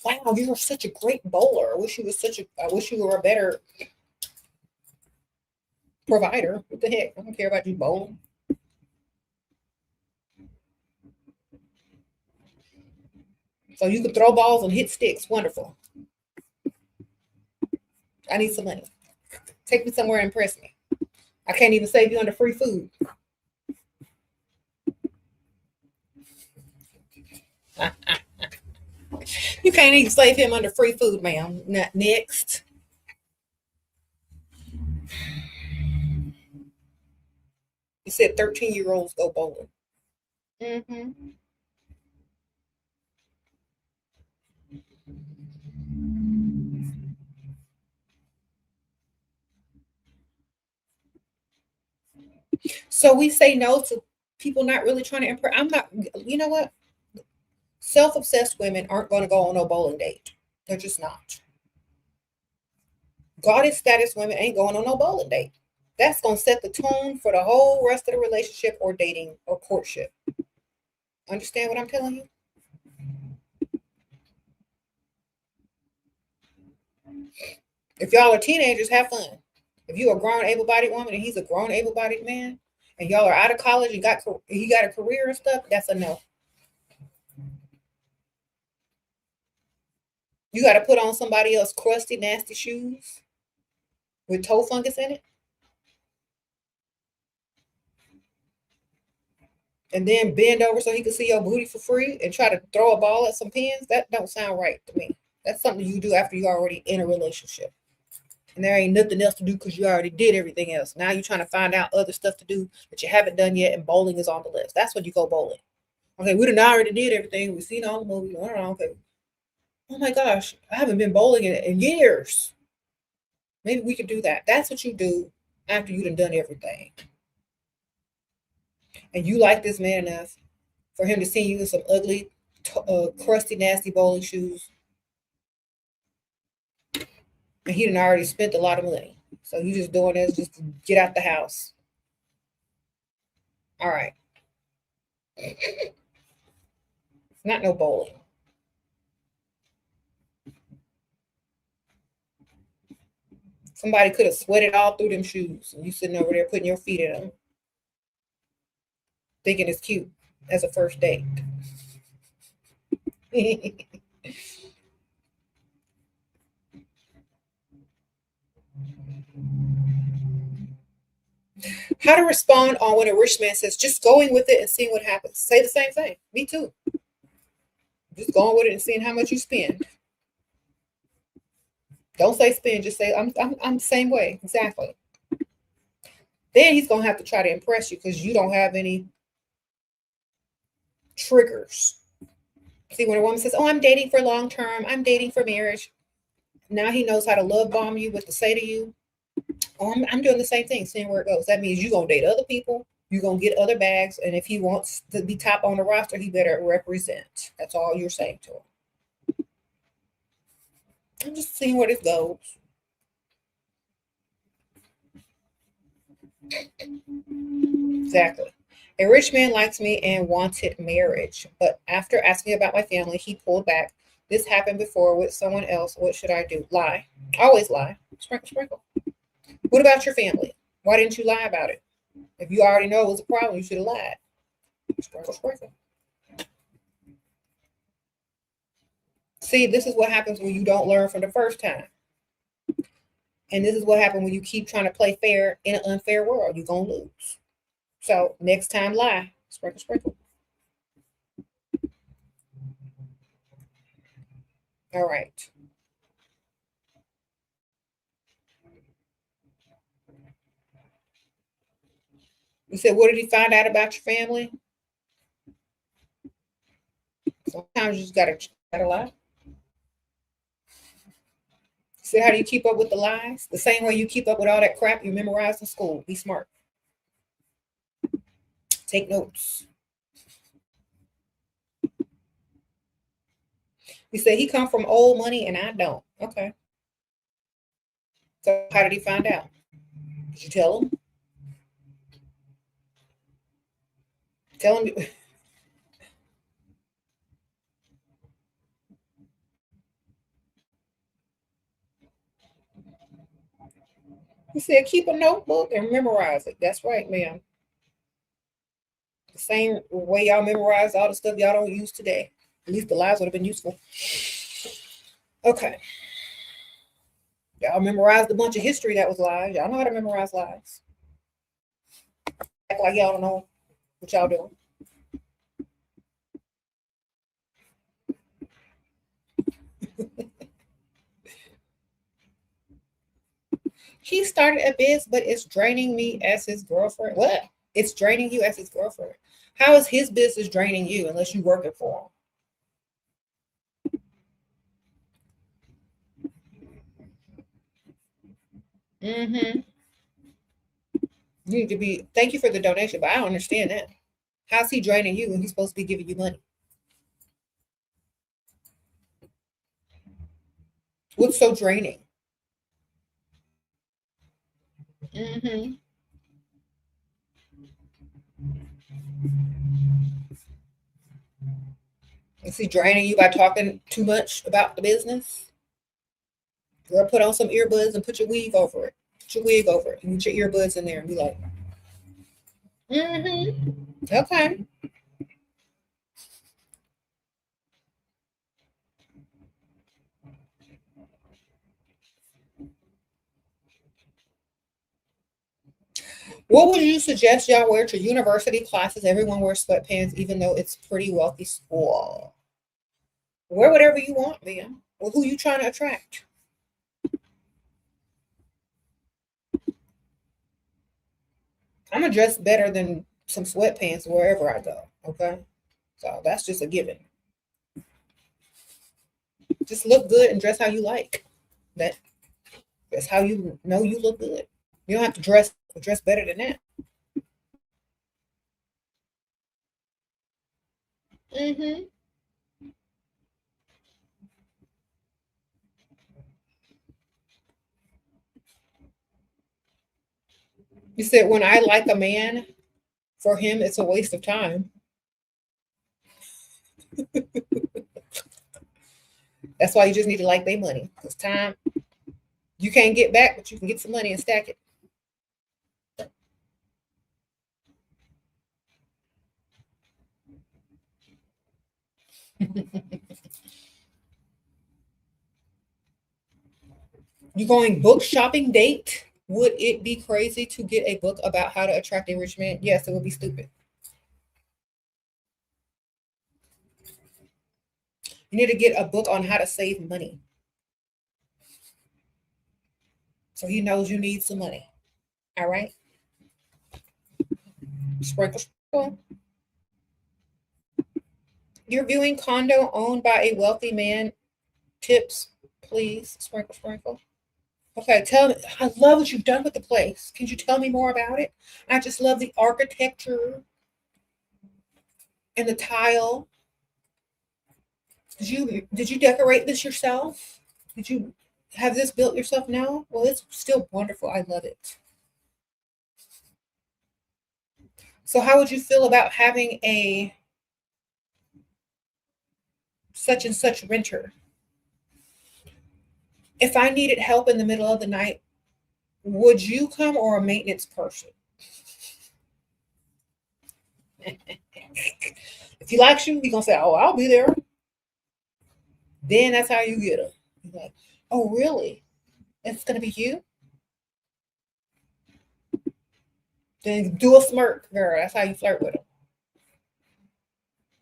Wow, you were such a great bowler. I wish you were a better provider. What the heck? I don't care about you bowling. So you could throw balls and hit sticks. Wonderful. I need some money. Take me somewhere and impress me. I can't even save you under free food. You can't even save him under free food, ma'am. Next. You said 13-year-olds go bowling. Mm-hmm. So we say no to people not really trying to impress. I'm not, you know what? Self-obsessed women aren't going to go on no bowling date. They're just not. Goddess status women ain't going on no bowling date. That's going to set the tone for the whole rest of the relationship or dating or courtship. Understand what I'm telling you? If y'all are teenagers, have fun. If you're a grown, able-bodied woman and he's a grown, able-bodied man, and y'all are out of college and he got a career and stuff, that's a no. You got to put on somebody else's crusty, nasty shoes with toe fungus in it, and then bend over so he can see your booty for free and try to throw a ball at some pins. That don't sound right to me. That's something you do after you already in a relationship. And there ain't nothing else to do because you already did everything else. Now you're trying to find out other stuff to do that you haven't done yet, and bowling is on the list. That's when you go bowling. Okay, we done already did everything. We've seen all the movies. Okay. Oh my gosh, I haven't been bowling in years. Maybe we could do that. That's what you do after you done everything. And you like this man enough for him to see you in some ugly, crusty, nasty bowling shoes. And he done already spent a lot of money. So you just doing this just to get out the house. All right. It's not no bowling. Somebody could have sweated all through them shoes. And you sitting over there putting your feet in them, thinking it's cute as a first date. How to respond on when a rich man says, just going with it and seeing what happens. Say the same thing. Me too. Just going with it and seeing how much you spend. Don't say spend, just say I'm the same way. Exactly. Then he's gonna have to try to impress you because you don't have any triggers. See, when a woman says, oh, I'm dating for long term, I'm dating for marriage, now he knows how to love bomb you, what to say to you. Oh, I'm doing the same thing, seeing where it goes. That means you're gonna date other people, you're gonna get other bags, and if he wants to be top on the roster, he better represent. That's all you're saying to him. I'm just seeing where this goes. Exactly. A rich man likes me and wanted marriage, but after asking about my family, he pulled back. This happened before with someone else. What should I do? Lie. Always lie. Sprinkle, sprinkle. What about your family? Why didn't you lie about it? If you already know it was a problem, you should have lied. Sprinkle, sprinkle. See, this is what happens when you don't learn from the first time. And this is what happens when you keep trying to play fair in an unfair world. You're going to lose. So next time, lie. Sprinkle, sprinkle. All right. You said, what did he find out about your family? Sometimes you just gotta lie. You said, how do you keep up with the lies? The same way you keep up with all that crap you memorized in school. Be smart. Take notes. He said he come from old money and I don't. Okay. So how did he find out? Did you tell him? Tell him. He said, keep a notebook and memorize it. That's right, ma'am. The same way y'all memorize all the stuff y'all don't use today. At least the lies would have been useful. Okay. Y'all memorized a bunch of history that was lies. Y'all know how to memorize lies. Act like y'all don't know what y'all doing. He started a biz, but it's draining me as his girlfriend. What? It's draining you as his girlfriend. How is his business draining you unless you're working for him? Mm-hmm. You need to be, thank you for the donation, but I don't understand that. How's he draining you when he's supposed to be giving you money? What's so draining? Mm-hmm. Is he draining you by talking too much about the business? Girl, put on some earbuds and put your wig over it. Put your wig over it and put your earbuds in there and be like, mm-hmm. Okay. What would you suggest y'all wear to university classes? Everyone wears sweatpants, even though it's pretty wealthy school. Wear whatever you want, man. Well, who you trying to attract? I'm gonna dress better than some sweatpants wherever I go. Okay, so that's just a given. Just look good and dress how you like. That's how you know you look good. You don't have to dress better than that. Mm-hmm. You said when I like a man, for him it's a waste of time. That's why you just need to like their money. Because time you can't get back, but you can get some money and stack it. You going book shopping date? Would it be crazy to get a book about how to attract a rich man? Yes, it would be stupid. You need to get a book on how to save money. So he knows you need some money. All right. Sprinkle, sprinkle. You're viewing condo owned by a wealthy man. Tips, please. Sprinkle, sprinkle. Okay, tell me. I love what you've done with the place. Can you tell me more about it? I just love the architecture and the tile. Did you decorate this yourself? Did you have this built yourself now? Well, it's still wonderful. I love it. So how would you feel about having a such and such renter? If I needed help in the middle of the night, would you come or a maintenance person? If he likes you, he's gonna say, "Oh, I'll be there." Then that's how you get him. He's like, "Oh, really? It's gonna be you?" Then do a smirk, girl. That's how you flirt with him.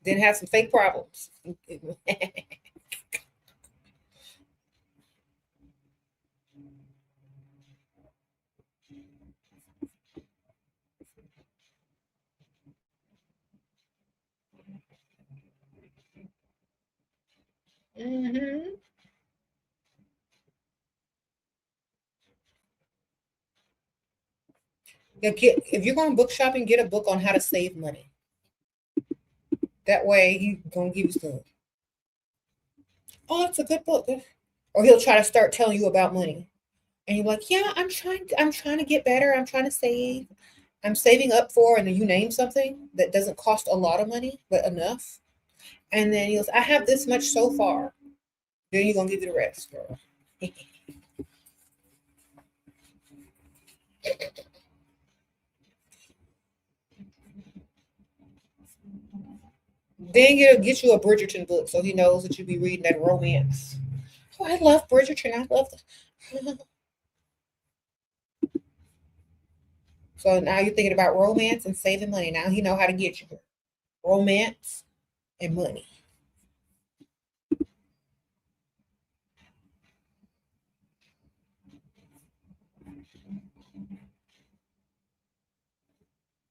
Then have some fake problems. Hmm. If you're going book shopping, get a book on how to save money. That way, he's gonna give you some. Oh, it's a good book. Or he'll try to start telling you about money, and you're like, "Yeah, I'm trying to get better. I'm trying to save. I'm saving up for," and then you name something that doesn't cost a lot of money, but enough. And then he'll say, "I have this much so far." Then you're gonna give you the rest, girl. Then get you a Bridgerton book so he knows that you be reading that romance. Oh, I love Bridgerton. I love the So now you're thinking about romance and saving money. Now he know how to get you romance and money.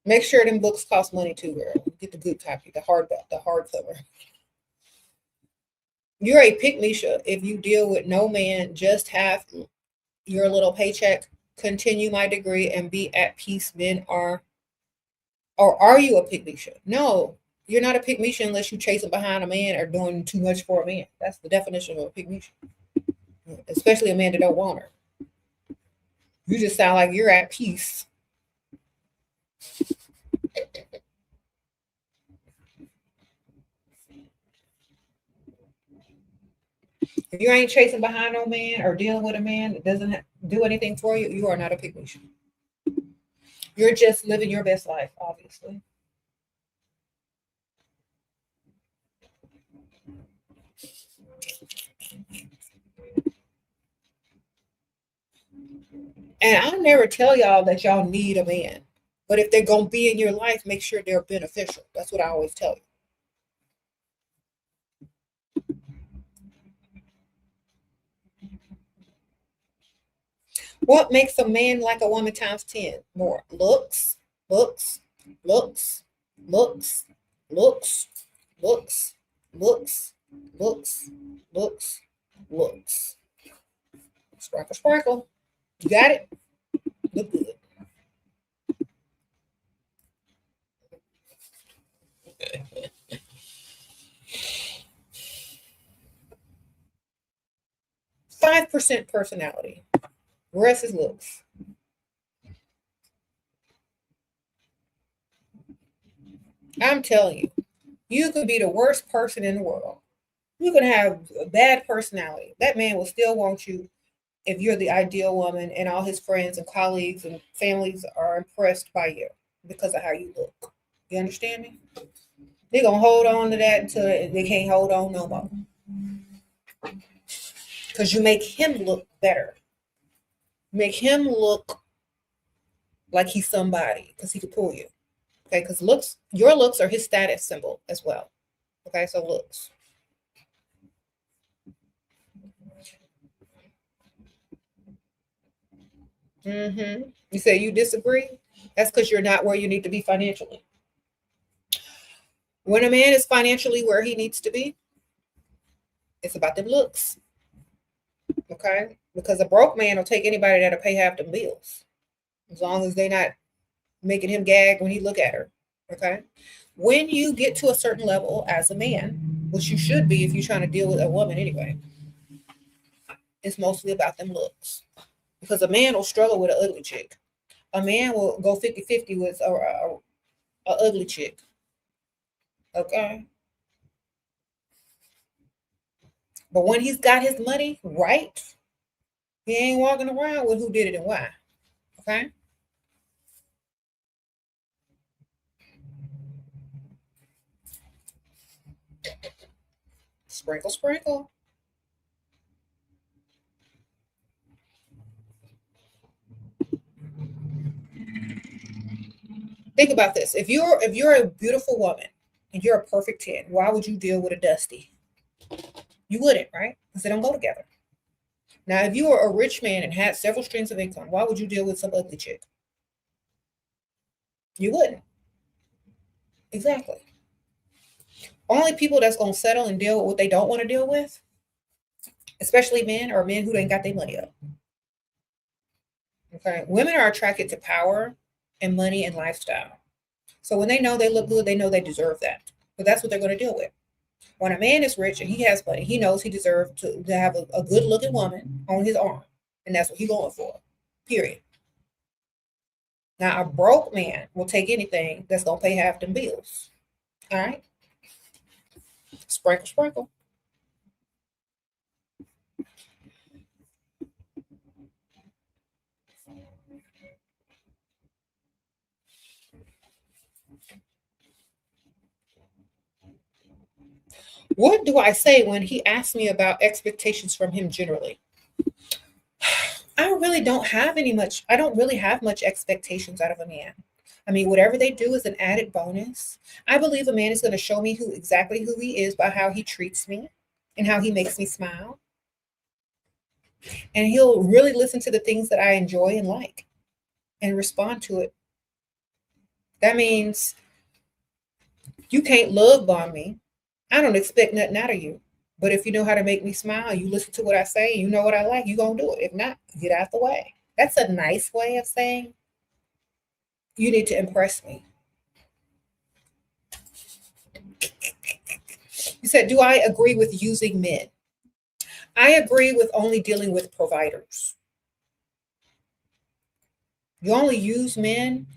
Make sure them books cost money too, girl. Get the good copy, the hardcover. You're a pick-me-sha if you deal with no man, just have your little paycheck, continue my degree, and be at peace. Men are, or are you a pick-me-sha? No, you're not a pick-me-sha unless you're chasing behind a man or doing too much for a man. That's the definition of a pick-me-sha. Especially a man that don't want her. You just sound like you're at peace. If you ain't chasing behind no man or dealing with a man that doesn't do anything for you, you are not a pick-me-sha. You're just living your best life, obviously. And I'll never tell y'all that y'all need a man. But if they're going to be in your life, make sure they're beneficial. That's what I always tell you. What makes a man like a woman times 10? More looks, looks, looks, looks, looks, looks, looks, looks, looks, looks. Sparkle, sparkle. You got it? Look good. Five % personality. Rest is looks. I'm telling you, you could be the worst person in the world. You can have a bad personality. That man will still want you if you're the ideal woman, and all his friends and colleagues and families are impressed by you because of how you look. You understand me? They're going to hold on to that until they can't hold on no more. Because you make him look better. Make him look like he's somebody because he could pull you. Okay, because looks, your looks are his status symbol as well. Okay, so looks. You say you disagree? That's because you're not where you need to be financially. When a man is financially where he needs to be, it's about them looks. Okay? Because a broke man will take anybody that'll pay half them bills. As long as they're not making him gag when he look at her. Okay? When you get to a certain level as a man, which you should be if you're trying to deal with a woman anyway, it's mostly about them looks. Because a man will struggle with an ugly chick. A man will go 50-50 with a ugly chick. Okay? But when he's got his money right, he ain't walking around with who did it and why. Okay? Sprinkle, sprinkle. Think about this. If you're a beautiful woman and you're a perfect 10, why would you deal with a dusty? You wouldn't, right? Because they don't go together. Now, if you were a rich man and had several streams of income, why would you deal with some ugly chick? You wouldn't. Exactly. Only people that's going to settle and deal with what they don't want to deal with, especially men, are men who ain't got their money up. Okay. Women are attracted to power and money and lifestyle. So when they know they look good, they know they deserve that. But that's what they're going to deal with. When a man is rich and he has money, he knows he deserves to have a good looking woman on his arm. And that's what he's going for. Period. Now, a broke man will take anything that's going to pay half them bills. All right? Sprinkle, sprinkle. What do I say when he asks me about expectations from him generally? I really don't have I don't really have much expectations out of a man. I mean, whatever they do is an added bonus. I believe a man is going to show me exactly who he is by how he treats me and how he makes me smile. And he'll really listen to the things that I enjoy and like and respond to it. That means you can't love bomb me. I don't expect nothing out of you. But if you know how to make me smile, you listen to what I say, you know what I like, you're going to do it. If not, get out the way. That's a nice way of saying you need to impress me. You said, do I agree with using men? I agree with only dealing with providers. You only use men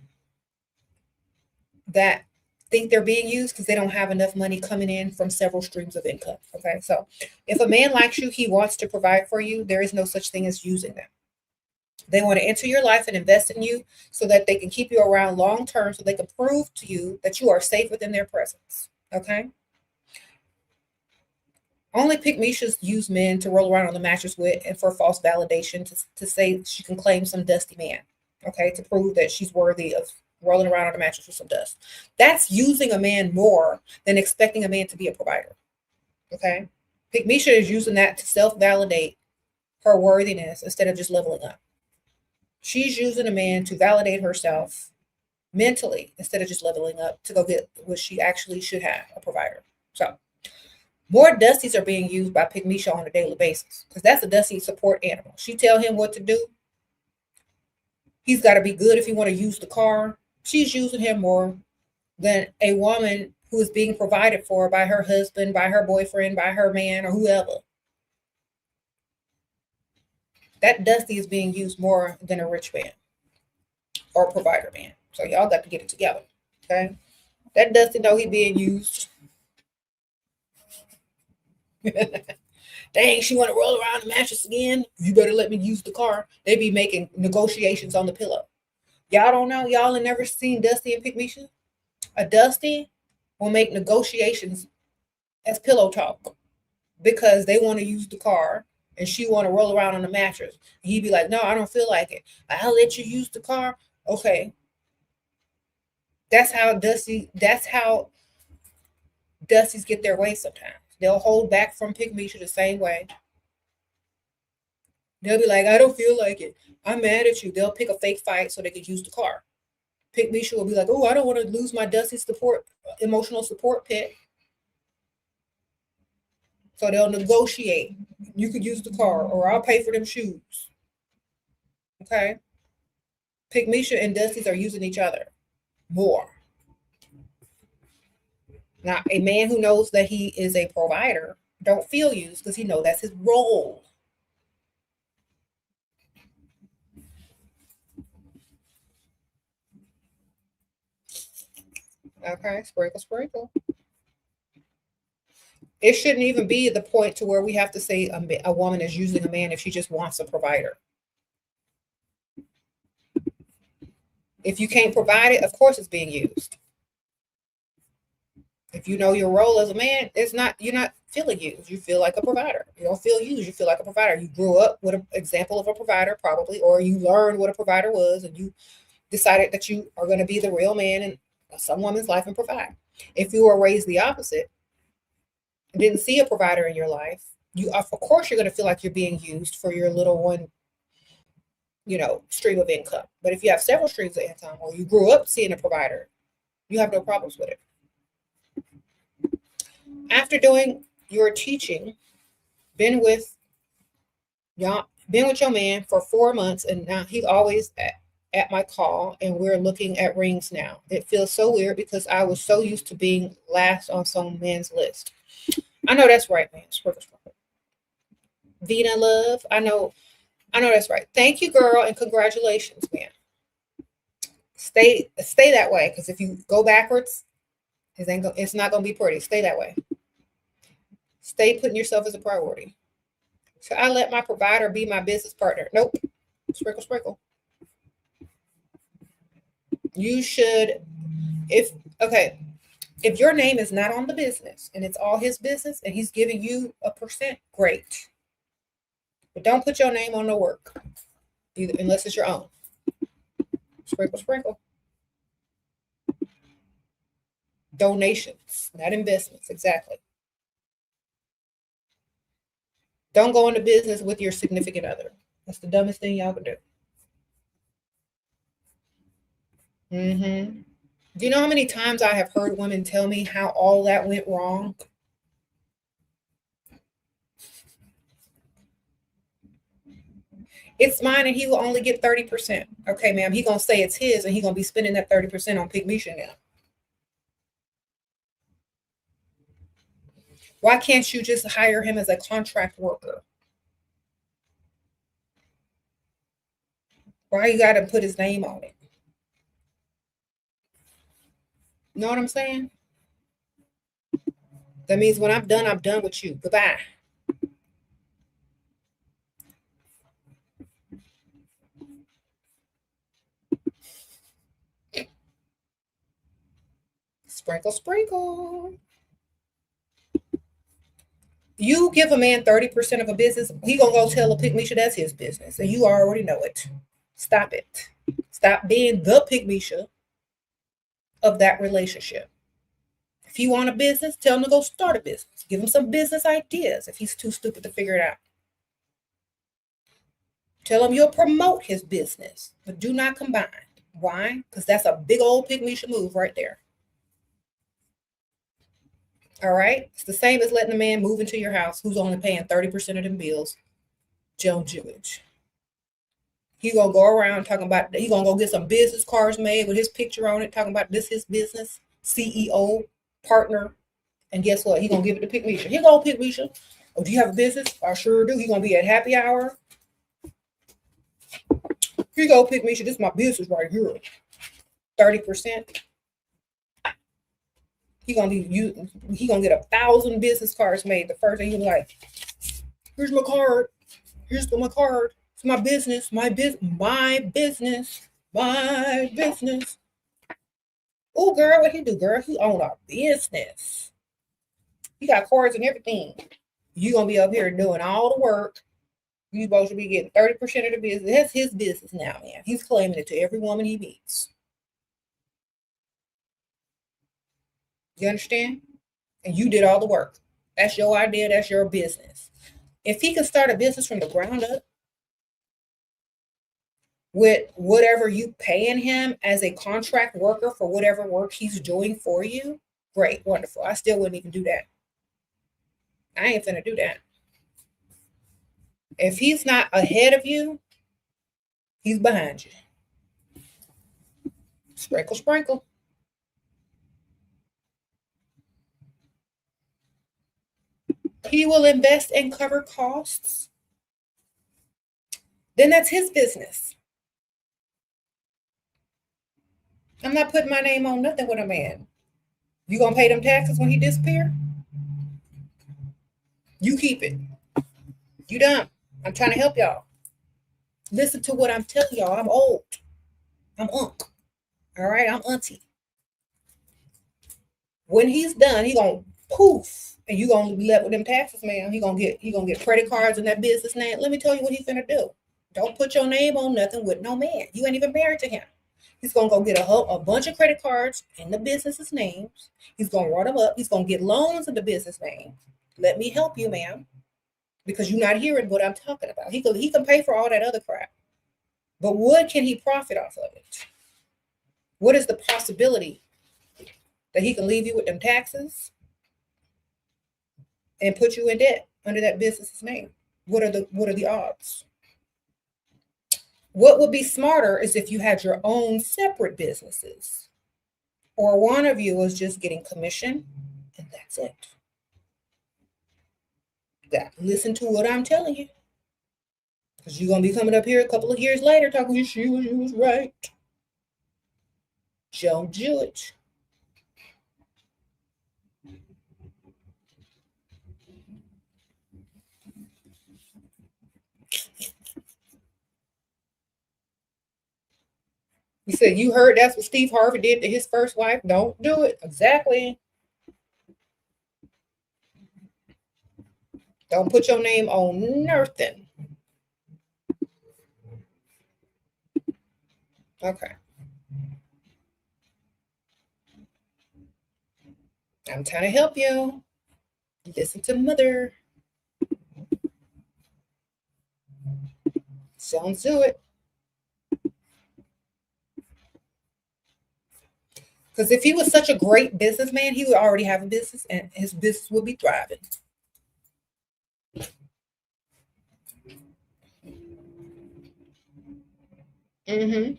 that think they're being used because they don't have enough money coming in from several streams of income. Okay, so if a man likes you, he wants to provide for you. There is no such thing as using them. They want to enter your life and invest in you so that they can keep you around long term, so they can prove to you that you are safe within their presence. Okay. Only pygmishas use men to roll around on the mattress with and for false validation to say she can claim some dusty man. Okay, to prove that she's worthy of rolling around on the mattress with some dust. That's using a man more than expecting a man to be a provider. Okay. Pygmisha is using that to self-validate her worthiness instead of just leveling up. She's using a man to validate herself mentally instead of just leveling up to go get what she actually should have, a provider. So more dusties are being used by Pygmisha on a daily basis because that's a dusty support animal. She tell him what to do. He's got to be good if he want to use the car. She's using him more than a woman who is being provided for by her husband, by her boyfriend, by her man, or whoever. That dusty is being used more than a rich man or a provider man. So y'all got to get it together. Okay. That dusty know he being used. Dang, she want to roll around the mattress again. You better let me use the car. They be making negotiations on the pillow. Y'all don't know. Y'all have never seen Dusty and Pygmisha. A Dusty will make negotiations as pillow talk because they want to use the car and she want to roll around on the mattress. And he'd be like, no, I don't feel like it. I'll let you use the car. Okay. That's how Dusties get their way sometimes. They'll hold back from Pygmisha the same way. They'll be like, I don't feel like it. I'm mad at you. They'll pick a fake fight so they can use the car. Pygmisha will be like, oh, I don't want to lose my Dusty emotional support pet. So they'll negotiate. You could use the car or I'll pay for them shoes. Okay? Pygmisha and Dusties are using each other more. Now, a man who knows that he is a provider don't feel used because he knows that's his role. Okay, sprinkle, sprinkle. It shouldn't even be the point to where we have to say a woman is using a man if she just wants a provider. If you can't provide it, of course it's being used. If you know your role as a man, you're not feeling used. You feel like a provider. You don't feel used. You feel like a provider. You grew up with an example of a provider probably, or you learned what a provider was and you decided that you are going to be the real man in some woman's life and provide. If you were raised the opposite, didn't see a provider in your life, of course you're going to feel like you're being used for your little one, stream of income. But if you have several streams of income or you grew up seeing a provider, you have no problems with it. After doing your teaching, been with your man for 4 months, and now he's always at my call, and we're looking at rings now. It feels so weird because I was so used to being last on some man's list. I know that's right, man. Vina love, I know that's right. Thank you, girl, and congratulations, man. Stay that way, because if you go backwards, it's not gonna be pretty. Stay that way. Stay putting yourself as a priority. So I let my provider be my business partner. Nope. Sprinkle, sprinkle. You should, If your name is not on the business and it's all his business and he's giving you a percent, great. But don't put your name on the work, either, unless it's your own. Sprinkle, sprinkle. Donations, not investments. Exactly. Don't go into business with your significant other. That's the dumbest thing y'all can do. Do you know how many times I have heard women tell me how all that went wrong? It's mine and he will only get 30%. Okay, ma'am, he gonna say it's his and he gonna be spending that 30% on Pygmisha now. Why can't you just hire him as a contract worker? Why you gotta put his name on it? You know what I'm saying? That means when I'm done with you. Goodbye. Sprinkle, sprinkle. You give a man 30% of a business, he gonna go tell a Pygmisha that's his business, and you already know it. Stop it. Stop being the Pygmisha of that relationship. If you want a business, tell him to go start a business. Give him some business ideas if he's too stupid to figure it out. Tell him you'll promote his business, but do not combine. Why? Because that's a big old Pygmisha move right there. All right? It's the same as letting a man move into your house who's only paying 30% of them bills. Joe Jewish. He gonna go around talking about, he gonna go get some business cards made with his picture on it, talking about this his business, CEO, partner, and guess what? He gonna give it to Pygmisha. Here go Pygmisha. Oh, do you have a business? I sure do. He gonna be at happy hour. Here you go, Pygmisha. This is my business right here. 30%. He gonna get 1,000 business cards made. The first thing he's like, here's my card. Here's my card. It's my business. My business. Oh, girl, what he do, girl? He own a business. He got cards and everything. You gonna be up here doing all the work. You supposed to be getting 30% of the business. That's his business now, man. He's claiming it to every woman he meets. You understand? And you did all the work. That's your idea. That's your business. If he could start a business from the ground up with whatever you paying him as a contract worker for whatever work he's doing for you, great, wonderful. I still wouldn't even do that. I ain't finna do that. If he's not ahead of you, he's behind you. Sprinkle, sprinkle. He will invest and cover costs. Then that's his business. I'm not putting my name on nothing with a man. You gonna pay them taxes when he disappear? You keep it. You done. I'm trying to help y'all. Listen to what I'm telling y'all. I'm old. I'm unk. All right, I'm auntie. When he's done, he gonna poof, and you gonna be left with them taxes, man. He gonna get credit cards in that business name. Let me tell you what he's gonna do. Don't put your name on nothing with no man. You ain't even married to him. He's gonna go get a bunch of credit cards in the business's names. He's gonna run them up. He's gonna get loans in the business name. Let me help you, ma'am, because you're not hearing what I'm talking about. He can pay for all that other crap, but what can he profit off of it? What is the possibility that he can leave you with them taxes and put you in debt under that business's name? What are the odds? What would be smarter is if you had your own separate businesses, or one of you was just getting commission and that's it. Listen to what I'm telling you, because you're gonna be coming up here a couple of years later talking, she was right. Don't do it. You said you heard that's what Steve Harvey did to his first wife. Don't do it. Exactly. Don't put your name on nothing. Okay. I'm trying to help you. Listen to mother. Sounds do it. Because if he was such a great businessman, he would already have a business and his business would be thriving. Mm-hmm.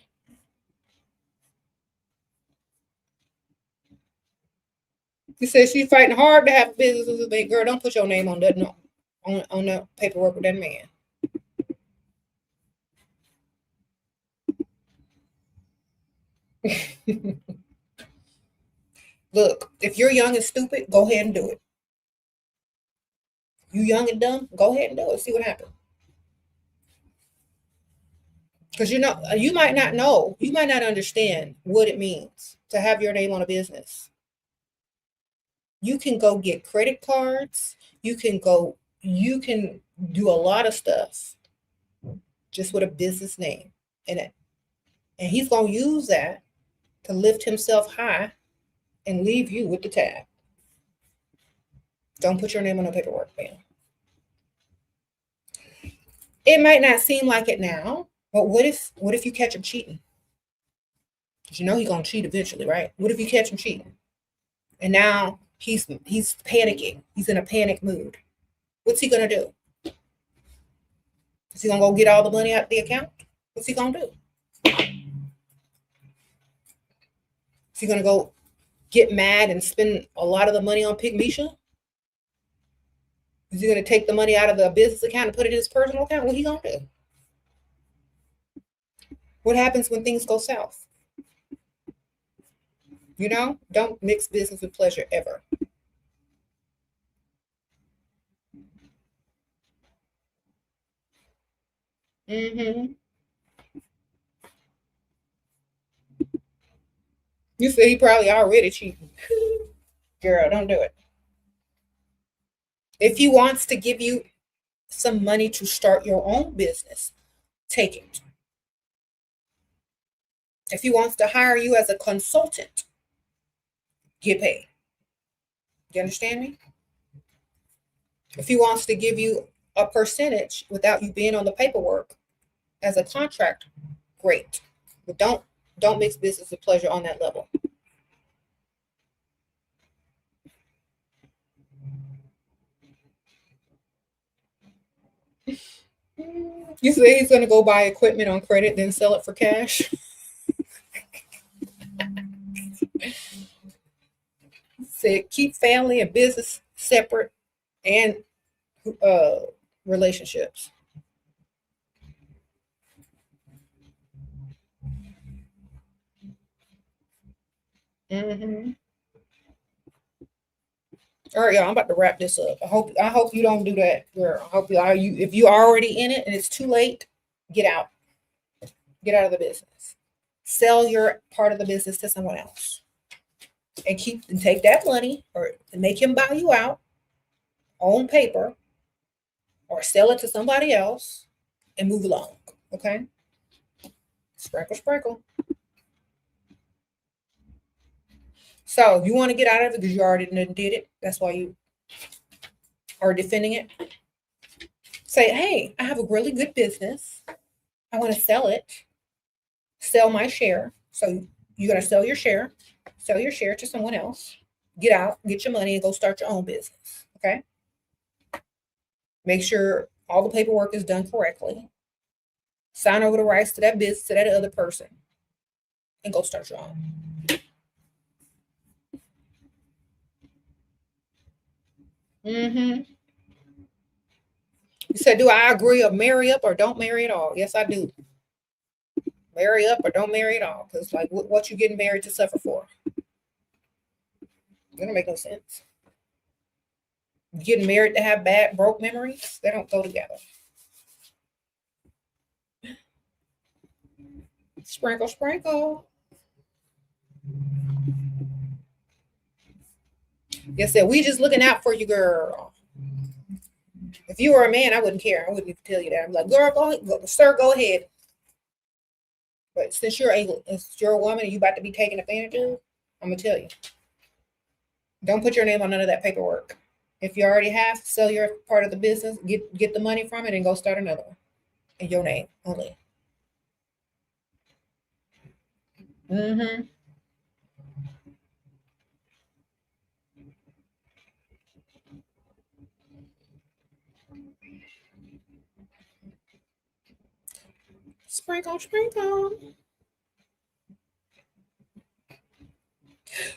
He said she's fighting hard to have a business with a big girl. Don't put your name on that, no, on the paperwork with that man. Look, if you're young and stupid, go ahead and do it. You young and dumb, go ahead and do it. See what happens. Because you know, you might not know, you might not understand what it means to have your name on a business. You can go get credit cards. You can do a lot of stuff just with a business name in it. And he's going to use that to lift himself high and leave you with the tab. Don't put your name on the paperwork, man. It might not seem like it now, but what if you catch him cheating? Because you know he's going to cheat eventually, right? What if you catch him cheating? And now he's panicking. He's in a panic mood. What's he going to do? Is he going to go get all the money out of the account? What's he going to do? Is he going to go get mad and spend a lot of the money on Pygmisha? Is he going to take the money out of the business account and put it in his personal account? What he going to do? What happens when things go south? You know, don't mix business with pleasure ever. Mm-hmm. You said he probably already cheating. Girl, don't do it. If he wants to give you some money to start your own business, take it. If he wants to hire you as a consultant, get paid. You understand me? If he wants to give you a percentage without you being on the paperwork as a contract, great. But don't mix business with pleasure on that level. You say he's going to go buy equipment on credit, then sell it for cash. Said keep family and business separate and relationships. Mm-hmm. All right, y'all. I'm about to wrap this up. I hope you don't do that, girl. I hope you if you are already in it and it's too late, get out. Get out of the business. Sell your part of the business to someone else, and take that money or make him buy you out on paper, or sell it to somebody else and move along. Okay. Sprinkle, sprinkle. So you want to get out of it because you already did it. That's why you are defending it. Say, hey, I have a really good business. I want to sell it. Sell my share. So you're going to sell your share to someone else. Get out, get your money, and go start your own business. Okay. Make sure all the paperwork is done correctly. Sign over the rights to that business to that other person and go start your own. Mm-hmm. You said, do I agree of marry up or don't marry at all? Yes, I do. Marry up or don't marry at all. Because like what you getting married to suffer for? That don't make no sense. Getting married to have bad, broke memories? They don't go together. Sprinkle, sprinkle. Yes, said we just looking out for you, girl. If you were a man, I wouldn't care. I wouldn't even tell you that. I'm like, girl, go ahead, sir, go ahead. But since you're a woman and you about to be taken advantage of, I'm gonna tell you, don't put your name on none of that paperwork. If you already have, sell your part of the business, get the money from it, and go start another one in your name only. Mm-hmm. Sprinkle, sprinkle.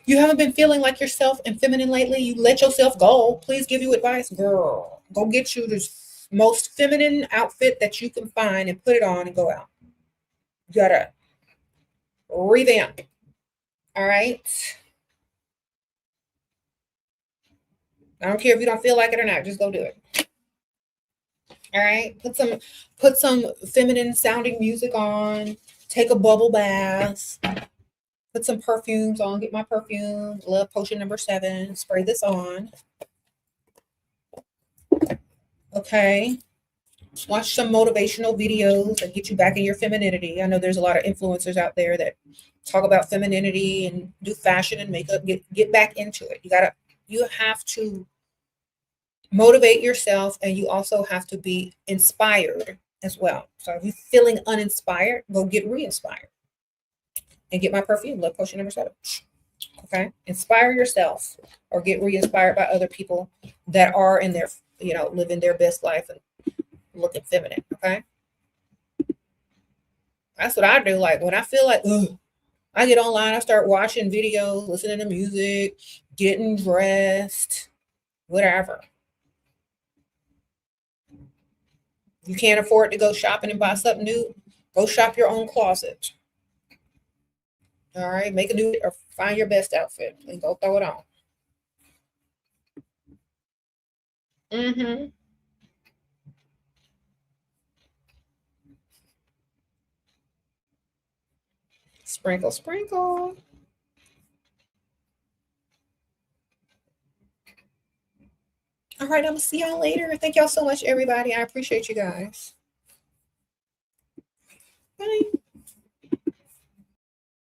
You haven't been feeling like yourself and feminine lately. You let yourself go. Please give you advice, girl. Go get you the most feminine outfit that you can find and put it on and go out. You gotta revamp. All right. I don't care if you don't feel like it or not. Just go do it. All right. Put some feminine sounding music on. Take a bubble bath. Put some perfumes on. Get my perfume. Love potion number 7. Spray this on. Okay. Watch some motivational videos that get you back in your femininity. I know there's a lot of influencers out there that talk about femininity and do fashion and makeup. Get back into it. You have to motivate yourself, and you also have to be inspired as well. So if you're feeling uninspired, go get re-inspired and get my perfume, Love Potion number 7. Okay. Inspire yourself or get re-inspired by other people that are in their, living their best life and looking feminine. Okay. That's what I do. Like when I feel like, ugh, I get online, I start watching videos, listening to music, getting dressed, whatever. You can't afford to go shopping and buy something new, go shop your own closet. All right. Make a new or find your best outfit and go throw it on. Mm-hmm. Sprinkle, sprinkle. All right, I'm gonna see y'all later. Thank y'all so much, everybody. I appreciate you guys. Bye.